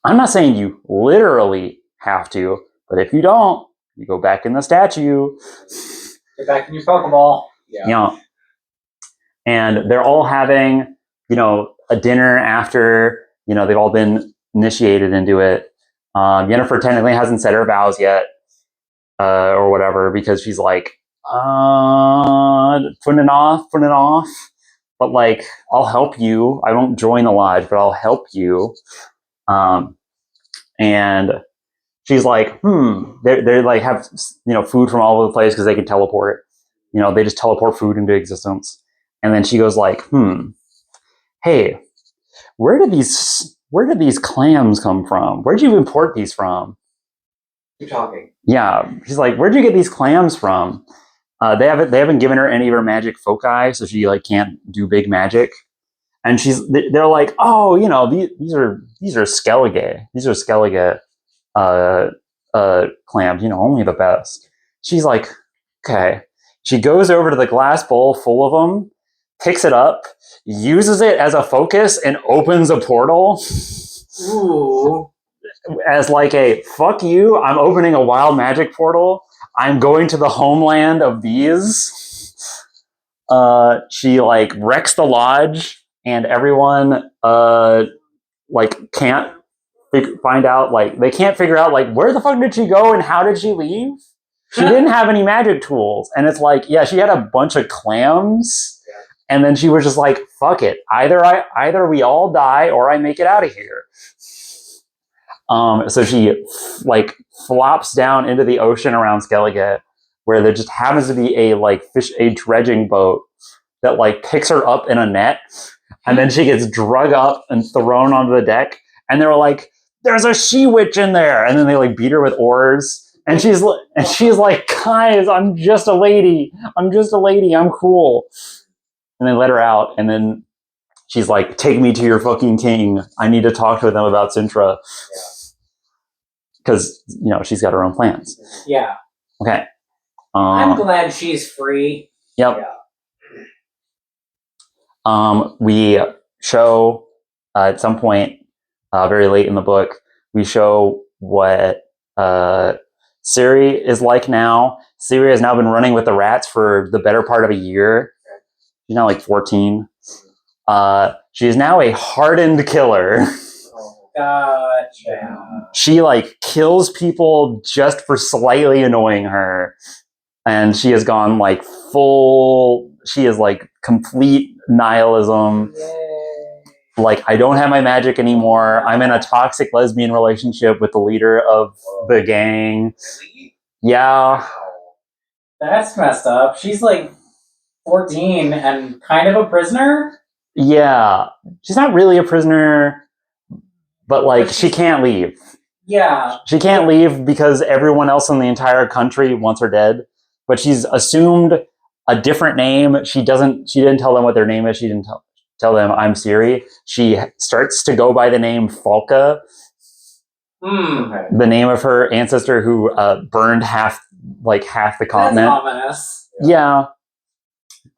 I'm not saying you literally have to, but if you don't, you go back in the statue. Get back in your Pokeball. Yeah. And they're all having, a dinner after, they've all been initiated into it. Yennefer technically hasn't said her vows yet, or whatever, because she's like, putting it off. But like, I'll help you. I won't join the lodge, but I'll help you. And she's like, they're like have, food from all over the place because they can teleport. They just teleport food into existence. And then she goes like, hey, where did these clams come from? Where'd you import these from? Keep talking. Yeah. She's like, where'd you get these clams from? They haven't given her any of her magic foci, so she like can't do big magic. And they're like, oh, these are Skellige. These are Skellige clams, only the best. She's like, okay. She goes over to the glass bowl full of them, picks it up, uses it as a focus, and opens a portal. Ooh. As like a, fuck you, I'm opening a wild magic portal. I'm going to the homeland of these. She like wrecks the lodge, and everyone like can't find out, like they can't figure out like where the fuck did she go and how did she leave? She didn't have any magic tools, and it's like, yeah, she had a bunch of clams, and then she was just like, fuck it, either we all die or I make it out of here. So she like flops down into the ocean around Skellige, where there just happens to be a dredging boat that like picks her up in a net, and then she gets drug up and thrown onto the deck, and they're like, there's a she-witch in there, and then they like beat her with oars, and she's like, guys, I'm just a lady, I'm cool. And they let her out, and then she's like, take me to your fucking king, I need to talk to them about Sintra. Because she's got her own plans. Yeah. Okay. I'm glad she's free. Yep. We show at some point, very late in the book, we show what Ciri is like now. Ciri has now been running with the rats for the better part of a year. She's now like 14. She is now a hardened killer. Gotcha. She like kills people just for slightly annoying her, and she has gone like full. She is like complete nihilism. Yay. Like, I don't have my magic anymore. I'm in a toxic lesbian relationship with the leader of the gang. Yeah. That's messed up. She's like 14 and kind of a prisoner? Yeah. She's not really a prisoner, but like, she can't leave. Yeah. She can't leave because everyone else in the entire country wants her dead. But she's assumed a different name. She didn't tell them what their name is. She didn't tell them, I'm Ciri. She starts to go by the name Falca. The name of her ancestor who burned half the continent. That's ominous. Yeah.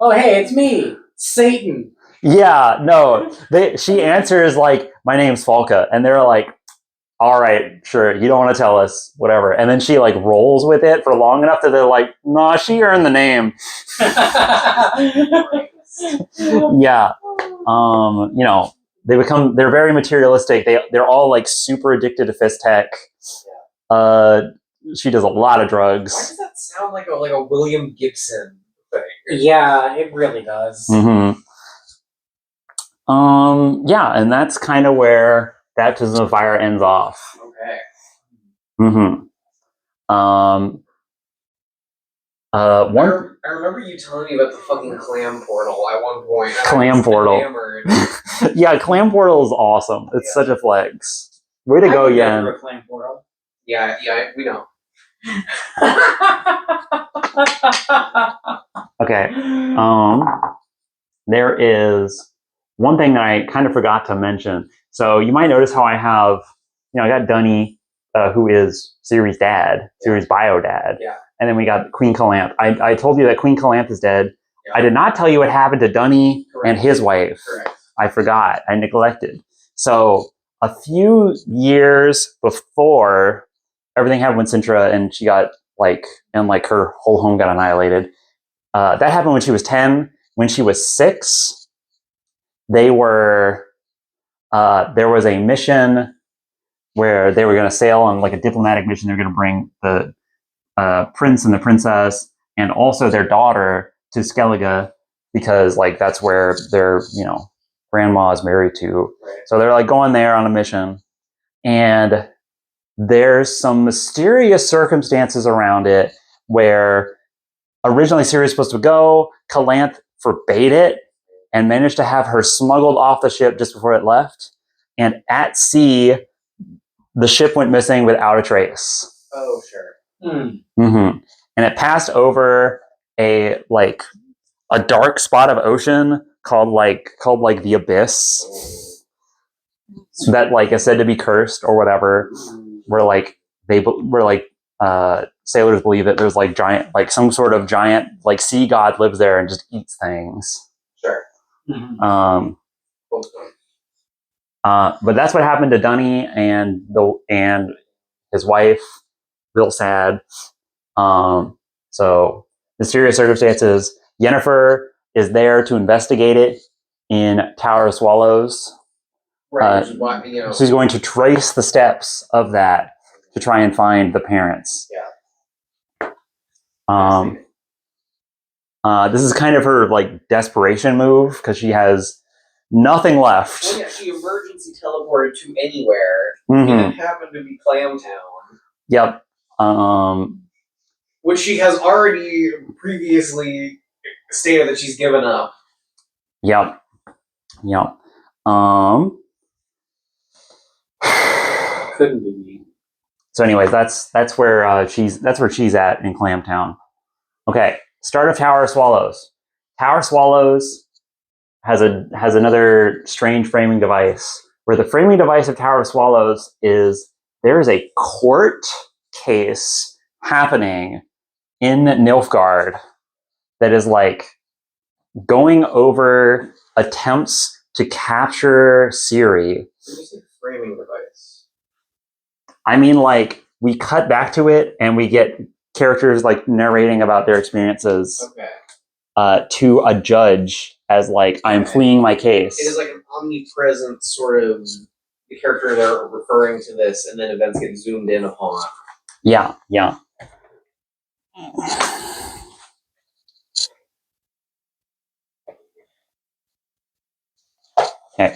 Oh, hey, it's me, Satan. Yeah, no. She answers like, my name's Falca. And they're like, all right, sure, you don't want to tell us, whatever. And then she like rolls with it for long enough that they're like, nah, she earned the name. Yeah. They're very materialistic. They're all like super addicted to fist tech. She does a lot of drugs. Why does that sound like a William Gibson thing? Yeah, it really does. Mm-hmm. Yeah, and that's kind of where Baptism of Fire ends off. Okay. Mm-hmm. One I remember you telling me about the fucking clam portal at one point. and I Clam was portal. enamored. Yeah, clam portal is awesome. It's such a flex. Way to go, I can Yen. through a clam portal. Yeah, we know. Okay. There is one thing that I kind of forgot to mention. So you might notice how I have, I got Dunny, who is Siri's dad, Siri's bio dad. Yeah. And then we got Queen Calamth. I told you that Queen Calamth is dead. Yeah. I did not tell you what happened to Dunny and his wife. Correct. I forgot. I neglected. So a few years before everything happened with Sintra and she got her whole home got annihilated. That happened when she was 10. When she was 6, there was a mission where they were going to sail on like a diplomatic mission. They're going to bring the prince and the princess and also their daughter to Skellige because like that's where their grandma is married to. Right. So they're like going there on a mission, and there's some mysterious circumstances around it where originally Siri was supposed to go. Calanth forbade it and managed to have her smuggled off the ship just before it left. And at sea, the ship went missing without a trace. Oh, sure. Mm-hmm. And it passed over a dark spot of ocean called the Abyss that is said to be cursed or whatever. Where sailors believe that there's giant some sort of giant sea god lives there and just eats things. Sure. But that's what happened to Dunny and his wife. Real sad. So mysterious circumstances. Yennefer is there to investigate it in Tower of Swallows. Right. Which is why, She's going to trace the steps of that to try and find the parents. Yeah. This is kind of her desperation move because she has nothing left. Well, yeah, she emergency teleported to anywhere. Mm-hmm. It happened to be Clamtown. Yep. Which she has already previously stated that she's given up. Yep. Couldn't be me. So, anyways, that's where she's at in Clamtown. Okay, start of Tower of Swallows. Tower of Swallows has another strange framing device. Where the framing device of Tower of Swallows is there is a court case happening in Nilfgaard that is going over attempts to capture Ciri. When you say framing device, I mean, we cut back to it and we get characters narrating about their experiences to a judge as I'm pleading my case. It is an omnipresent sort of the character they're referring to this, and then events get zoomed in upon. Yeah. Okay.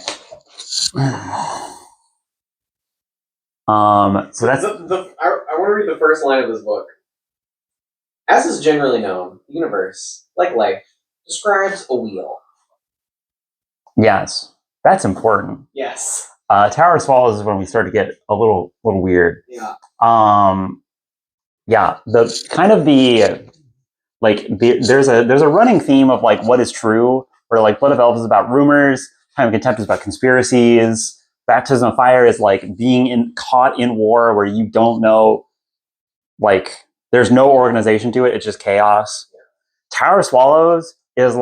So that's I want to read the first line of this book. As is generally known, the universe, like life, describes a wheel. yes, that's important. Yes. Tower of Swallows is when we start to get a little weird. Yeah. Yeah. The kind of there's a running theme of what is true, where Blood of Elves is about rumors, Time of Contempt is about conspiracies, Baptism of Fire is being caught in war where you don't know, there's no organization to it, it's just chaos. Yeah. Tower of Swallows is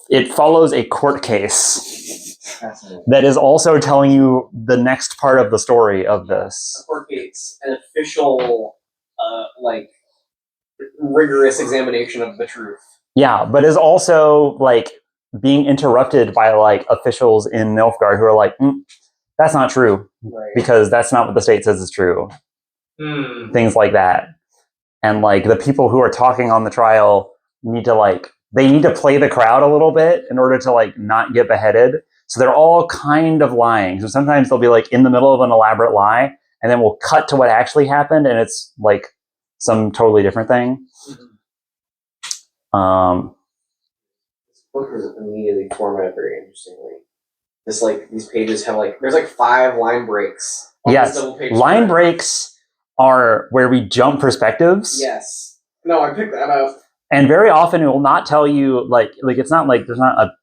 it follows a court case that is also telling you the next part of the story of this. A court case, an official, rigorous examination of the truth. Yeah, but is also being interrupted by officials in Nilfgaard who are that's not true, right, because that's not what the state says is true. Things like that. And the people who are talking on the trial need to they need to play the crowd a little bit in order to not get beheaded. So they're all kind of lying. So sometimes they'll be in the middle of an elaborate lie, and then we'll cut to what actually happened, and it's some totally different thing. This book is immediately formatted very interestingly. These pages have there's 5 line breaks. On Yes, this double page line spread. breaks are where we jump perspectives. Yes. No, I picked that up. And very often it will not tell you like it's not like there's not a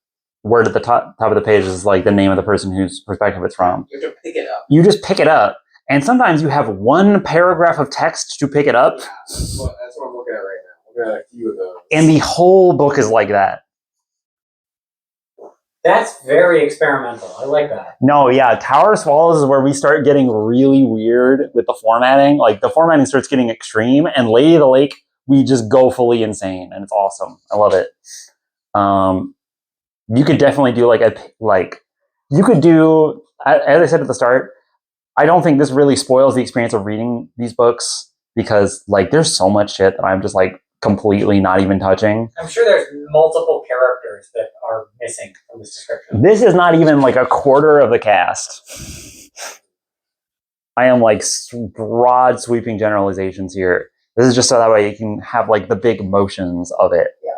word at the top of the page is like the name of the person whose perspective it's from. You have to pick it up. You just pick it up, and sometimes you have one paragraph of text to pick it up. Yeah, that's what I'm looking at right now. I'm looking at a few of those. And the whole book is like that. That's very experimental. I like that. No, yeah, Tower of Swallows is where we start getting really weird with the formatting. Like the formatting starts getting extreme, and Lady of the Lake, we just go fully insane, and it's awesome. I love it. You could definitely do you could do, as I said at the start, I don't think this really spoils the experience of reading these books because there's so much shit that I'm just completely not even touching. I'm sure there's multiple characters that are missing from this description. This is not even a quarter of the cast. I am broad sweeping generalizations here. This is just so that way you can have the big motions of it. Yeah.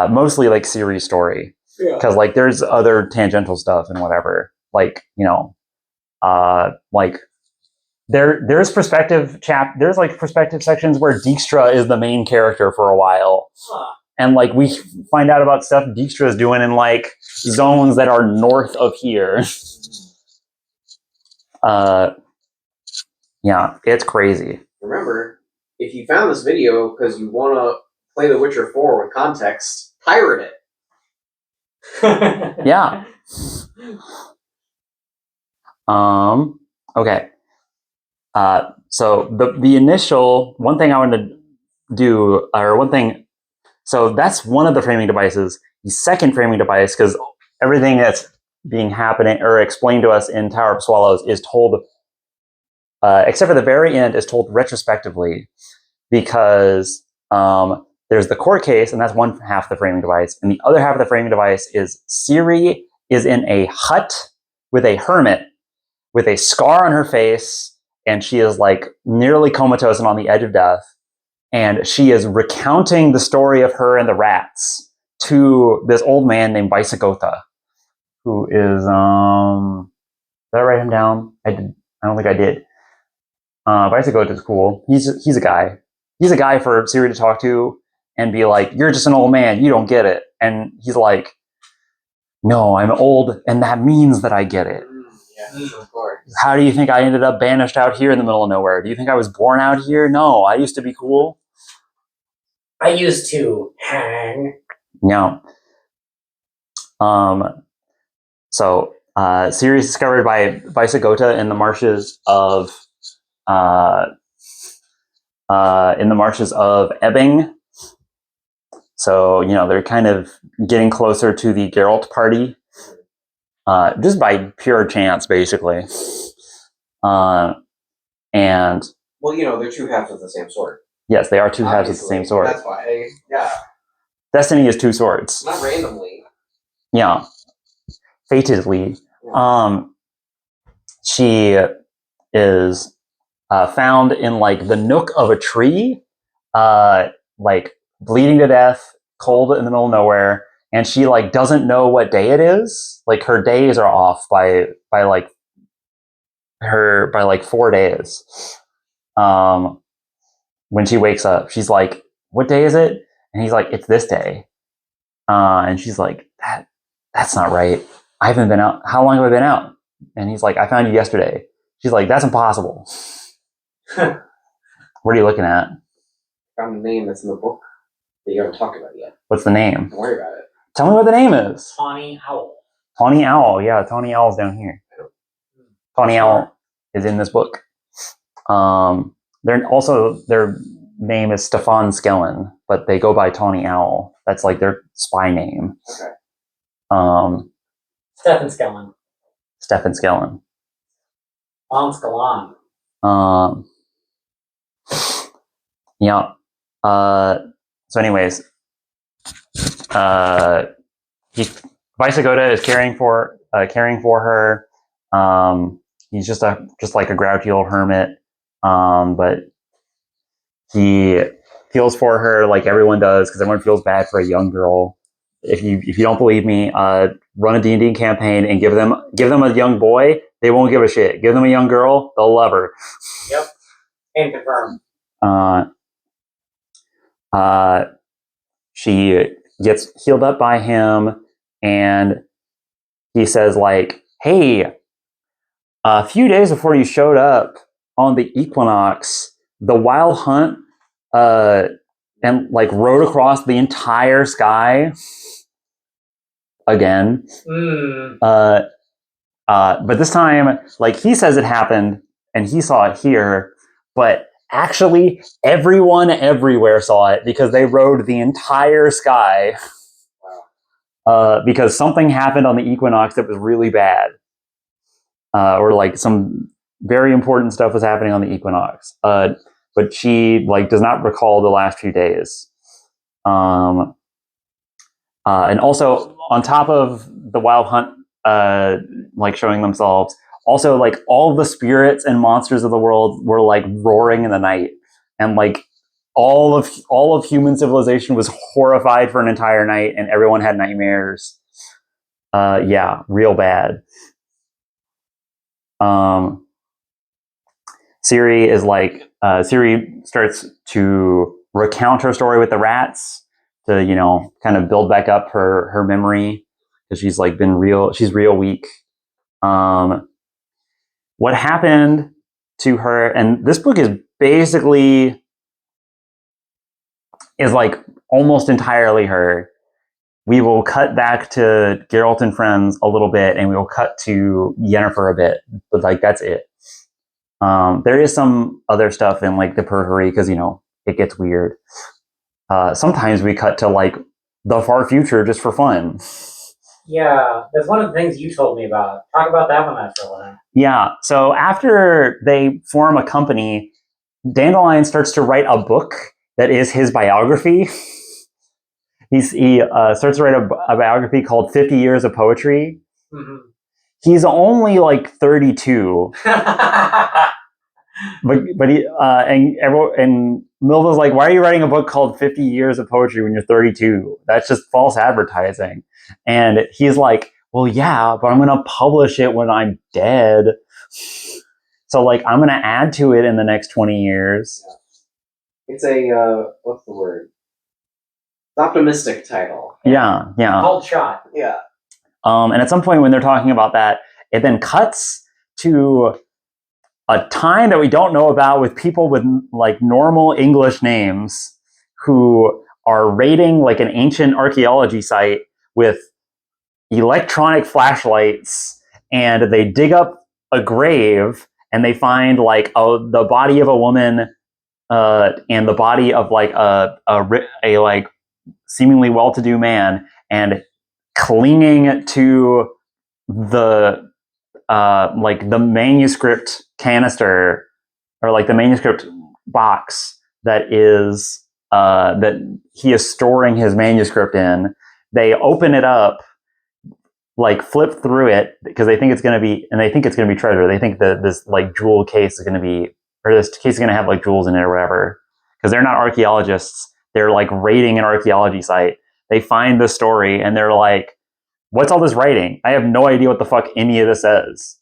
Mostly series story. Yeah. Because there's other tangential stuff and whatever. There's perspective there's perspective sections where Dijkstra is the main character for a while. Huh. And we find out about stuff Dijkstra is doing in zones that are north of here. Yeah, it's crazy. Remember, if you found this video because you want to play The Witcher 4 with context, pirate it. Yeah. Okay. So the initial one thing I wanted to do, or one thing, so that's one of the framing devices. The second framing device, because everything that's being happening or explained to us in Tower of Swallows is told, except for the very end, is told retrospectively, because there's the court case, and that's one half of the framing device, and the other half of the framing device is Ciri is in a hut with a hermit with a scar on her face, and she is nearly comatose and on the edge of death, and she is recounting the story of her and the rats to this old man named Vaisagotha, who is did I write him down? I don't think I did. Vaisagotha is cool. He's a guy. He's a guy for Ciri to talk to and be like, "You're just an old man. You don't get it." And he's like, "No, I'm old, and that means that I get it." Yeah, of course. How do you think I ended up banished out here in the middle of nowhere? Do you think I was born out here? No, I used to be cool. I used to hang. No. So Ciri is discovered by Vaisagotha in the marshes of Ebbing. So they're kind of getting closer to the Geralt party, just by pure chance, basically. And they're two halves of the same sword. yes, they are two halves of the same sword. That's why. Yeah. Destiny is two swords. Not randomly. Yeah, fatedly. Yeah. She is found in the nook of a tree, bleeding to death, cold in the middle of nowhere, and she doesn't know what day it is. Her days are off by 4 days. When she wakes up, she's like, "What day is it?" And he's like, "It's this day." And she's like, "That's not right. I haven't been out. How long have I been out?" And he's like, "I found you yesterday." She's like, "That's impossible." What are you looking at? Found a name that's in the book that you haven't talked about yet. What's the name? Don't worry about it. Tell me what the name is. Tawny Owl. Tawny Owl. Yeah, Tawny Owl's down here. Tawny Owl is in this book. Their name is Stefan Skellen, but they go by Tawny Owl. That's their spy name. Okay. Stefan Skellen. Stefan Skellen. On Skellen. Yeah. So anyways, Vaisagotha is caring for her. He's just like a grouchy old hermit. But he feels for her like everyone does, because everyone feels bad for a young girl. If you don't believe me, run a D&D campaign and give them a young boy. They won't give a shit. Give them a young girl, they'll love her. Yep. And confirm. She gets healed up by him, and he says like, "Hey, a few days before you showed up on the equinox, the wild hunt and like rode across the entire sky again." But this time, like, he says it happened and he saw it here, but actually everyone everywhere saw it because they rode the entire sky. Because something happened on the equinox that was really bad. Or like some very important stuff was happening on the equinox. But she like does not recall the last few days. And also on top of the wild hunt like showing themselves, also like all the spirits and monsters of the world were like roaring in the night, and like all of human civilization was horrified for an entire night, and everyone had nightmares. Yeah, real bad. Siri is like Siri starts to recount her story with the rats to, you know, kind of build back up her memory, because she's like she's real weak. What happened to her, and this book is basically like almost entirely her. We will cut back to Geralt and friends a little bit, and we will cut to Yennefer a bit, but like that's it. There is some other stuff in like the periphery, because, you know, it gets weird. Sometimes we cut to like the far future just for fun. Yeah, that's one of the things you told me about. Talk about that one after a while. Yeah, so after they form a company, Dandelion starts to write a book that is his biography. He starts to write a biography called 50 Years of Poetry. Mm-hmm. He's only like 32. But he and Milva's like, "Why are you writing a book called 50 Years of Poetry when you're 32? That's just false advertising." And he's like, "Well, yeah, but I'm going to publish it when I'm dead. So like I'm going to add to it in the next 20 years." It's a what's the word? It's optimistic title. Yeah. Called shot. Yeah. And at some point when they're talking about that, it then cuts to a time that we don't know about with people with like normal English names who are raiding like an ancient archaeology site with electronic flashlights, and they dig up a grave and they find like the body of a woman and the body of like a like seemingly well-to-do man, and clinging to the like the manuscript canister, or like the manuscript box that is that he is storing his manuscript in. They open it up, like flip through it, because they think it's going to be, and they think it's going to be treasure. They think that this like jewel case is going to be, or this case is going to have like jewels in it or whatever, because they're not archaeologists. They're like raiding an archaeology site. They find the story and they're like, "What's all this writing? I have no idea what the fuck any of this says."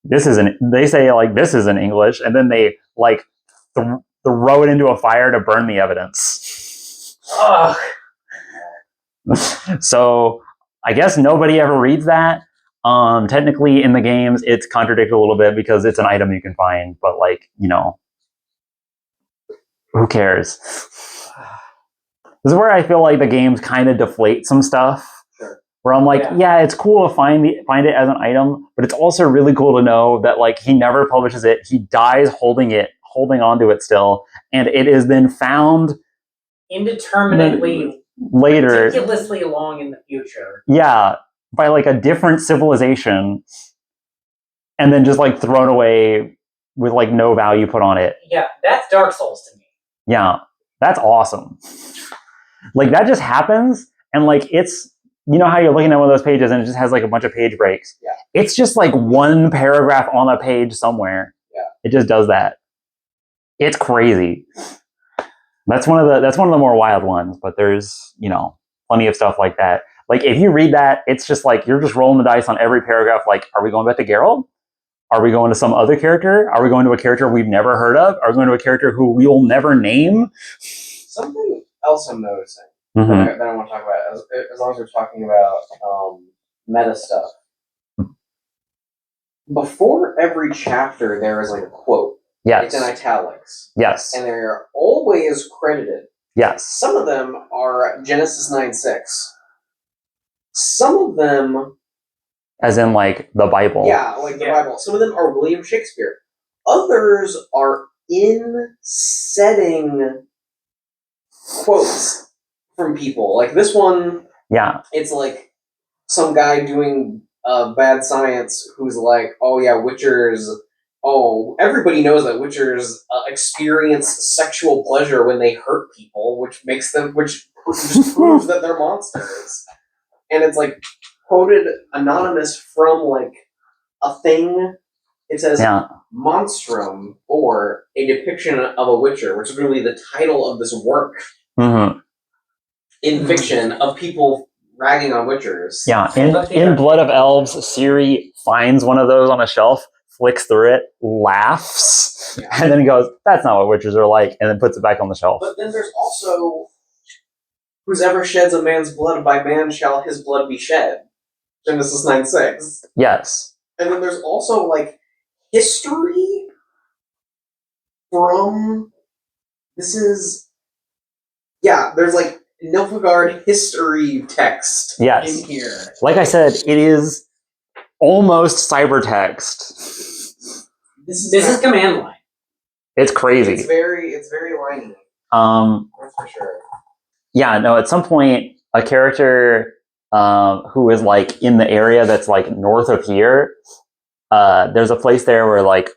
They say like, "This is in English," and then they like throw it into a fire to burn the evidence. Ugh. So I guess nobody ever reads that. Technically in the games it's contradicted a little bit because it's an item you can find, but like, you know, who cares? This is where I feel like the games kind of deflate some stuff. Sure. Where I'm like, yeah, it's cool to find it as an item, but it's also really cool to know that like he never publishes it. He dies holding on to it still, and it is then found indeterminately later, ridiculously long in the future. Yeah, by like a different civilization, and then just like thrown away with like no value put on it. Yeah, that's Dark Souls to me. Yeah, that's awesome. Like that just happens, and like it's, you know how you're looking at one of those pages and it just has like a bunch of page breaks. Yeah. It's just like one paragraph on a page somewhere. Yeah. It just does that. It's crazy. That's one of the more wild ones, but there's, plenty of stuff like that. Like if you read that, it's just like you're just rolling the dice on every paragraph. Like, are we going back to Geralt? Are we going to some other character? Are we going to a character we've never heard of? Are we going to a character who we will never name? Something else I'm noticing Mm-hmm. that I want to talk about, as long as we're talking about meta stuff. Before every chapter, there is like a quote. Yes. It's in italics. Yes. And they're always credited. Yes. Some of them are Genesis 9:6. Some of them, as in like the Bible. Yeah, like the Bible. Some of them are William Shakespeare. Others are in setting quotes from people. Like this one, Yeah. it's like some guy doing bad science who's like, oh yeah, Witchers. Oh, everybody knows that Witchers experience sexual pleasure when they hurt people, which just proves that they're monsters. And it's like quoted anonymous from like a thing. It says Monstrum, or a depiction of a Witcher, which is really the title of this work in fiction of people ragging on Witchers. Yeah, in Blood of Elves, Ciri finds one of those on a shelf, flicks through it, laughs, and then goes, "That's not what Witchers are like," and then puts it back on the shelf. But then there's also, "Whoever sheds a man's blood, by man shall his blood be shed." Genesis 9:6. Yes. And then there's also like history from. There's like Nilfgaard history text in here. Like I said, it is almost cybertext. This is command line. It's crazy. It's very liney. That's for sure. Yeah, no, at some point, a character who is like in the area that's like north of here, there's a place there where like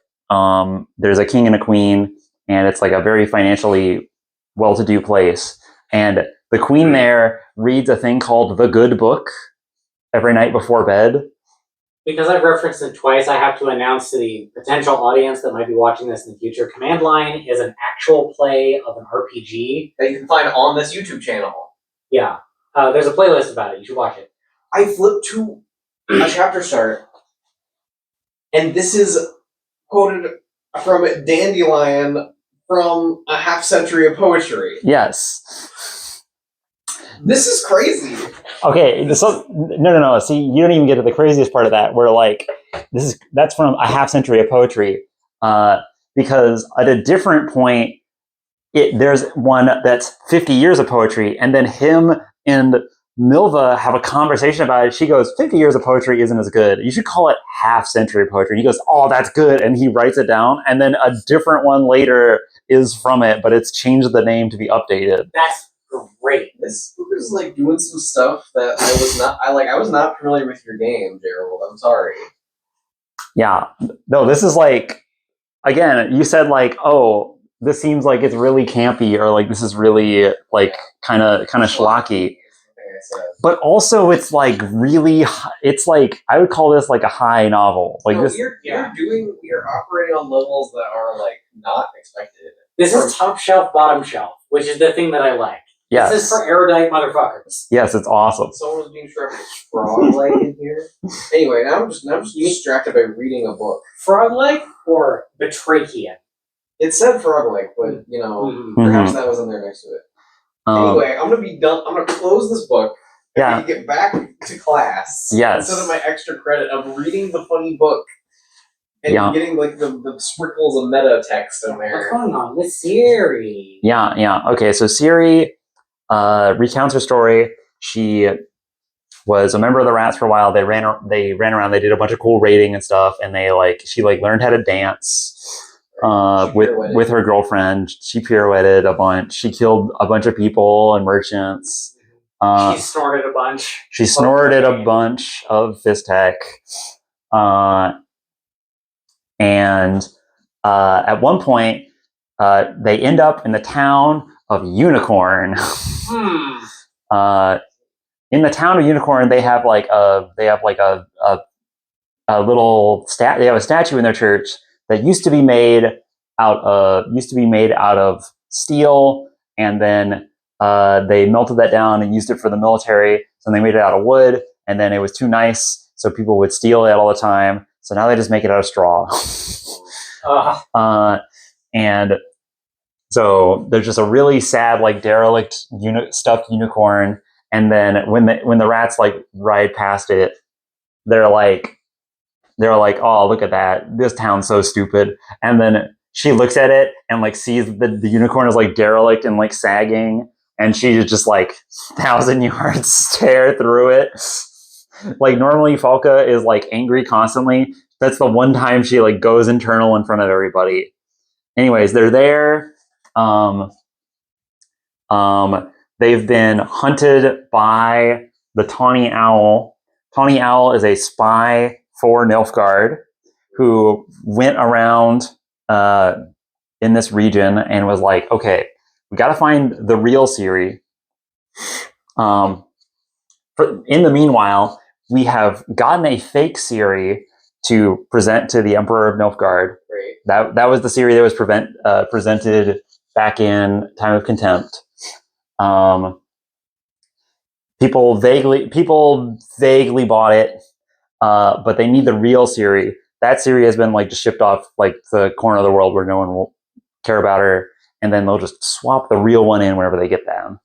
there's a king and a queen, and it's like a very financially well-to-do place. And the queen there reads a thing called the Good Book every night before bed. Because I've referenced it twice, I have to announce to the potential audience that might be watching this in the future, Command Line is an actual play of an RPG. That you can find on this YouTube channel. Yeah. There's a playlist about it. You should watch it. I flipped to a chapter start, and this is quoted from Dandelion from a half century of poetry. Yes. This is crazy. Okay, no. See, you don't even get to the craziest part of that, where like that's from a half century of poetry, because at a different point, there's one that's 50 years of poetry, and then him and Milva have a conversation about it. She goes, 50 years of poetry isn't as good. You should call it half century poetry. And he goes, oh, that's good. And he writes it down. And then a different one later is from it, but it's changed the name to be updated. That's great. This book is like doing some stuff that I was not familiar with your game, Gerald. I'm sorry. Yeah. No, this is like, again, you said like, oh, this seems like it's really campy, or like this is really like kind of schlocky. But also, it's like really. It's like I would call this like a high novel. Like no, this, you're operating on levels that are like not expected. This is top shelf, bottom shelf, which is the thing that I like. Yes. This is for erudite motherfuckers. Yes, it's awesome. Someone was being described as frog-like in here. Anyway, now I'm just distracted by reading a book. Frog-like or batrachian? It said frog-like, but perhaps that was in there next to it. Anyway, I'm gonna be done. I'm gonna close this book. And get back to class. Yes. Instead of my extra credit of reading the funny book and getting like the sprinkles of meta text in there. What's going on with Ciri? Yeah. Okay, so Ciri recounts her story. She was a member of the Rats for a while. They ran around. They did a bunch of cool raiding and stuff, and she learned how to dance. With her girlfriend. She pirouetted a bunch. She killed a bunch of people and merchants. She snorted a bunch. She snorted a bunch of Fistech. And at one point, they end up in the town of Unicorn. In the town of Unicorn, they have a little they have a statue in their church that used to be made used to be made out of steel, and then they melted that down and used it for the military. So they made it out of wood, and then it was too nice, so people would steal it all the time. So now they just make it out of straw. And so there's just a really sad, like derelict stuffed unicorn. And then when the rats like ride past it, they're like, oh, look at that, this town's so stupid. And then she looks at it and like sees the unicorn is like derelict and like sagging, and she just like 1,000-yard stare through it. Like normally Falca is like angry constantly. That's the one time she like goes internal in front of everybody. Anyways, they're there. They've been hunted by the Tawny Owl. Tawny Owl is a spy for Nilfgaard who went around in this region and was like, okay, we got to find the real Ciri. In the meanwhile, we have gotten a fake Ciri to present to the Emperor of Nilfgaard. Great. That was the Ciri that was presented back in Time of Contempt. People vaguely bought it, but they need the real Ciri. That Ciri has been like just shipped off like the corner of the world where no one will care about her, and then they'll just swap the real one in whenever they get them.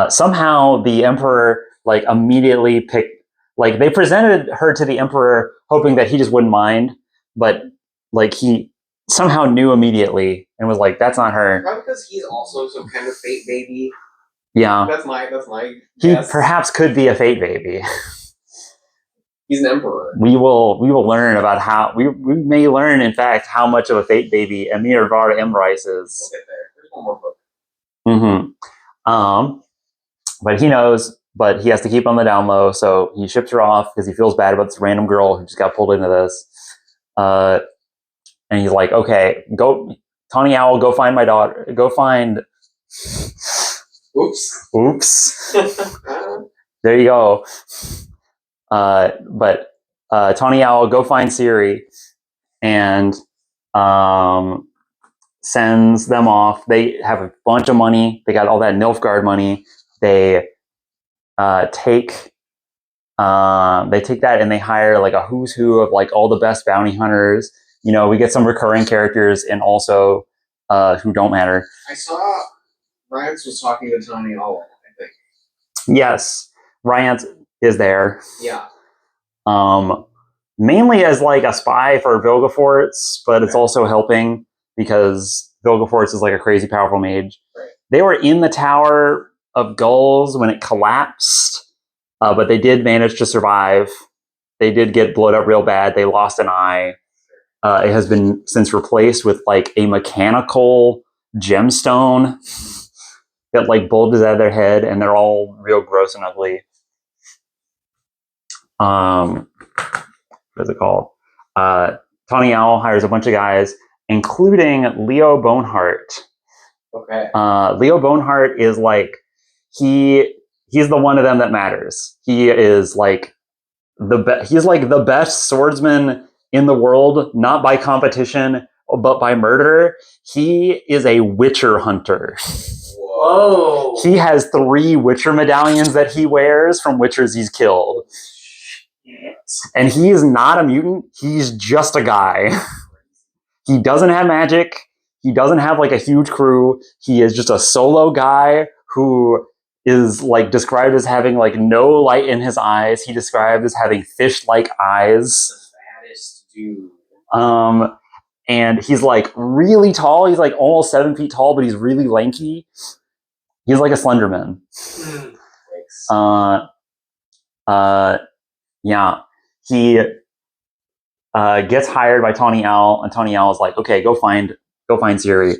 Somehow the Emperor like immediately picked, like they presented her to the Emperor hoping that he just wouldn't mind, but like he somehow knew immediately and was like, that's not her. Probably because he's also some kind of fate baby. Yeah. That's my He guess. perhaps could be a fate baby. He's an emperor. We will learn about how we may learn, in fact, how much of a fate baby Emir Var Emrys is. We'll get there. There's one more book. But he knows, but he has to keep on the down low, so he ships her off because he feels bad about this random girl who just got pulled into this. And he's like, okay, go, Tawny Owl, go find my daughter. Go find. Oops. There you go. But Tawny Owl, go find Ciri, and sends them off. They have a bunch of money. They got all that Nilfgaard money. They take that and they hire like a who's who of like all the best bounty hunters. You know, we get some recurring characters and also who don't matter. I saw Ryans was talking to Tawny Owl, I think. Yes, Ryant is there. Yeah. Mainly as like a spy for Vilgefortz, but it's also helping because Vilgefortz is like a crazy powerful mage. Right. They were in the Tower of Gulls when it collapsed, but they did manage to survive. They did get blown up real bad. They lost an eye. It has been since replaced with like a mechanical gemstone that like bulges out of their head, and they're all real gross and ugly. What is it called? Tawny Owl hires a bunch of guys, including Leo Boneheart. Okay. Leo Boneheart is like he's the one of them that matters. He is like he's like the best swordsman in the world, not by competition, but by murder. He is a Witcher hunter. Whoa. He has 3 Witcher medallions that he wears from Witchers he's killed. And he is not a mutant. He's just a guy. He doesn't have magic. He doesn't have like a huge crew. He is just a solo guy who is like described as having like no light in his eyes. He described as having fish-like eyes. The fattest dude. And he's like really tall. He's like almost 7 feet tall, but he's really lanky. He's like a Slenderman. Yeah. He gets hired by Tawny Owl, and Tawny Owl is like, okay, go find Ciri.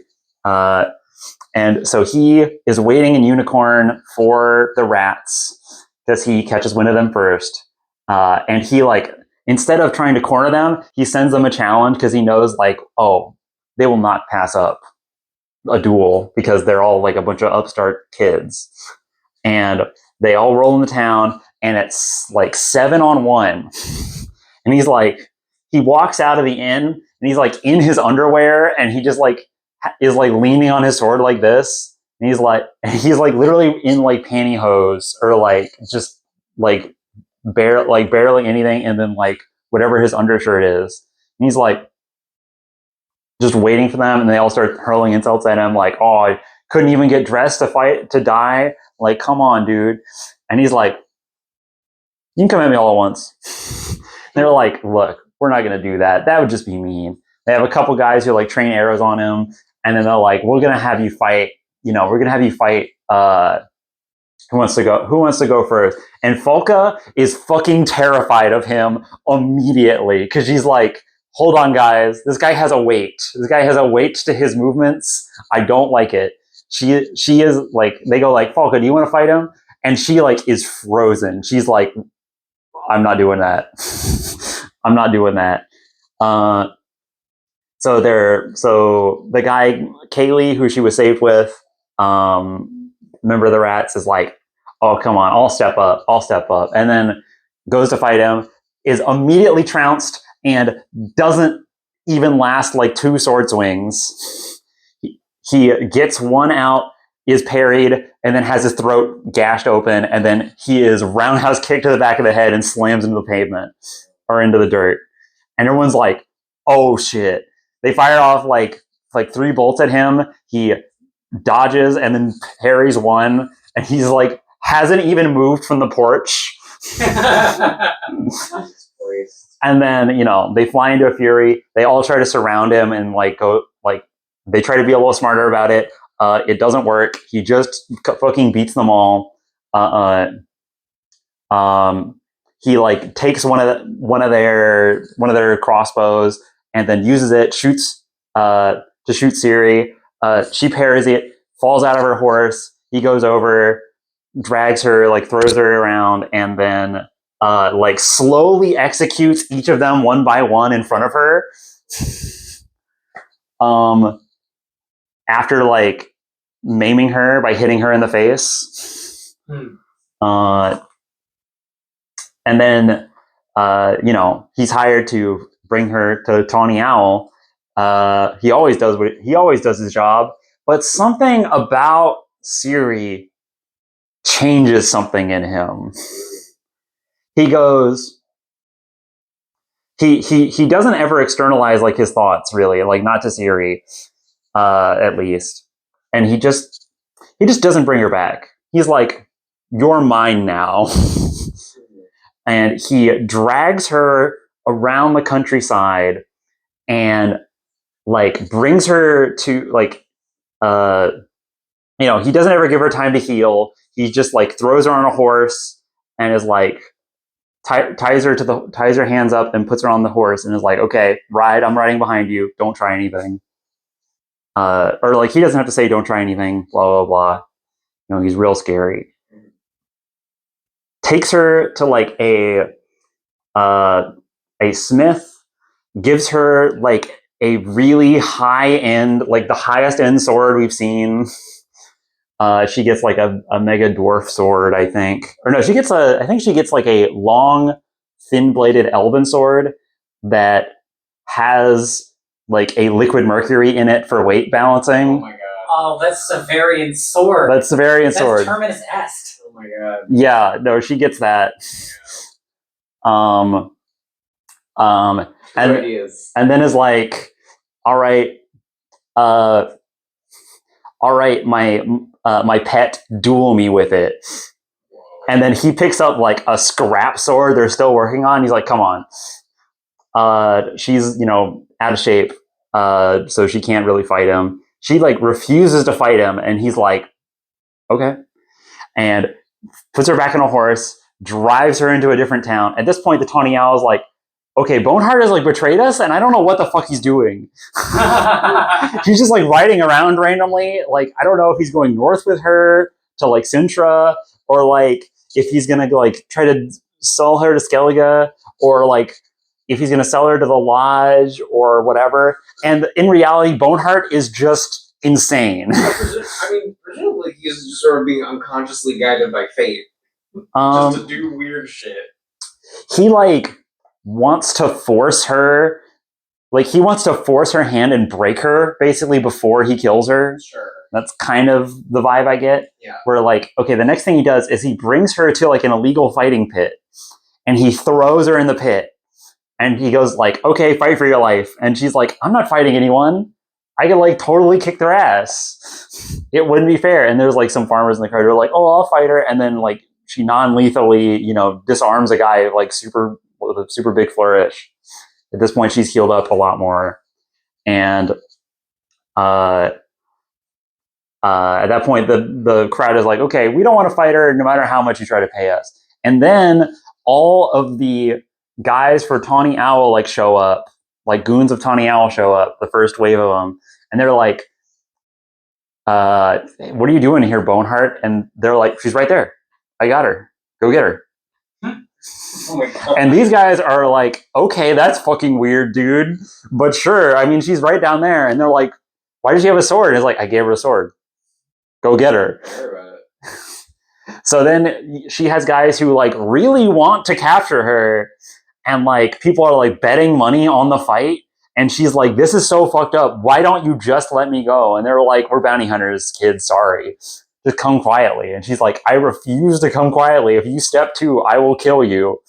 And so he is waiting in Unicorn for the rats because he catches wind of them first. And he like, instead of trying to corner them, he sends them a challenge because he knows like, oh, they will not pass up a duel because they're all like a bunch of upstart kids. And they all roll in the town, and it's like 7-on-1. And he's like, he walks out of the inn and he's like in his underwear and he just like is like leaning on his sword like this. And he's like literally in like pantyhose or like just like barely anything, and then like whatever his undershirt is. And he's like just waiting for them, and they all start hurling insults at him, like, "Oh, I couldn't even get dressed to die. Like, come on, dude." And he's like, "You can come at me all at once." They're like, "Look, we're not gonna do that. That would just be mean." They have a couple guys who like train arrows on him, and then they're like, "We're gonna have you fight. We're gonna have you fight. Who wants to go first?" And Folka is fucking terrified of him immediately because she's like, "Hold on, guys. This guy has a weight. This guy has a weight to his movements. I don't like it." She is like, they go like, "Folka, do you want to fight him?" And she like is frozen. She's like, "I'm not doing that. I'm not doing that." So the guy Kaylee, who she was saved with, member of the Rats, is like, "Oh, come on, I'll step up, and then goes to fight him, is immediately trounced, and doesn't even last like 2 sword swings. He gets one out, is parried, and then has his throat gashed open, and then he is roundhouse kicked to the back of the head and slams into the pavement or into the dirt. And everyone's like, "Oh shit." They fire off like 3 bolts at him. He dodges and then parries one, and he's like hasn't even moved from the porch. And then they fly into a fury. They all try to surround him and like go like they try to be a little smarter about it. It doesn't work. He just fucking beats them all. He like takes one of their crossbows and then uses it, shoots to shoot Ciri. She parries it, falls out of her horse. He goes over, drags her, like throws her around, and then like slowly executes each of them one by one in front of her. After like maiming her by hitting her in the face. And then he's hired to bring her to Tawny Owl. He always does his job, but something about Ciri changes something in him. He goes, he doesn't ever externalize like his thoughts, really, like not to Ciri, at least, and he just doesn't bring her back. He's like, "You're mine now." And he drags her around the countryside and like brings her to like he doesn't ever give her time to heal. He just like throws her on a horse and is like ties her hands up and puts her on the horse and is like, "Okay, ride. I'm riding behind you. Don't try anything." Or like he doesn't have to say don't try anything. Blah blah blah. He's real scary. Takes her to like a smith, gives her like a really high end, like the highest end sword we've seen. She gets like a mega dwarf sword, I think. Or no, I think she gets like a long, thin bladed elven sword that has like a liquid mercury in it for weight balancing. Oh my god. Oh, that's Severian sword. That's Severian sword. That's Terminus Est. Oh my god. Yeah, no, she gets that. And then is like, all right, my pet, duel me with it. And then he picks up like a scrap sword they're still working on. He's like, "Come on." She's out of shape, so she can't really fight him. She like refuses to fight him, and he's like, "Okay," and puts her back on a horse, drives her into a different town. At this point, the Tawny Owl is like, "Okay, Boneheart has like betrayed us, and I don't know what the fuck he's doing." He's just like riding around randomly. Like, I don't know if he's going north with her to like Sintra, or like if he's gonna like try to sell her to Skellige, or like if he's gonna sell her to the Lodge or whatever. And in reality, Boneheart is just insane. Presumably he's just sort of being unconsciously guided by fate. Just to do weird shit. He like wants to force her. Like, he wants to force her hand and break her, basically, before he kills her. Sure. That's kind of the vibe I get. Yeah. Where, like, okay, the next thing he does is he brings her to, like, an illegal fighting pit. And he throws her in the pit. And he goes, like, okay, fight for your life. And she's like, I'm not fighting anyone. I could, like, totally kick their ass. It wouldn't be fair. And there's, like, some farmers in the crowd who are like, oh, I'll fight her. And then, like, she non-lethally, you know, disarms a guy, like, with a super big flourish. At this point, she's healed up a lot more. And at that point, the crowd is like, okay, we don't want to fight her no matter how much you try to pay us. And then all of the guys for Tawny Owl, like, show up. Like, goons of Tawny Owl show up, the first wave of them. And they're like, what are you doing here, Boneheart? And they're like, she's right there. I got her. Go get her. Oh my god. And these guys are like, okay, that's fucking weird, dude. But sure, I mean, she's right down there. And they're like, why does she have a sword? And it's like, I gave her a sword. Go get her. So then she has guys who, like, really want to capture her. And, like, people are, like, betting money on the fight. And she's like, this is so fucked up. Why don't you just let me go? And they're like, we're bounty hunters, kids. Sorry. Just come quietly. And she's like, I refuse to come quietly. If you step two, I will kill you.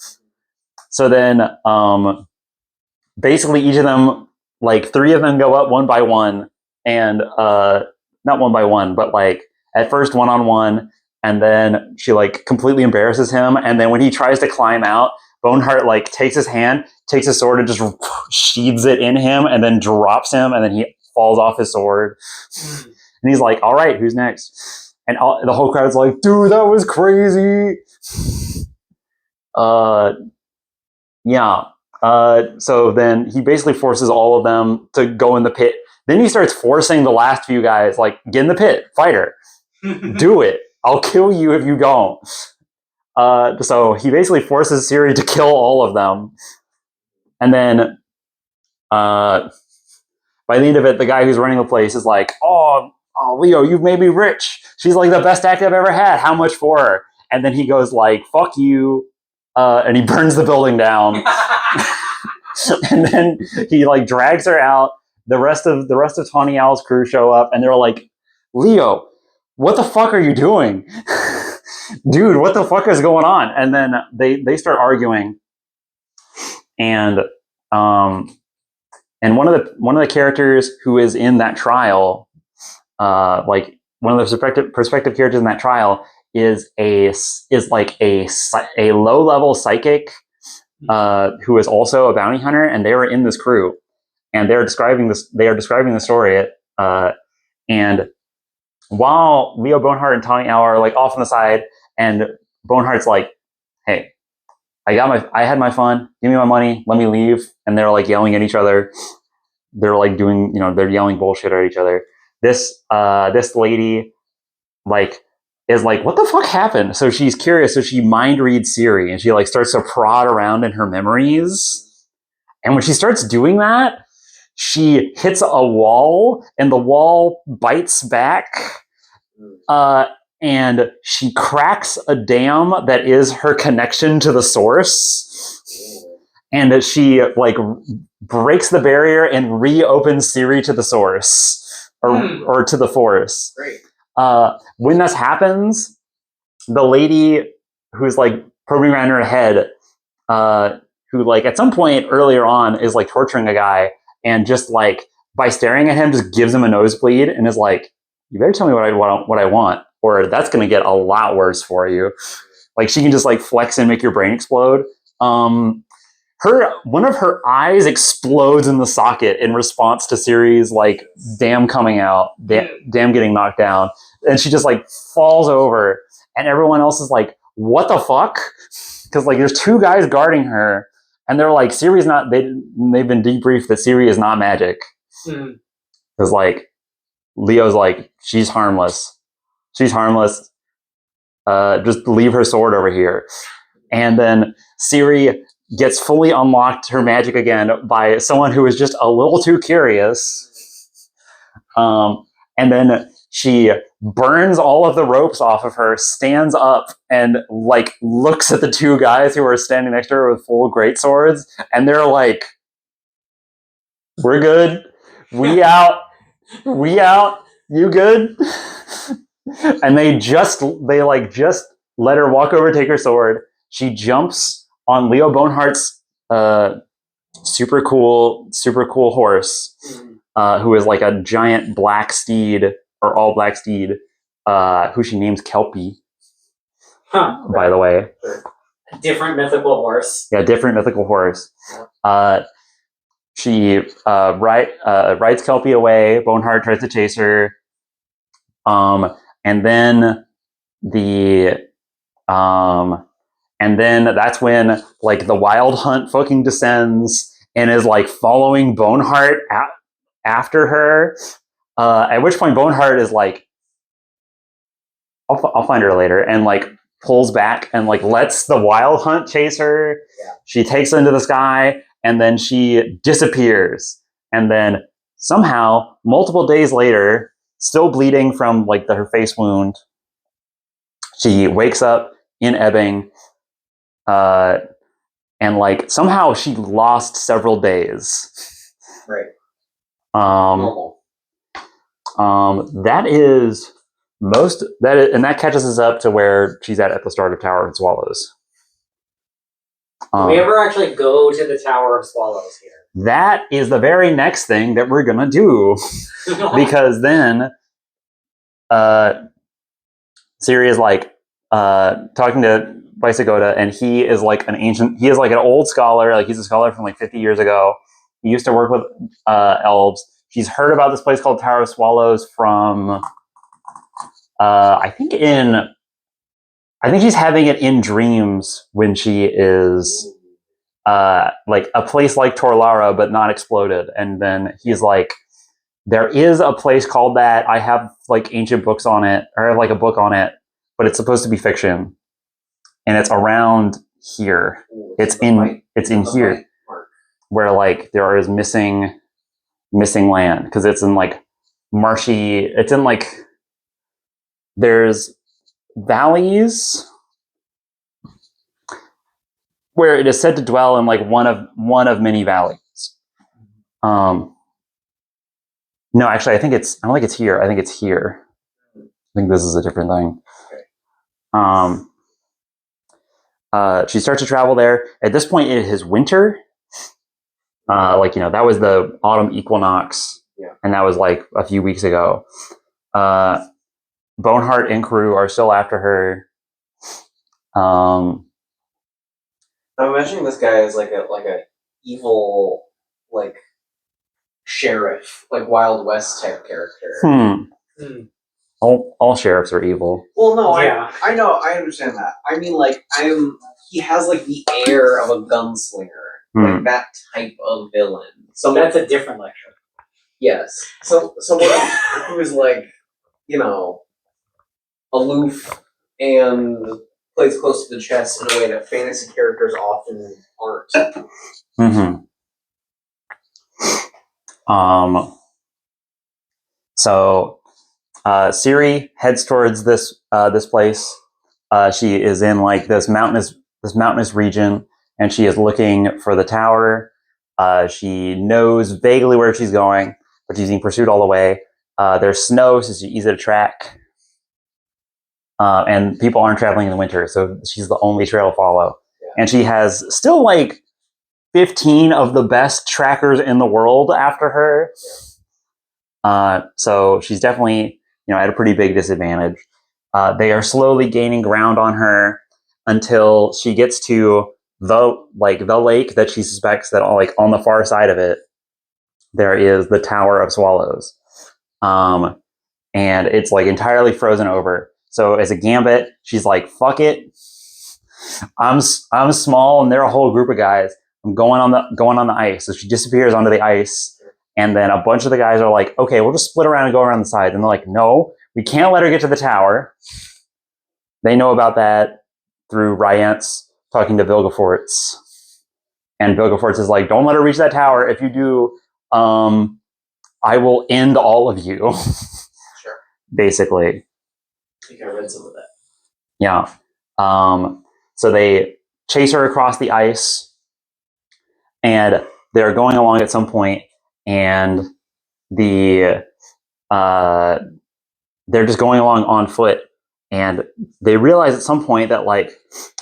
So then, basically each of them, like, 3 of them go up one by one, and not one by one, but, like, at first one-on-one, and then she, like, completely embarrasses him, and then when he tries to climb out, Boneheart, like, takes his hand, takes his sword, and just sheathes it in him, and then drops him, and then he falls off his sword. And he's like, all right, who's next? And the whole crowd's like, dude, that was crazy. Yeah. So then he basically forces all of them to go in the pit. Then he starts forcing the last few guys, like, get in the pit, fight her. Do it. I'll kill you if you don't. So he basically forces Siri to kill all of them. And then by the end of it, the guy who's running the place is like, oh, Leo, you've made me rich. She's, like, the best act I've ever had. How much for her? And then he goes, like, fuck you. And he burns the building down. And then he, like, drags her out. The rest of Tawny Owl's crew show up, and they're like, Leo, what the fuck are you doing? Dude, what the fuck is going on? And then they start arguing. And one of the characters who is in that trial, like, one of the perspective characters in that trial is like a low level psychic who is also a bounty hunter, and they were in this crew, and they are describing the story. And while Leo, Boneheart, and Tawny Owl are, like, off on the side, and Boneheart's like, hey, I had my fun. Give me my money. Let me leave. And they're, like, yelling at each other. They're, like, doing, you know, they're yelling bullshit at each other. This lady, like, is like, what the fuck happened? So she's curious. So she mind reads Siri, and she, like, starts to prod around in her memories. And when she starts doing that, she hits a wall, and the wall bites back. And she cracks a dam that is her connection to the source. And she, like, breaks the barrier and reopens Siri to the source, or to the force. Great. When this happens, the lady who's, like, probing around her head, who, like, at some point earlier on is, like, torturing a guy, and just, like, by staring at him, just gives him a nosebleed, and is like, you better tell me what I want, or that's going to get a lot worse for you. Like, she can just, like, flex and make your brain explode. One of her eyes explodes in the socket in response to Siri's, like, dam coming out, dam getting knocked down, and she just, like, falls over, and everyone else is like, what the fuck? Because, like, there's 2 guys guarding her, and they're like, Siri's not. They've been debriefed that Siri is not magic. Because, like, Leo's like, she's harmless. She's harmless. Just leave her sword over here. And then Siri gets fully unlocked her magic again by someone who is just a little too curious. And then she burns all of the ropes off of her, stands up, and like looks at the two guys who are standing next to her with full greatswords, and they're like, "We're good. We out. We out. You good?" And they just let her walk over, take her sword. She jumps on Leo Boneheart's super cool horse, who is like a giant black steed or all black steed, who she names Kelpie. By the way, different mythical horse. Yeah, different mythical horse. She rides Kelpie away. Boneheart tries to chase her, and then that's when like the Wild Hunt fucking descends and is like following Boneheart after her. At which point Boneheart is like, I'll find her later, and like pulls back and like lets the Wild Hunt chase her. Yeah. She takes into the sky and then she disappears. And then somehow, multiple days later, still bleeding from like her face wound, she wakes up in Ebbing, and like somehow she lost several days. Right. Normal. That is and that catches us up to where she's at the start of Tower of Swallows. Do we ever actually go to the Tower of Swallows here? That is the very next thing that we're gonna do, because then Ciri is like talking to Bisagoda, and he is like an old scholar, like he's a scholar from like 50 years ago. He used to work with elves. She's heard about this place called Tower of Swallows from I think she's having it in dreams when she is like a place like Torlara but not exploded. And then he's like, there is a place called that. I have like ancient books on it, or I have like a book on it, but it's supposed to be fiction, and it's around here. It's in here, where like there is missing land, because it's in like marshy. It's in like there's valleys where it is said to dwell in like one of many valleys. No, actually, I don't think it's here. I think it's here. I think this is a different thing. She starts to travel there. At this point, it is winter. That was the autumn equinox, and that was like a few weeks ago. Boneheart and crew are still after her. I'm imagining this guy as like a evil like sheriff, like Wild West type character. All sheriffs are evil. Well, no, Yeah. I know, I understand that. I mean, like he has like the air of a gunslinger, like that type of villain. So that's a different lecture. Yes. So someone who is like, aloof and plays close to the chest in a way that fantasy characters often aren't. So Ciri heads towards this place. She is in like this mountainous region, and she is looking for the tower. She knows vaguely where she's going, but she's being pursued all the way. There's snow, so she's easy to track. And people aren't traveling in the winter, so she's the only trail to follow. Yeah. And she has still like 15 of the best trackers in the world after her. So she's definitely, at a pretty big disadvantage. They are slowly gaining ground on her until she gets to the lake that she suspects that like on the far side of it, there is the Tower of Swallows. And it's like entirely frozen over. So as a gambit, she's like, fuck it. I'm small and they're a whole group of guys. I'm going on the ice. So she disappears onto the ice. And then a bunch of the guys are like, okay, we'll just split around and go around the side. And they're like, no, we can't let her get to the tower. They know about that through Ryance talking to Vilgefortz. And Vilgefortz is like, don't let her reach that tower. If you do, I will end all of you. Sure. Basically. think I read some of that. Yeah. So they chase her across the ice, and they're going along at some point, and they're just going along on foot, and they realize at some point that like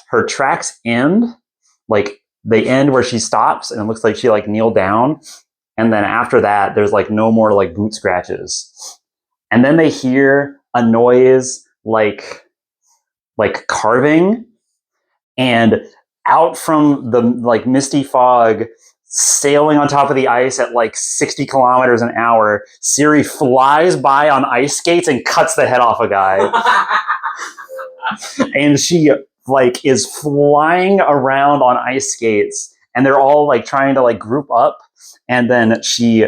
her tracks end, like they end where she stops, and it looks like she like kneeled down, and then after that, there's like no more like boot scratches, and then they hear a noise like carving, and out from the like misty fog, sailing on top of the ice at like 60 kilometers an hour, Siri flies by on ice skates and cuts the head off a guy. And she like is flying around on ice skates, and they're all like trying to like group up, and then she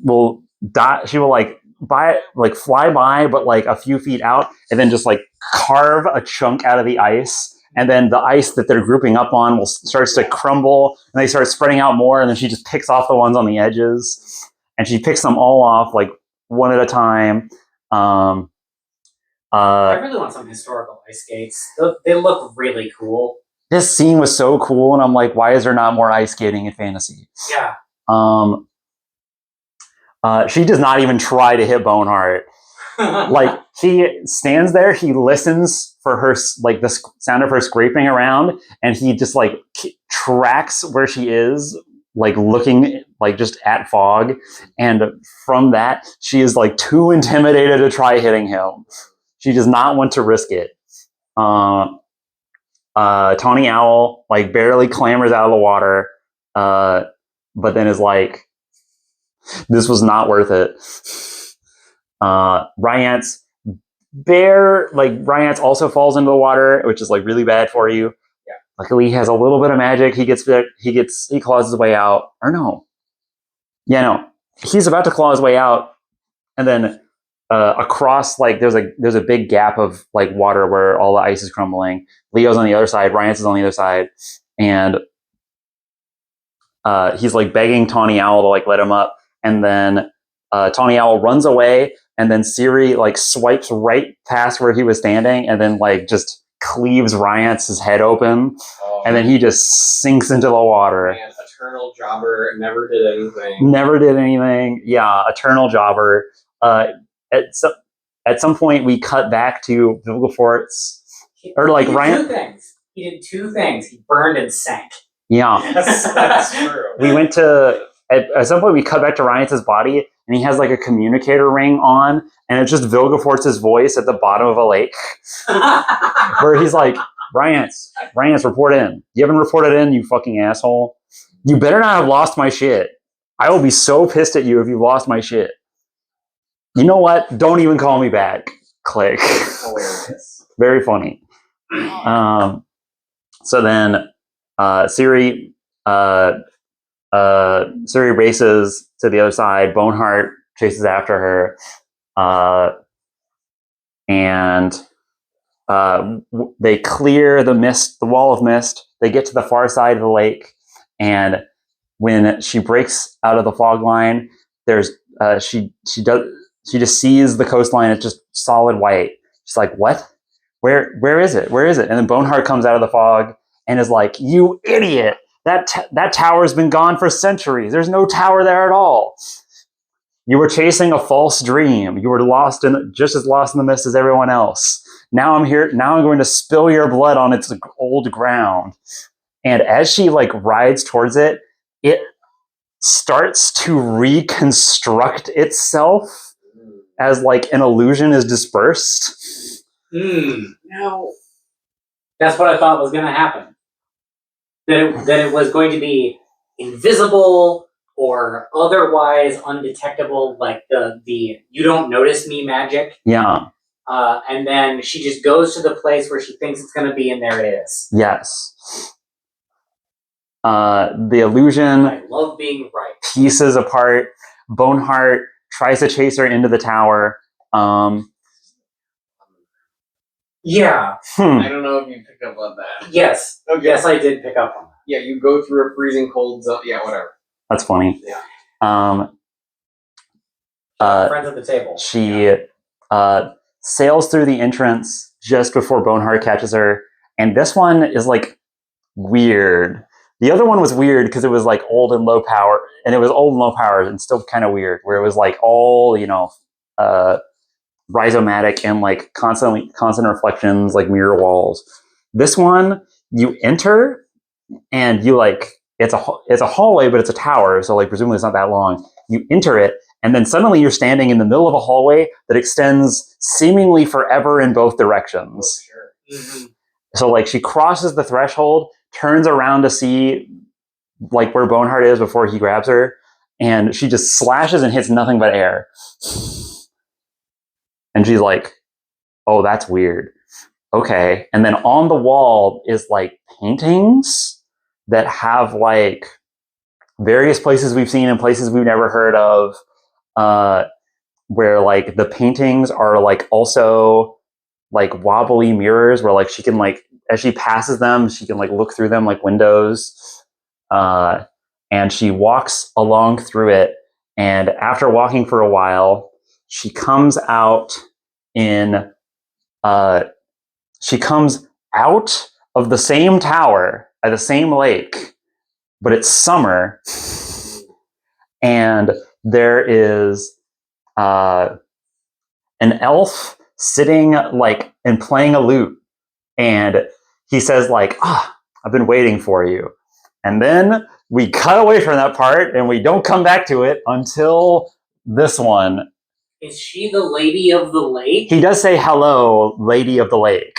will die. She will like fly by, but like a few feet out, and then just like carve a chunk out of the ice. And then the ice that they're grouping up on starts to crumble, and they start spreading out more. And then she just picks off the ones on the edges, and she picks them all off like one at a time. I really want some historical ice skates. They look really cool. This scene was so cool, and I'm like, why is there not more ice skating in fantasy? Yeah. She does not even try to hit Boneheart. Like, he stands there, he listens for her, like, the sound of her scraping around, and he just, like, tracks where she is, like, looking, like, just at fog, and from that, she is, like, too intimidated to try hitting him. She does not want to risk it. Tawny Owl, like, barely clambers out of the water, but then is like, this was not worth it. Ryant's also falls into the water, which is like really bad for you. Yeah. Luckily, he has a little bit of magic. He claws his way out. Or no. Yeah, no. He's about to claw his way out, and then across, like, there's a big gap of like water where all the ice is crumbling. Leo's on the other side, Ryant's is on the other side, and he's like begging Tawny Owl to like let him up, and then Tawny Owl runs away, and then Siri like swipes right past where he was standing, and then like just cleaves Ryant's head open, and then he just sinks into the water. Man, Eternal Jobber never did anything. Yeah, Eternal Jobber. At some point, we cut back to Vilgefortz, or like Ryant. He did two things. He burned and sank. Yeah, that's true. We went to at some point we cut back to Ryan's body, and he has like a communicator ring on, and it's just Vilgefortz's voice at the bottom of a lake, where he's like, Ryan's, report in. You haven't reported in, you fucking asshole. You better not have lost my shit. I will be so pissed at you if you lost my shit. You know what? Don't even call me back. Click. Hilarious. Very funny. So then Siri races to the other side. Boneheart chases after her, and they clear the wall of mist. They get to the far side of the lake, and when she breaks out of the fog line, there's she just sees the coastline. It's just solid white. She's like, "What? Where is it? Where is it?" And then Boneheart comes out of the fog and is like, "You idiot! That tower's been gone for centuries. There's no tower there at all. You were chasing a false dream. You were just as lost in the mist as everyone else. Now I'm here. Now I'm going to spill your blood on its old ground." And as she like rides towards it, it starts to reconstruct itself as like an illusion is dispersed. Now, that's what I thought was going to happen. That it was going to be invisible or otherwise undetectable, like the you don't notice me magic. Yeah. And then she just goes to the place where she thinks it's going to be, and there it is. Yes. The illusion. I love being right. Pieces apart. Boneheart tries to chase her into the tower. Yeah. I don't know if you picked up on that. Yes. Okay. Yes, I did pick up on that. Yeah, you go through a freezing cold zone. Yeah, whatever. That's funny. Yeah. Friends at the table. She sails through the entrance just before Boneheart catches her. And this one is like weird. The other one was weird because it was like old and low power, and it was old and low power and still kind of weird, where it was like all, rhizomatic and like constant reflections, like mirror walls. This one, you enter and you like, it's a hallway, but it's a tower, so like presumably it's not that long. You enter it, and then suddenly you're standing in the middle of a hallway that extends seemingly forever in both directions. Mm-hmm. So like she crosses the threshold, turns around to see like where Boneheart is before he grabs her, and she just slashes and hits nothing but air. And she's like, oh, that's weird. Okay. And then on the wall is like paintings that have like various places we've seen and places we've never heard of, where like the paintings are like also like wobbly mirrors where like she can like, as she passes them, she can like look through them like windows. And she walks along through it. And after walking for a while, she comes out in, she comes out of the same tower at the same lake, but it's summer. And there is an elf sitting like and playing a lute, and he says like, I've been waiting for you. And then we cut away from that part and we don't come back to it until this one. Is she the lady of the lake? He does say, hello, lady of the lake.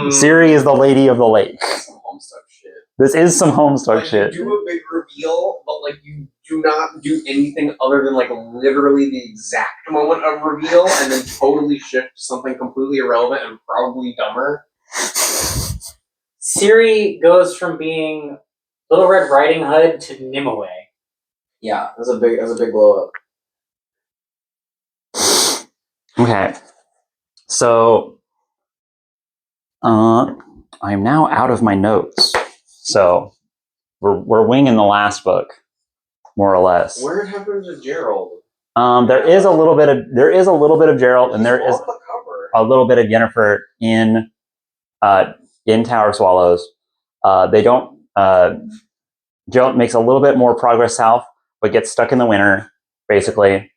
Siri is the lady of the lake. Some Homestuck shit. This is some Homestuck Like, shit. You do a big reveal, but like you do not do anything other than like literally the exact moment of reveal, and then totally shift to something completely irrelevant and probably dumber. Siri goes from being Little Red Riding Hood to Nimue. Yeah, that's a big blow up. Okay. So I'm now out of my notes. So we're winging the last book, more or less. Where happened to Gerald? There is a little bit of Gerald, and there is the cover. a little bit of Yennefer in Tower Swallows. They don't. Gerald makes a little bit more progress south, but gets stuck in the winter, basically.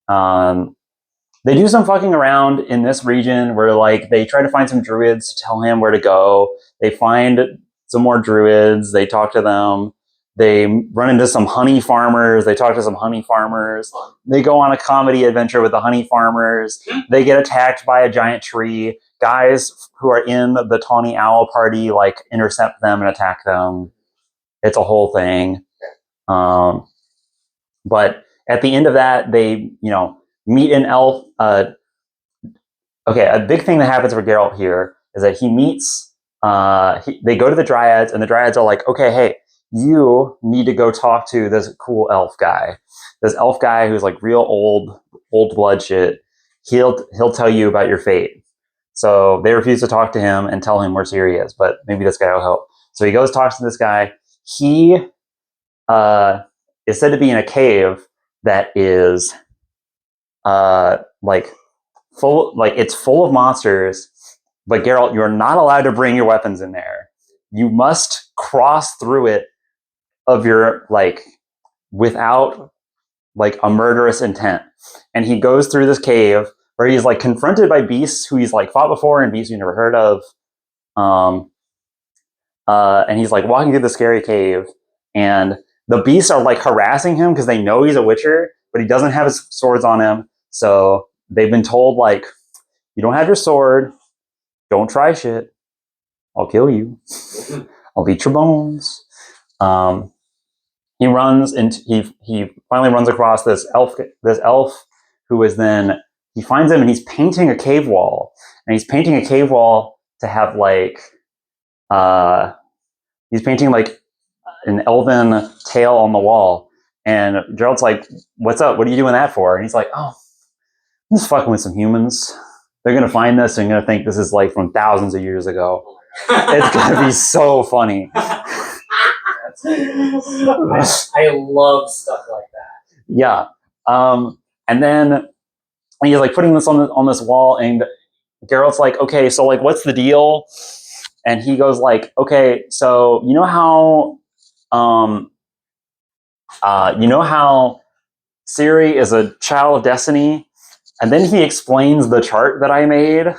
They do some fucking around in this region where like they try to find some druids to tell him where to go. They find some more druids. They talk to them. They run into some honey farmers. They talk to some honey farmers. They go on a comedy adventure with the honey farmers. They get attacked by a giant tree. Guys who are in the Tawny Owl party like intercept them and attack them. It's a whole thing. But at the end of that, they, meet an elf. Okay, a big thing that happens for Geralt here is that he meets, they go to the Dryads, and the Dryads are like, okay, hey, you need to go talk to this cool elf guy. This elf guy who's like real old blood shit. He'll tell you about your fate. So they refuse to talk to him and tell him where Ciri is, but maybe this guy will help. So he goes, talks to this guy. He is said to be in a cave that is like it's full of monsters, but Geralt, you're not allowed to bring your weapons in there. You must cross through it without like a murderous intent. And he goes through this cave where he's like confronted by beasts who he's like fought before and beasts you never heard of. And he's like walking through the scary cave, and the beasts are like harassing him because they know he's a witcher, but he doesn't have his swords on him. So they've been told like, you don't have your sword, don't try shit. I'll kill you. I'll eat your bones. He finally runs across this elf who is then, he finds him and he's painting a cave wall. And he's painting a cave wall to have like, he's painting like an elven tail on the wall. And Gerald's like, what's up? What are you doing that for? And he's like, oh, I'm just fucking with some humans. They're going to find this and going to think this is like from thousands of years ago. It's going to be so funny. I love stuff like that. Yeah. And then and he's like putting this on this wall, and Geralt's like, okay, so like, what's the deal? And he goes like, okay, so you know how Ciri is a child of destiny, and then he explains the chart that I made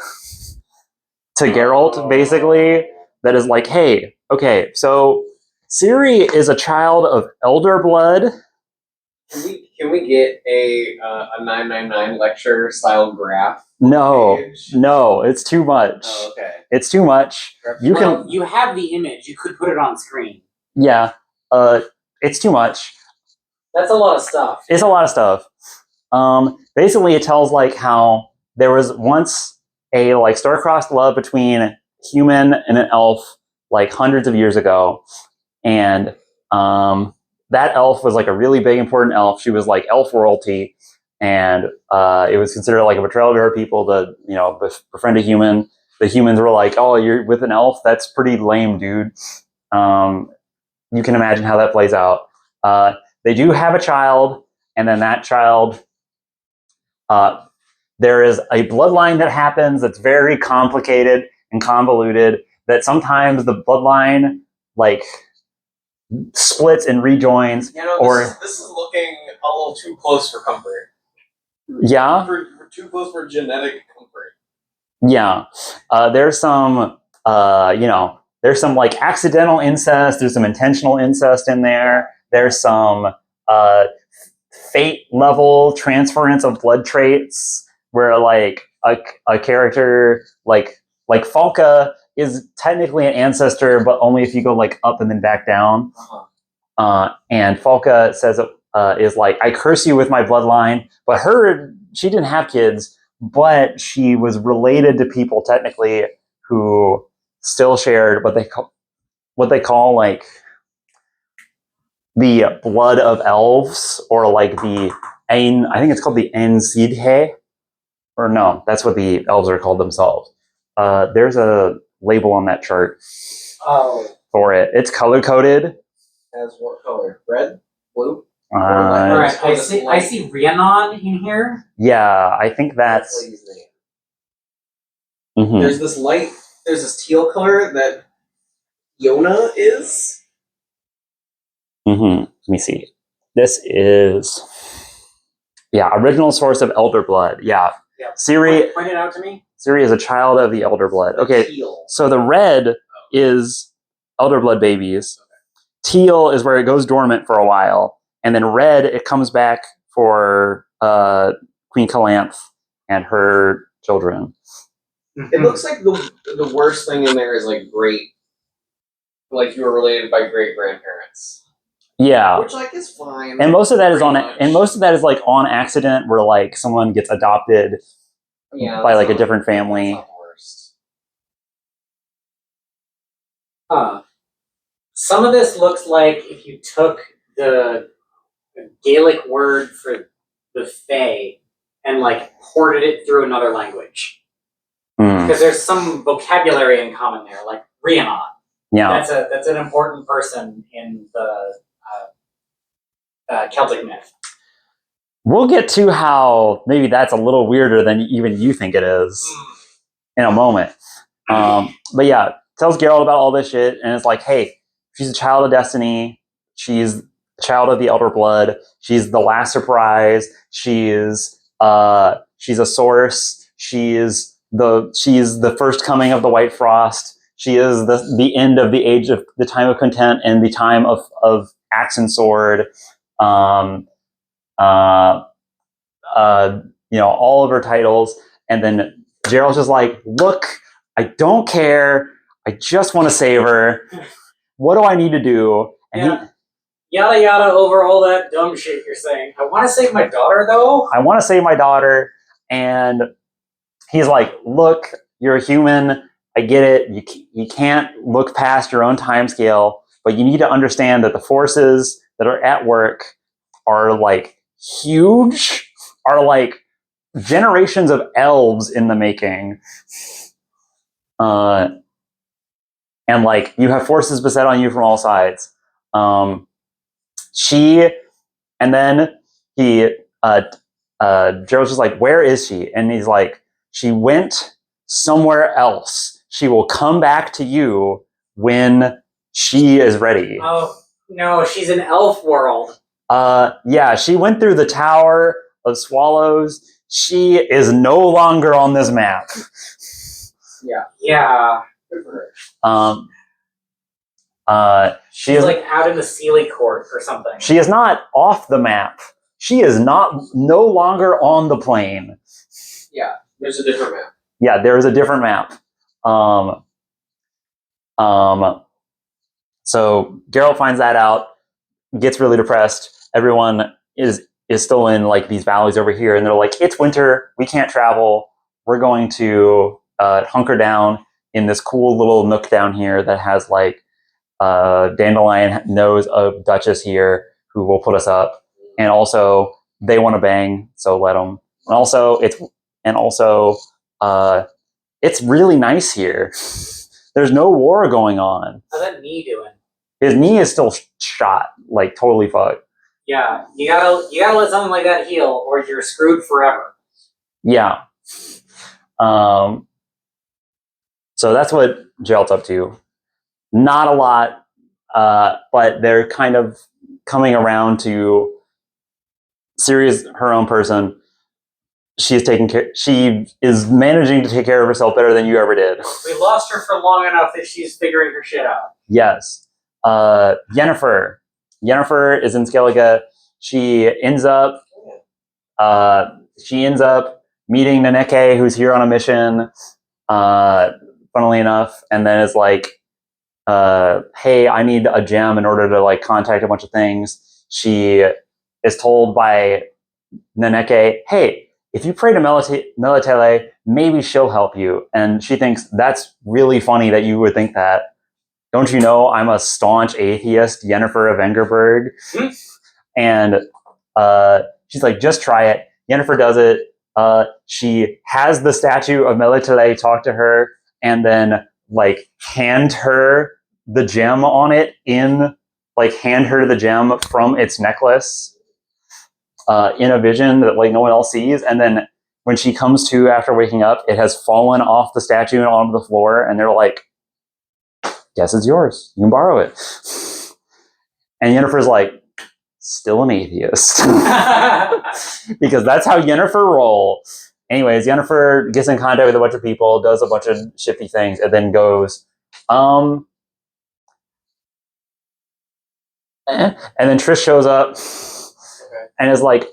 to Geralt, basically, that is like, hey, okay, so Ciri is a child of elder blood. Can we get a 999 lecture style graph? No, page? no, it's too much. Oh, okay. It's too much. You Well, can, you have the image. You could put it on screen. yeah, it's too much. That's a lot of stuff. It's a lot of stuff. Basically, it tells like how there was once a like star-crossed love between a human and an elf, like hundreds of years ago, and that elf was like a really big important elf. She was like elf royalty, and it was considered like a betrayal to her people to befriend a human. The humans were like, "Oh, you're with an elf? That's pretty lame, dude." You can imagine how that plays out. They do have a child, and then that child, there is a bloodline that happens that's very complicated and convoluted. That sometimes the bloodline like splits and rejoins. This is looking a little too close for comfort. Yeah, We're too close for genetic comfort. yeah. There's some, there's some like accidental incest. There's some intentional incest in there. There's some fate level transference of blood traits where like a character like Falca is technically an ancestor, but only if you go like up and then back down. And Falca says is like, I curse you with my bloodline, but she didn't have kids, but she was related to people technically who still shared what they call like the blood of elves, or like the I think it's called the Ensidhe, or no, that's what the elves are called themselves. There's a label on that chart for it. It's color coded. As what color? Red? Blue? All right, I see Rhiannon in here. Yeah, I think that's. lady's name. Mm-hmm. There's this teal color that Yona is. Mm-hmm. Let me see. This is, original source of elder blood. Yeah. Ciri. Point it out to me. Ciri is a child of the elder blood. Okay. Teal. So the red is elder blood babies. Teal is where it goes dormant for a while, and then red it comes back for Queen Calanth and her children. It looks like the worst thing in there is like like you were related by great grandparents. Yeah, which like is fine. And most of that is like on accident, where like someone gets adopted by like a different family. That's not the worst. Some of this looks like if you took the Gaelic word for the Fae and like ported it through another language. Because there's some vocabulary in common there, like Rhiannon. Yeah, that's an important person in the Celtic myth. We'll get to how maybe that's a little weirder than even you think it is in a moment. But yeah, tells Geralt about all this shit, and it's like, hey, she's a child of destiny. She's a child of the elder blood. She's the last surprise. She's a source. She's the first coming of the White Frost. She is the end of the age of the time of content and the time of axe and sword. All of her titles, and then Gerald's just like, look, I don't care. I just want to save her. What do I need to do? And yada yada over all that dumb shit you're saying. I want to save my daughter, though. I want to save my daughter, and he's like, look, you're a human. I get it. You can't look past your own time scale, but you need to understand that the forces that are at work are like huge, are like generations of elves in the making. And like you have forces beset on you from all sides. And then he Gerald's just like, where is she? And he's like, she went somewhere else. She will come back to you when she is ready. Oh no, she's in Elf World. Yeah, she went through the Tower of Swallows. She is no longer on this map. Yeah. She She's is like out in the Sealy Court or something. She is not off the map. She is no longer on the plane. Yeah, there's a different map. Yeah, there is a different map. So Geralt finds that out, gets really depressed. Everyone is still in like these valleys over here, and they're like, it's winter, we can't travel. We're going to hunker down in this cool little nook down here that has like Dandelion knows a duchess here who will put us up, and also they want to bang, so let them. And also it's really nice here. There's no war going on. How's that knee doing? His knee is still shot, like totally fucked. Yeah, you gotta let something like that heal, or you're screwed forever. Yeah. So that's what Geralt's up to. Not a lot, but they're kind of coming around to Ciri's her own person. She is managing to take care of herself better than you ever did. We lost her for long enough that she's figuring her shit out. Yes. Yennefer is in Skellige. She ends up meeting Naneke, who's here on a mission, funnily enough, and then is like, hey, I need a gem in order to like contact a bunch of things. She is told by Naneke, hey, if you pray to Melitele, maybe she'll help you. And she thinks, that's really funny that you would think that. Don't you know I'm a staunch atheist, Yennefer of Engerberg? And she's like, just try it. Yennefer does it. She has the statue of Melitele talk to her and then like hand her the gem on it hand her the gem from its necklace in a vision that like no one else sees. And then when she comes to after waking up, it has fallen off the statue and onto the floor. And they're like, guess it's yours. You can borrow it. And Yennefer's like, still an atheist. Because that's how Yennefer roll. Anyways, Yennefer gets in contact with a bunch of people, does a bunch of shifty things, and then goes, and then Trish shows up and is like,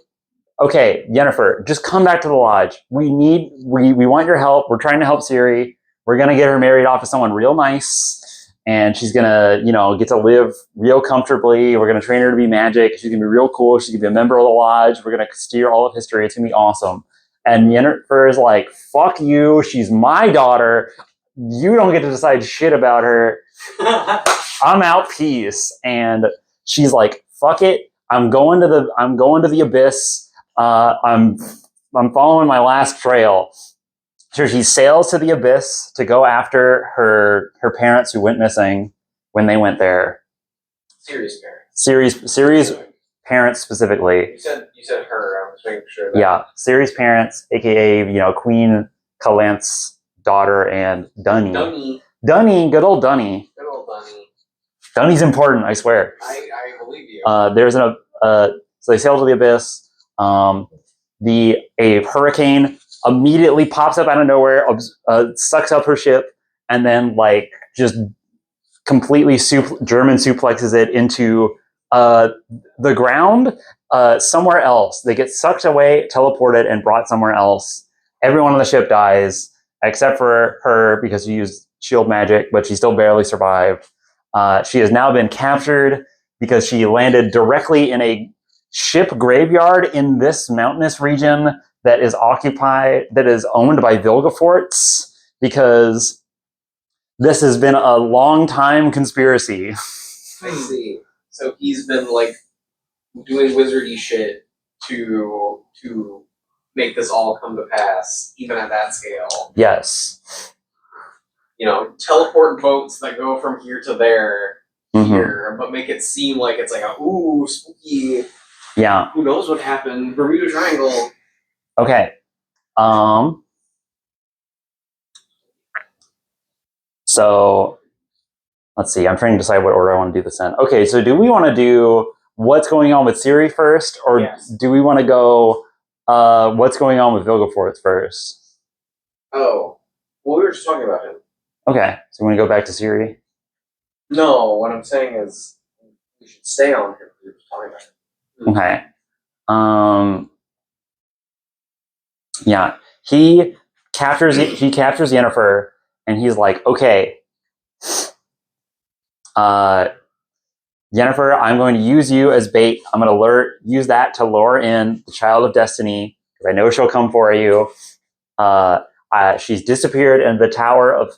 okay, Yennefer, just come back to the lodge. We want your help. We're trying to help Ciri. We're going to get her married off to someone real nice. And she's going to, get to live real comfortably. We're going to train her to be magic. She's going to be real cool. She's going to be a member of the lodge. We're going to steer all of history. It's going to be awesome. And Yennefer is like, fuck you. She's my daughter. You don't get to decide shit about her. I'm out. Peace. And she's like, fuck it. I'm going to the abyss. I'm following my last trail. So she sails to the abyss to go after her parents who went missing when they went there. Ciri's parents. Ciri's parents specifically. You said her. I was making sure. That Yeah, Ciri's parents, aka Queen Calant's daughter, and Dunny. Good old Dunny. Dunny's important, I swear. I believe you. So they sail to the abyss. A hurricane immediately pops up out of nowhere, sucks up her ship, and then like just completely German suplexes it into the ground somewhere else. They get sucked away, teleported, and brought somewhere else. Everyone on the ship dies except for her because she used shield magic, but she still barely survived. She has now been captured because she landed directly in a ship graveyard in this mountainous region that is owned by Vilgefortz, because this has been a long time conspiracy. I see. So he's been like doing wizardy shit to make this all come to pass, even at that scale. Yes. Teleport boats that go from here to there, here, but make it seem like it's like a spooky. Yeah. Who knows what happened? Bermuda Triangle. Okay. So let's see. I'm trying to decide what order I want to do this in. Okay, so do we want to do what's going on with Siri first, or Yes. do we want to go what's going on with Vilgefortz first? Oh, well, we were just talking about him. Okay, so we want to go back to Siri. No, what I'm saying is we should stay on him. We were just talking about him. Okay. Yeah, he captures Yennefer, and he's like, okay, Yennefer, I'm going to use you as bait. I'm going to use that to lure in the Child of Destiny because I know she'll come for you. She's disappeared into the Tower of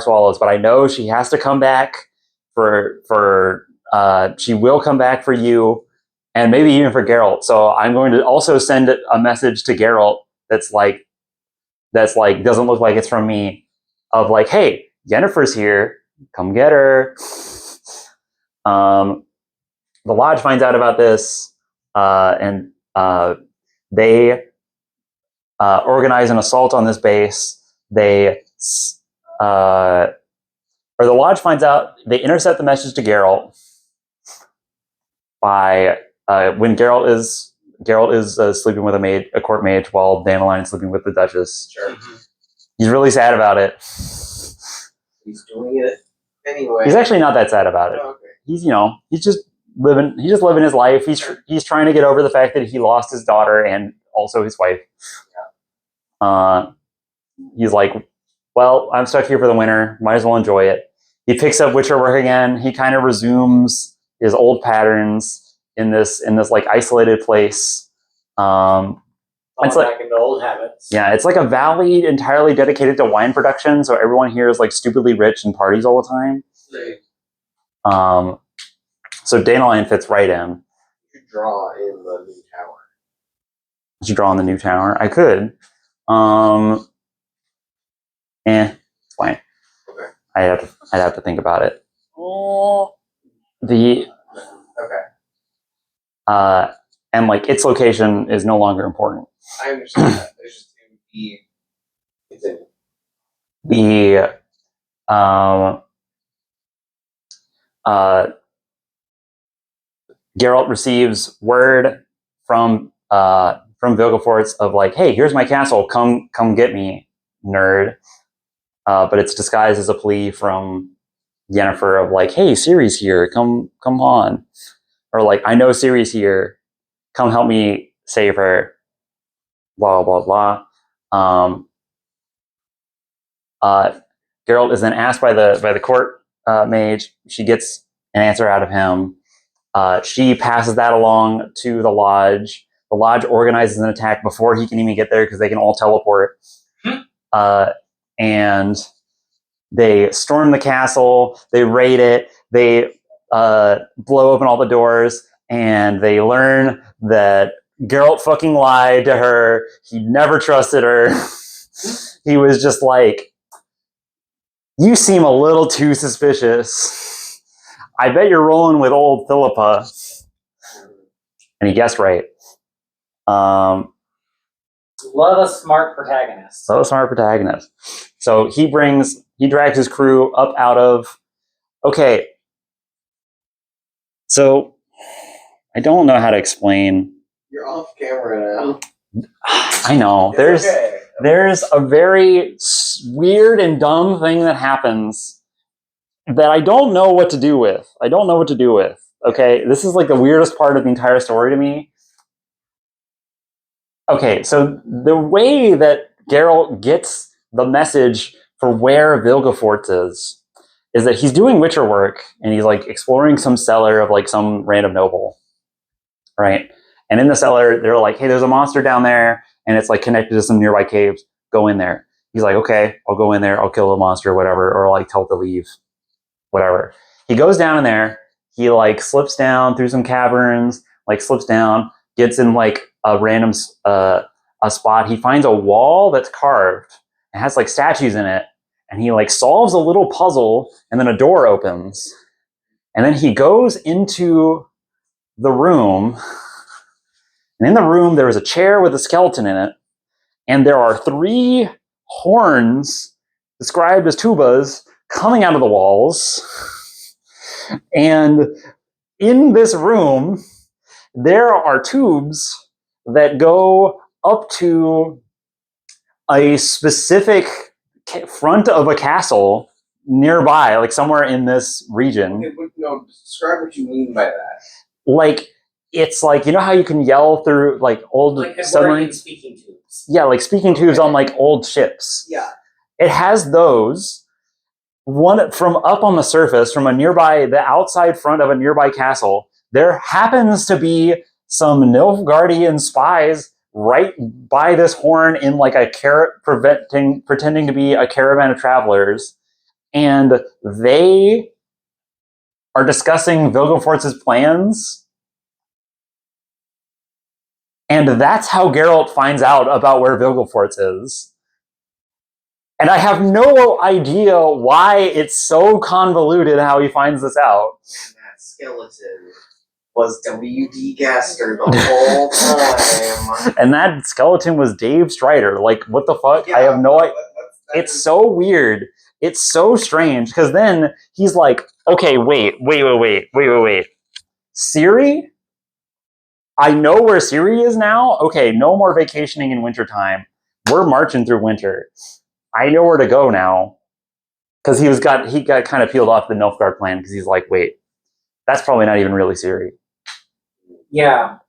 Swallows, but I know she has to come back she will come back for you, and maybe even for Geralt. So I'm going to also send a message to Geralt that's like doesn't look like it's from me, of like, hey, Yennefer's here, come get her. The Lodge finds out about this, and they organize an assault on this base. The Lodge finds out. They intercept the message to Geralt by when Geralt is sleeping with a court mage, while Dandelion is sleeping with the Duchess. Sure. He's really sad about it. He's doing it anyway. He's actually not that sad about it. Oh, okay. He's just living his life. He's trying to get over the fact that he lost his daughter and also his wife. Yeah. He's like, well, I'm stuck here for the winter. Might as well enjoy it. He picks up Witcher work again. He kind of resumes his old patterns in this like isolated place. It's back into old habits. Yeah, it's like a valley entirely dedicated to wine production, so everyone here is like stupidly rich and parties all the time. Right. So Dandelion fits right in. You should draw in the new tower. Did you draw in the new tower? I could. It's fine. Okay. I'd have to think about it. And like its location is no longer important. I understand that. It's just it would be continue. Geralt receives word from Vilgefortz of like, hey, here's my castle, come get me, nerd. But it's disguised as a plea from Yennefer of like, hey, Ciri's here, come on. Or like, I know Ciri's here, come help me save her. Blah blah blah. Geralt is then asked by the court mage. She gets an answer out of him. She passes that along to the Lodge. The Lodge organizes an attack before he can even get there because they can all teleport. And they storm the castle. They raid it. They blow open all the doors, and they learn that Geralt fucking lied to her. He never trusted her. He was just like, you seem a little too suspicious. I bet you're rolling with old Philippa. And he guessed right. Love a smart protagonist. So he drags his crew up out of. Okay. So I don't know how to explain. You're off camera now. I know. There's a very weird and dumb thing that happens that I don't know what to do with. Okay, this is like the weirdest part of the entire story to me. Okay, so the way that Geralt gets the message for where Vilgefortz is that he's doing Witcher work and he's like exploring some cellar of like some random noble, right? And in the cellar, they're like, hey, there's a monster down there and it's like connected to some nearby caves. Go in there. He's like, okay, I'll go in there. I'll kill the monster or whatever, or like tell it to leave, whatever. He goes down in there. He like slips down through some caverns, like slips down, gets in like a random a spot. He finds a wall that's carved. It has like statues in it. And he like solves a little puzzle and then a door opens. And then he goes into the room And in the room, there is a chair with a skeleton in it, and there are 3 horns, described as tubas, coming out of the walls. And in this room, there are tubes that go up to a specific front of a castle nearby, like somewhere in this region. Okay, but no, describe what you mean by that. Like, it's like, you know how you can yell through like old Like submarines? speaking tubes. Yeah, like speaking tubes on like old ships. Yeah. It has those. One from up on the surface, from the outside front of a nearby castle, there happens to be some Nilfgaardian spies right by this horn in like a pretending to be a caravan of travelers, and they are discussing Vilgefortz's plans. And that's how Geralt finds out about where Vilgefortz is. And I have no idea why it's so convoluted how he finds this out. And that skeleton was W.D. Gaster the whole time. And that skeleton was Dave Strider. Like, what the fuck? Yeah, I have no idea. that It's so weird. It's so strange. Because then he's like, okay, wait. Ciri? I know where Ciri is now. Okay, no more vacationing in wintertime. We're marching through winter. I know where to go now. Because he got kind of peeled off the Nilfgaard plan because he's like, wait, that's probably not even really Ciri. Yeah.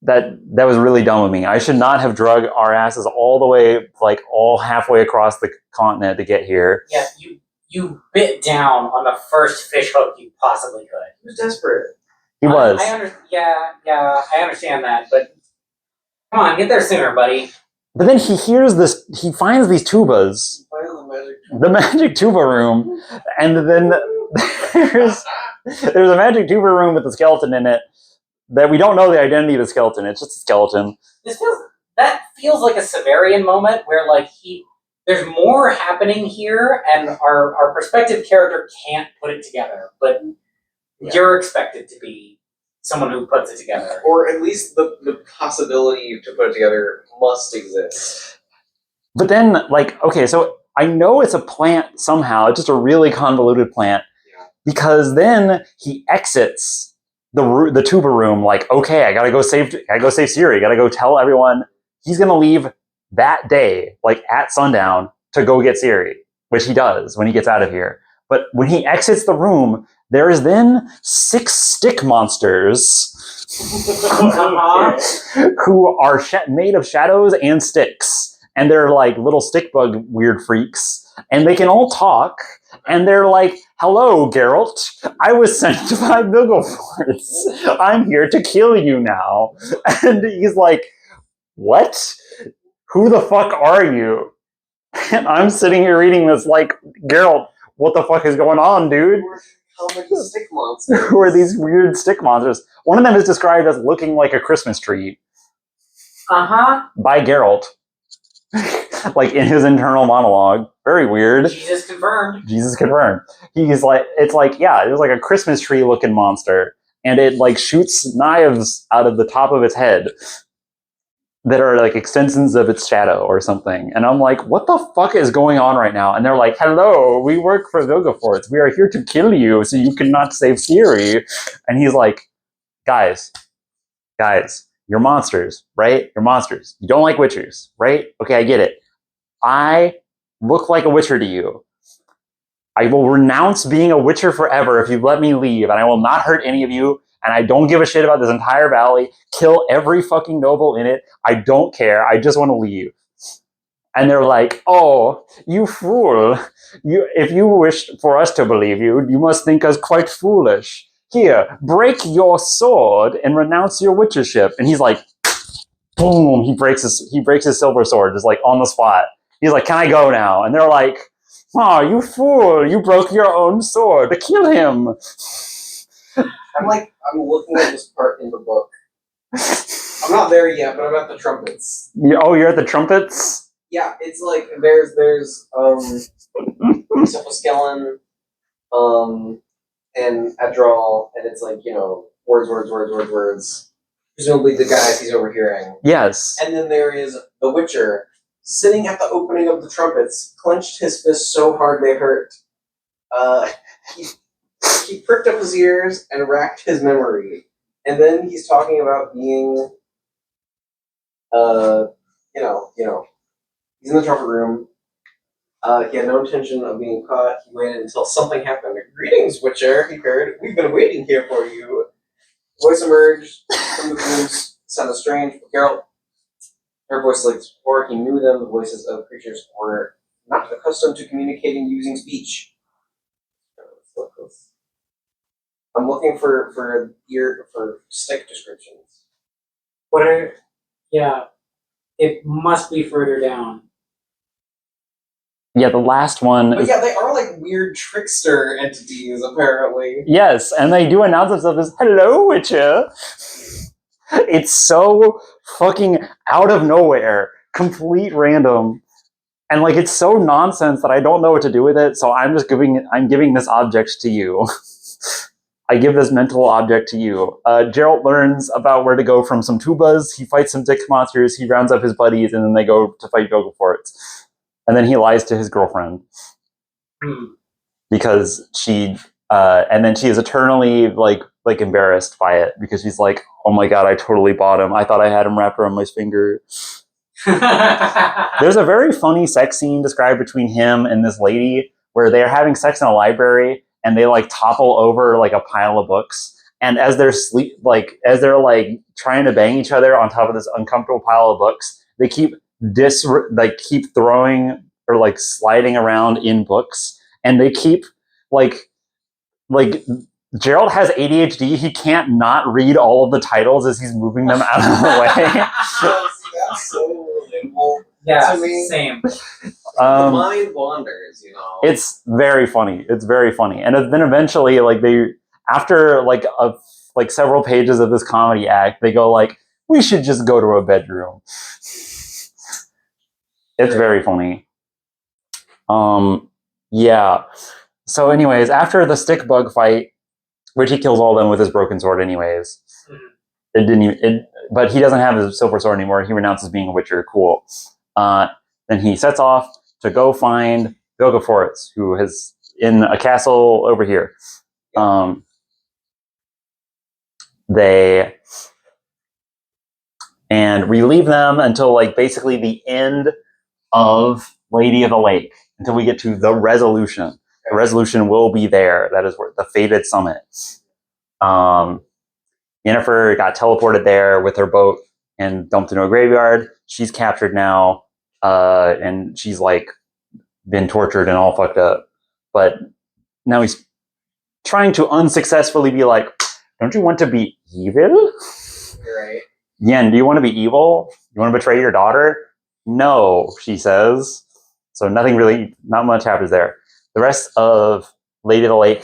That was really dumb of me. I should not have drug our asses all the way, like all halfway across the continent to get here. Yeah, you bit down on the first fish hook you possibly could. He was desperate. He was. I understand that, but come on, get there sooner, buddy. But then he finds these tubas, the magic tuba room, and then there's a magic tuba room with a skeleton in it that we don't know the identity of the skeleton. It's just a skeleton. That feels like a Severian moment where like there's more happening here, and our prospective character can't put it together, but you're expected to be someone who puts it together. Or at least the possibility to put it together must exist. But then, like, okay, so I know it's a plant somehow. It's just a really convoluted plant. Yeah. Because then he exits the tuba room like, okay, I gotta go save Ciri. Gotta go tell everyone. He's gonna leave that day, like at sundown, to go get Ciri, which he does when he gets out of here. But when he exits the room, there is then 6 stick monsters who are made of shadows and sticks. And they're like little stick bug weird freaks. And they can all talk. And they're like, hello, Geralt. I was sent by Vilgefortz. I'm here to kill you now. And he's like, what? Who the fuck are you? And I'm sitting here reading this like, Geralt, what the fuck is going on, dude? How many stick monsters? Who are these weird stick monsters? One of them is described as looking like a Christmas tree. By Geralt. Like in his internal monologue. Very weird. Jesus confirmed. He's like, it's like, yeah, it was like a Christmas tree looking monster. And it like shoots knives out of the top of its head that are like extensions of its shadow or something. And I'm like, what the fuck is going on right now? And they're like, hello, we work for Vilgefortz. We are here to kill you so you cannot save Ciri. And he's like, guys, you're monsters, right? You're monsters. You don't like witchers, right? Okay, I get it. I look like a witcher to you. I will renounce being a witcher forever if you let me leave, and I will not hurt any of you, and I don't give a shit about this entire valley. Kill every fucking noble in it. I don't care. I just want to leave. And they're like, oh, you fool. If you wish for us to believe you, you must think us quite foolish. Here, break your sword and renounce your witchership. And he's like, boom, he breaks his silver sword just like on the spot. He's like, can I go now? And they're like, oh, you fool, you broke your own sword. Kill him. I'm looking at this part in the book. I'm not there yet, but I'm at the trumpets. You're at the trumpets? Yeah, it's like there's Sophoskellen, and Adral, and it's like, words. presumably the guys he's overhearing. Yes. And then there is the Witcher sitting at the opening of the trumpets, clenched his fists so hard they hurt. He pricked up his ears and racked his memory. And then he's talking about being, he's in the trumpet room. He had no intention of being caught. He waited until something happened. "Greetings, Witcher," he heard. "We've been waiting here for you." Voice emerged from the room, sounded strange. Geralt, her voice like before, he knew them. The voices of creatures were not accustomed to communicating using speech. I'm looking for stick descriptions. What are? Yeah, it must be further down. Yeah, the last one. But yeah, they are like weird trickster entities, apparently. Yes, and they do announce themselves as "Hello, Witcher." It's so fucking out of nowhere, complete random, and like it's so nonsense that I don't know what to do with it. So I'm giving this object to you. I give this mental object to you. Geralt learns about where to go from some tubas. He fights some dick monsters. He rounds up his buddies, and then they go to fight Gogoforts. And then he lies to his girlfriend because and then she is eternally like embarrassed by it because she's like, "Oh my god, I totally bought him. I thought I had him wrapped around my finger." There's a very funny sex scene described between him and this lady where they're having sex in a library and they like topple over like a pile of books. And as they're trying to bang each other on top of this uncomfortable pile of books, they keep keep throwing or like sliding around in books, and they keep like Gerald has ADHD. He can't not read all of the titles as he's moving them out of the way. That's so relatable. Yeah, to me. same. The mind wanders, you know. It's very funny. It's very funny, and then eventually, like after several pages of this comedy act, they go like, "We should just go to a bedroom." It's very funny. Yeah. So, anyways, after the stick bug fight, which he kills all of them with his broken sword, anyways. But he doesn't have his silver sword anymore. He renounces being a Witcher. Cool. Then he sets off to go find Gogoforts, who is in a castle over here. And relieve them until like basically the end of Lady of the Lake, until we get to the resolution. The resolution will be there. That is where the fated summit. Yennefer got teleported there with her boat and dumped into a graveyard. She's captured now, and she's like been tortured and all fucked up. But now he's trying to unsuccessfully be like, "Don't you want to be evil?" Right. Yen, do you want to be evil? You want to betray your daughter? No, she says. So not much happens there. The rest of Lady of the Lake,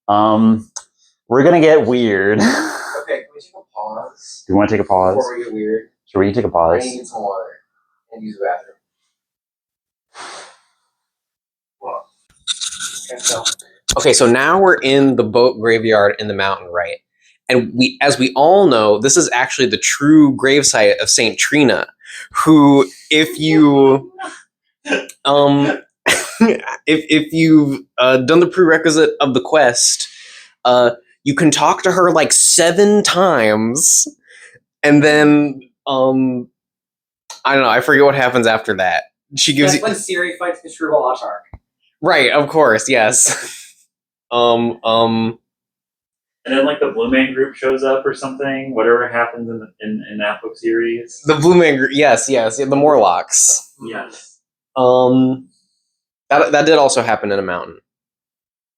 we're gonna get weird. Okay, can we take a pause? Do you want to take a pause? Before we get weird. Should we take a I pause? need to get some water and use the bathroom. Okay, so now we're in the boat graveyard in the mountain, right? And as we all know, this is actually the true gravesite of Saint Trina, who, if you, if you've done the prerequisite of the quest, you can talk to her like 7 times, and then I don't know. I forget what happens after that. She gives That's when Ciri fights the true Autarch. Right, of course, yes. And then like the Blue Man Group shows up or something. Whatever happens in that book series. The Blue Man Group, yes, the Morlocks. Yes. That did also happen in a mountain.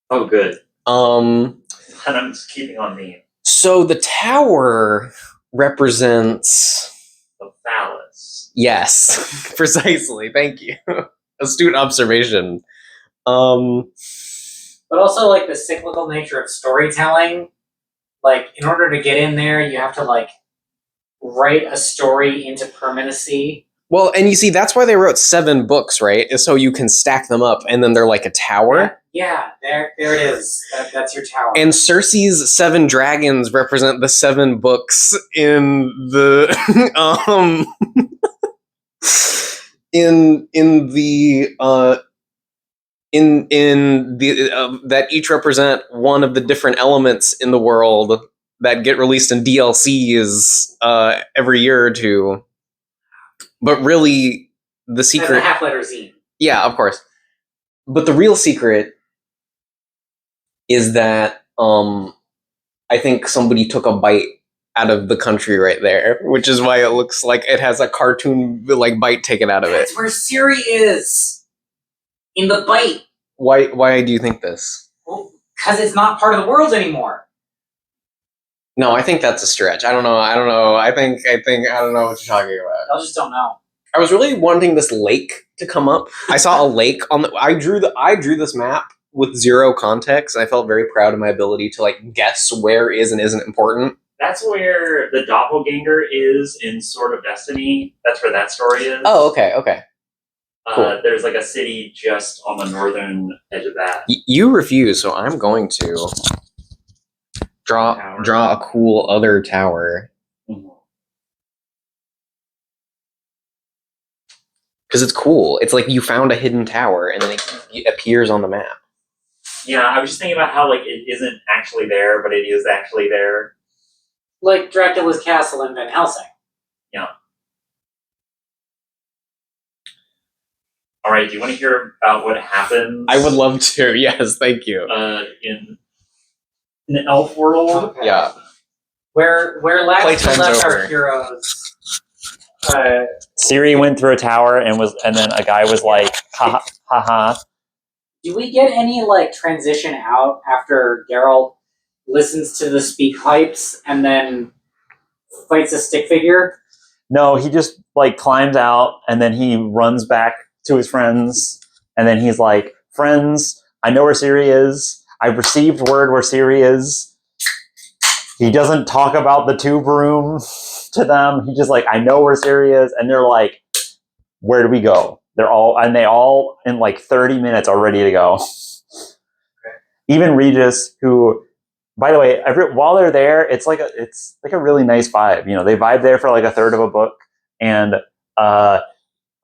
Oh, good. And I'm just keeping on me. So the tower represents The phallus. Yes, precisely. Thank you. Astute observation. But also like the cyclical nature of storytelling. Like in order to get in there, you have to like write a story into permanency. Well, and you see, that's why they wrote 7 books, right? Is so you can stack them up, and then they're like a tower. Yeah, there it is. That's your tower. And Cersei's 7 dragons represent the 7 books in the that each represent one of the different elements in the world that get released in DLCs every year or two. But really, the secret. That's a half-letter zine. Yeah, of course. But the real secret is that I think somebody took a bite out of the country right there, which is why it looks like it has a cartoon like bite taken out of it. That's where Ciri is. In the bite. Why do you think this? Well, because it's not part of the world anymore. No, I think that's a stretch. I don't know. I think I don't know what you're talking about. I just don't know. I was really wanting this lake to come up. I saw a lake on the. I drew this map with zero context. And I felt very proud of my ability to like guess where is and isn't important. That's where the doppelganger is in Sword of Destiny. That's where that story is. Oh, okay. Cool. There's like a city just on the northern edge of that. You refuse, so I'm going to draw a cool other tower. Because it's cool. It's like you found a hidden tower and then it appears on the map. Yeah, I was just thinking about how like it isn't actually there, but it is actually there. Like Dracula's castle in Van Helsing. Yeah. All right. Do you want to hear about what happens? I would love to. Yes, thank you. In Elf World. Okay. Yeah. Where last we Playtime's left over. our heroes. Ciri went through a tower and then a guy was like, ha ha ha. Do we get any like transition out after Geralt listens to the speak pipes and then fights a stick figure? No, he just like climbs out and then he runs back to his friends and then he's like, friends, I know where Ciri is. I've received word where Ciri is. He doesn't talk about the tube room to them. He's just like, I know where Ciri is. And they're like, where do we go? They all in like 30 minutes are ready to go. Okay. Even Regis, who, by the way, while they're there, it's like a really nice vibe. You know, they vibe there for like a third of a book, and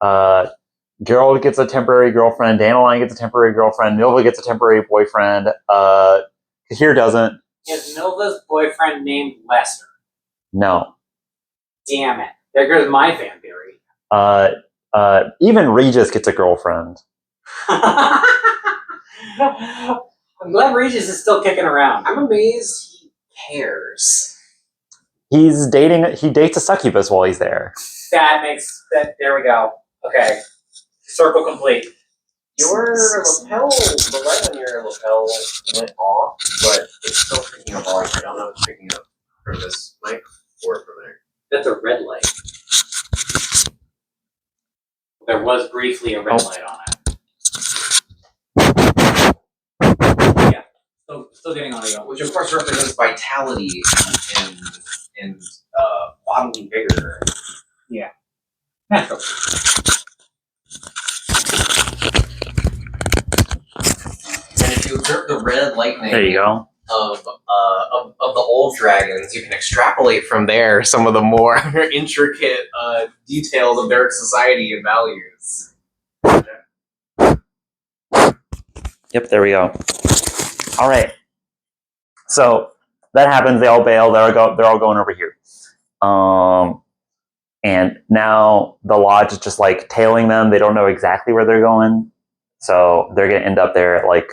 Geralt gets a temporary girlfriend, Dandelion gets a temporary girlfriend, Milva gets a temporary boyfriend. Kahir doesn't. Is Milva's boyfriend named Lester? No. Damn it! There goes my fan theory. Even Regis gets a girlfriend. I'm glad Regis is still kicking around. I'm amazed he cares. He dates a succubus while he's there. That makes that. There we go. Okay, circle complete. Your lapel, the light on your lapel went off, but it's still picking up volume. I don't know if it's picking up from this mic or from there. That's a red light. There was briefly a red light on it. Yeah, still getting audio. Which of course represents vitality and bodily vigor. Yeah. Natural. And if you observe the red lightning There you go. of the old dragons, you can extrapolate from there some of the more intricate details of their society and values. Yep, there we go. All right. So that happens. They all bail. They're all going over here. And now the lodge is just like tailing them. They don't know exactly where they're going, so they're gonna end up there like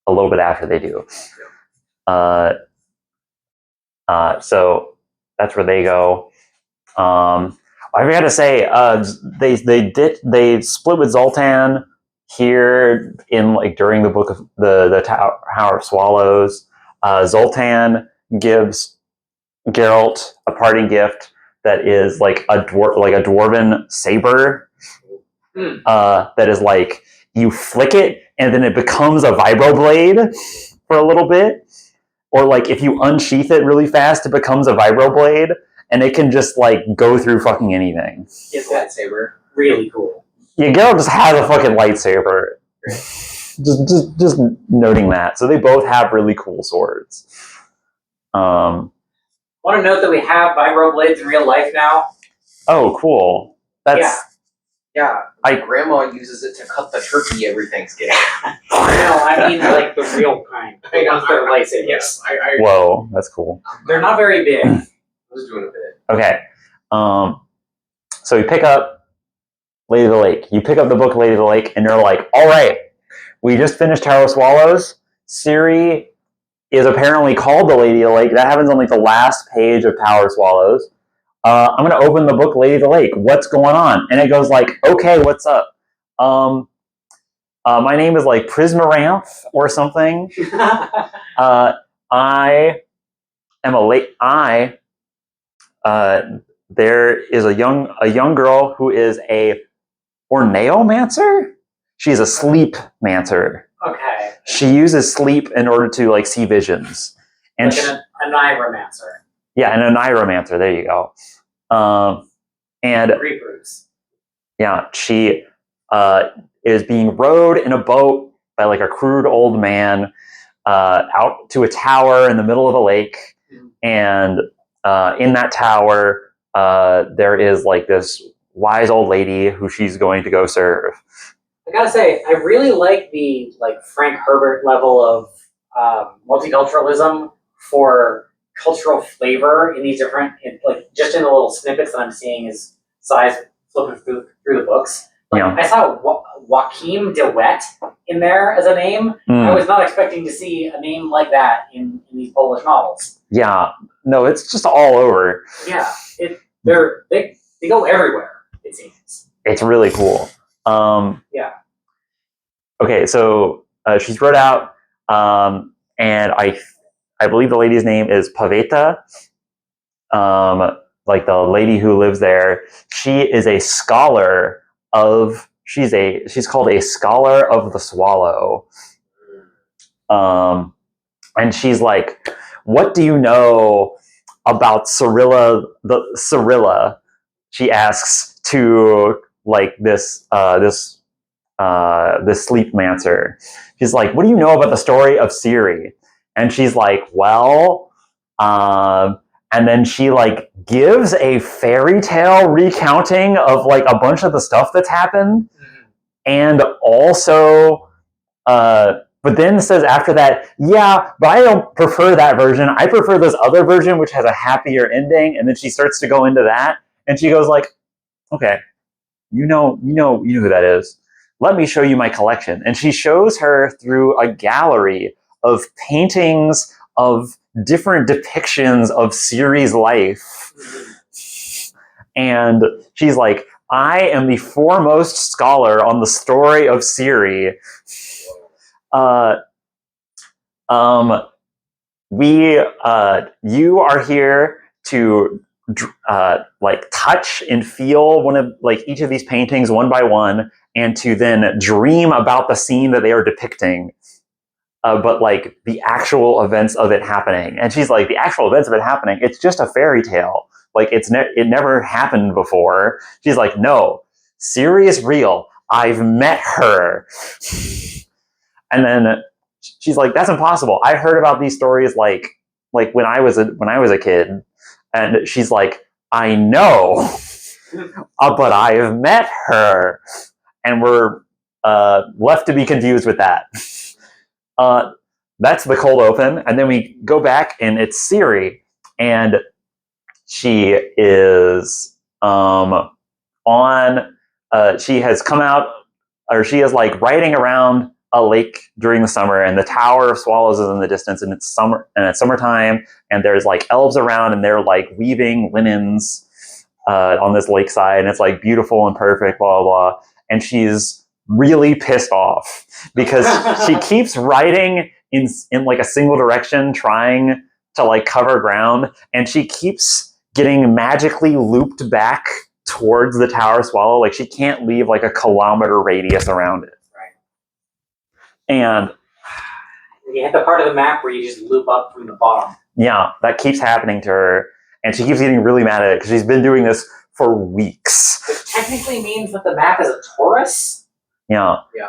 a little bit after they do. So that's where they go. I forgot to say, they split with Zoltan here in like during the book of the Tower of Swallows. Zoltan gives Geralt a parting gift that is like a dwarven saber. That is like you flick it and then it becomes a vibroblade for a little bit. Or like if you unsheath it really fast, it becomes a vibroblade and it can just like go through fucking anything. It's that saber. Really cool. Yeah, Geralt just has a fucking lightsaber. Just noting that. So they both have really cool swords. Want to note that we have vibro blades in real life now. Oh, cool. That's Yeah, my grandma uses it to cut the turkey every Thanksgiving. No, I mean like the real kind. The ones that are lightsabers. Yes, whoa, that's cool. They're not very big. I was doing a bit. Okay. So you pick up Lady of the Lake. You pick up the book Lady of the Lake, and you're like, all right, we just finished Tower of Swallows. Ciri is apparently called the Lady of the Lake. That happens on like the last page of Tower of Swallows. I'm going to open the book Lady of the Lake. What's going on? And it goes like, okay, what's up? My name is like Prismaranth or something. I am a late. There is a young girl who is a orneomancer. She's a sleep mancer. Okay. She uses sleep in order to like see visions. And like a nigromancer. Yeah, and a nigromancer. There you go. And Reapers. yeah, she is being rowed in a boat by like a crude old man out to a tower in the middle of a lake. And in that tower, there is like this wise old lady who she's going to go serve. I gotta say, I really like the like Frank Herbert level of multiculturalism for cultural flavor in these different, like just in the little snippets that I'm seeing as size flipping through the books. Like, Yeah. I saw Joachim de Wet in there as a name. I was not expecting to see a name like that in these Polish novels. Yeah, no, it's just all over. Yeah, they go everywhere, it seems. It's really cool. Yeah. Okay, so she's wrote out, and I believe the lady's name is Paveta. Like the lady who lives there. She is a scholar of. She's called a scholar of the swallow. And she's like, what do you know about Cyrilla? She asks to like this sleep mancer. She's like, what do you know about the story of Ciri? And she's like, well, and then she like gives a fairy tale recounting of like a bunch of the stuff that's happened. And also, but then says after that, yeah, but I don't prefer that version. I prefer this other version, which has a happier ending. And then she starts to go into that. And she goes like, okay, you know who that is. Let me show you my collection. And she shows her through a gallery of paintings of different depictions of Ciri's life. And she's like, I am the foremost scholar on the story of Ciri. You are here to like touch and feel one of like each of these paintings one by one, and to then dream about the scene that they are depicting. But like the actual events of it happening, and she's like, the actual events of it happening, it's just a fairy tale. Like it never happened before. She's like, no, Ciri is real. I've met her. And then she's like, that's impossible. I heard about these stories like when I was a kid. And she's like, I know, but I've met her. And we're left to be confused with that. That's the cold open. And then we go back and it's Ciri. And she is she has come out, or she is like riding around a lake during the summer, and the Tower of Swallows is in the distance, and it's summertime, and there's like elves around, and they're like weaving linens on this lakeside, and it's like beautiful and perfect, blah, blah, blah. And she's really pissed off because she keeps riding in like a single direction, trying to like cover ground, and she keeps getting magically looped back towards the Tower of Swallow. Like she can't leave like a kilometer radius around it. And you hit the part of the map where you just loop up from the bottom. Yeah, that keeps happening to her, and she keeps getting really mad at it because she's been doing this for weeks. Which technically means that the map is a torus? Yeah. Yeah.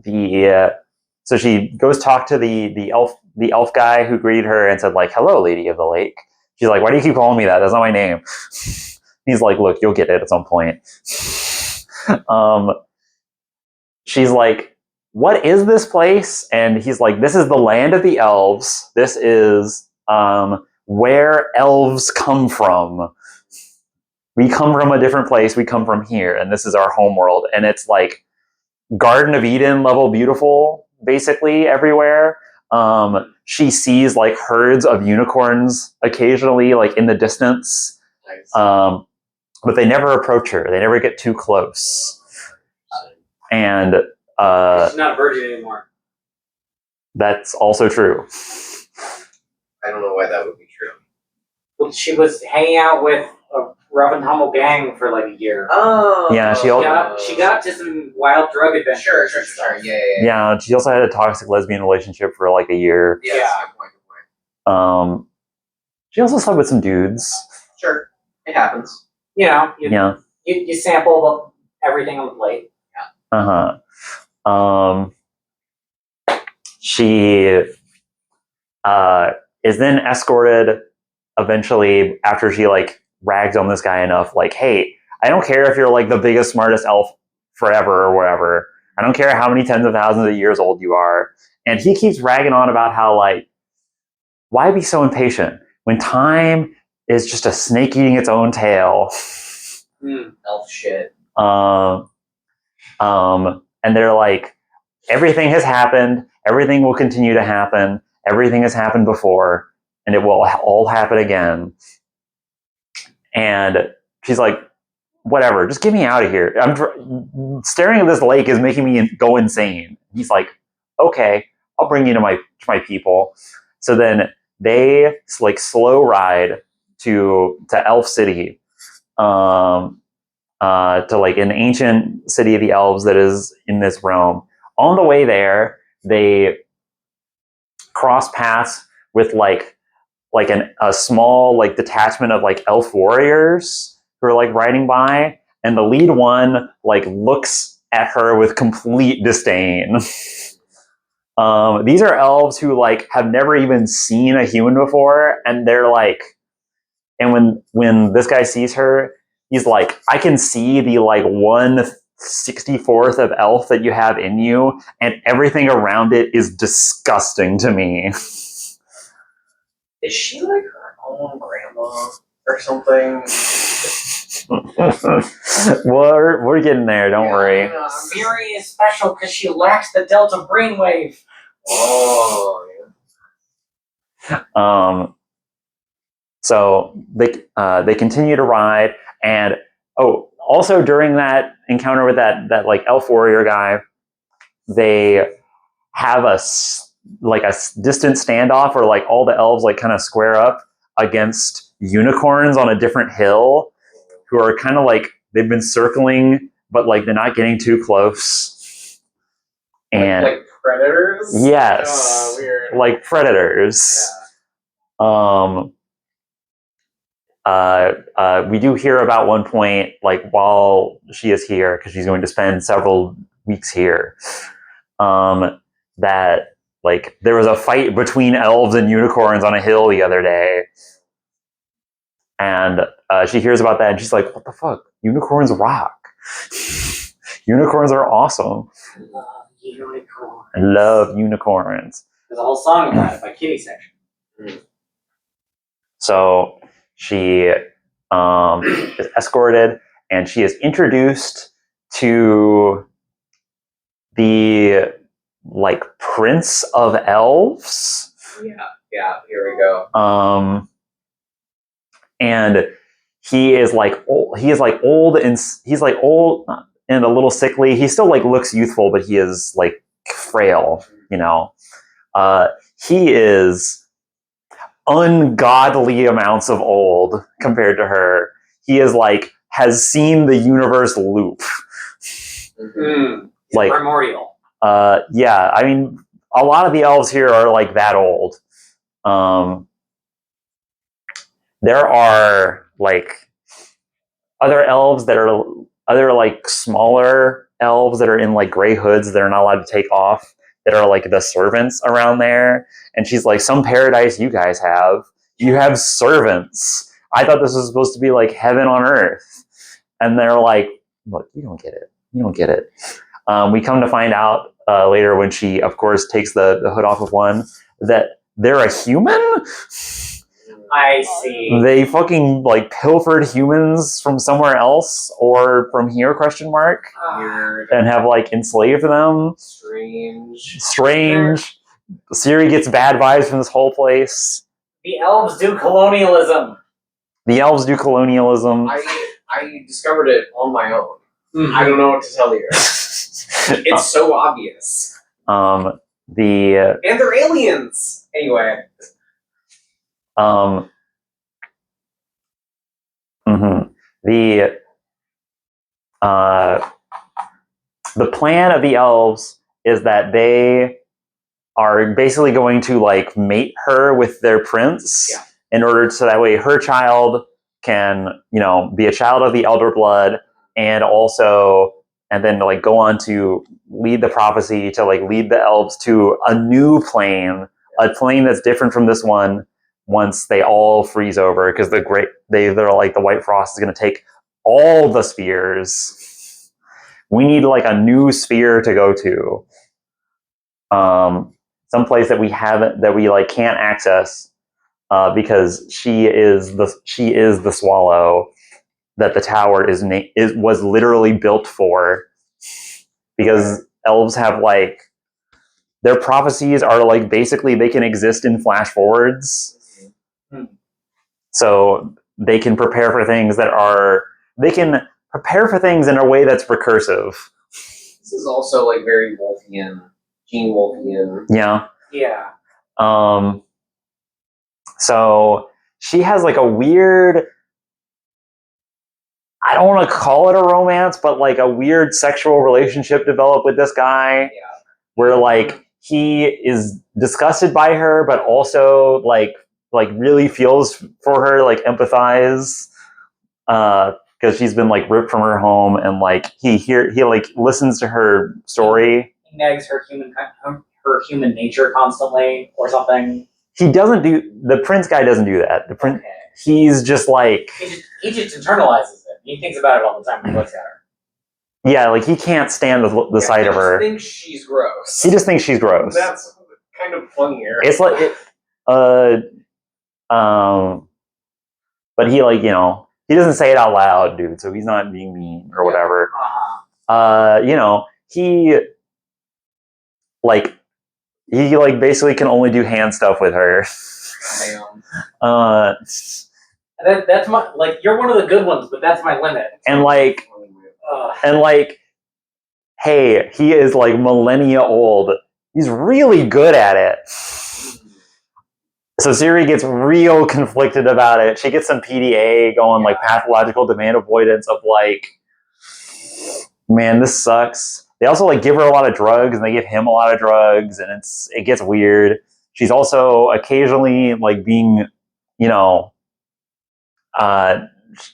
so she goes talk to the elf guy who greeted her and said like, "Hello, Lady of the Lake." She's like, "Why do you keep calling me that? That's not my name." He's like, "Look, you'll get it at some point." She's like, "What is this place?" And he's like, "This is the land of the elves. This is where elves come from. We come from a different place. We come from here, and this is our home world." And it's like Garden of Eden level beautiful, basically everywhere. She sees like herds of unicorns occasionally, like in the distance. Nice. But they never approach her. They never get too close. And She's not a virgin anymore. that's also true. I don't know why that would be true. Well, she was hanging out with a rough and tumble gang for like a year. Oh. Yeah, she She got to some wild drug adventures. Sure. Yeah. Yeah, she also had a toxic lesbian relationship for like a year. Yeah. Good point. She also slept with some dudes. Sure. It happens. You know, Yeah. you sample everything on the plate. She is then escorted eventually after she like rags on this guy enough, like, "Hey, I don't care if you're like the biggest, smartest elf forever or whatever. I don't care how many tens of thousands of years old you are." And he keeps ragging on about how like, why be so impatient when time is just a snake eating its own tail? Elf shit. And they're like, everything has happened. Everything will continue to happen. Everything has happened before, and it will all happen again. And she's like, "Whatever, just get me out of here. Staring at this lake is making me go insane." He's like, "Okay, I'll bring you to my people." So then they like slow ride to Elf City, to like an ancient city of the elves that is in this realm. On the way there, they cross paths with a small like detachment of like elf warriors who are like riding by, and the lead one like looks at her with complete disdain. These are elves who like have never even seen a human before, and they're like, and when this guy sees her, he's like, "I can see the like 1/64th of elf that you have in you, and everything around it is disgusting to me." Is she like her own grandma or something? We're getting there. Don't worry. Siri is special because she lacks the delta brainwave. Oh. So they continue to ride, and also during that encounter with that like elf warrior guy, they have a distant standoff where like all the elves like kind of square up against unicorns on a different hill, who are kind of like they've been circling, but like they're not getting too close. And like predators? Yes. Weird. Like predators. Yeah. We do hear about one point, like while she is here, because she's going to spend several weeks here, that like there was a fight between elves and unicorns on a hill the other day, and she hears about that and she's like, "What the fuck? Unicorns rock! Unicorns are awesome. I love unicorns." There's a whole song about it by Kitty Section. So she is escorted, and she is introduced to the like Prince of Elves. Yeah. Here we go. And he is like old. He is like old, and he's like old and a little sickly. He still like looks youthful, but he is like frail. You know, he is ungodly amounts of old compared to her. He is like has seen the universe loop. Like primordial. Yeah, I mean, a lot of the elves here are like that old. There are like other elves that are other like smaller elves that are in like gray hoods that are not allowed to take off, that are like the servants around there. And she's like, some paradise you guys have. You have servants. I thought this was supposed to be like heaven on earth. And they're like, look, you don't get it. You don't get it. We come to find out later when she, of course, takes the hood off of one, that they're a human? I see. They fucking like pilfered humans from somewhere else or from here, question mark, Weird. and have like enslaved them. Strange. Ciri gets bad vibes from this whole place. The elves do colonialism. The elves do colonialism. I discovered it on my own. I don't know what to tell you. It's so obvious. And they're aliens. Anyway. The plan of the elves is that they are basically going to like mate her with their prince in order so that way her child can, you know, be a child of the elder blood and then like go on to lead the prophecy to like lead the elves to a new plane, a plane that's different from this one once they all freeze over, because they're like the white frost is going to take all the spheres. We need like a new sphere to go to. Someplace that we haven't, that we like can't access, because she is the swallow that the tower was literally built for, because elves have like their prophecies are like basically they can exist in flash forwards, so they can prepare for things in a way that's recursive. This is also like very Wolfian. Gene Wolfian. Yeah. Yeah. So she has like a weird, I don't want to call it a romance, but like a weird sexual relationship developed with this guy, where like he is disgusted by her, but also like really feels for her, like empathize, because she's been like ripped from her home, and like he like listens to her story. He nags her human nature constantly or something. The prince guy doesn't do that. The prince, he's just like he just internalizes it. He thinks about it all the time when he looks at her. Yeah, like he can't stand the sight of her. He just thinks she's gross. He just thinks she's gross. That's kind of funnier. It's like but he like, you know, he doesn't say it out loud, dude, so he's not being mean or whatever. You know, he basically can only do hand stuff with her. That's my, like, you're one of the good ones, but that's my limit. And like hey, he is like millennia old. He's really good at it. So Ciri gets real conflicted about it. She gets some PDA going, like pathological demand avoidance of like, man, this sucks. They also like give her a lot of drugs, and they give him a lot of drugs, and it gets weird. She's also occasionally like being, you know,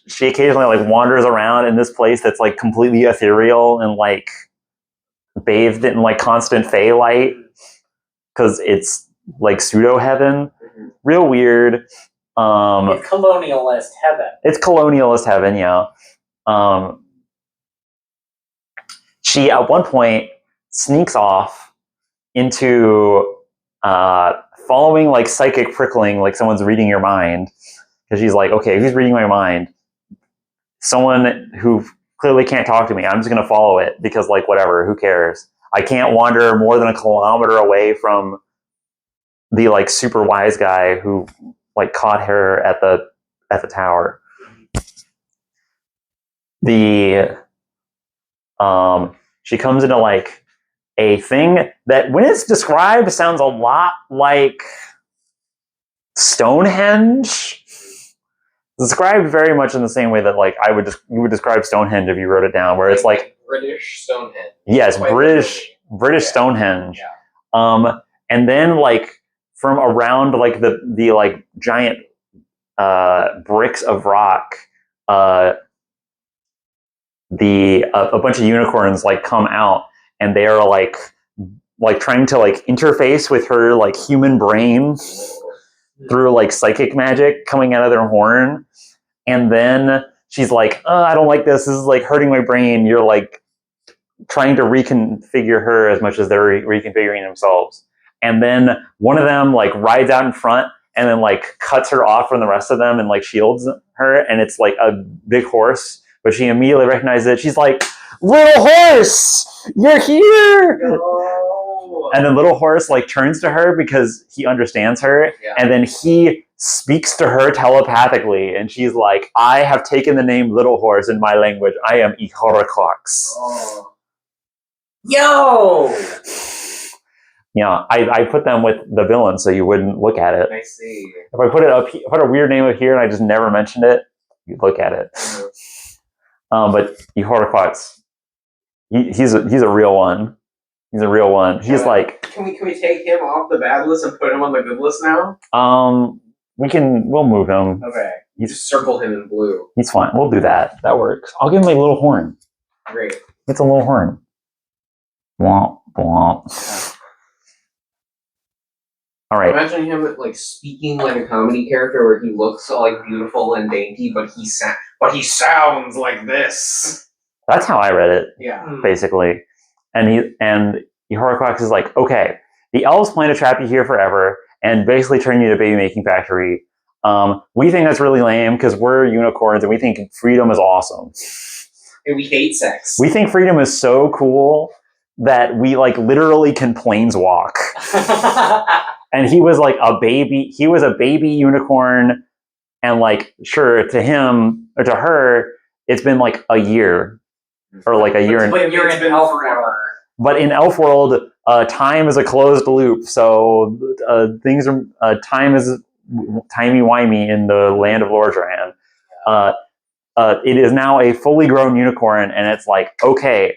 she occasionally like wanders around in this place that's like completely ethereal and like bathed in like constant fey light, because it's like pseudo heaven. Real weird. It's colonialist heaven. It's colonialist heaven, yeah. She at one point sneaks off into following like psychic prickling, like someone's reading your mind, because she's like, okay, who's reading my mind? Someone who clearly can't talk to me. I'm just gonna follow it because like whatever, who cares? I can't wander more than a kilometer away from the like super wise guy who like caught her at the tower. She comes into like a thing that when it's described sounds a lot like Stonehenge. It's described very much in the same way that like you would describe Stonehenge if you wrote it down, where it's like British Stonehenge. Yes, British Stonehenge. And then like from around like the like giant bricks of rock, a bunch of unicorns like come out, and they are like trying to like interface with her like human brain through like psychic magic coming out of their horn. And then she's like, I don't like this. This is like hurting my brain. You're like trying to reconfigure her as much as they're reconfiguring themselves. And then one of them like rides out in front and then like cuts her off from the rest of them and like shields her. And it's like a big horse, but she immediately recognizes it. She's like, little horse, you're here. No. And then little horse like turns to her because he understands her. Yeah. And then he speaks to her telepathically. And she's like, I have taken the name Little Horse in my language. I am Ihoroclox. Oh. Yo! Yeah, I put them with the villain so you wouldn't look at it. I see. If I put it up, put a weird name up here and I just never mentioned it, you'd look at it. But Ihoroclox, he's a real one. He's a real one. He's like. Can we take him off the bad list and put him on the good list now? We'll move him. Okay. You just circle him in blue. He's fine. We'll do that. That works. I'll give him a little horn. Great. It's a little horn. Womp womp. All right. Imagine him like speaking like a comedy character where he looks all like beautiful and dainty, but he sounds like this. That's how I read it. Yeah. Basically, and Ihoroclox is like, okay, the elves plan to trap you here forever and basically turn you to a baby making factory. We think that's really lame because we're unicorns and we think freedom is awesome. And we hate sex. We think freedom is so cool that we like literally can planeswalk. And he was like a baby. He was a baby unicorn, and like, sure, to him or to her, it's been like a year, or like a year. But you're in elf forever. But in elf world, time is a closed loop. So things are time is timey-wimey in the land of Lordran. It is now a fully grown unicorn, and it's like, okay,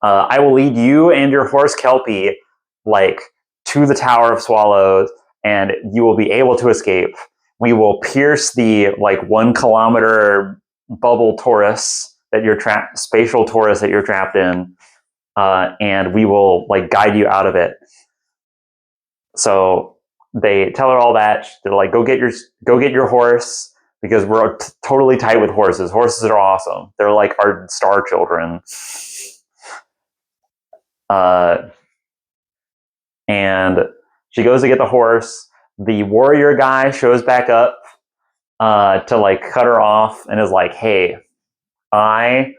I will lead you and your horse Kelpie like to the Tower of Swallows, and you will be able to escape. We will pierce the like 1 kilometer bubble torus that you're spatial torus that you're trapped in, and we will like guide you out of it. So they tell her all that. They're like, go get your horse, because we're totally tight with horses. Horses are awesome. They're like our star children. And she goes to get the horse. The warrior guy shows back up to like cut her off and is like, hey, I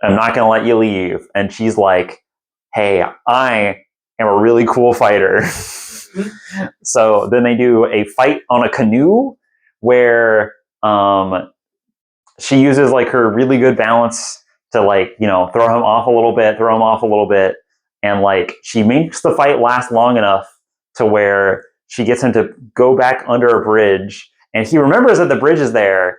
am not going to let you leave. And she's like, hey, I am a really cool fighter. So then they do a fight on a canoe where she uses like her really good balance to like, throw him off a little bit. And like she makes the fight last long enough to where she gets him to go back under a bridge. And he remembers that the bridge is there.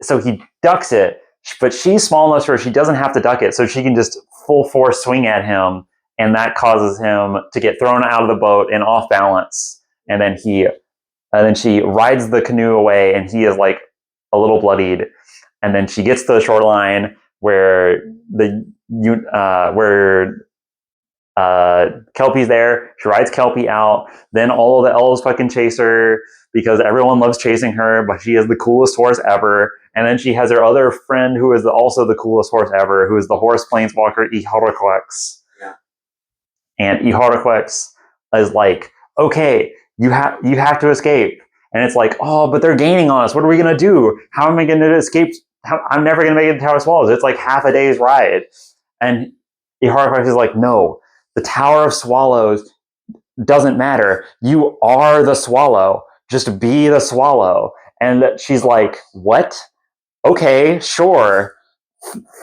So he ducks it. But she's small enough where she doesn't have to duck it. So she can just full force swing at him. And that causes him to get thrown out of the boat and off balance. And then she rides the canoe away, and he is like a little bloodied. And then she gets to the shoreline where Kelpie's there. She rides Kelpie out. Then all of the elves fucking chase her because everyone loves chasing her, but she is the coolest horse ever. And then she has her other friend who is also the coolest horse ever, who is the horse planeswalker Ihoroclox. Yeah. And Ihoroclox is like, okay, you have to escape. And it's like, oh, but they're gaining on us. What are we gonna do? How am I gonna escape? I'm never gonna make it to the Tower of Swallows. It's like half a day's ride. And Ihoroclox is like, no, the Tower of Swallows doesn't matter. You are the swallow. Just be the swallow. And she's like, what? Okay, sure.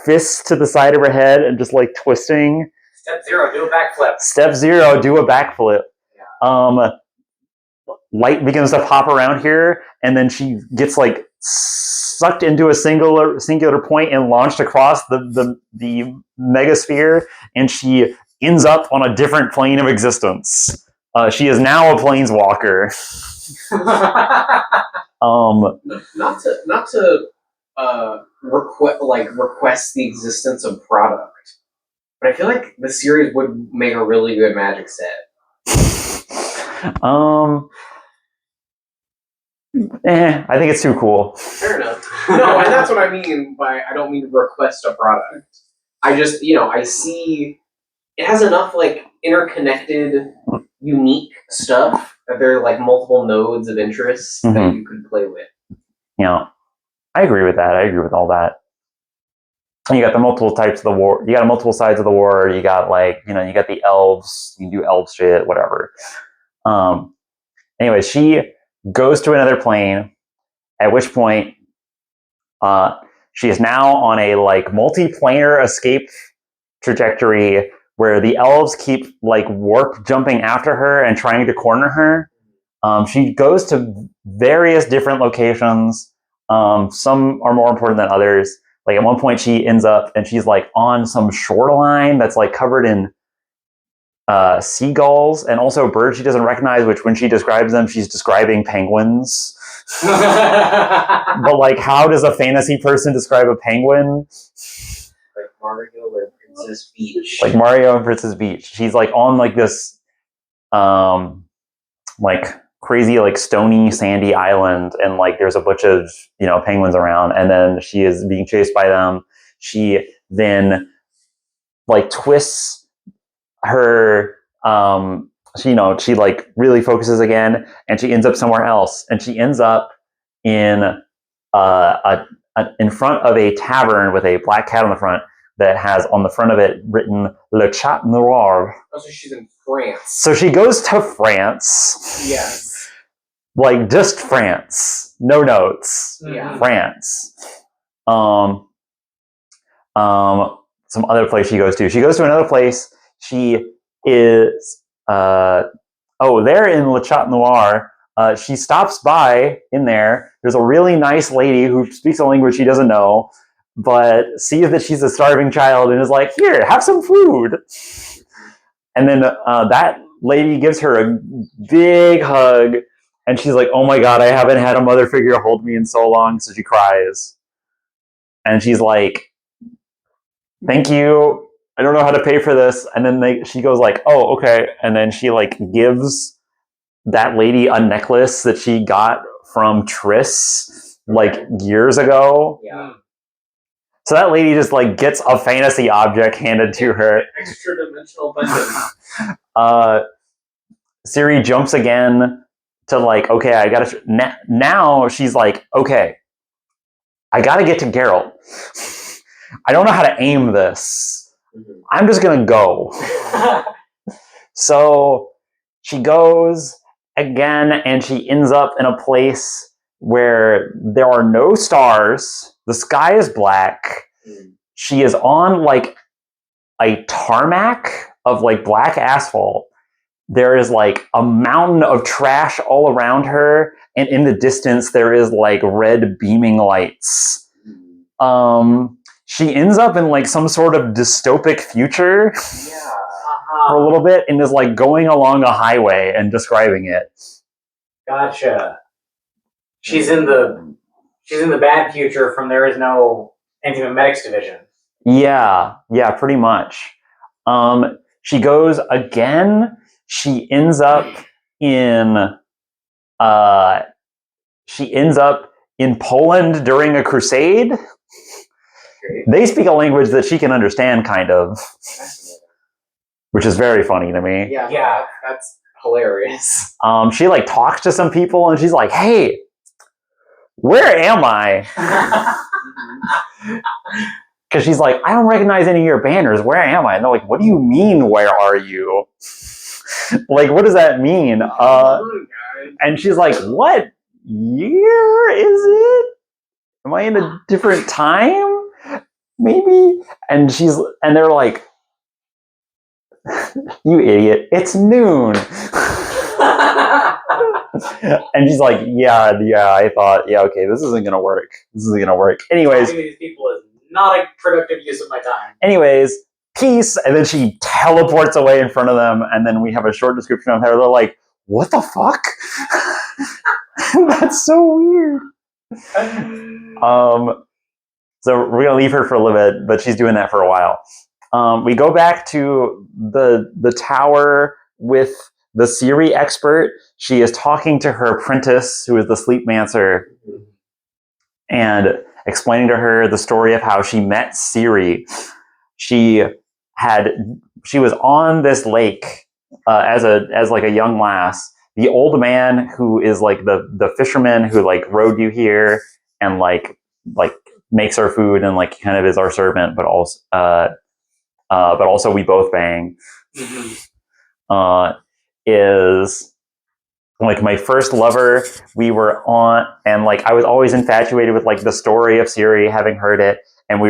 Fists to the side of her head and just like twisting. Step 0, do a backflip. Step 0, do a backflip. Yeah. Light begins to pop around here, and then she gets like sucked into a singular point and launched across the megasphere, and she ends up on a different plane of existence. She is now a planeswalker. Not to request the existence of product. But I feel like the series would make a really good Magic set. I think it's too cool. Fair enough. No, and that's what I mean by I don't mean request a product. I just, I see it has enough like interconnected, unique stuff that there are like multiple nodes of interest that you could play with. I agree with that. I agree with all that. And you got the multiple types of the war. You got multiple sides of the war. You got you got the elves. You can do elf shit, whatever. Anyway, she goes to another plane, at which point she is now on a multi-planar escape trajectory where the elves keep warp jumping after her and trying to corner her. She goes to various different locations. Some are more important than others. Like at one point she ends up and she's on some shoreline that's covered in seagulls and also birds she doesn't recognize, which when she describes them, she's describing penguins. But how does a fantasy person describe a penguin? Like Mario or Princess Peach. Like Mario and Princess Peach. She's on this crazy stony sandy island, and there's a bunch of penguins around, and then she is being chased by them. She then twists her she really focuses again, and she ends up somewhere else, and she ends up in in front of a tavern with a black cat on the front that has on the front of it written Le Chat Noir. Oh, so she's in France. So she goes to France. Yes. Just France. No notes. Yeah. France. Some other place she goes to. She goes to another place. She is there in Le Chat Noir. She stops by in there. There's a really nice lady who speaks a language she doesn't know, but sees that she's a starving child and is like, "Here, have some food." And then that lady gives her a big hug, and she's like, "Oh my god, I haven't had a mother figure hold me in so long," so she cries. And she's like, "Thank you. I don't know how to pay for this." And then she goes like, "Oh, okay." And then she gives that lady a necklace that she got from Triss years ago. Yeah. So that lady just gets a fantasy object handed to her. Extra dimensional bundle. Siri jumps again to okay, I gotta. Now she's like, okay, I gotta get to Geralt. I don't know how to aim this. I'm just gonna go. So she goes again, and she ends up in a place where there are no stars. The sky is black. She is on a tarmac of black asphalt. There is a mountain of trash all around her, and in the distance there is red beaming lights. She ends up in some sort of dystopic future. Yeah. For a little bit, and is going along a highway and describing it. Gotcha. She's in the bad future from There Is No Anti-Memetics Division. Yeah, pretty much. She goes again. She ends up in Poland during a crusade. Great. They speak a language that she can understand, kind of, which is very funny to me. Yeah, that's hilarious. She talks to some people, and she's like, "Hey, where am I?" Because she's like, "I don't recognize any of your banners. Where am I?" And they're like, "What do you mean, where are you?" What does that mean? And she's like, "What year is it? Am I in a different time? Maybe?" And they're like, "You idiot, it's noon." And she's like, yeah, I thought, okay, this isn't gonna work. Anyways, Talking to these people is not a productive use of my time. Anyways, peace. And then she teleports away in front of them, and then we have a short description of her. They're like, "What the fuck?" That's so weird. So we're gonna leave her for a little bit, but she's doing that for a while. We go back to the tower with the Siri expert. She is talking to her apprentice, who is the sleepmancer, and explaining to her the story of how she met Siri. She was on this lake as like a young lass. The old man who is like the fisherman who like rode you here and like makes our food and like kind of is our servant, but also we both bang. Is like my first lover. We were on, and like I was always infatuated with like the story of Siri, having heard it. And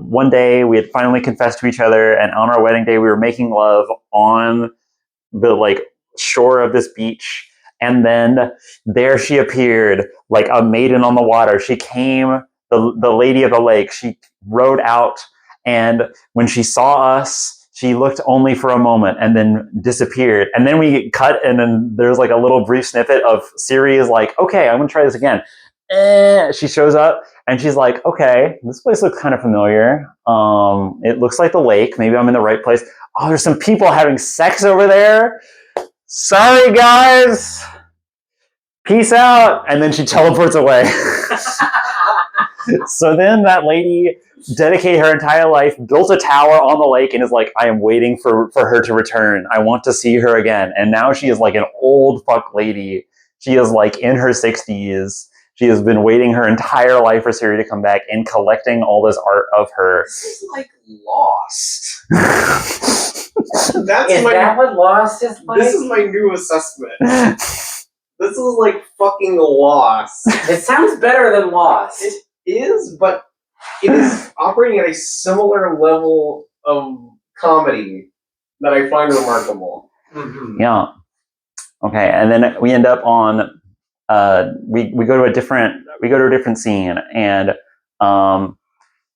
one day we had finally confessed to each other, and on our wedding day we were making love on the like shore of this beach. And then there she appeared, like a maiden on the water. She came, the lady of the lake. She rode out, and when she saw us, she looked only for a moment and then disappeared. And then we cut, and then there's like a little brief snippet of Siri is like, okay, I'm gonna try this again. She shows up and she's like, okay, this place looks kind of familiar. It looks like the lake. Maybe I'm in the right place. Oh, there's some people having sex over there. Sorry, guys. Peace out. And then she teleports away. So then that lady dedicated her entire life, built a tower on the lake, and is like, I am waiting for her to return. I want to see her again. And now she is like an old fuck lady. She is like in her 60s. She has been waiting her entire life for Siri to come back and collecting all this art of her. This is like Lost. Is that what Lost is like? This is my new assessment. This is like fucking Lost. It sounds better than Lost. It is, but it is operating at a similar level of comedy that I find remarkable. Mm-hmm. Yeah. Okay, and then we end up on we go to a different scene, and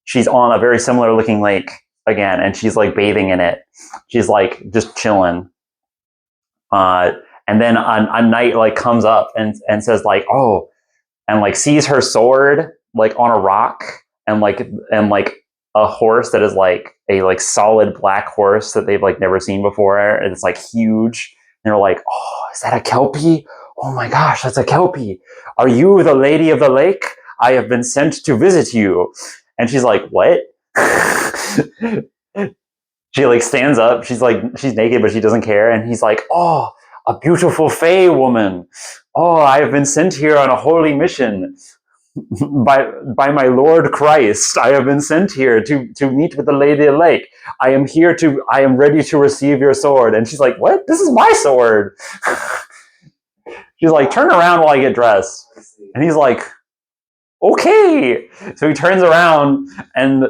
she's on a very similar looking lake again, and she's like bathing in it. She's like just chilling. And then a knight like comes up and says like, oh, and like sees her sword like on a rock, and like a horse that is like a like solid black horse that they've like never seen before, and it's like huge. And they're like, oh, is that a Kelpie? Oh my gosh, that's a Kelpie. Are you the lady of the lake? I have been sent to visit you. And she's like, what? She like stands up. She's naked, but she doesn't care. And he's like, oh, a beautiful Fey woman. Oh, I have been sent here on a holy mission by my Lord Christ. I have been sent here to meet with the Lady of the Lake. I am ready to receive your sword. And she's like, what? This is my sword. She's like, turn around while I get dressed. And he's like, okay. So he turns around, and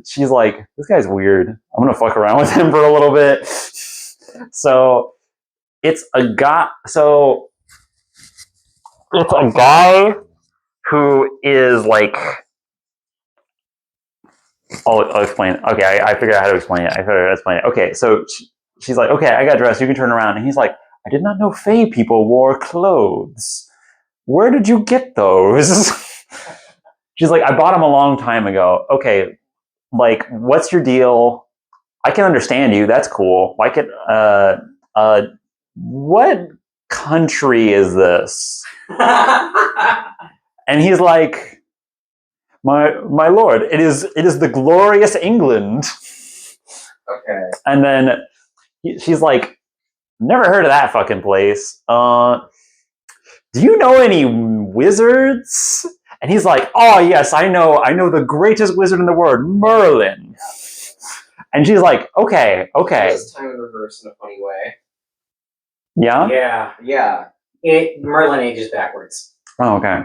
she's like, this guy's weird. I'm going to fuck around with him for a little bit. So it's a guy who is like, I'll explain it. Okay, I figured out how to explain it. Okay, so she's like, okay, I got dressed. You can turn around. And he's like, I did not know Fey people wore clothes. Where did you get those? She's like, I bought them a long time ago. Okay, like, what's your deal? I can understand you. That's cool. What country is this? And he's like, my lord, it is the glorious England. Okay. And then she's like, never heard of that fucking place. Do you know any wizards? And he's like, oh yes, I know the greatest wizard in the world, Merlin. And she's like, okay. This time in reverse in a funny way. Yeah? Yeah. Merlin ages backwards. Oh, okay.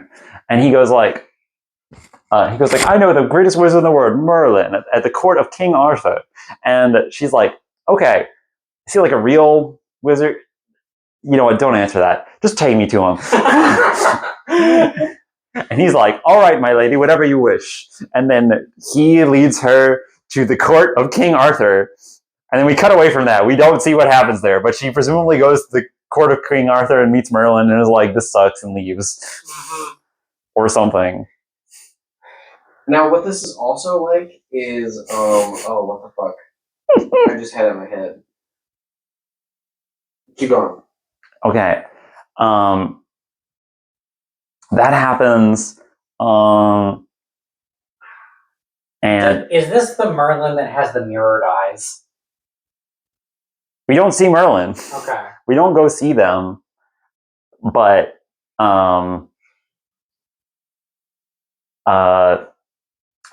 And he goes like, I know the greatest wizard in the world, Merlin, at the court of King Arthur. And she's like, okay, is he like a real wizard? You know what, don't answer that. Just take me to him. And he's like, all right, my lady, whatever you wish. And then he leads her to the court of King Arthur. And then we cut away from that. We don't see what happens there, but she presumably goes to the court of King Arthur and meets Merlin and is like, this sucks, and leaves. Or something. Now, what this is also like is oh, what the fuck? I just had it in my head. Keep going. Okay. That happens. And Is this the Merlin that has the mirrored eyes? we don't see Merlin. Okay. We don't go see them. But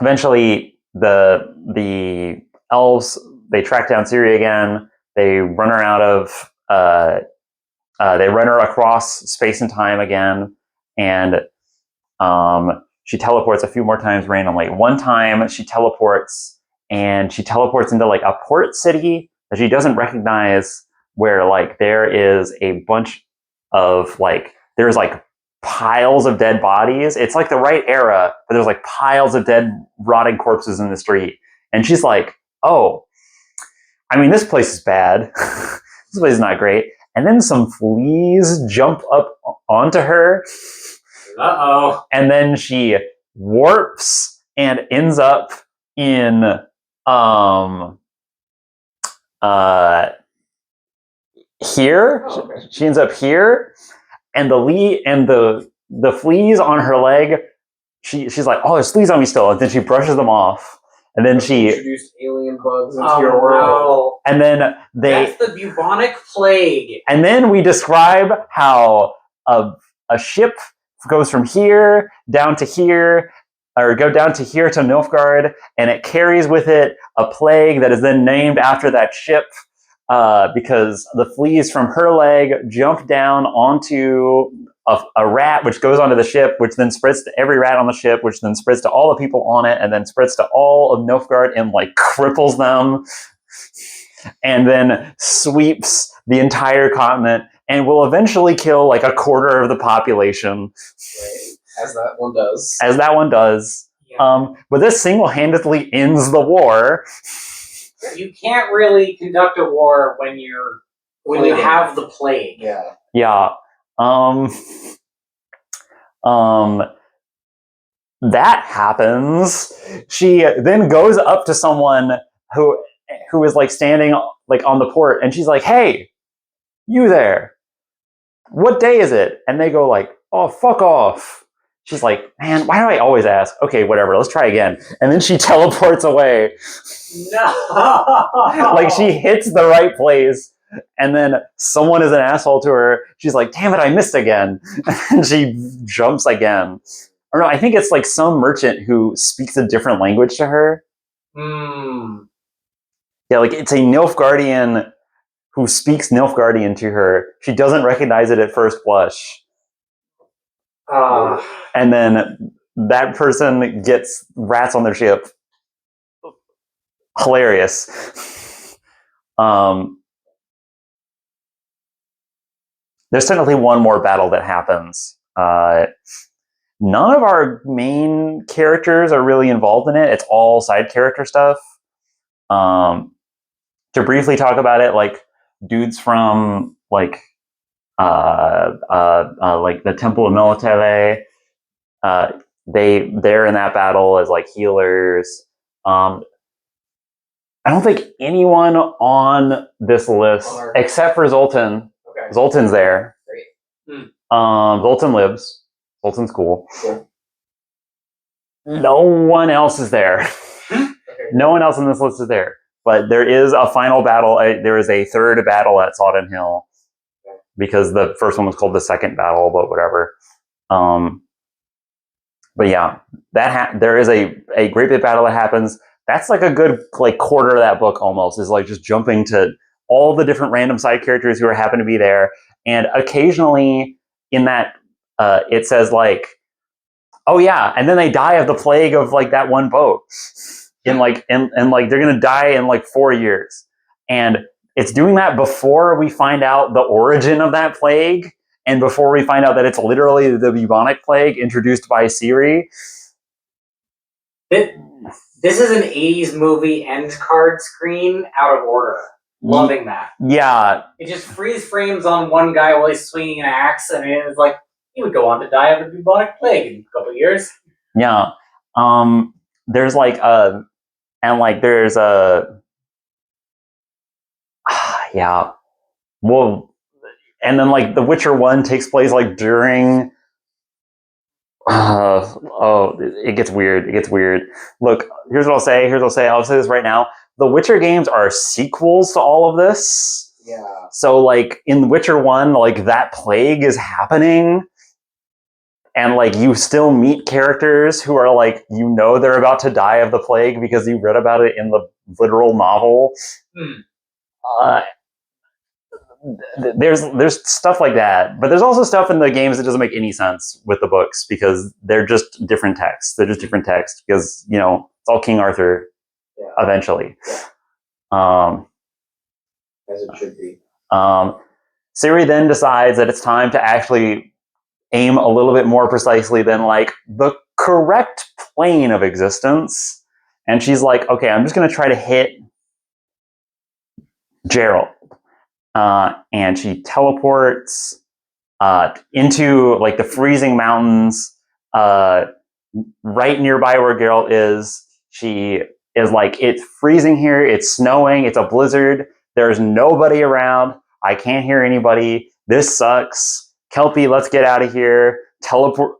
eventually the elves, they track down Ciri again. They run her out of they run her across space and time again, and she teleports a few more times randomly. One time she teleports into like a port city that she doesn't recognize, where like there is a bunch of like there's like piles of dead bodies. It's like the right era, but there's like piles of dead rotting corpses in the street. And she's like, oh, I mean, this place is bad. This place is not great. And then some fleas jump up onto her. Uh-oh. And then she warps and ends up in here. Oh, okay. She ends up here, and the fleas on her leg. She's like, oh, there's fleas on me still, and then she brushes them off, and then she introduced alien bugs into your world. No. and then That's the bubonic plague. and then we describe how a ship goes from here down to here, or go down to here to Nilfgaard, and it carries with it a plague that is then named after that ship, because the fleas from her leg jump down onto a rat, which goes onto the ship, which then spreads to every rat on the ship, which then spreads to all the people on it, and then spreads to all of Nilfgaard and like cripples them, and then sweeps the entire continent and will eventually kill like a quarter of the population. Right. As that one does. As that one does. Yeah. But this single-handedly ends the war. You can't really conduct a war when you Plague. have the plague. Yeah. Yeah. That happens. She then goes up to someone who is like standing like on the port, and she's like, "Hey, you there? What day is it?" And they go like, "Oh, fuck off." She's like, "Man, why do I always ask?" Okay, whatever. Let's try again. And then she teleports away. No. Like she hits the right place, and then someone is an asshole to her. She's like, "Damn it, I missed again." And she jumps again. Or no, I think it's like some merchant who speaks a different language to her. Yeah, like it's a Nilfgaardian who speaks Nilfgaardian to her. She doesn't recognize it at first blush. And then that person gets rats on their ship. Hilarious. There's technically one more battle that happens. None of our main characters are really involved in it. It's all side character stuff. To briefly talk about it, like dudes from like the Temple of Militare, they're in that battle as like healers. I don't think anyone on this list, except for Zoltan. Okay. Zoltan's there. Great. Zoltan lives. Zoltan's cool. Cool. No one else is there. Okay. No one else on this list is there. But there is a final battle. There is a third battle at Sodden Hill, because the first one was called the second battle, but whatever. But yeah, there is a great big battle that happens. That's like a good like quarter of that book almost, is like just jumping to all the different random side characters who happen to be there. And occasionally in that, it says like, oh yeah, and then they die of the plague of like that one boat. And like they're gonna die in like 4 years. And it's doing that before we find out the origin of that plague, and before we find out that it's literally the bubonic plague introduced by Ciri. This is an 80s movie end card screen out of order. Loving that. Yeah. It just freeze frames on one guy while he's swinging an axe, and it was like, he would go on to die of the bubonic plague in a couple of years. Yeah. there's like there's a yeah, well, and then like The Witcher 1 takes place like during it gets weird. It gets weird. Look, here's what I'll say. I'll say this right now. The Witcher games are sequels to all of this. Yeah. So like in Witcher 1, like that plague is happening. And like you still meet characters who are like, you know, they're about to die of the plague because you read about it in the literal novel. There's stuff like that, but there's also stuff in the games that doesn't make any sense with the books because they're just different texts. They're just different texts because, you know, it's all King Arthur eventually. As it should be. Ciri then decides that it's time to actually aim a little bit more precisely than like the correct plane of existence. And she's like, okay, I'm just going to try to hit Gerald. And she teleports into like the freezing mountains right nearby where Geralt is. She is like, it's freezing here, it's snowing, it's a blizzard, there's nobody around, I can't hear anybody, this sucks. Kelpie, let's get out of here. Teleport,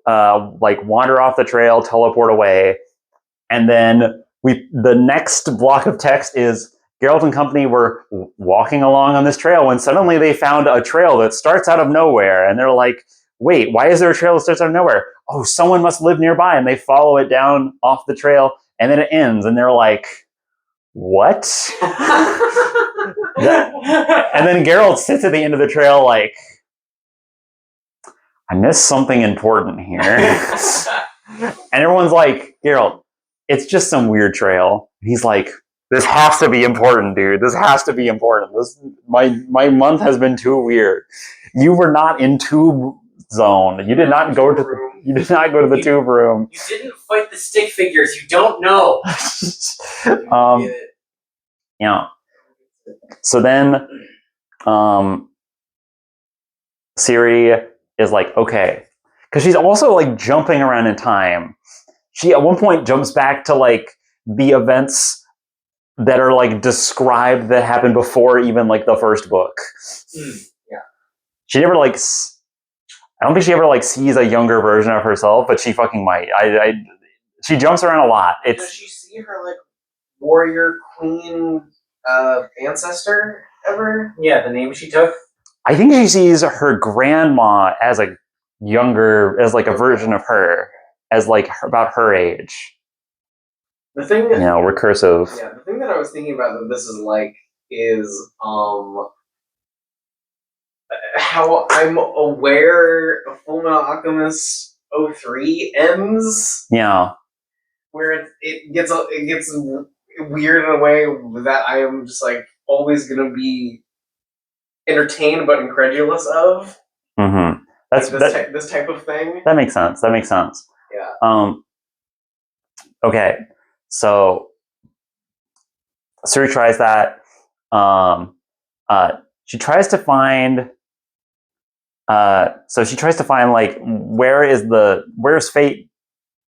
like wander off the trail, teleport away. And then the next block of text is Geralt and company were walking along on this trail when suddenly they found a trail that starts out of nowhere. And they're like, wait, why is there a trail that starts out of nowhere? Oh, someone must live nearby. And they follow it down off the trail and then it ends. And they're like, what? And then Geralt sits at the end of the trail like, I missed something important here. And everyone's like, Geralt, it's just some weird trail. And he's like, this has to be important, dude. This has to be important. My month has been too weird. You were not in tube zone. You did not go to the tube room. You didn't fight the stick figures. You don't know. Yeah. So then, Ciri is like, okay, because she's also like jumping around in time. She at one point jumps back to like the events that are like described that happened before even like the first book. Yeah. She never like. I don't think she ever like sees a younger version of herself, but she fucking might. She jumps around a lot. Does she see her like warrior queen ancestor ever? Yeah, the name she took. I think she sees her grandma as a younger, as like a version of her, as like about her age. The thing, you know, recursive. Yeah, the thing that I was thinking about that this is like is how I'm aware Full Metal Alchemist 03 ends. Yeah. Where it gets weird in a way that I am just like always gonna be entertained but incredulous of. Mm-hmm. That's like this type of thing. That makes sense. Yeah. Okay. So Ciri tries that. She tries to find. So she tries to find like where's fate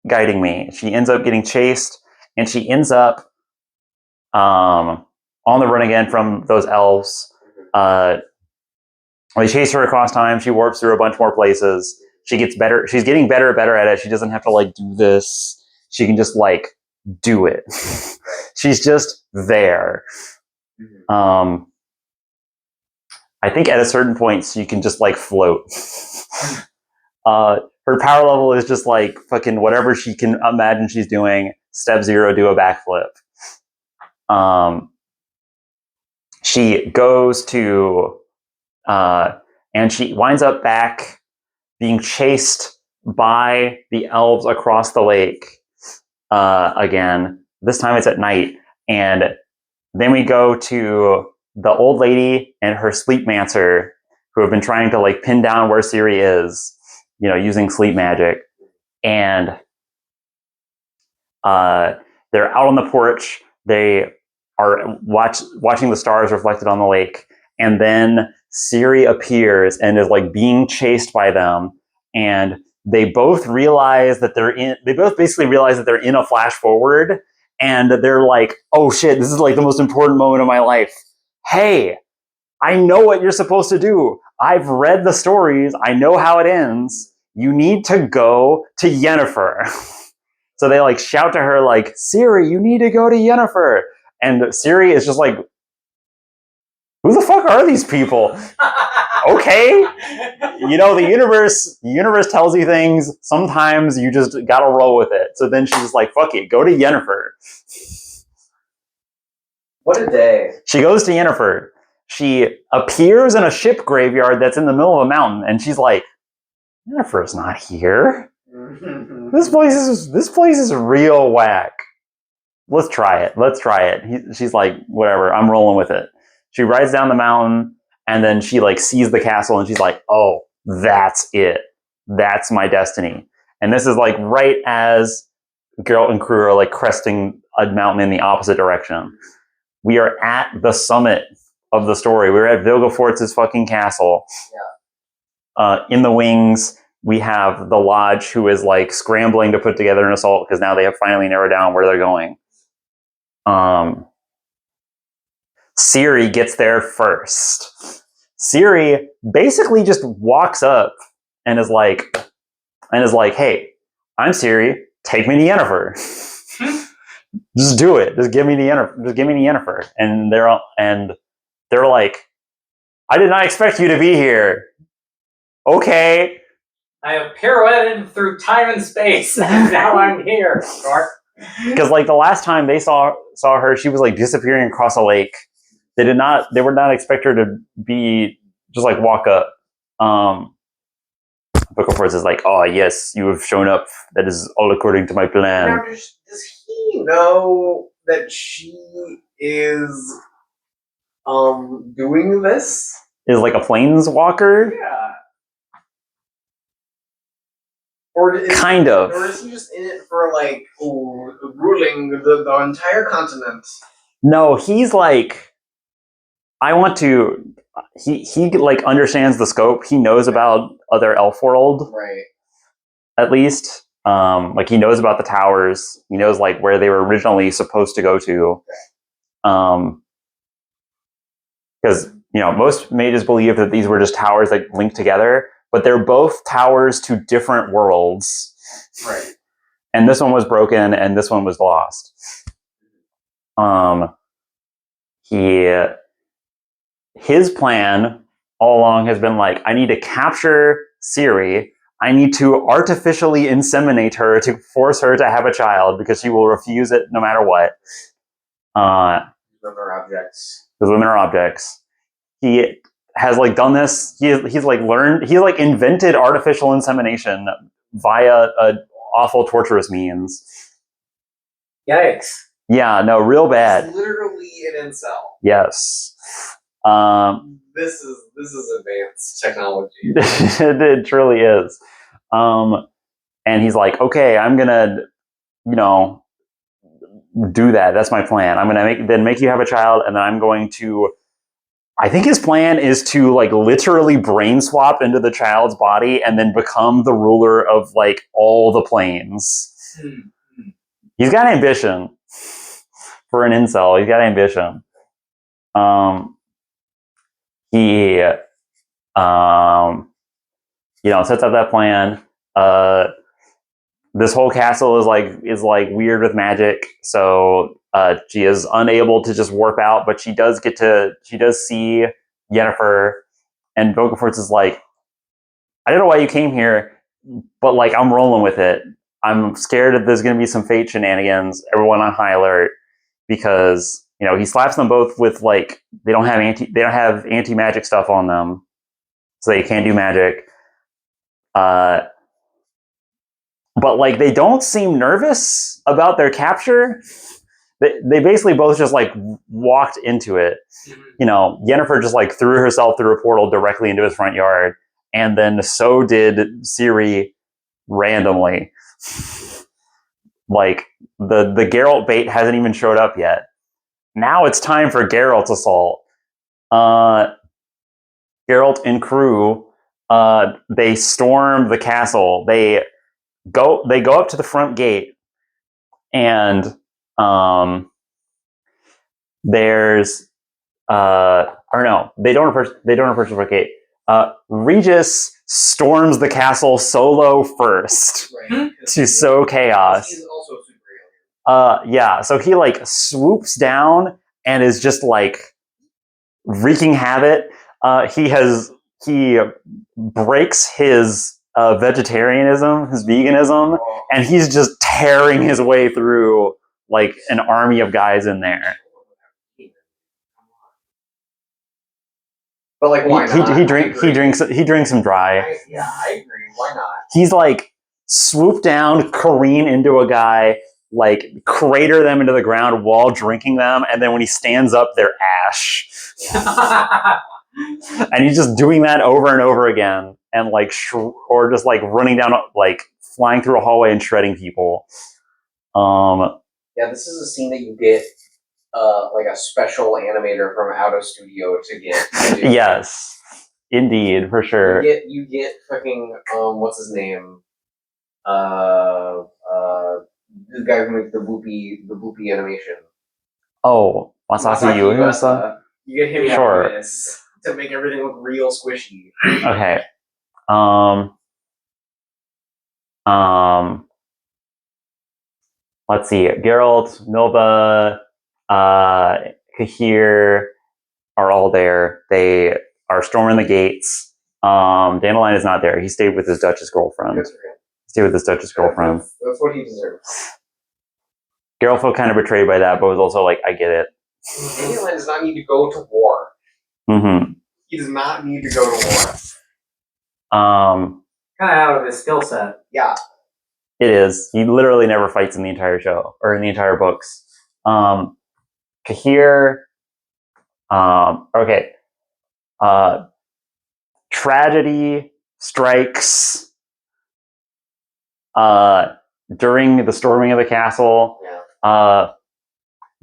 guiding me. She ends up getting chased, and she ends up on the run again from those elves. They chase her across time. She warps through a bunch more places. She gets better. She's getting better and better at it. She doesn't have to like do this. She can just like do it. She's just there. I think at a certain point you can just like float. Her power level is just like fucking whatever she can imagine she's doing. Step 0, do a backflip. She goes to, and she winds up back being chased by the elves across the lake again. This time it's at night. And then we go to the old lady and her sleepmancer who have been trying to like pin down where Ciri is, you know, using sleep magic. And they're out on the porch. They are watching the stars reflected on the lake. And then Ciri appears and is like being chased by them. And they both realize that they both basically realize that they're in a flash forward, and they're like, oh shit, this is like the most important moment of my life. Hey, I know what you're supposed to do. I've read the stories. I know how it ends. You need to go to Yennefer. So they like shout to her like, Ciri, you need to go to Yennefer. And Ciri is just like, who the fuck are these people? Okay. You know, the universe tells you things. Sometimes you just gotta roll with it. So then she's like, fuck it, go to Yennefer. What a day. She goes to Yennefer. She appears in a ship graveyard that's in the middle of a mountain, and she's like, Yennefer's not here. This place is real whack. Let's try it. She's like, whatever, I'm rolling with it. She rides down the mountain, and then she like sees the castle, and she's like, oh, that's it. That's my destiny. And this is like right as Geralt and crew are like cresting a mountain in the opposite direction. We are at the summit of the story. We're at Vilgefortz's fucking castle. Yeah. In the wings, we have the Lodge, who is like scrambling to put together an assault because now they have finally narrowed down where they're going. Ciri gets there first. Ciri basically just walks up and is like, hey, I'm Ciri. Take me to Yennefer. Just do it. Just give me the Yennefer. And they're like, I did not expect you to be here. Okay. I have pirouetted through time and space, and now I'm here. Because like the last time they saw her, she was like disappearing across a lake. They would not expect her to be just like walk up. Vilgefortz is like, oh yes, you have shown up. That is all according to my plan. Now, does he know that she is doing this? Is like a planeswalker? Yeah. Or kind of. Or is he just in it for like ruling the entire continent? No, he's like, I want to. He like understands the scope. He knows about other elf world, right? At least, like he knows about the towers. He knows like where they were originally supposed to go to. Because you know most mages believe that these were just towers that link together, but they're both towers to different worlds. Right. And this one was broken, and this one was lost. His plan all along has been like, I need to capture Ciri. I need to artificially inseminate her to force her to have a child because she will refuse it no matter what. Women are objects. Because women are objects. He has like done this. He's like invented artificial insemination via awful torturous means. Yikes. Yeah, no, real bad. It's literally an incel. Yes. This is advanced technology. It truly is. And he's like, okay, I'm gonna, do that. That's my plan. I'm gonna make you have a child, and then I'm going to. I think his plan is to like literally brain swap into the child's body and then become the ruler of like all the planes. Mm-hmm. He's got ambition for an incel. He's got ambition. He sets up that plan. This whole castle is weird with magic, so she is unable to just warp out, but she does see Yennefer, and Vilgefortz is like, I don't know why you came here, but like I'm rolling with it. I'm scared that there's going to be some fate shenanigans. Everyone on high alert, because he slaps them both with like they don't have anti-magic stuff on them, so they can't do magic. But like they don't seem nervous about their capture. They basically both just like walked into it. Yennefer just like threw herself through a portal directly into his front yard, and then so did Ciri randomly. Like the Geralt bait hasn't even showed up yet. Now it's time for Geralt's assault. Geralt and crew they storm the castle. They go up to the front gate, and there's or no, they don't approach the front gate. Regis storms the castle solo first Right. to sow chaos. He's also super alien. Yeah, so he like swoops down and is just like wreaking havoc. He breaks his vegetarianism, his veganism, and he's just tearing his way through like an army of guys in there. But like, why not? He drinks some dry. I agree. Why not? He's like swoop down, careen into a guy, like crater them into the ground while drinking them, and then when he stands up, they're ash. And he's just doing that over and over again, and like or just like running down, like flying through a hallway and shredding people. Yeah, this is a scene that you get like a special animator from out of studio to get. To do. Yes, indeed, for sure. You get fucking what's his name? The guy who makes the boopy animation. Oh, Masaaki Yuasa. You get him Sure. to this to make everything look real squishy. Okay. Let's see. Geralt, Milva, Kahir are all there. They are storming the gates. Dandelion is not there. He stayed with his Duchess girlfriend. That's what he deserves. Geralt felt kind of betrayed by that, but was also like, I get it. Dandelion does not need to go to war. Mm-hmm. He does not need to go to war. Kind of out of his skill set. Yeah. It is. He literally never fights in the entire show or in the entire books. Kahir. Okay. Tragedy strikes during the storming of the castle. Yeah.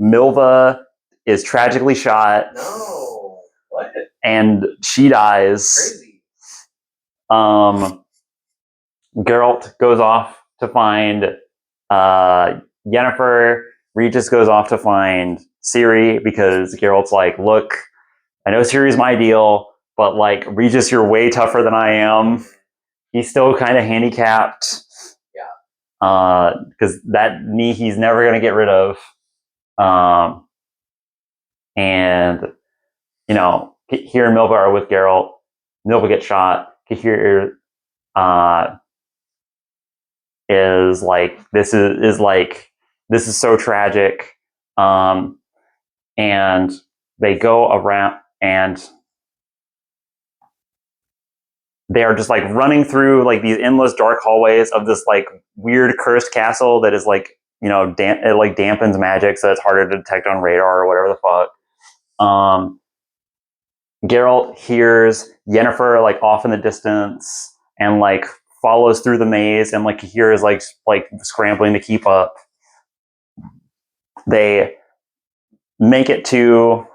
Milva is tragically shot. No. What? And she dies. Crazy. Geralt goes off to find Yennefer. Regis goes off to find Ciri because Geralt's like, look, I know Ciri's my deal, but like, Regis, you're way tougher than I am. He's still kind of handicapped. Yeah. Because that knee he's never going to get rid of. And, you know, Kahir and Milva are with Geralt. Milva gets shot. Kahir is like, this is so tragic. And they go around and they are just like running through like these endless dark hallways of this like weird cursed castle that is like, you know, it like dampens magic so it's harder to detect on radar or whatever the fuck. Geralt hears Yennefer like off in the distance and like follows through the maze, and like Kahir is like scrambling to keep up. They make it to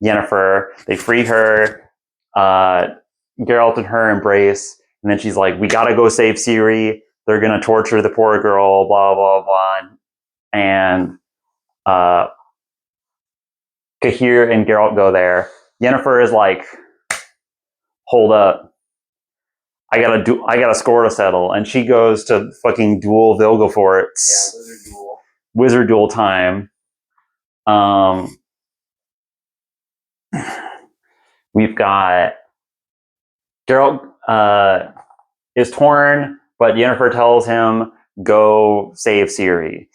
Yennefer. They free her. Geralt and her embrace, and then she's like, "We gotta go save Ciri. They're gonna torture the poor girl." Blah blah blah. And Kahir and Geralt go there. Yennefer is like, "Hold up, I got a score to settle," and she goes to fucking duel Vilgefortz. Yeah, Wizard duel time. We've got Geralt is torn, but Yennefer tells him, "Go save Ciri."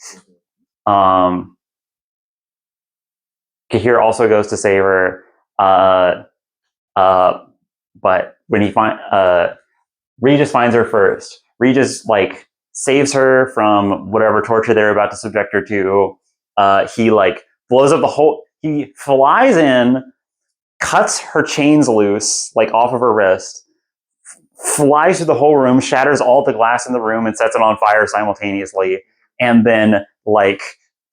Kahir also goes to save her, but when he Regis finds her first. Regis like saves her from whatever torture they're about to subject her to. He like blows up the whole. He flies in, cuts her chains loose, like off of her wrist, flies through the whole room, shatters all the glass in the room, and sets it on fire simultaneously, and then like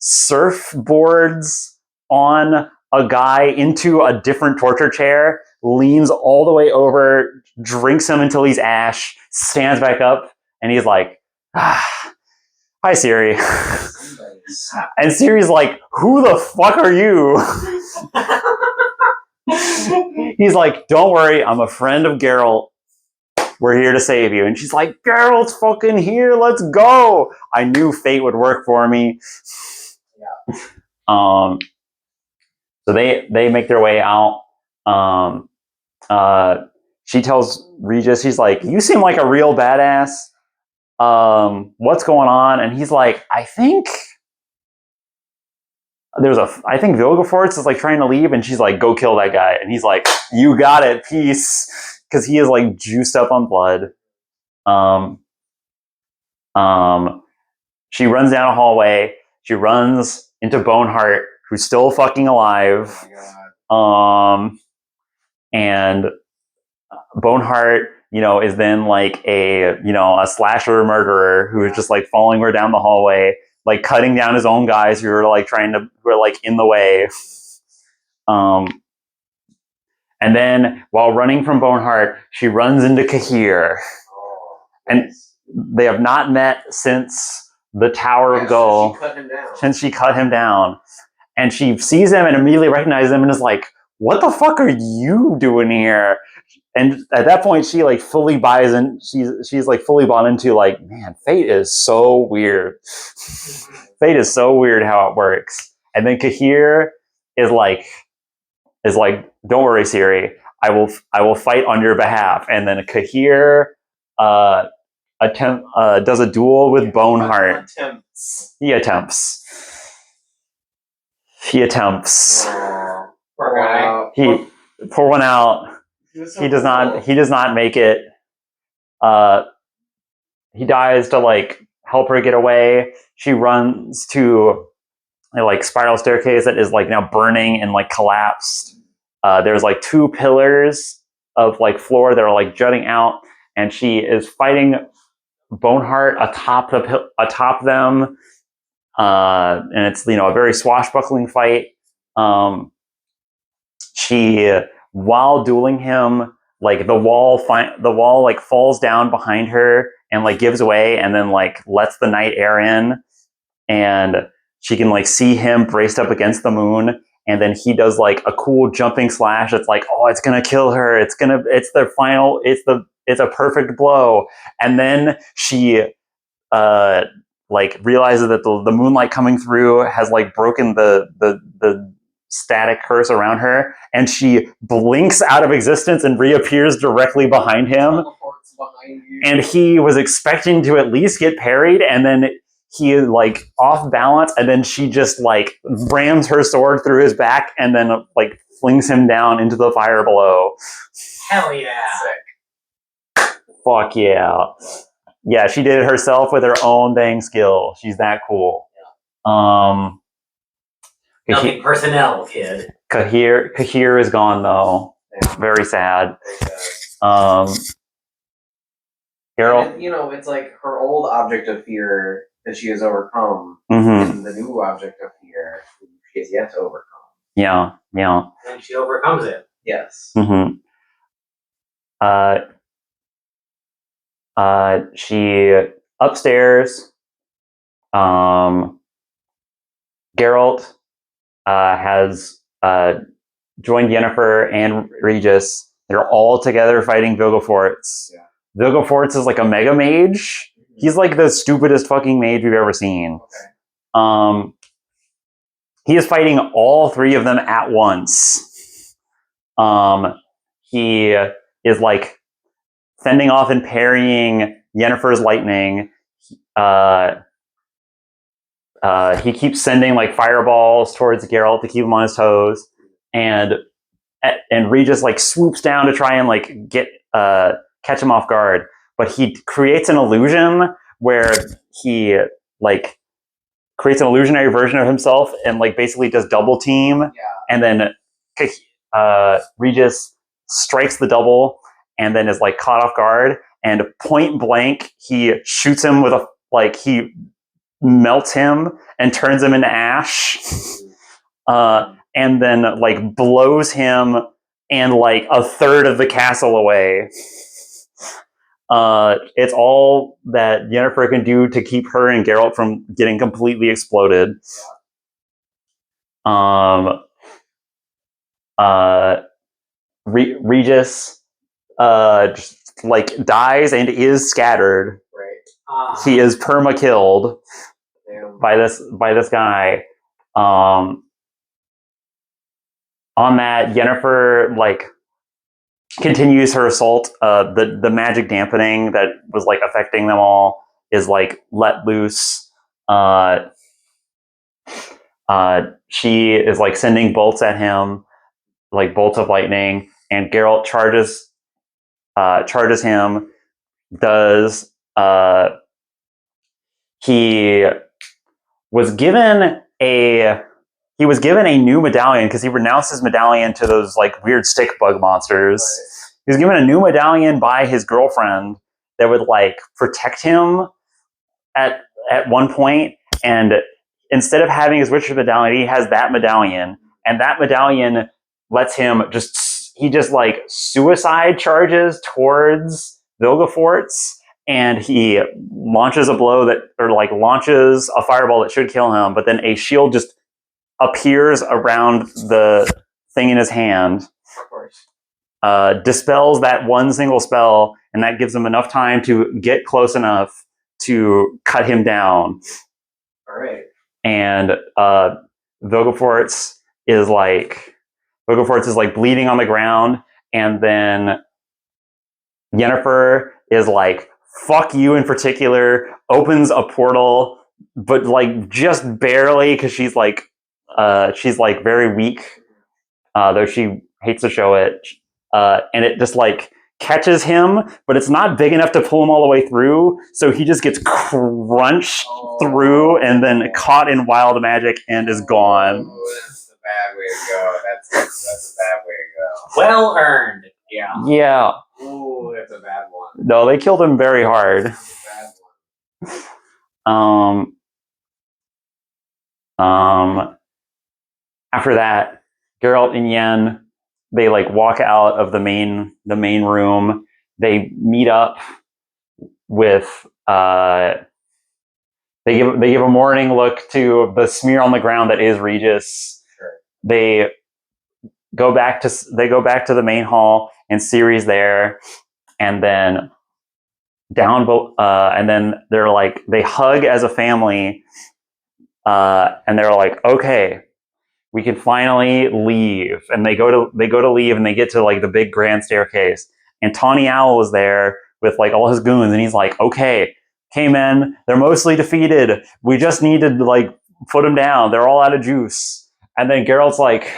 surfboards on a guy into a different torture chair, leans all the way over, drinks him until he's ash, stands back up, and he's like, hi, Siri. And Siri's like, who the fuck are you? He's like, don't worry, I'm a friend of Geralt. We're here to save you. And she's like, Geralt's fucking here, let's go. I knew fate would work for me. Yeah. So they make their way out. She tells Regis, she's like, you seem like a real badass. What's going on? And he's like, I think Vilgefortz is like trying to leave, and she's like, go kill that guy. And he's like, you got it, peace. Because he is like juiced up on blood. She runs down a hallway. She runs into Boneheart, who's still fucking alive. Oh my God. And Boneheart, is then like a slasher murderer who is just like following her down the hallway, like cutting down his own guys who are like in the way. And then while running from Boneheart, she runs into Kahir. And they have not met since the Tower of Gull. Since she cut him down. And she sees him and immediately recognizes him and is like, what the fuck are you doing here? And at that point, she like fully buys in. She's like fully bought into like, man, fate is so weird. Fate is so weird how it works. And then Kahir is like, don't worry, Siri. I will fight on your behalf. And then Kahir does a duel with Boneheart. He attempts. Poor guy. He pour one out. He does not make it. He dies to like help her get away. She runs to a like spiral staircase that is like now burning and like collapsed. There's like two pillars of like floor that are like jutting out, and she is fighting Boneheart atop them. And it's a very swashbuckling fight. She, while dueling him, like the wall like falls down behind her and like gives away, and then like lets the night air in, and she can like see him braced up against the moon, and then he does like a cool jumping slash. It's like, oh, it's gonna kill her. It's a perfect blow, and then she like realizes that the moonlight coming through has like broken the static curse around her, and she blinks out of existence and reappears directly behind him. And he was expecting to at least get parried, and then he is like off balance, and then she just like rams her sword through his back and then like flings him down into the fire below. Hell yeah. Sick. Fuck yeah. Yeah, she did it herself with her own dang skill. She's that cool. Nothing personnel, kid. Kahir is gone though. Very sad. Geralt. And, it's like her old object of fear that she has overcome, Mm-hmm. and the new object of fear she has yet to overcome. Yeah. And she overcomes it. Yes. Mm-hmm. She upstairs. Geralt has joined Yennefer and Regis. They're all together fighting Vilgefortz. Yeah. Vilgefortz is like a mega mage. He's like the stupidest fucking mage we've ever seen. Okay. He is fighting all three of them at once. He is like fending off and parrying Yennefer's lightning. He keeps sending like fireballs towards Geralt to keep him on his toes, and Regis like swoops down to try and like get catch him off guard, but he creates an illusion where he like creates an illusionary version of himself and like basically does double team, and then Regis strikes the double and then is like caught off guard, and point blank he shoots him with he melts him and turns him into ash, and then like blows him and like a third of the castle away. It's all that Yennefer can do to keep her and Geralt from getting completely exploded. Regis just like dies and is scattered. Right. He is perma killed by this guy. On that, Yennefer like continues her assault. The magic dampening that was like affecting them all is like let loose. She is like sending bolts at him, like bolts of lightning, and Geralt charges him. He was given a new medallion because he renounced his medallion to those like weird stick bug monsters. Right. He was given a new medallion by his girlfriend that would like protect him at one point, and instead of having his Witcher medallion, he has that medallion, and that medallion lets him he just like suicide charges towards Vilgefortz, and he launches a blow that, or like launches a fireball that should kill him, but then a shield just appears around the thing in his hand. Of course. Dispels that one single spell, and that gives him enough time to get close enough to cut him down. All right. And Vilgefortz is like bleeding on the ground, and then Yennefer is like, fuck you in particular, opens a portal, but like just barely, because she's like very weak, though she hates to show it. And it just like catches him, but it's not big enough to pull him all the way through, so he just gets crunched through and then caught in wild magic and is gone. Oh, that's a bad way to go. That's a bad way to go. Well earned. Yeah. Yeah. Ooh, that's a bad one. No, they killed him very hard. That's a bad one. After that, Geralt and Yen, they like walk out of the main room. They meet up with they give a morning look to the smear on the ground that is Regis. Sure. They go back to the main hall, and Ciri's there, and then and then they're like, they hug as a family, and they're like, okay, we can finally leave. And they go to leave, and they get to like the big grand staircase, and Tawny Owl is there with like all his goons, and he's like, okay, men, they're mostly defeated. We just need to like put them down. They're all out of juice. And then Geralt's like,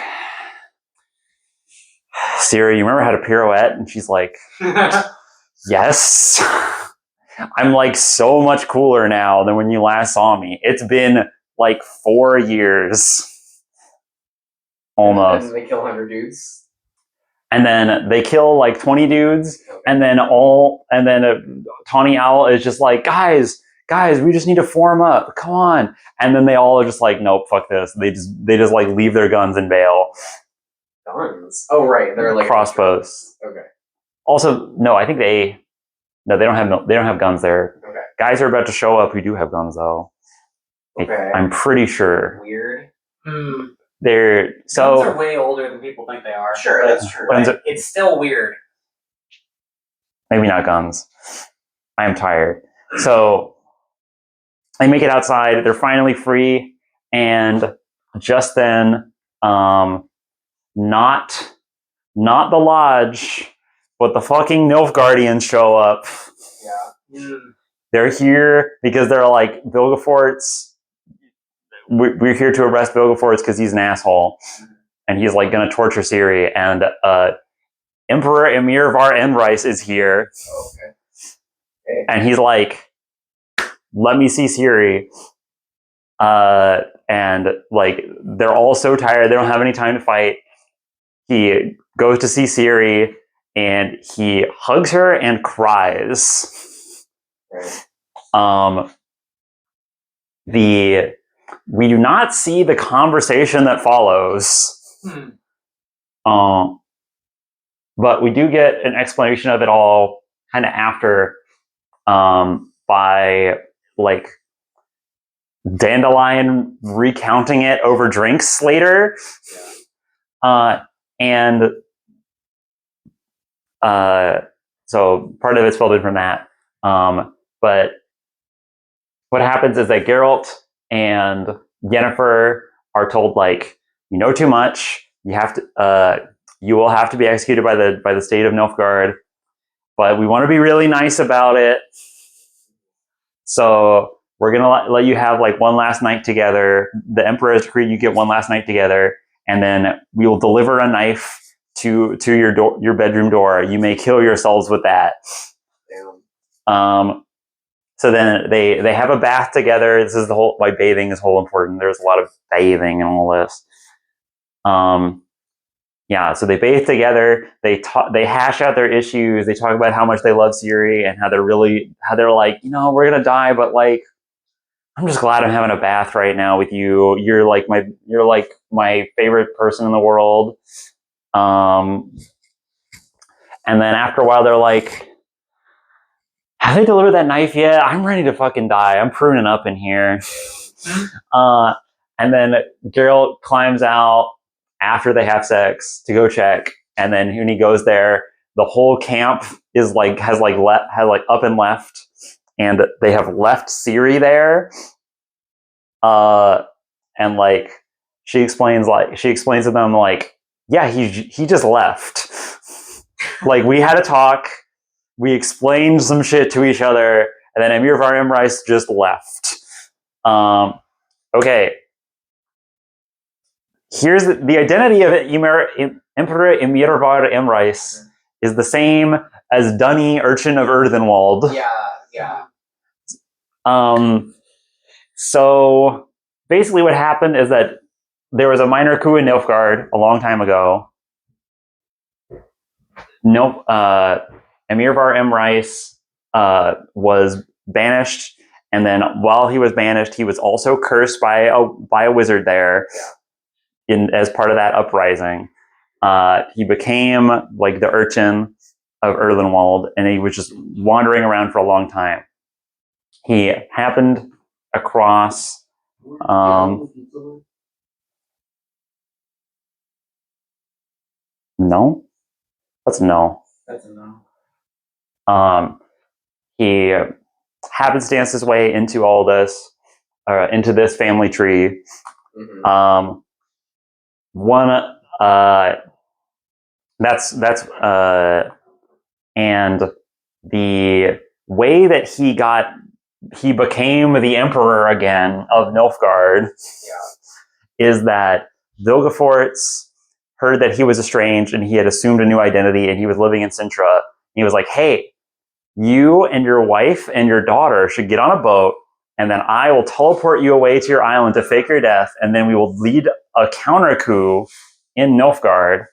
Ciri, you remember how to pirouette? And she's like, yes. I'm like so much cooler now than when you last saw me. It's been like 4 years. Almost. And they kill 100 dudes. And then they kill like 20 dudes. Okay. And then Tawny Owl is just like, guys, we just need to form up. Come on. And then they all are just like, nope, fuck this. They just like leave their guns and bail. Guns? Oh, right. They're like crossbows. Okay. Also, no, I think they don't have guns there. Okay. Guys are about to show up who do have guns though. Okay. I'm pretty sure. Weird. They're so Guns are way older than people think they are. Sure, that's true. But it's still weird. Maybe not guns. I am tired. So they make it outside. They're finally free, and just then, not the lodge, but the fucking Nilfgaardians show up. Yeah. They're here because they're like, Vilgefortz, we're here to arrest Vilgefortz because he's an asshole, and he's like going to torture Ciri, and Emperor Emir Var Enreis is here. Oh, okay. And he's like, let me see Ciri. And like, they're all so tired, they don't have any time to fight. He goes to see Ciri, and he hugs her and cries. Right. We do not see the conversation that follows. but we do get an explanation of it all kind of after, by like Dandelion recounting it over drinks later. And so part of it's filled in from that. But what happens is that Geralt and Yennefer are told, like, you know too much. You have to. You will have to be executed by the state of Nilfgaard. But we want to be really nice about it. So we're gonna let you have like one last night together. The Emperor has decreed you get one last night together, and then we will deliver a knife to your bedroom door. You may kill yourselves with that. So then they have a bath together. This is the whole why bathing is whole important. There's a lot of bathing and all this. Yeah, so they bathe together. They hash out their issues. They talk about how much they love Ciri and how they're like, we're gonna die, but like, I'm just glad I'm having a bath right now with you. You're like my favorite person in the world. And then after a while, they're like, have they delivered that knife yet? I'm ready to fucking die. I'm pruning up in here. And then Geralt climbs out after they have sex to go check. And then when he goes there, the whole camp is like has up and left, and they have left Ciri there. And like she explains to them like, yeah, he just left. Like, we had a talk, we explained some shit to each other, and then Emir Var Emreis just left. Okay. Here's the identity of Emperor Emir Var Emreis is the same as Dunny, Urchin of Earthenwald. Yeah. So basically what happened is that there was a minor coup in Nilfgaard a long time ago. Emir Var Emreis was banished, and then while he was banished, he was also cursed by a wizard there. As part of that uprising. He became like the Urchin of Earthenwald, and he was just wandering around for a long time. He happened across no? What's no? That's a no. He happenstance his way into all this, into this family tree. Mm-hmm. And the way that he became the emperor again of Nilfgaard is that Vilgefortz heard that he was estranged and he had assumed a new identity and he was living in Sintra. He was like, hey, you and your wife and your daughter should get on a boat, and then I will teleport you away to your island to fake your death, and then we will lead a counter coup in Nilfgaard,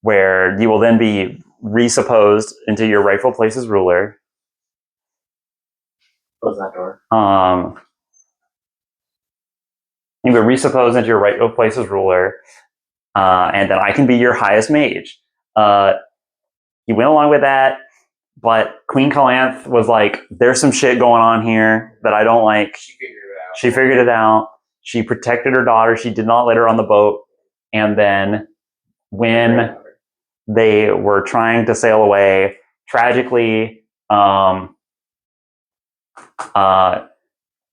where you will then be resupposed into your rightful place as ruler. Close that door. You will resuppose into your rightful place as ruler, and then I can be your highest mage. He went along with that, but Queen Calanth was like, there's some shit going on here that I don't like. She figured it out. She protected her daughter. She did not let her on the boat. And then when they were trying to sail away, tragically,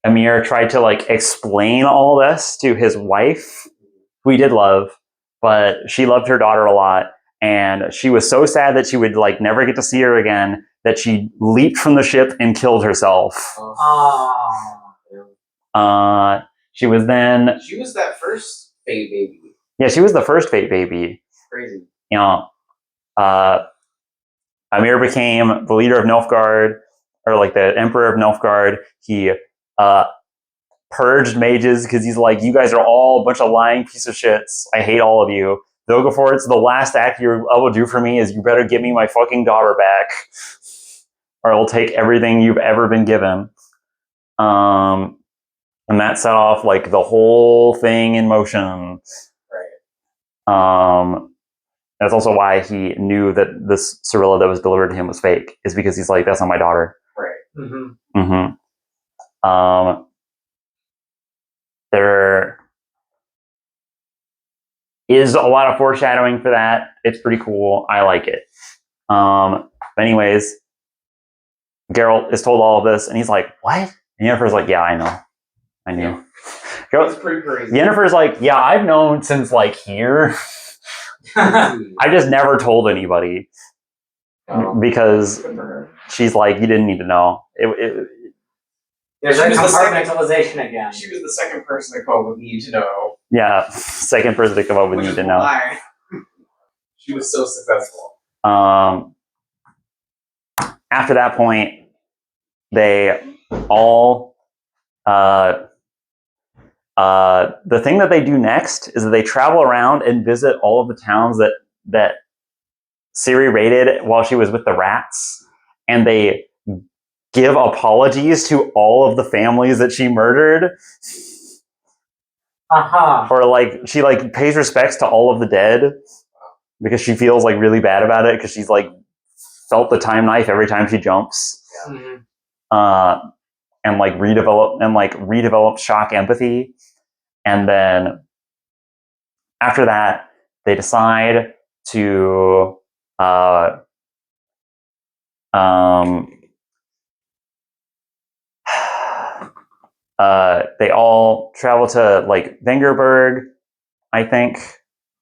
Emir tried to like explain all this to his wife, who he did love, but she loved her daughter a lot. And she was so sad that she would like never get to see her again that she leaped from the ship and killed herself. She was that first Fate baby. Yeah, she was the first Fate baby. Crazy. Emir became the leader of Nilfgaard, or like the emperor of Nilfgaard. He purged mages because he's like, you guys are all a bunch of lying piece of shits. I hate all of you. Vilgefortz, the last act you will do for me is you better give me my fucking daughter back, or I'll take everything you've ever been given. And that set off like the whole thing in motion. Right. That's also why he knew that this Cirilla that was delivered to him was fake, is because he's like, that's not my daughter. Right. Mm-hmm. There is a lot of foreshadowing for that. It's pretty cool. I like it. But anyways, Geralt is told all of this, and he's like, what? And Yennefer's like, yeah, I know. I knew. That's pretty crazy. Yennefer's like, yeah, I've known since like here. I just never told anybody because she's like, you didn't need to know. There's She that was the second- compartmentalization again. She was the second person to come up with need to know. Yeah, second person to come up with Which need is to know. why she was so successful. After that point, they all the thing that they do next is that they travel around and visit all of the towns that Ciri raided while she was with the rats, and they give apologies to all of the families that she murdered. Or like she like pays respects to all of the dead because she feels like really bad about it because she's like felt the time knife every time she jumps. Mm-hmm. And redevelop shock empathy. And then after that, they decide to they all travel to like Vengerberg, I think,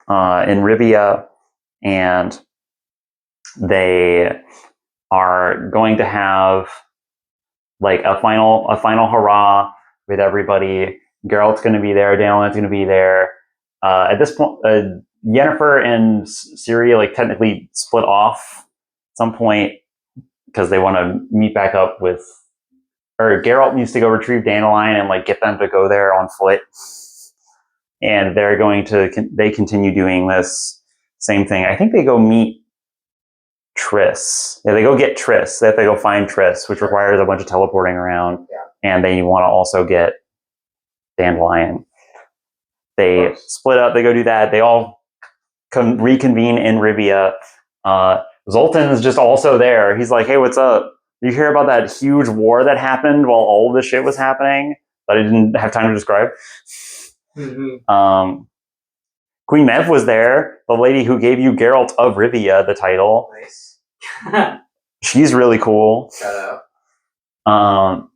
in Rivia, and they are going to have like a final hurrah with everybody. Geralt's going to be there. Danelin's going to be there. At this point, Yennefer and Ciri like technically split off at some point because they want to meet back up with. Or Geralt needs to go retrieve Dandelion and like get them to go there on foot, and they're going to they continue doing this same thing. I think they go meet Triss. Yeah, they go get Triss. They have to go find Triss, which requires a bunch of teleporting around, and they want to also get Dandelion. They split up. They go do that. They all reconvene in Rivia. Zoltan is just also there. He's like, "Hey, what's up? You hear about that huge war that happened while all this shit was happening that I didn't have time to describe?" Mm-hmm. Queen Mev was there, the lady who gave you Geralt of Rivia the title. Nice. She's really cool. Shout out.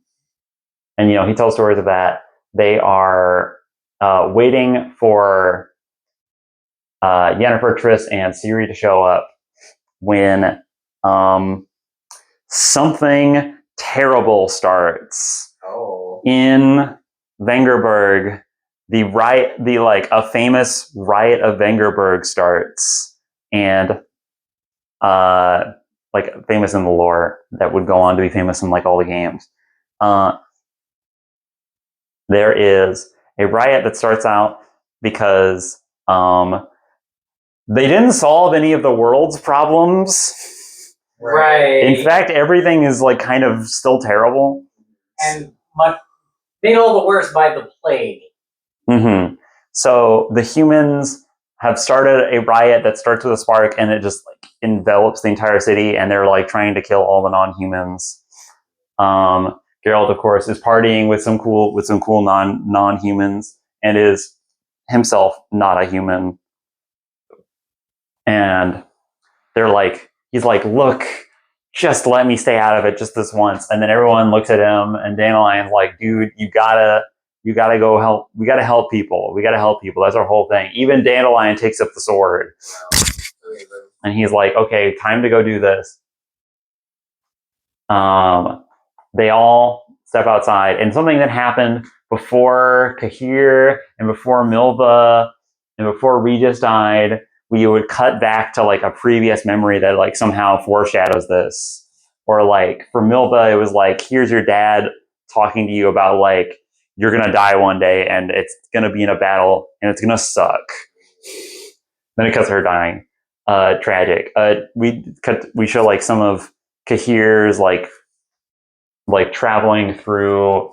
And you know, he tells stories of that. They are waiting for Yennefer, Triss, and Ciri to show up when something terrible starts. Oh. In Vengerberg, a famous riot of Vengerberg starts, and like famous in the lore that would go on to be famous in like all the games. There is a riot that starts out because they didn't solve any of the world's problems. Right. In fact, everything is like kind of still terrible. And made all the worse by the plague. Mm-hmm. So the humans have started a riot that starts with a spark, and it just like envelops the entire city, and they're like trying to kill all the non-humans. Geralt, of course, is partying with some cool non-humans, and is himself not a human. And he's like, look, just let me stay out of it just this once. And then everyone looks at him, and Dandelion's like, dude, you gotta go help. We gotta help people. That's our whole thing. Even Dandelion takes up the sword. And he's like, okay, time to go do this. They all step outside, and something that happened before Cahir and before Milva and before Regis died, we would cut back to like a previous memory that like somehow foreshadows this. Or like for Milva, it was like, here's your dad talking to you about like, you're gonna die one day and it's gonna be in a battle and it's gonna suck. Then it cuts to her dying. Tragic. We show like some of Cahir's like traveling through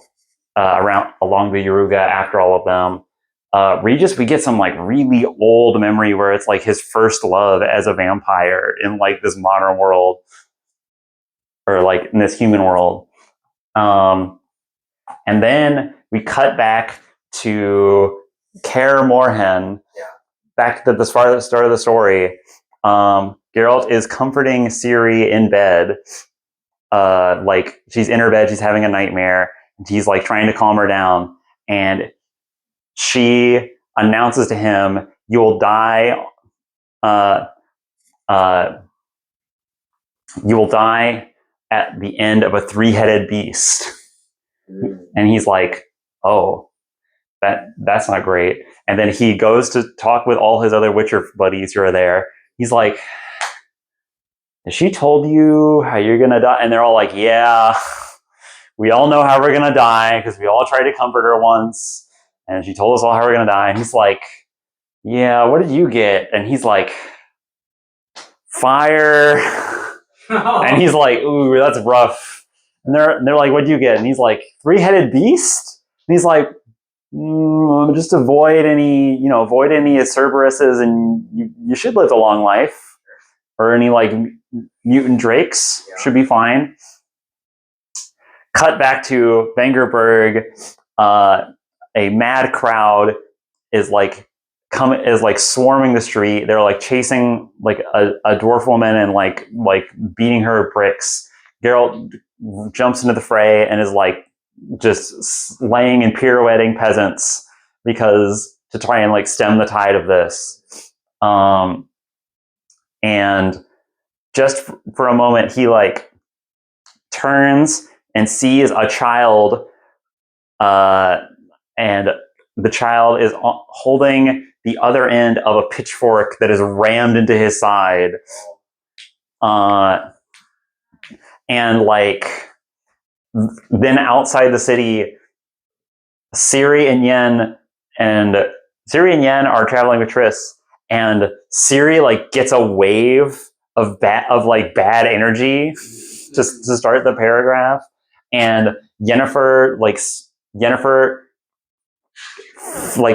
along the Yaruga after all of them. Regis, we get some like really old memory where it's like his first love as a vampire in like this modern world, or like in this human world. And then we cut back to Kaer Morhen, back to the start of the story. Geralt is comforting Ciri in bed. Like she's in her bed, she's having a nightmare, and he's like trying to calm her down, and she announces to him, "You will die. You will die at the end of a three-headed beast." And he's like, "Oh, that's not great." And then he goes to talk with all his other Witcher buddies who are there. He's like, "Has she told you how you're gonna die?" And they're all like, "Yeah, we all know how we're gonna die because we all tried to comfort her once, and she told us all how we're gonna die." And he's like, "Yeah, what did you get?" And he's like, "Fire." And he's like, "Ooh, that's rough." And they're like, "What'd you get?" And he's like, "Three-headed beast." And he's like, "Just avoid any Cerberuses, and you should live a long life, or any like mutant drakes should be fine." Cut back to Vengerberg. A mad crowd is like swarming the street. They're like chasing like a dwarf woman and like beating her with bricks. Geralt jumps into the fray and is like just slaying and pirouetting peasants because to try and like stem the tide of this. And just for a moment, he like turns and sees a child, and the child is holding the other end of a pitchfork that is rammed into his side. And like then outside the city, Ciri and Yen are traveling with Triss, and Ciri like gets a wave of bad energy just to start the paragraph, and Yennefer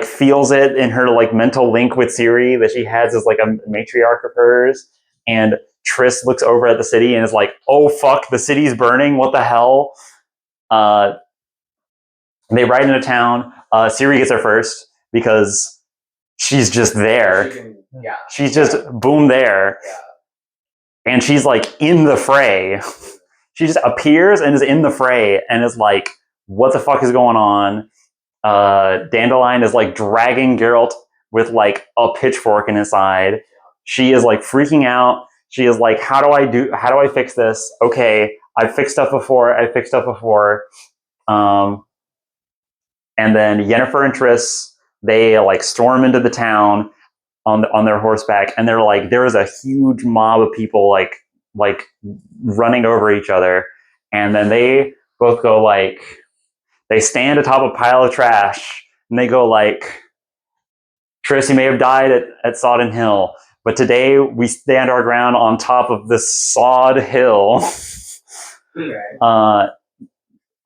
feels it in her like mental link with Ciri that she has as like a matriarch of hers, and Triss looks over at the city and is like, "Oh fuck, the city's burning! What the hell?" They ride into town. Ciri gets there first because she's just there. She's just boom there. And she's like in the fray. She just appears and is in the fray and is like, "What the fuck is going on?" Dandelion is like dragging Geralt with like a pitchfork in his side. She is like freaking out. She is like, how do I fix this? Okay, I've fixed stuff before. And then Yennefer and Triss, they like storm into the town on their horseback, and they're like, there is a huge mob of people like running over each other, and then they both go like, they stand atop a pile of trash, and they go like, "Triss, you may have died at Sodden Hill, but today we stand our ground on top of this sod hill."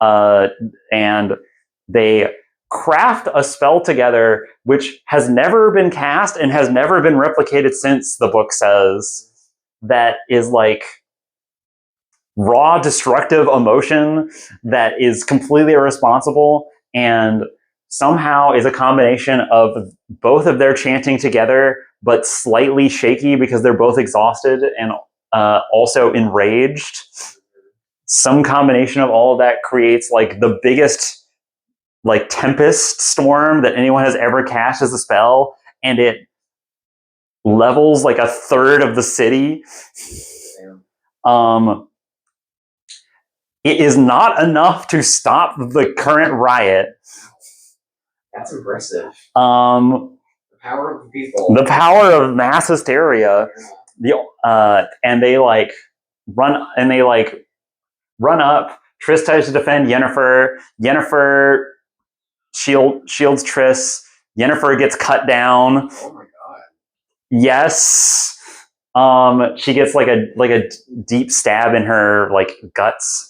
And they craft a spell together which has never been cast and has never been replicated since, the book says, that is like raw destructive emotion that is completely irresponsible, and somehow is a combination of both of their chanting together but slightly shaky because they're both exhausted and also enraged. Some combination of all of that creates like the biggest like tempest storm that anyone has ever cast as a spell, and it levels like a third of the city. It is not enough to stop the current riot. That's impressive. The power of the people. The power of mass hysteria. And they like run up. Triss tries to defend Yennefer. Yennefer shields Triss. Yennefer gets cut down. Oh my god. Yes. She gets like a deep stab in her like guts.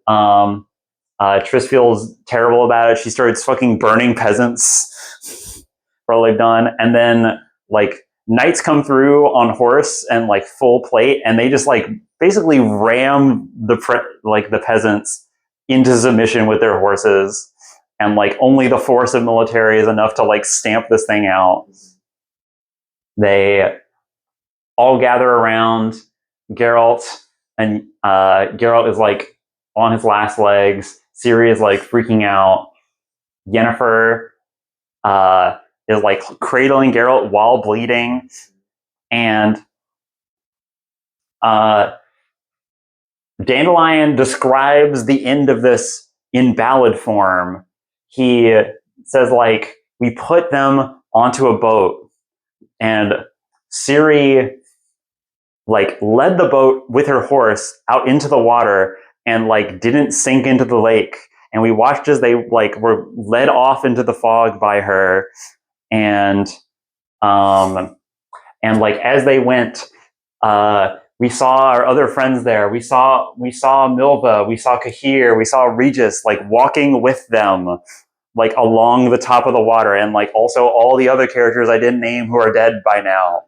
Triss feels terrible about it. She starts fucking burning peasants. for all they've done. And then like knights come through on horse and like full plate, and they just like basically ram the peasants into submission with their horses, and like only the force of military is enough to like stamp this thing out. They all gather around Geralt, and Geralt is like on his last legs. Ciri is like freaking out. Yennefer is like cradling Geralt while bleeding, and Dandelion describes the end of this in ballad form. He says, like, we put them onto a boat, and Ciri like led the boat with her horse out into the water and like didn't sink into the lake. And we watched as they like were led off into the fog by her, and like as they went, we saw our other friends there. We saw Milva, we saw Kahir, we saw Regis like walking with them like along the top of the water, and like also all the other characters I didn't name who are dead by now.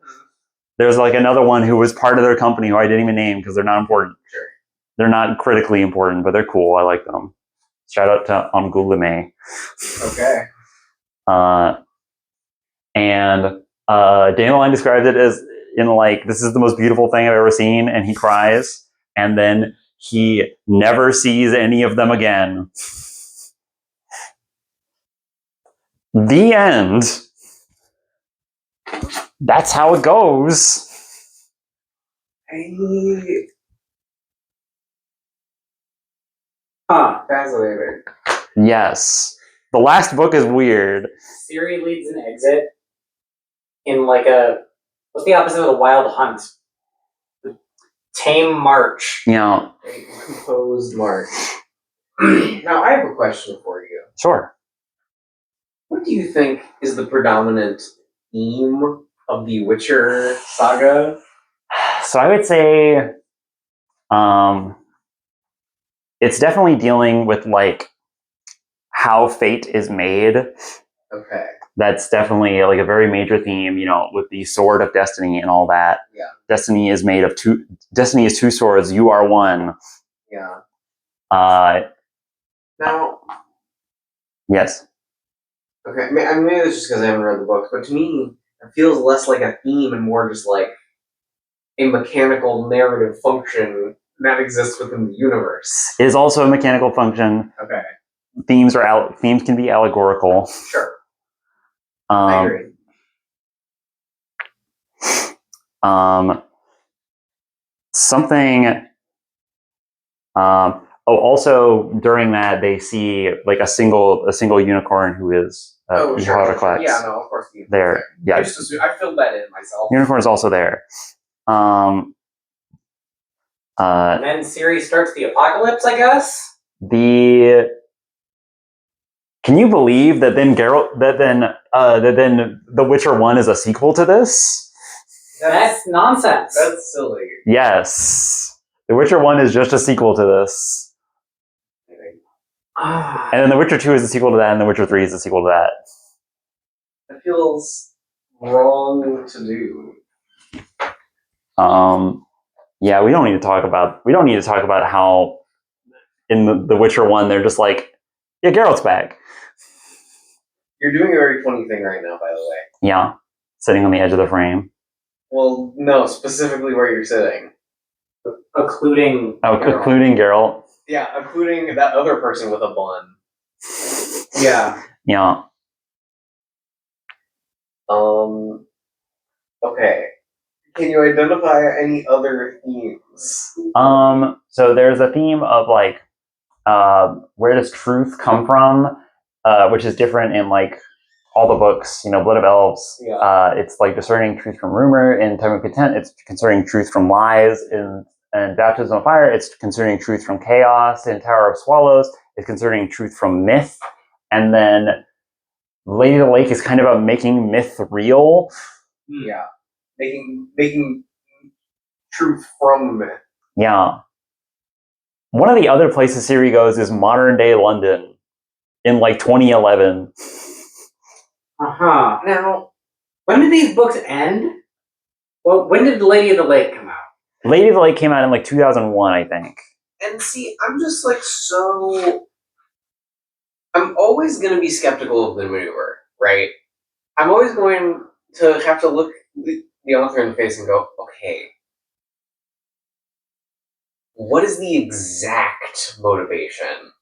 There's like another one who was part of their company who I didn't even name because they're not important. Sure. They're not critically important, but they're cool. I like them. Shout out to Angouleme. Okay. And Dandelion describes it as in like, this is the most beautiful thing I've ever seen, and he cries, and then he never sees any of them again. The end. That's how it goes. Huh. Fascinating. Yes. The last book is weird. Ciri leads an exit in like a, what's the opposite of the wild hunt? The tame march. Yeah. A composed march. Now, I have a question for you. Sure. What do you think is the predominant theme of the Witcher saga? So I would say it's definitely dealing with like how fate is made. Okay. That's definitely like a very major theme, you know, with the sword of destiny and all that. Yeah. Destiny is made of two. Destiny is two swords. You are one. Yeah. Now. Now, Yes. okay, I mean, maybe it's just because I haven't read the books, but to me, it feels less like a theme and more just like a mechanical narrative function that exists within the universe. It is also a mechanical function. Okay. Themes can be allegorical. Sure. I agree. Something. Also during that they see like a single unicorn who is Sure. Yeah, no, of course. There. Yeah. I filled that in myself. Unicorn is also there. And then Ciri starts the apocalypse, I guess. Can you believe that then The Witcher 1 is a sequel to this? That's nonsense. That's silly. Yes. The Witcher 1 is just a sequel to this. And then The Witcher 2 is a sequel to that, and The Witcher 3 is a sequel to that. That feels wrong to do. Yeah, we don't need to talk about how in the Witcher 1 they're just like, yeah, Geralt's back. You're doing a very funny thing right now, by the way. Yeah. Sitting on the edge of the frame. Well, no, specifically where you're sitting. Occluding Geralt. Yeah, including that other person with a bun. Yeah. Yeah. Okay. Can you identify any other themes? So there's a theme of like, where does truth come from? Which is different in like all the books, you know, Blood of Elves. Yeah. It's like discerning truth from rumor. In Time of Content, it's concerning truth from lies. In Baptism of Fire, it's concerning truth from chaos. In Tower of Swallows, it's concerning truth from myth. And then Lady of the Lake is kind of about making myth real. Yeah. Making truth from myth. Yeah. One of the other places Ciri goes is modern day London in like 2011. Now, when did these books end? Well, when did Lady of the Lake come out? Lady of the Lake came out in like 2001, I think. And see, I'm just like I'm always going to be skeptical of the maneuver, right? I'm always going to have to look the author in the face and go, okay, what is the exact motivation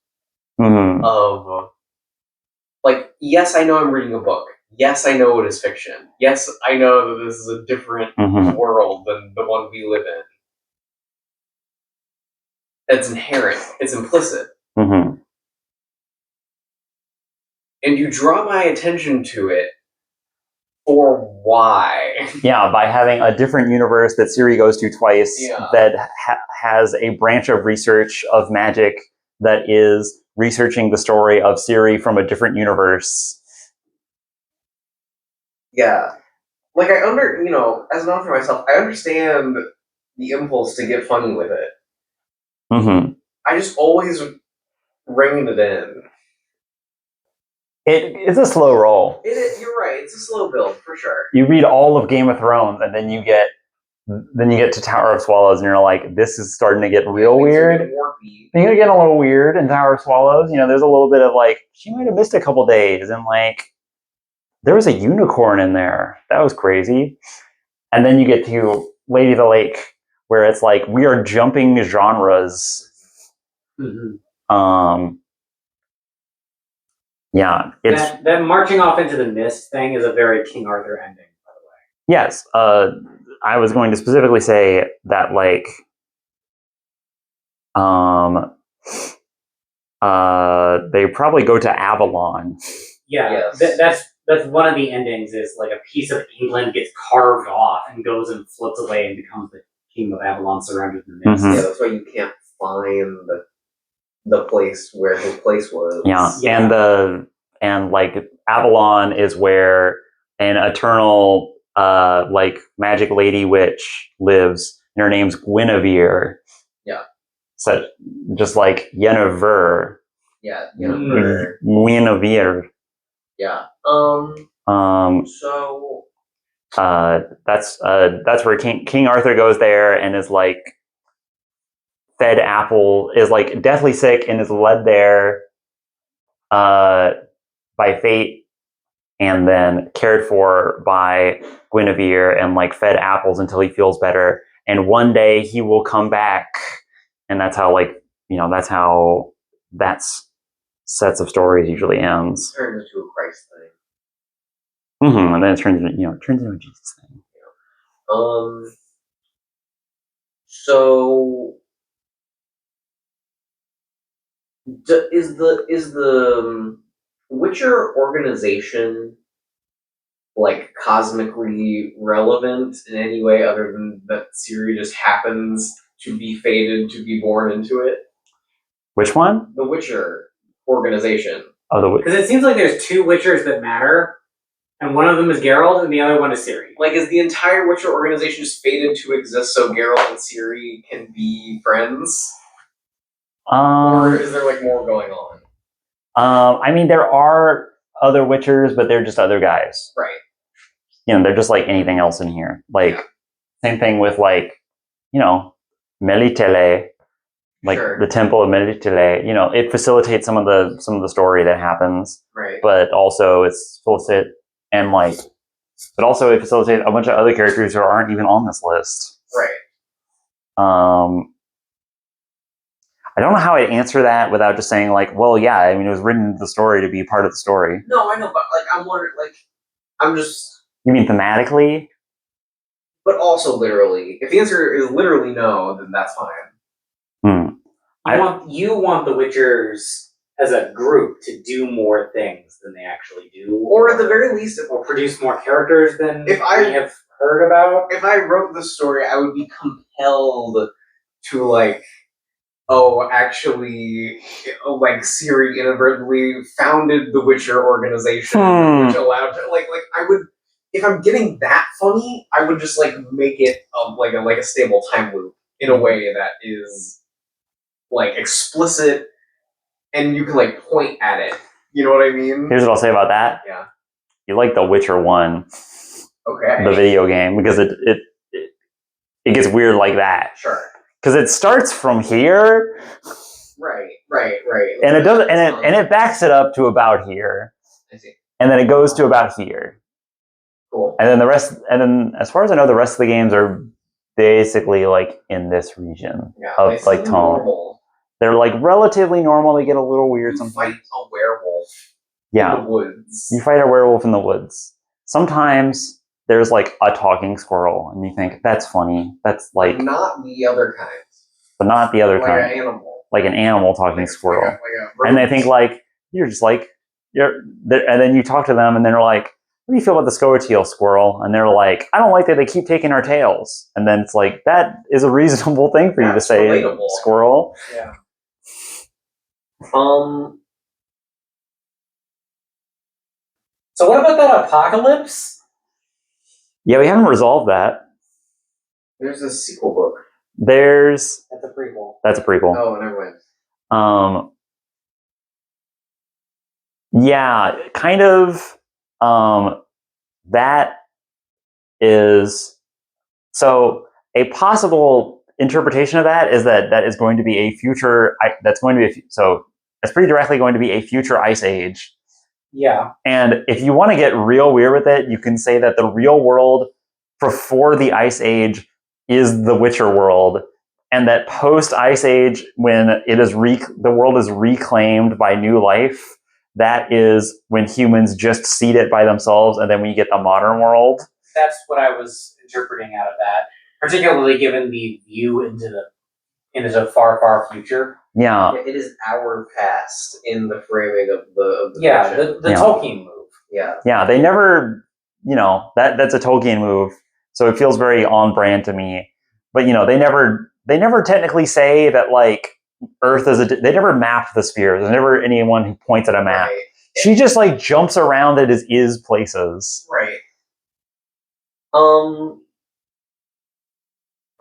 Mm-hmm. of, like, yes, I know I'm reading a book. Yes, I know it is fiction. Yes, I know that this is a different world than the one we live in. It's inherent. It's implicit. Mm-hmm. And you draw my attention to it for why? Yeah, by having a different universe that Siri goes to twice, that has a branch of research of magic that is researching the story of Siri from a different universe. Yeah. Like, as an author myself, I understand the impulse to get funny with it. Mm-hmm. I just always rein it in. It's a slow roll. You're right. It's a slow build for sure. You read all of Game of Thrones, and then you get to Tower of Swallows, and you're like, this is starting to get real weird. You're getting a little weird in Tower of Swallows. There's a little bit of like, she might have missed a couple days, and like, there was a unicorn in there. That was crazy. And then you get to Lady of the Lake, where it's like, we are jumping genres. Mm-hmm. Yeah, that marching off into the mist thing is a very King Arthur ending, by the way. Yes, I was going to specifically say that, like, they probably go to Avalon. Yeah, yes. That's one of the endings. Is like a piece of England gets carved off and goes and floats away and becomes the Kingdom of Avalon, surrounded in the mist. Mm-hmm. Yeah, that's why you can't find the place where his place was. Yeah. And like Avalon is where an eternal like magic lady witch lives, and her name's Guinevere. Yeah. So just like Yennefer. Yeah, Yennefer. Guinevere. Yeah. So that's where King Arthur goes there and is like fed apple, is like deathly sick and is led there by fate, and then cared for by Guinevere and like fed apples until he feels better. And one day he will come back, and that's how that's how sets of stories usually ends. It turns into a Christ thing. Mm-hmm. And then it turns into a Jesus thing. So is the Witcher organization like cosmically relevant in any way other than that Ciri just happens to be fated to be born into it? Which one? The Witcher organization. Oh, because it seems like there's two Witchers that matter, and one of them is Geralt, and the other one is Ciri. Like, is the entire Witcher organization just fated to exist so Geralt and Ciri can be friends? Or is there like more going on? I mean, there are other Witchers, but they're just other guys. Right. They're just like anything else in here. Like, same thing with like, Melitele, like the Temple of Melitele. It facilitates some of the story that happens. Right. But also it's facilitate and like, but also it facilitates a bunch of other characters who aren't even on this list. Right. I don't know how I'd answer that without just saying like, well, yeah, I mean, it was written into the story to be part of the story. No, I know, but like, I'm wondering, like, I'm just. You mean thematically? But also literally. If the answer is literally no, then that's fine. You want the Witchers as a group to do more things than they actually do, or at the very least, or produce more characters than we have heard about. If I wrote the story, I would be compelled to like. Oh, actually, like Ciri inadvertently founded the Witcher organization, which allowed like I would, if I'm getting that funny, I would just like make it like a stable time loop in a way that is like explicit, and you can like point at it. You know what I mean? Here's what I'll say about that. Yeah. you like The Witcher 1, Okay. the video game, because it gets weird like that. Sure. Because it starts from here, Right. and it does, and it backs it up to about here, I see. and then it goes to about here, Cool. and then the rest, and then as far as I know, the rest of the games are basically like in this region Yeah, of they like seem tone. normal. They're like relatively normal. They get a little weird You sometimes. fight a werewolf Yeah, in the woods. you fight a werewolf in the woods. Sometimes there's like a talking squirrel, and you think that's funny. That's like, But not the other kind. but not the other Like kind. an animal. Like an animal talking squirrel. Like a And they think like you're just like and then you talk to them and they're like, what do you feel about the scoteal squirrel? And they're like, I don't like that they keep taking our tails. And then it's like, that is a reasonable thing for you to That's say, relatable. squirrel. Yeah. So what about that apocalypse? Yeah, we haven't resolved that. There's a sequel book. That's That's a prequel. a prequel. Oh, never mind. Yeah, kind of. That is so. A possible interpretation of that is that is going to be a future. That's going to be so. It's pretty directly going to be a future ice age. Yeah. And if you want to get real weird with it, you can say that the real world before the ice age is the Witcher world, and that post ice age, when it is the world is reclaimed by new life, that is when humans just seed it by themselves, and then we get the modern world. That's what I was interpreting out of that, particularly given the view into the far, far future. Yeah. It is our past in the framing of the the Yeah. Tolkien move. Yeah. Yeah, they never, that's a Tolkien move, so it feels very on brand to me. But they never technically say that like Earth is they never map the sphere. There's never anyone who points at a map. Right. She just like jumps around it as is places. Right. I'm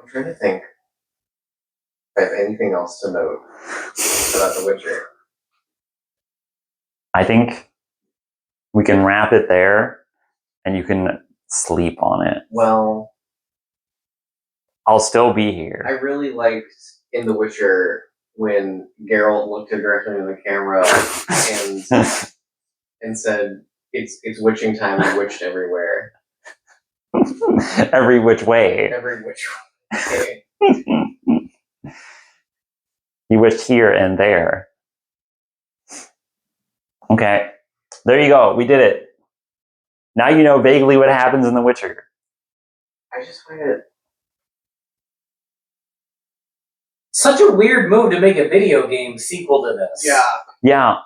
trying to think if I have anything else to note about The Witcher. I think we can wrap it there, and you can sleep on it. Well, I'll still be I here. really liked in The Witcher when Geralt looked directly in the camera and said, "It's witching time. I witched everywhere, Every which way. every witch way." He wished here and there. Okay. There you go. We did it. Now you know vaguely what happens in The Witcher. I just find it. Such a weird move to make a video game sequel to this. Yeah.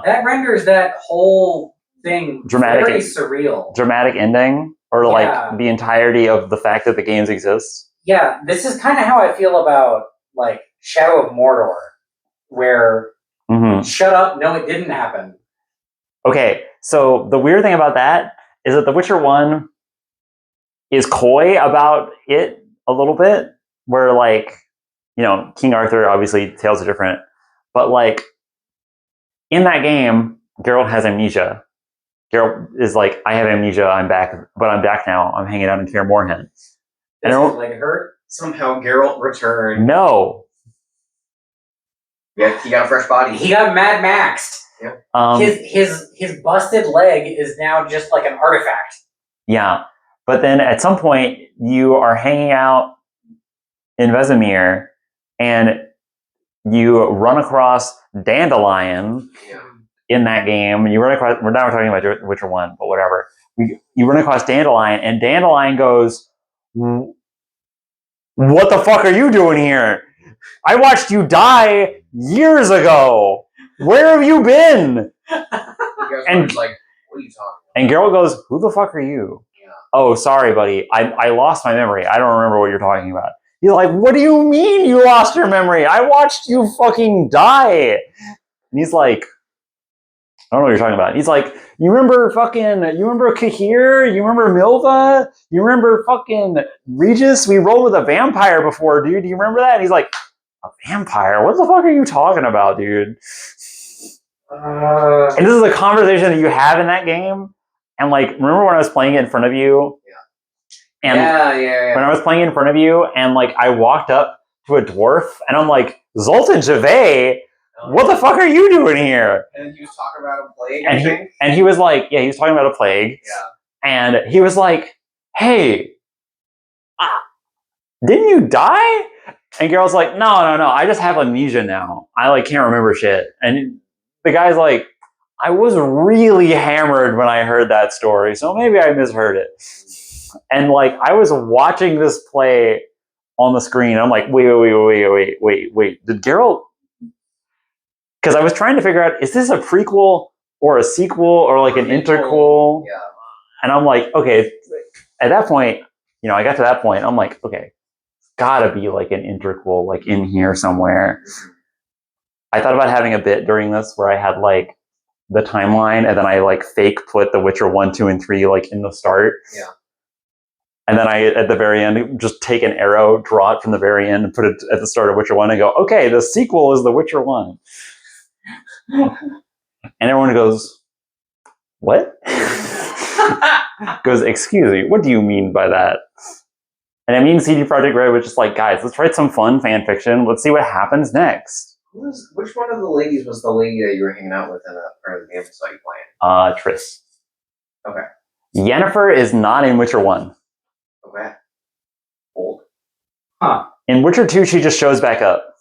That renders that whole thing Dramatic. very surreal. Dramatic ending, or Yeah. like the entirety of the fact that the games exist. Yeah, this is kind of how I feel about like Shadow of Mordor, where shut up, no, it didn't happen. Okay, so the weird thing about that is that The Witcher 1 is coy about it a little bit, where like, King Arthur, obviously tales are different, but like in that game, Geralt has amnesia. Geralt is like, I have amnesia, I'm back, but I'm back now. I'm hanging out in Kaer Morhen. Does his leg hurt? Somehow Geralt returned. No. Yeah, he got a fresh body. He got Mad Maxed. His busted leg is now just like an artifact. Yeah, but then at some point you are hanging out in Vesemir and you run across Dandelion in that game. And you run across. We're talking about Witcher 1, but whatever. You run across Dandelion, and Dandelion goes, "What the fuck are you doing here? I watched you die years ago. Where have you been?" And like, what are you talking about? And Geralt goes, "Who the fuck are you?" Yeah. "Oh, sorry, buddy. I lost my memory. I don't remember what you're talking about." He's like, "What do you mean you lost your memory? I watched you fucking die." And he's like, "I don't know what you're talking about." He's like, you remember Kahir? You remember Milva? You remember fucking Regis? We rolled with a vampire before, dude. Do you remember that?" And he's like, "A vampire? What the fuck are you talking about, dude?" And this is a conversation that you have in that game, And like, remember when I was playing it in front of you? Yeah. And Yeah. when I was playing in front of you, and like I walked up to a dwarf, and I'm like, Zoltan Gervais, what the fuck are you doing here? And then he was talking about a plague, And I think. he was like, yeah, he was talking about a plague. Yeah. And he was like, hey, didn't you die? And Geralt's like, no, I just have amnesia now. I like can't remember shit. And the guy's like, I was really hammered when I heard that story, so maybe I misheard it. And like I was watching this play on the screen. I'm like, wait. Did Geralt? Because I was trying to figure out, is this a prequel or a sequel or like an interquel? Yeah. And I'm like, okay. At that point, I got to that point. I'm like, okay, gotta be like an interquel, like in here somewhere. I thought about having a bit during this where I had like the timeline, and then I like fake put The Witcher 1, 2, and 3 like in the start. Yeah. And then I, at the very end, just take an arrow, draw it from the very end, and put it at the start of Witcher 1 and go, okay, the sequel is The Witcher 1. And everyone goes, what? Goes, excuse me, what do you mean by that? And I mean CD Projekt Red was just like, guys, let's write some fun fan fiction. Let's see what happens next. Which one of the ladies was the lady that you were hanging out with in that part of the game I saw you playing? Triss. Okay. Yennefer is not in Witcher 1. Okay. Bold. Huh. In Witcher 2, she just shows back up.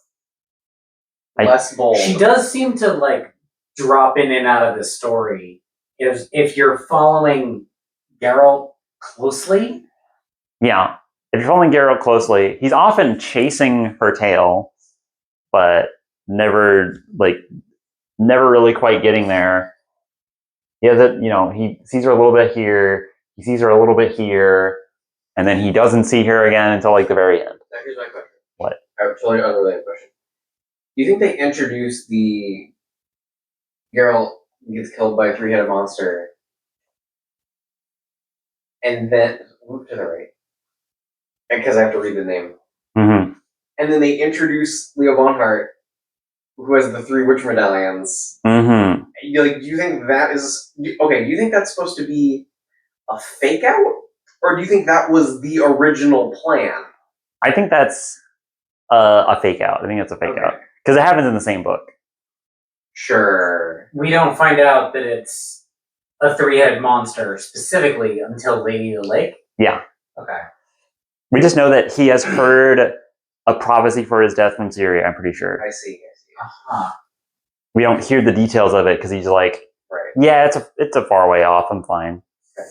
Less bold. She does seem to like drop in and out of the story. If you're following Geralt closely. Yeah. If you're following Geralt closely, he's often chasing her tail, but never really quite getting there. He has it, he sees her a little bit here, he sees her a little bit here, and then he doesn't see her again until like the very end. Now here's my question. What? I have a totally unrelated question. Do you think they introduced the Geralt gets killed by a three-headed monster, and then move to the right? Because I have to read the name. Mm-hmm. And then they introduce Leo Bonhart, who has the three witch medallions. Mm-hmm. Do you think that is okay? Do you think that's supposed to be a fake out, or do you think that was the original plan? I think that's a fake out. I think it's a fake out because it happens in the same book. Sure. We don't find out that it's a three-headed monster specifically until Lady of the Lake. Yeah. Okay. We just know that he has heard a prophecy for his death from Ciri. I'm pretty sure. I see. Uh-huh. We don't hear the details of it because he's like, Right. yeah, it's a far way off. I'm fine. Okay.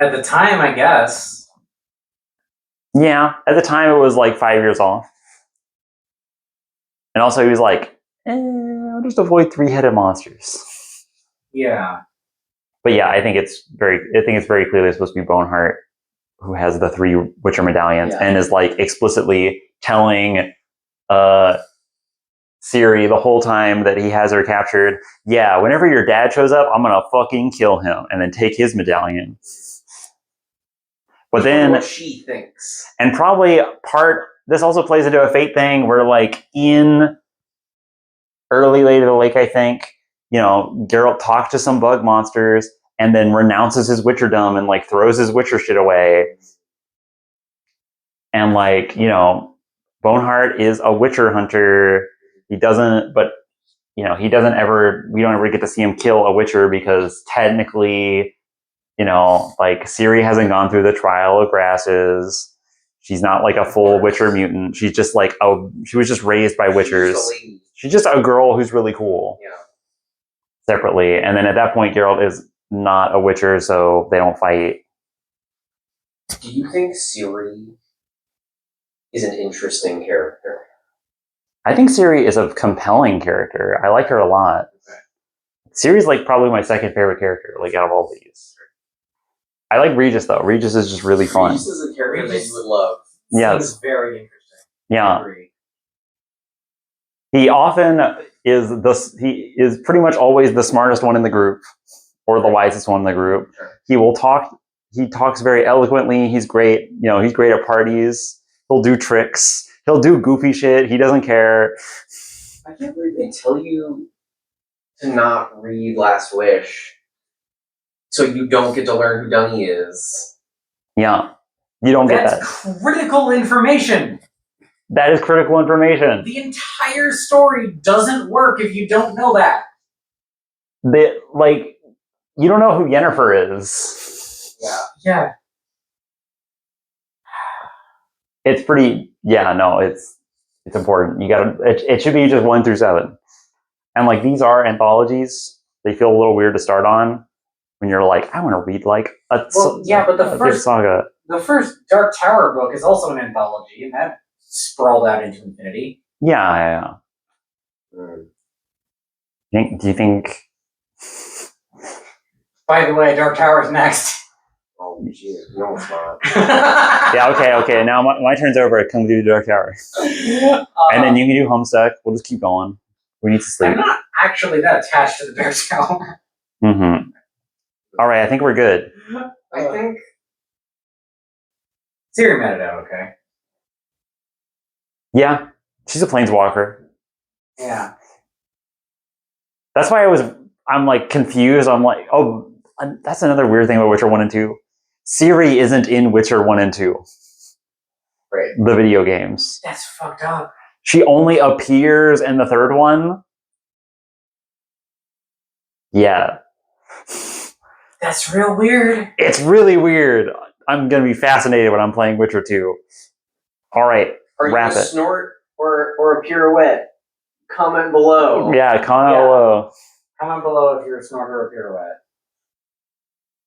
At the time, I guess. Yeah, at the time it was like 5 years off. And also he was like, I'll just avoid three-headed monsters. Yeah. But yeah, I think it's very clearly supposed to be Boneheart who has the three Witcher medallions and is like explicitly telling Ciri the whole time that he has her captured, yeah, whenever your dad shows up, I'm gonna fucking kill him and then take his medallion. But then what she thinks. And probably this also plays into a fate thing where like in early Lady of the Lake, I think, Geralt talks to some bug monsters and then renounces his Witcherdom and like throws his Witcher shit away. And like, Boneheart is a Witcher hunter. We don't ever get to see him kill a Witcher because technically, like Ciri hasn't gone through the trial of grasses. She's not like a full Witcher mutant. She's just like, she was just raised by Witchers. She's just a girl who's really cool. Yeah. Separately. And then at that point, Geralt is not a Witcher, so they don't fight. Do you think Ciri is an interesting character? I think Ciri is a compelling character. I like her a lot. Okay. Ciri's like probably my second favorite character, like out of all these. I like Regis though. Regis is just really fun. Regis is a character that you would love. Seems very interesting. Yeah. He often he is pretty much always the smartest one in the group or the wisest one in the group. Sure. He talks very eloquently. He's great. He's great at parties. He'll do tricks. He'll do goofy shit. He doesn't care. I can't believe they tell you to not read Last Wish, so you don't get to learn who Dunny is. Yeah. You don't get That's critical information. That is critical information. The entire story doesn't work if you don't know that. You don't know who Yennefer is. Yeah. It's pretty. Yeah, no, it's important. You gotta. It should be just 1 through 7, and like these are anthologies. They feel a little weird to start on when you're like, I want to read like a but the a first saga. The first Dark Tower book is also an anthology, and that sprawled out into infinity. Yeah. Do you think? By the way, Dark Tower's next. Oh, jeez, no, it's not. Yeah. Okay. Now my turn's over. Come do Dark Tower, and then you can do Homestuck. We'll just keep going. We need to sleep. I'm not actually that attached to the Dark Tower. Mm-hmm. All right. I think we're good. I think Siri met it out, okay? Yeah. She's a planeswalker. Yeah. That's why I'm like confused. I'm like, oh, that's another weird thing about Witcher 1 and 2. Ciri isn't in Witcher 1 and 2. Right. The video games. That's fucked up. She only appears in the third one. Yeah. That's real weird. It's really weird. I'm going to be fascinated when I'm playing Witcher 2. All right. Are you wrap a it. snort or a pirouette? Comment below. Yeah, comment below. Comment below if you're a snorter or a pirouette.